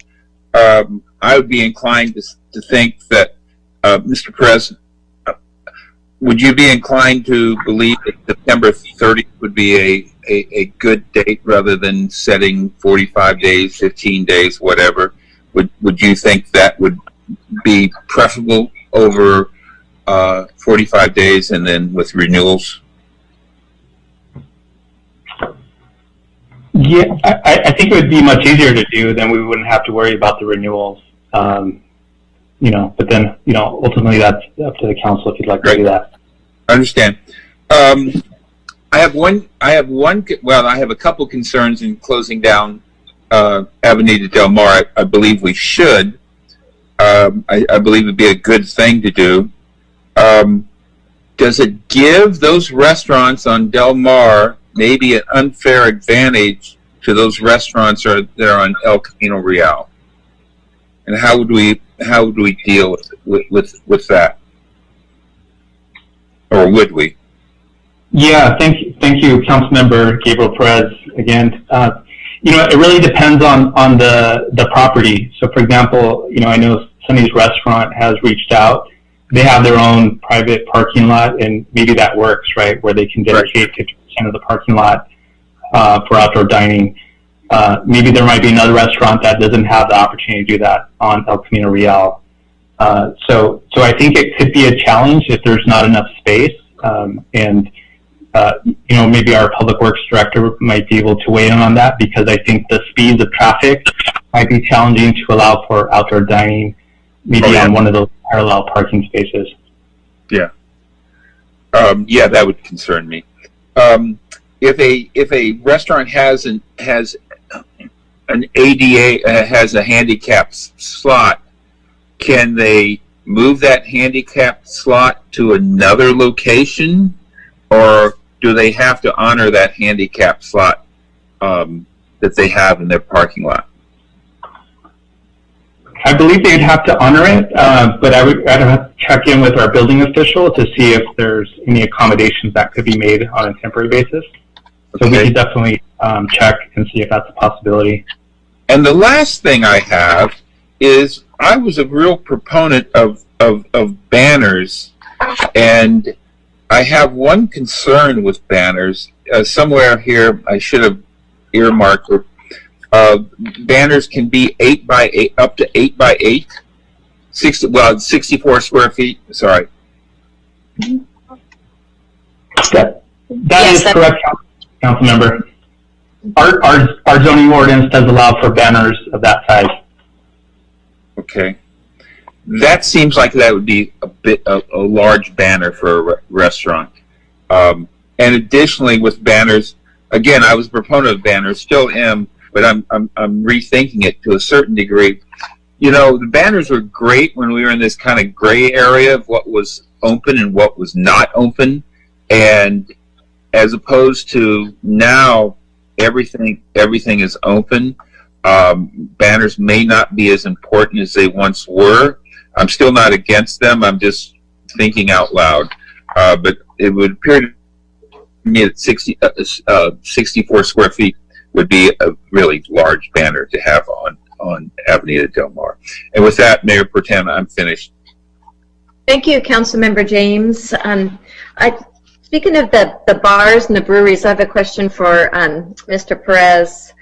I would be inclined to think that, Mr. Perez, would you be inclined to believe that September 30th would be a good date rather than setting 45 days, 15 days, whatever? Would you think that would be preferable over 45 days and then with renewals?
Yeah, I think it would be much easier to do, then we wouldn't have to worry about the renewals. But then, ultimately that's up to the council if you'd like to do that.
I understand. I have a couple concerns in closing down Avenida Del Mar. I believe we should. I believe it'd be a good thing to do. Does it give those restaurants on Del Mar maybe an unfair advantage to those restaurants that are on El Camino Real? And how would we deal with that? Or would we?
Yeah, thank you, Councilmember Gabriel Perez. Again, it really depends on the property. So, for example, I know Sunny's Restaurant has reached out. They have their own private parking lot, and maybe that works, right? Where they can dedicate 50% of the parking lot for outdoor dining. Maybe there might be another restaurant that doesn't have the opportunity to do that on El Camino Real. So I think it could be a challenge if there's not enough space, maybe our public works director might be able to weigh in on that, because I think the speeds of traffic might be challenging to allow for outdoor dining, maybe on one of those parallel parking spaces.
Yeah. That would concern me. If a restaurant has an ADA, has a handicap slot, can they move that handicap slot to another location, or do they have to honor that handicap slot that they have in their parking lot?
I believe they'd have to honor it, but I'd have to check in with our building official to see if there's any accommodations that could be made on a temporary basis. So we could definitely check and see if that's a possibility.
And the last thing I have is I was a real proponent of banners, and I have one concern with banners. Somewhere here, I should have earmarked it. Banners can be 8 by 8, up to 8 by 8, 64 square feet. Sorry.
That is correct, Councilmember. Our zoning ordinance does allow for banners of that size.
Okay. That seems like that would be a large banner for a restaurant. And additionally, with banners, again, I was a proponent of banners, still am, but I'm rethinking it to a certain degree. The banners were great when we were in this kind of gray area of what was open and what was not open, and as opposed to now, everything is open. Banners may not be as important as they once were. I'm still not against them. I'm just thinking out loud. But it would appear to me that 64 square feet would be a really large banner to have on Avenida Del Mar. And with that, Mayor Pro Tem, I'm finished.
Thank you, Councilmember James. Speaking of the bars and the breweries, I have a question for Mr. Perez.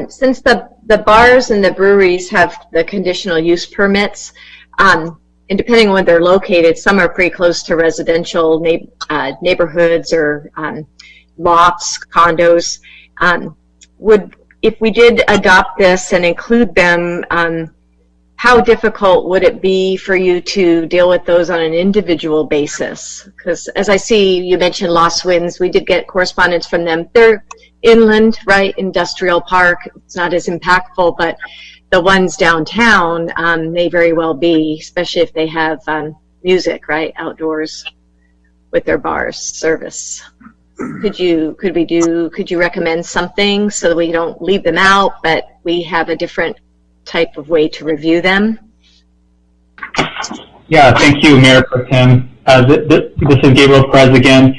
Since the bars and the breweries have the conditional use permits, and depending on where they're located, some are pretty close to residential neighborhoods or lofts, condos. If we did adopt this and include them, how difficult would it be for you to deal with those on an individual basis? Because as I see, you mentioned Lost Winds. We did get correspondence from them. They're inland, right? Industrial park. It's not as impactful, but the ones downtown may very well be, especially if they have music, right, outdoors with their bars service. Could you recommend something so that we don't leave them out, but we have a different type of way to review them?
Yeah, thank you, Mayor Pro Tem. This is Gabriel Perez again.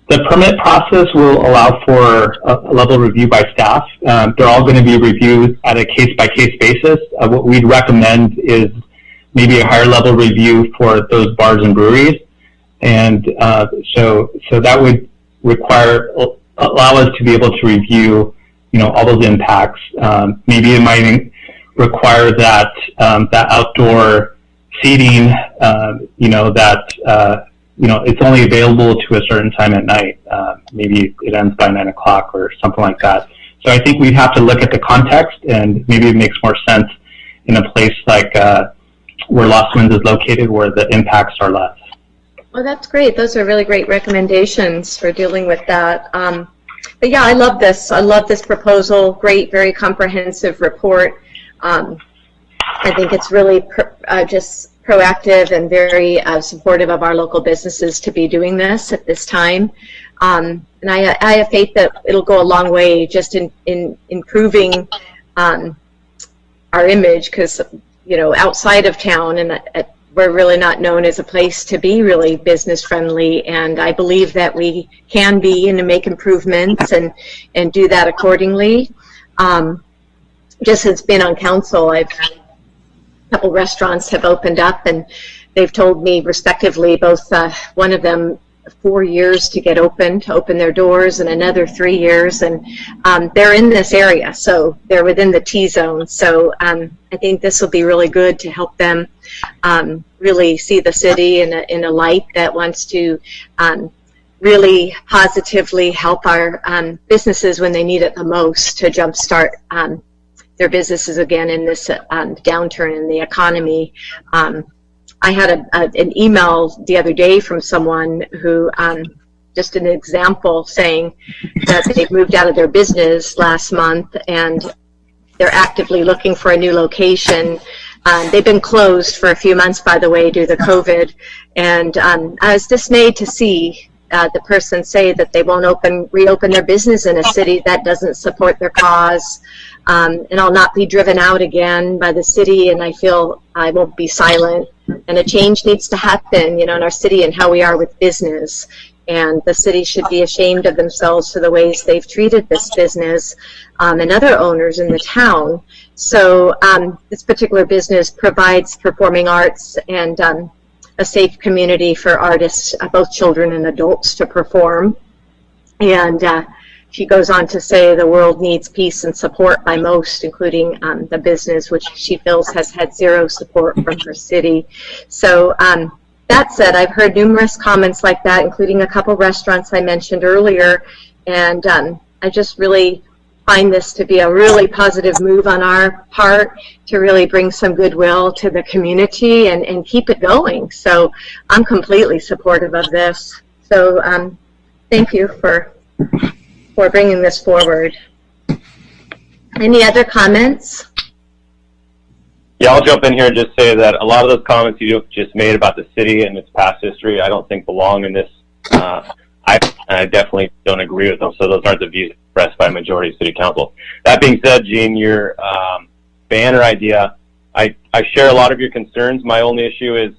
The permit process will allow for a level review by staff. They're all going to be reviewed at a case-by-case basis. What we'd recommend is maybe a higher level review for those bars and breweries. And so that would allow us to be able to review, all those impacts. Maybe it might require that that outdoor seating, it's only available to a certain time at night. Maybe it ends by 9 o'clock or something like that. So I think we'd have to look at the context, and maybe it makes more sense in a place like where Lost Winds is located, where the impacts are less.
Well, that's great. Those are really great recommendations for dealing with that. But yeah, I love this. I love this proposal. Great, very comprehensive report. I think it's really just proactive and very supportive of our local businesses to be doing this at this time. And I have faith that it'll go a long way just in improving our image, because, outside of town, and we're really not known as a place to be really business friendly, and I believe that we can be and make improvements and do that accordingly. Just since being on council, a couple restaurants have opened up, and they've told me respectively, both one of them 4 years to open their doors, and another 3 years, and they're in this area, so they're within the T-zone. So I think this will be really good to help them really see the city in a light that wants to really positively help our businesses when they need it the most to jumpstart their businesses again in this downturn in the economy. I had an email the other day from someone who, just an example, saying that they've moved out of their business last month and they're actively looking for a new location. They've been closed for a few months, by the way, due to COVID. And I was dismayed to see the person say that they won't reopen their business in a city that doesn't support their cause. And I'll not be driven out again by the city, and I feel I won't be silent. And a change needs to happen, in our city and how we are with business. And the city should be ashamed of themselves for the ways they've treated this business and other owners in the town. So this particular business provides performing arts and a safe community for artists, both children and adults, to perform. And she goes on to say the world needs peace and support by most, including the business, which she feels has had zero support from her city. So that said, I've heard numerous comments like that, including a couple restaurants I mentioned earlier, and I just really find this to be a really positive move on our part to really bring some goodwill to the community and keep it going. So I'm completely supportive of this. So thank you for bringing this forward. Any other comments?
Yeah, I'll jump in here and just say that a lot of those comments you just made about the city and its past history, I don't think belong in this. I definitely don't agree with them, so those aren't the views expressed by a majority of City Council. That being said, Gene, your banner idea, I share a lot of your concerns. My only issue is,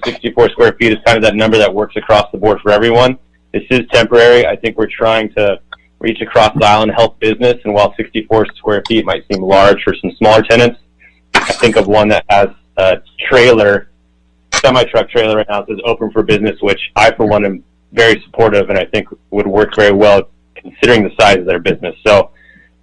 64 square feet is kind of that number that works across the board for everyone. This is temporary. I think we're trying to reach across the aisle and help business, and while 64 square feet might seem large for some smaller tenants, I think of one that has a trailer, semi-truck trailer right now that says open for business, which I, for one, am very supportive and I think would work very well considering the size of their business. So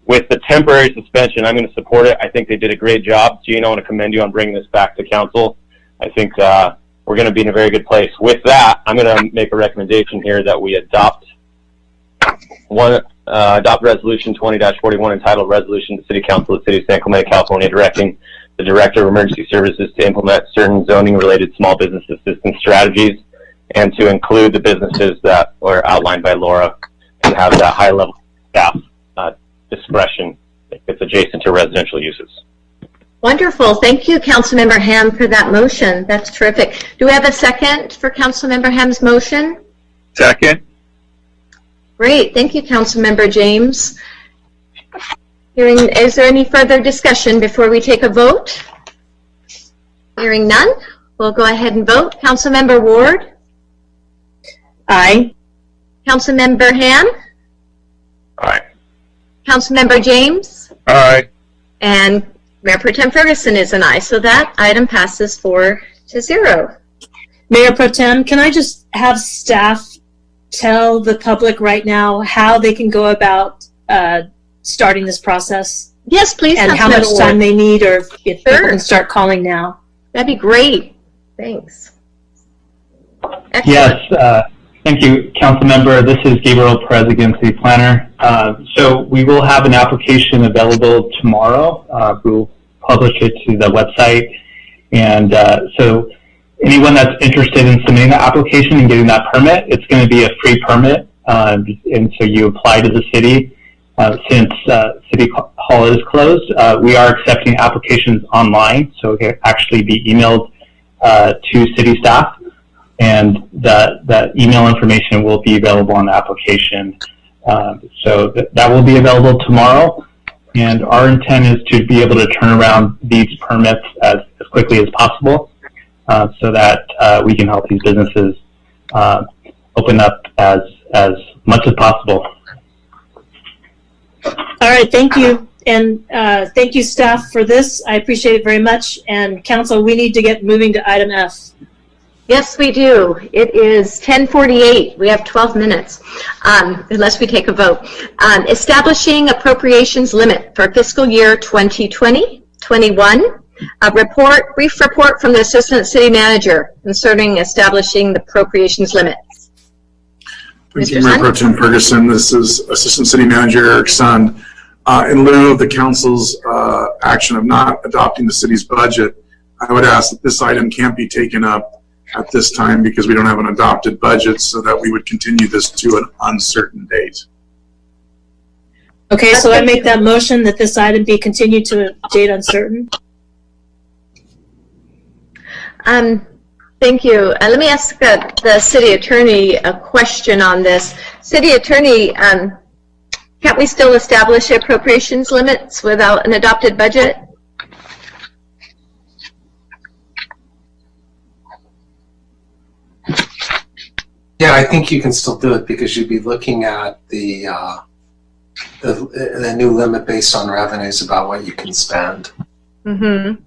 with the temporary suspension, I'm going to support it. I think they did a great job. Gene, I want to commend you on bringing this back to council. I think we're going to be in a very good place. With that, I'm going to make a recommendation here that we adopt Resolution 20-41, entitled Resolution to City Council of the City of San Clemente, California, directing the Director of Emergency Services to implement certain zoning-related small business assistance strategies and to include the businesses that were outlined by Laura and have that high-level staff discretion if it's adjacent to residential uses.
Wonderful. Thank you, Councilmember Ham, for that motion. That's terrific. Do we have a second for Councilmember Ham's motion?
Second.
Great. Thank you, Councilmember James. Is there any further discussion before we take a vote? Hearing none, we'll go ahead and vote. Councilmember Ward?
Aye.
Councilmember Han?
Aye.
Councilmember James?
Aye.
And Mayor Pro Tem Ferguson is an aye, so that item passes 4-0.
Mayor Pro Tem, can I just have staff tell the public right now how they can go about starting this process?
Yes, please.
And how much
Councilmember
time
Ward.
they need, or if people
Sure.
can start calling now.
That'd be great. Thanks. Excellent.
Yes, thank you, Councilmember. This is Gabriel Perez again, City Planner. So we will have an application available tomorrow. We'll publish it to the website. And so anyone that's interested in submitting the application and getting that permit, it's going to be a free permit. And so you apply to the city. Since City Hall is closed, we are accepting applications online, so it can actually be emailed to city staff, and that email information will be available on the application. So that will be available tomorrow, and our intent is to be able to turn around these permits as quickly as possible, so that we can help these businesses open up as much as possible.
All right, thank you. And thank you, staff, for this. I appreciate it very much. And council, we need to get moving to item F.
Yes, we do. It is 10:48. We have 12 minutes, unless we take a vote. Establishing appropriations limit for fiscal year 2020-21. A brief report from the Assistant City Manager concerning establishing the appropriations limit.
Thank you, Mayor Pro Tem Ferguson. This is Assistant City Manager Eric Sund. In lieu of the council's action of not adopting the city's budget, I would ask that this item can't be taken up at this time because we don't have an adopted budget, so that we would continue this to an uncertain date.
Okay, so I make that motion that this item be continued to a date uncertain.
Thank you. Let me ask the city attorney a question on this. City attorney, can't we still establish appropriations limits without an adopted budget?
Yeah, I think you can still do it because you'd be looking at the new limit based on revenues about what you can spend.
Mm-hmm.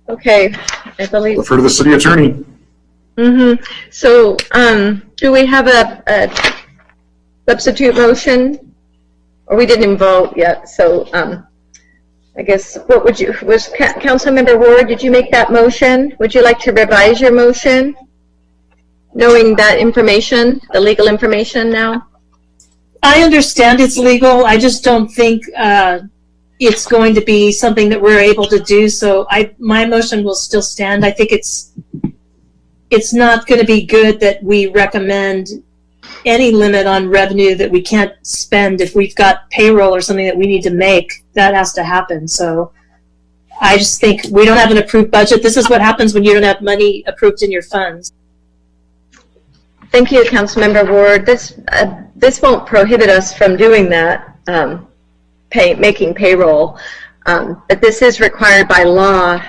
Okay, I believe.
Refer to the city attorney.
Mm-hmm. So, do we have a substitute motion? Or we didn't even vote yet, so I guess, what would you, was Councilmember Ward, did you make that motion? Would you like to revise your motion? Knowing that information, the legal information now?
I understand it's legal. I just don't think it's going to be something that we're able to do. So my motion will still stand. I think it's not going to be good that we recommend any limit on revenue that we can't spend. If we've got payroll or something that we need to make, that has to happen. So I just think we don't have an approved budget. This is what happens when you don't have money approved in your funds.
Thank you, Councilmember Ward. This won't prohibit us from doing that, making payroll, but this is required by law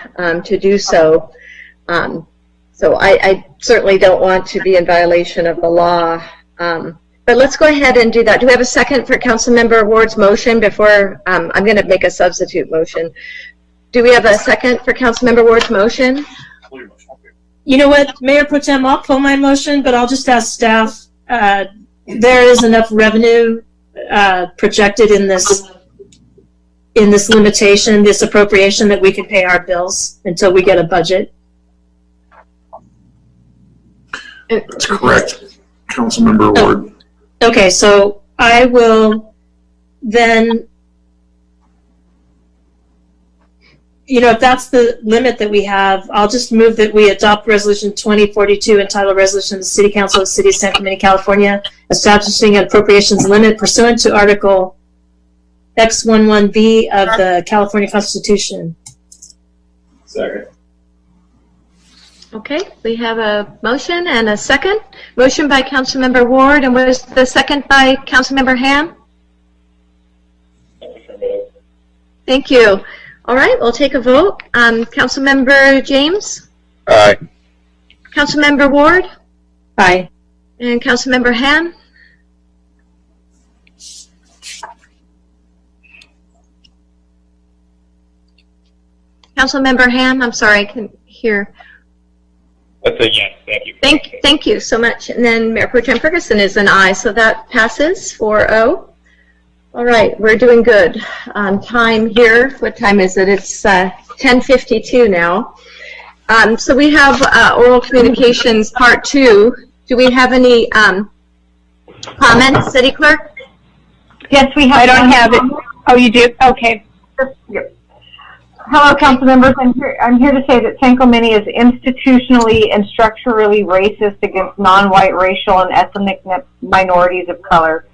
to do so. So I certainly don't want to be in violation of the law. But let's go ahead and do that. Do we have a second for Councilmember Ward's motion before I'm going to make a substitute motion? Do we have a second for Councilmember Ward's motion?
You know what, Mayor Pro Tem, I'll pull my motion, but I'll just ask staff. There is enough revenue projected in this limitation, this appropriation, that we can pay our bills until we get a budget.
That's correct, Councilmember Ward.
Okay, so I will then, if that's the limit that we have, I'll just move that we adopt Resolution 2042, entitled Resolution of the City Council of the City of San Clemente, California, establishing an appropriations limit pursuant to Article X11B of the California Constitution.
Second.
Okay, we have a motion and a second. Motion by Councilmember Ward, and was the second by Councilmember Ham? Thank you. All right, we'll take a vote. Councilmember James?
Aye.
Councilmember Ward?
Aye.
And Councilmember Ham? Councilmember Ham, I'm sorry, I couldn't hear.
That's a yes, thank you.
Thank you so much. And then Mayor Pro Tem Ferguson is an aye, so that passes 4-0. All right, we're doing good on time here. What time is it? It's 10:52 now. So we have oral communications part 2. Do we have any comments, City Clerk?
Yes, we have.
I don't have it. Oh, you do? Okay.
Yep. Hello, council members. I'm here to say that San Clemente is institutionally and structurally racist against non-white racial and ethnic minorities of color.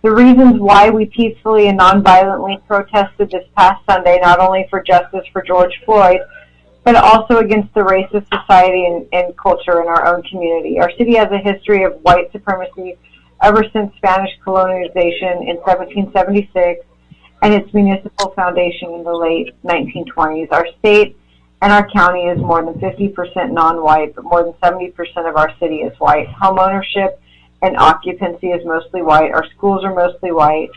The reasons why we peacefully and non-violently protested this past Sunday, not only for justice for George Floyd, but also against the racist society and culture in our own community. Our city has a history of white supremacy ever since Spanish colonization in 1776 and its municipal foundation in the late 1920s. Our state and our county is more than 50% non-white, but more than 70% of our city is white. Home ownership and occupancy is mostly white. Our schools are mostly white,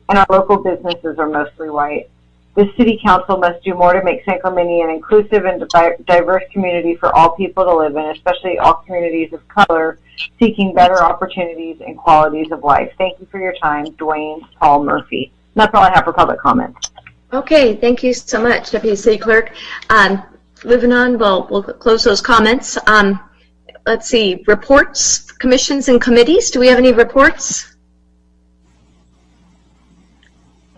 and our local businesses are mostly white. The City Council must do more to make San Clemente an inclusive and diverse community for all people to live in, especially all communities of color seeking better opportunities and qualities of life. Thank you for your time, Dwayne Paul Murphy. And that's all I have for public comment.
Okay, thank you so much, Deputy City Clerk. Moving on, we'll close those comments. Let's see, reports, commissions, and committees. Do we have any reports?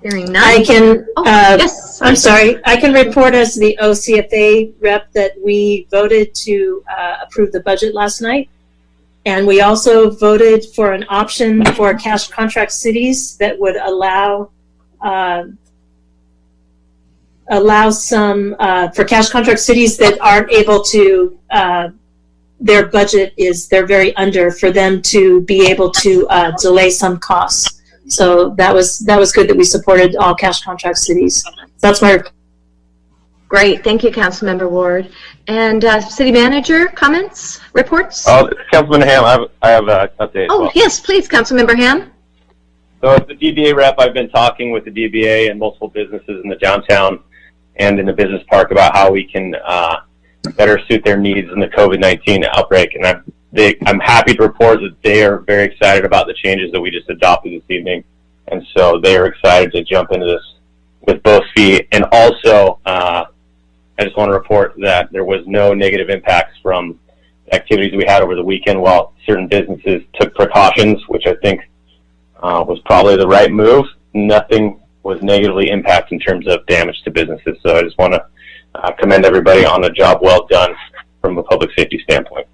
Hearing none.
I can,
yes.
I'm sorry, I can report as the OCFA rep that we voted to approve the budget last night. And we also voted for an option for cash contract cities that would allow some, for cash contract cities that aren't able to, their budget is, they're very under, for them to be able to delay some costs. So that was good that we supported all cash contract cities. That's my report.
Great, thank you, Councilmember Ward. And City Manager, comments, reports?
Councilman Ham, I have an update.
Oh, yes, please, Councilmember Ham.
So as the DBA rep, I've been talking with the DBA and multiple businesses in the downtown and in the business park about how we can better suit their needs in the COVID-19 outbreak. And I'm happy to report that they are very excited about the changes that we just adopted this evening. And so they are excited to jump into this with both feet. And also, I just want to report that there was no negative impacts from activities we had over the weekend while certain businesses took precautions, which I think was probably the right move. Nothing was negatively impacted in terms of damage to businesses. So I just want to commend everybody on a job well done from a public safety standpoint.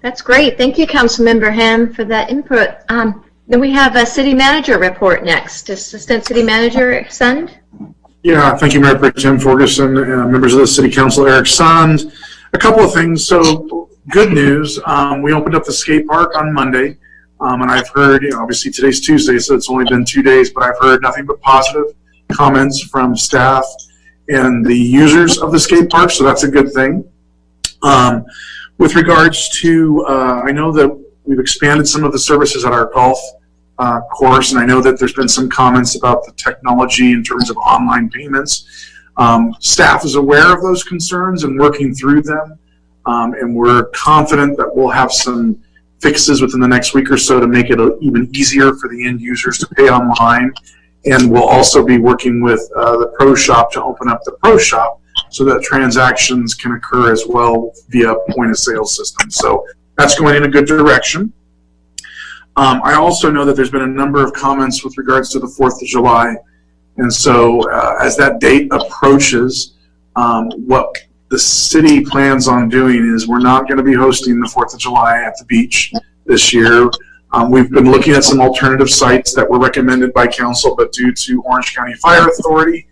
That's great. Thank you, Councilmember Ham, for that input. Then we have a City Manager report next. Assistant City Manager Sund.
Yeah, thank you, Mayor Pro Tem Ferguson, members of the City Council, Eric Sund. A couple of things. So, good news. We opened up the skate park on Monday, and I've heard, obviously today's Tuesday, so it's only been 2 days, but I've heard nothing but positive comments from staff and the users of the skate park, so that's a good thing. With regards to, I know that we've expanded some of the services at our golf course, and I know that there's been some comments about the technology in terms of online payments. Staff is aware of those concerns and working through them, and we're confident that we'll have some fixes within the next week or so to make it even easier for the end users to pay online. And we'll also be working with the Pro Shop to open up the Pro Shop so that transactions can occur as well via point of sale system. So that's going in a good direction. I also know that there's been a number of comments with regards to the 4th of July. And so as that date approaches, what the city plans on doing is we're not going to be hosting the 4th of July at the beach this year. We've been looking at some alternative sites that were recommended by council, but due to Orange County Fire Authority,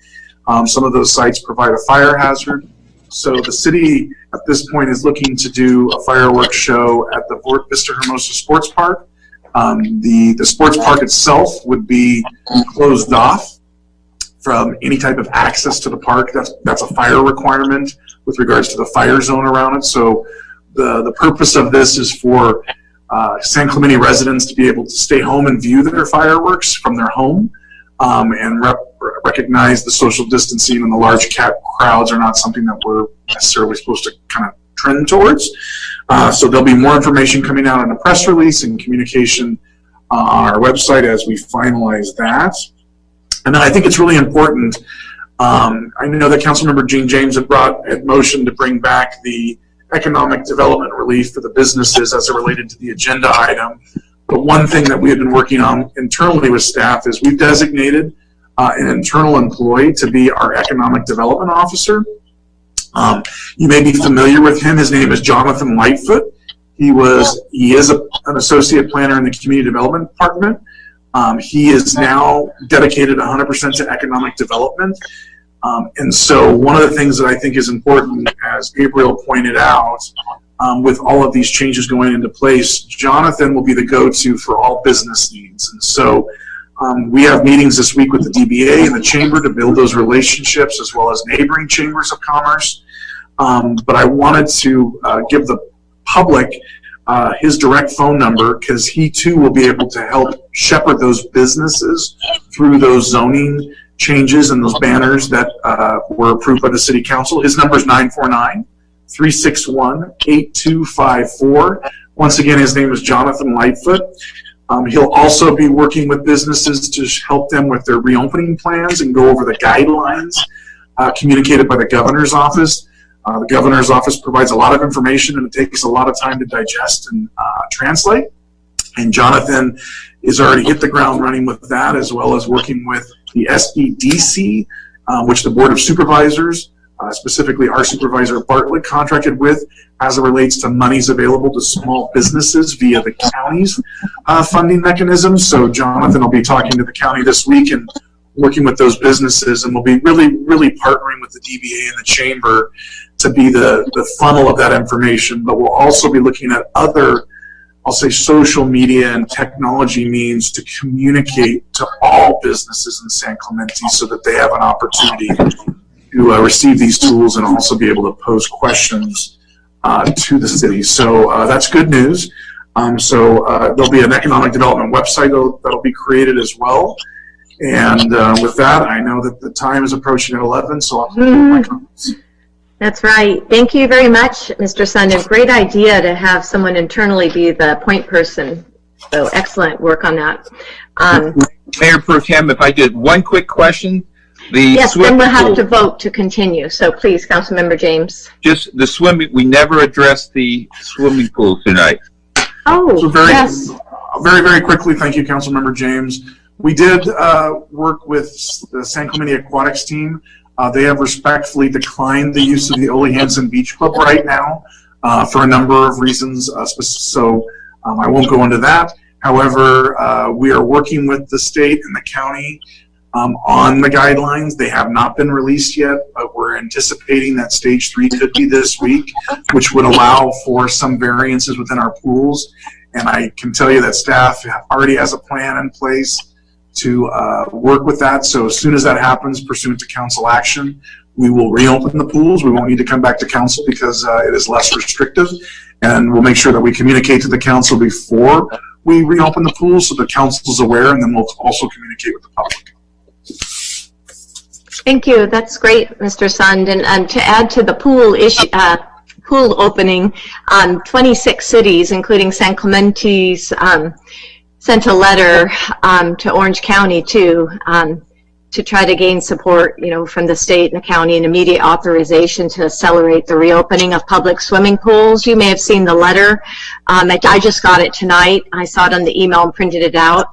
some of those sites provide a fire hazard. So the city at this point is looking to do a fireworks show at the Vista Hermosa Sports Park. The sports park itself would be closed off from any type of access to the park. That's a fire requirement with regards to the fire zone around it. So the purpose of this is for San Clemente residents to be able to stay home and view their fireworks from their home, and recognize the social distancing and the large crowds are not something that we're necessarily supposed to kind of trend towards. So there'll be more information coming out in a press release and communication on our website as we finalize that. And then I think it's really important. I know that Councilmember Gene James had motioned to bring back the economic development relief for the businesses as it related to the agenda item. But one thing that we have been working on internally with staff is we've designated an internal employee to be our economic development officer. You may be familiar with him. His name is Jonathan Lightfoot. He is an associate planner in the community development department. He is now dedicated 100% to economic development. And so one of the things that I think is important, as Gabriel pointed out, with all of these changes going into place, Jonathan will be the go-to for all business needs. And so we have meetings this week with the DBA and the Chamber to build those relationships, as well as neighboring chambers of commerce. But I wanted to give the public his direct phone number, because he too will be able to help shepherd those businesses through those zoning changes and those banners that were approved by the City Council. His number is 949-361-8254. Once again, his name is Jonathan Lightfoot. He'll also be working with businesses to help them with their reopening plans and go over the guidelines communicated by the Governor's Office. The Governor's Office provides a lot of information, and it takes a lot of time to digest and translate. And Jonathan has already hit the ground running with that, as well as working with the SEDC, which the Board of Supervisors, specifically our supervisor Bartlett, contracted with as it relates to monies available to small businesses via the county's funding mechanisms. So Jonathan will be talking to the county this week and working with those businesses, and we'll be really partnering with the DBA and the Chamber to be the funnel of that information. But we'll also be looking at other, I'll say, social media and technology means to communicate to all businesses in San Clemente so that they have an opportunity to receive these tools and also be able to pose questions to the city. So that's good news. There'll be an economic development website that'll be created as well. And with that, I know that the time is approaching at 11, so I'll conclude my comments.
That's right. Thank you very much, Mr. Sundin. Great idea to have someone internally be the point person. So excellent work on that.
Mayor Pro Tem, if I did one quick question.
Yes, then we'll have to vote to continue. So please, Councilmember James.
Just the swimming, we never addressed the swimming pool tonight.
Oh,
so yes. Very quickly, thank you, Councilmember James. We did work with the San Clemente Aquatics team. They have respectfully declined the use of the Ole Hansen Beach Club right now for a number of reasons. So I won't go into that. However, we are working with the state and the county on the guidelines. They have not been released yet, but we're anticipating that stage 3 could be this week, which would allow for some variances within our pools. And I can tell you that staff already has a plan in place to work with that. So as soon as that happens, pursuant to council action, we will reopen the pools. We won't need to come back to council because it is less restrictive. And we'll make sure that we communicate to the council before we reopen the pools so the council is aware, and then we'll also communicate with the public.
Thank you. That's great, Mr. Sund. And to add to the pool issue, pool opening, 26 cities, including San Clemente's, sent a letter to Orange County too, to try to gain support, from the state and the county, and immediate authorization to accelerate the reopening of public swimming pools. You may have seen the letter. I just got it tonight. I saw it on the email and printed it out.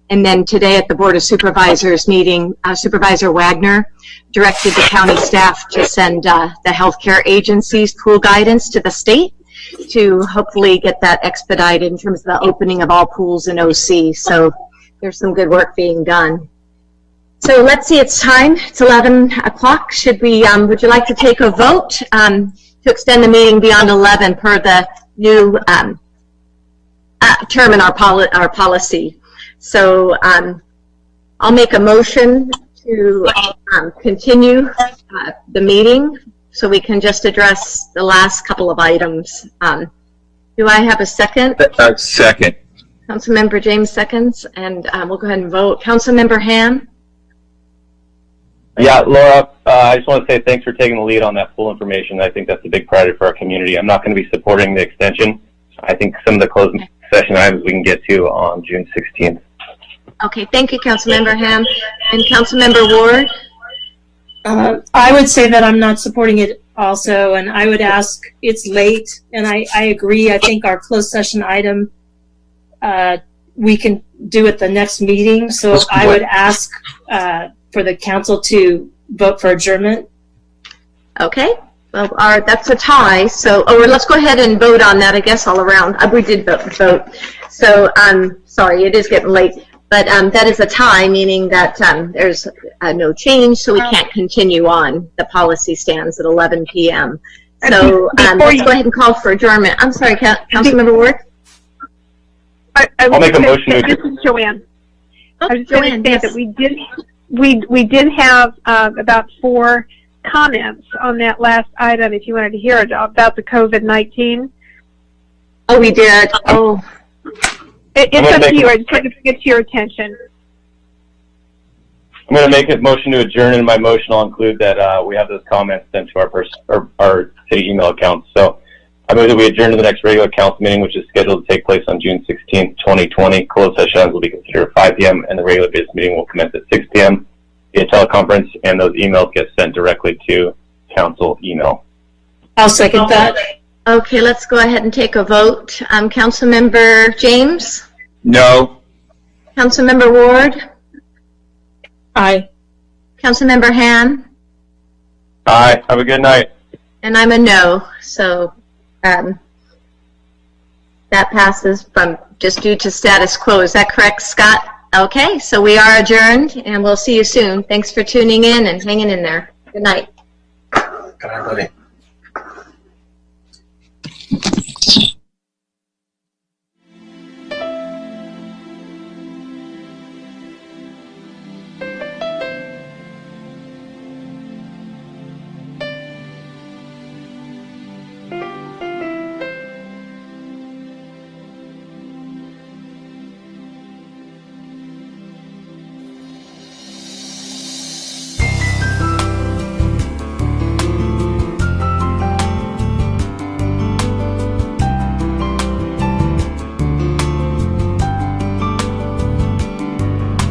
And then today at the Board of Supervisors meeting, Supervisor Wagner directed the county staff to send the healthcare agency's pool guidance to the state to hopefully get that expedited in terms of the opening of all pools in OC. So there's some good work being done. So let's see, it's time. It's 11 o'clock. Should we, would you like to take a vote to extend the meeting beyond 11 per the new term in our policy? So I'll make a motion to continue the meeting so we can just address the last couple of items. Do I have a second?
Second.
Councilmember James seconds, and we'll go ahead and vote. Councilmember Ham?
Yeah, Laura, I just want to say thanks for taking the lead on that full information. I think that's a big priority for our community. I'm not going to be supporting the extension. I think some of the closed session items we can get to on June 16th.
Okay, thank you, Councilmember Ham. And Councilmember Ward?
I would say that I'm not supporting it also, and I would ask, it's late, and I agree. I think our closed session item, we can do at the next meeting. So I would ask for the council to vote for adjournment.
Okay, well, that's a tie. So, let's go ahead and vote on that, I guess, all around. We did vote. So, sorry, it is getting late. But that is a tie, meaning that there's no change, so we can't continue on. The policy stands at 11 p.m. So let's go ahead and call for adjournment. I'm sorry, Councilmember Ward?
I'll make a motion to
This is Joanne.
Oh,
I was going to say that we did have about 4 comments on that last item, if you wanted to hear it, about the COVID-19.
Oh, we did. Oh.
It's up to you. I just wanted to get to your attention.
I'm going to make a motion to adjourn. In my motion, I'll include that we have those comments sent to our city email accounts. So I move that we adjourn to the next regular council meeting, which is scheduled to take place on June 16th, 2020. Closed sessions will be considered at 5 p.m. and the regular business meeting will commence at 6 p.m. via teleconference, and those emails get sent directly to council email.
I'll second that.
Okay, let's go ahead and take a vote. Councilmember James?
No.
Councilmember Ward?
Aye.
Councilmember Han?
Aye. Have a good night.
And I'm a no. So that passes from just due to status quo. Is that correct, Scott? Okay, so we are adjourned, and we'll see you soon. Thanks for tuning in and hanging in there. Good night.
Good night, buddy.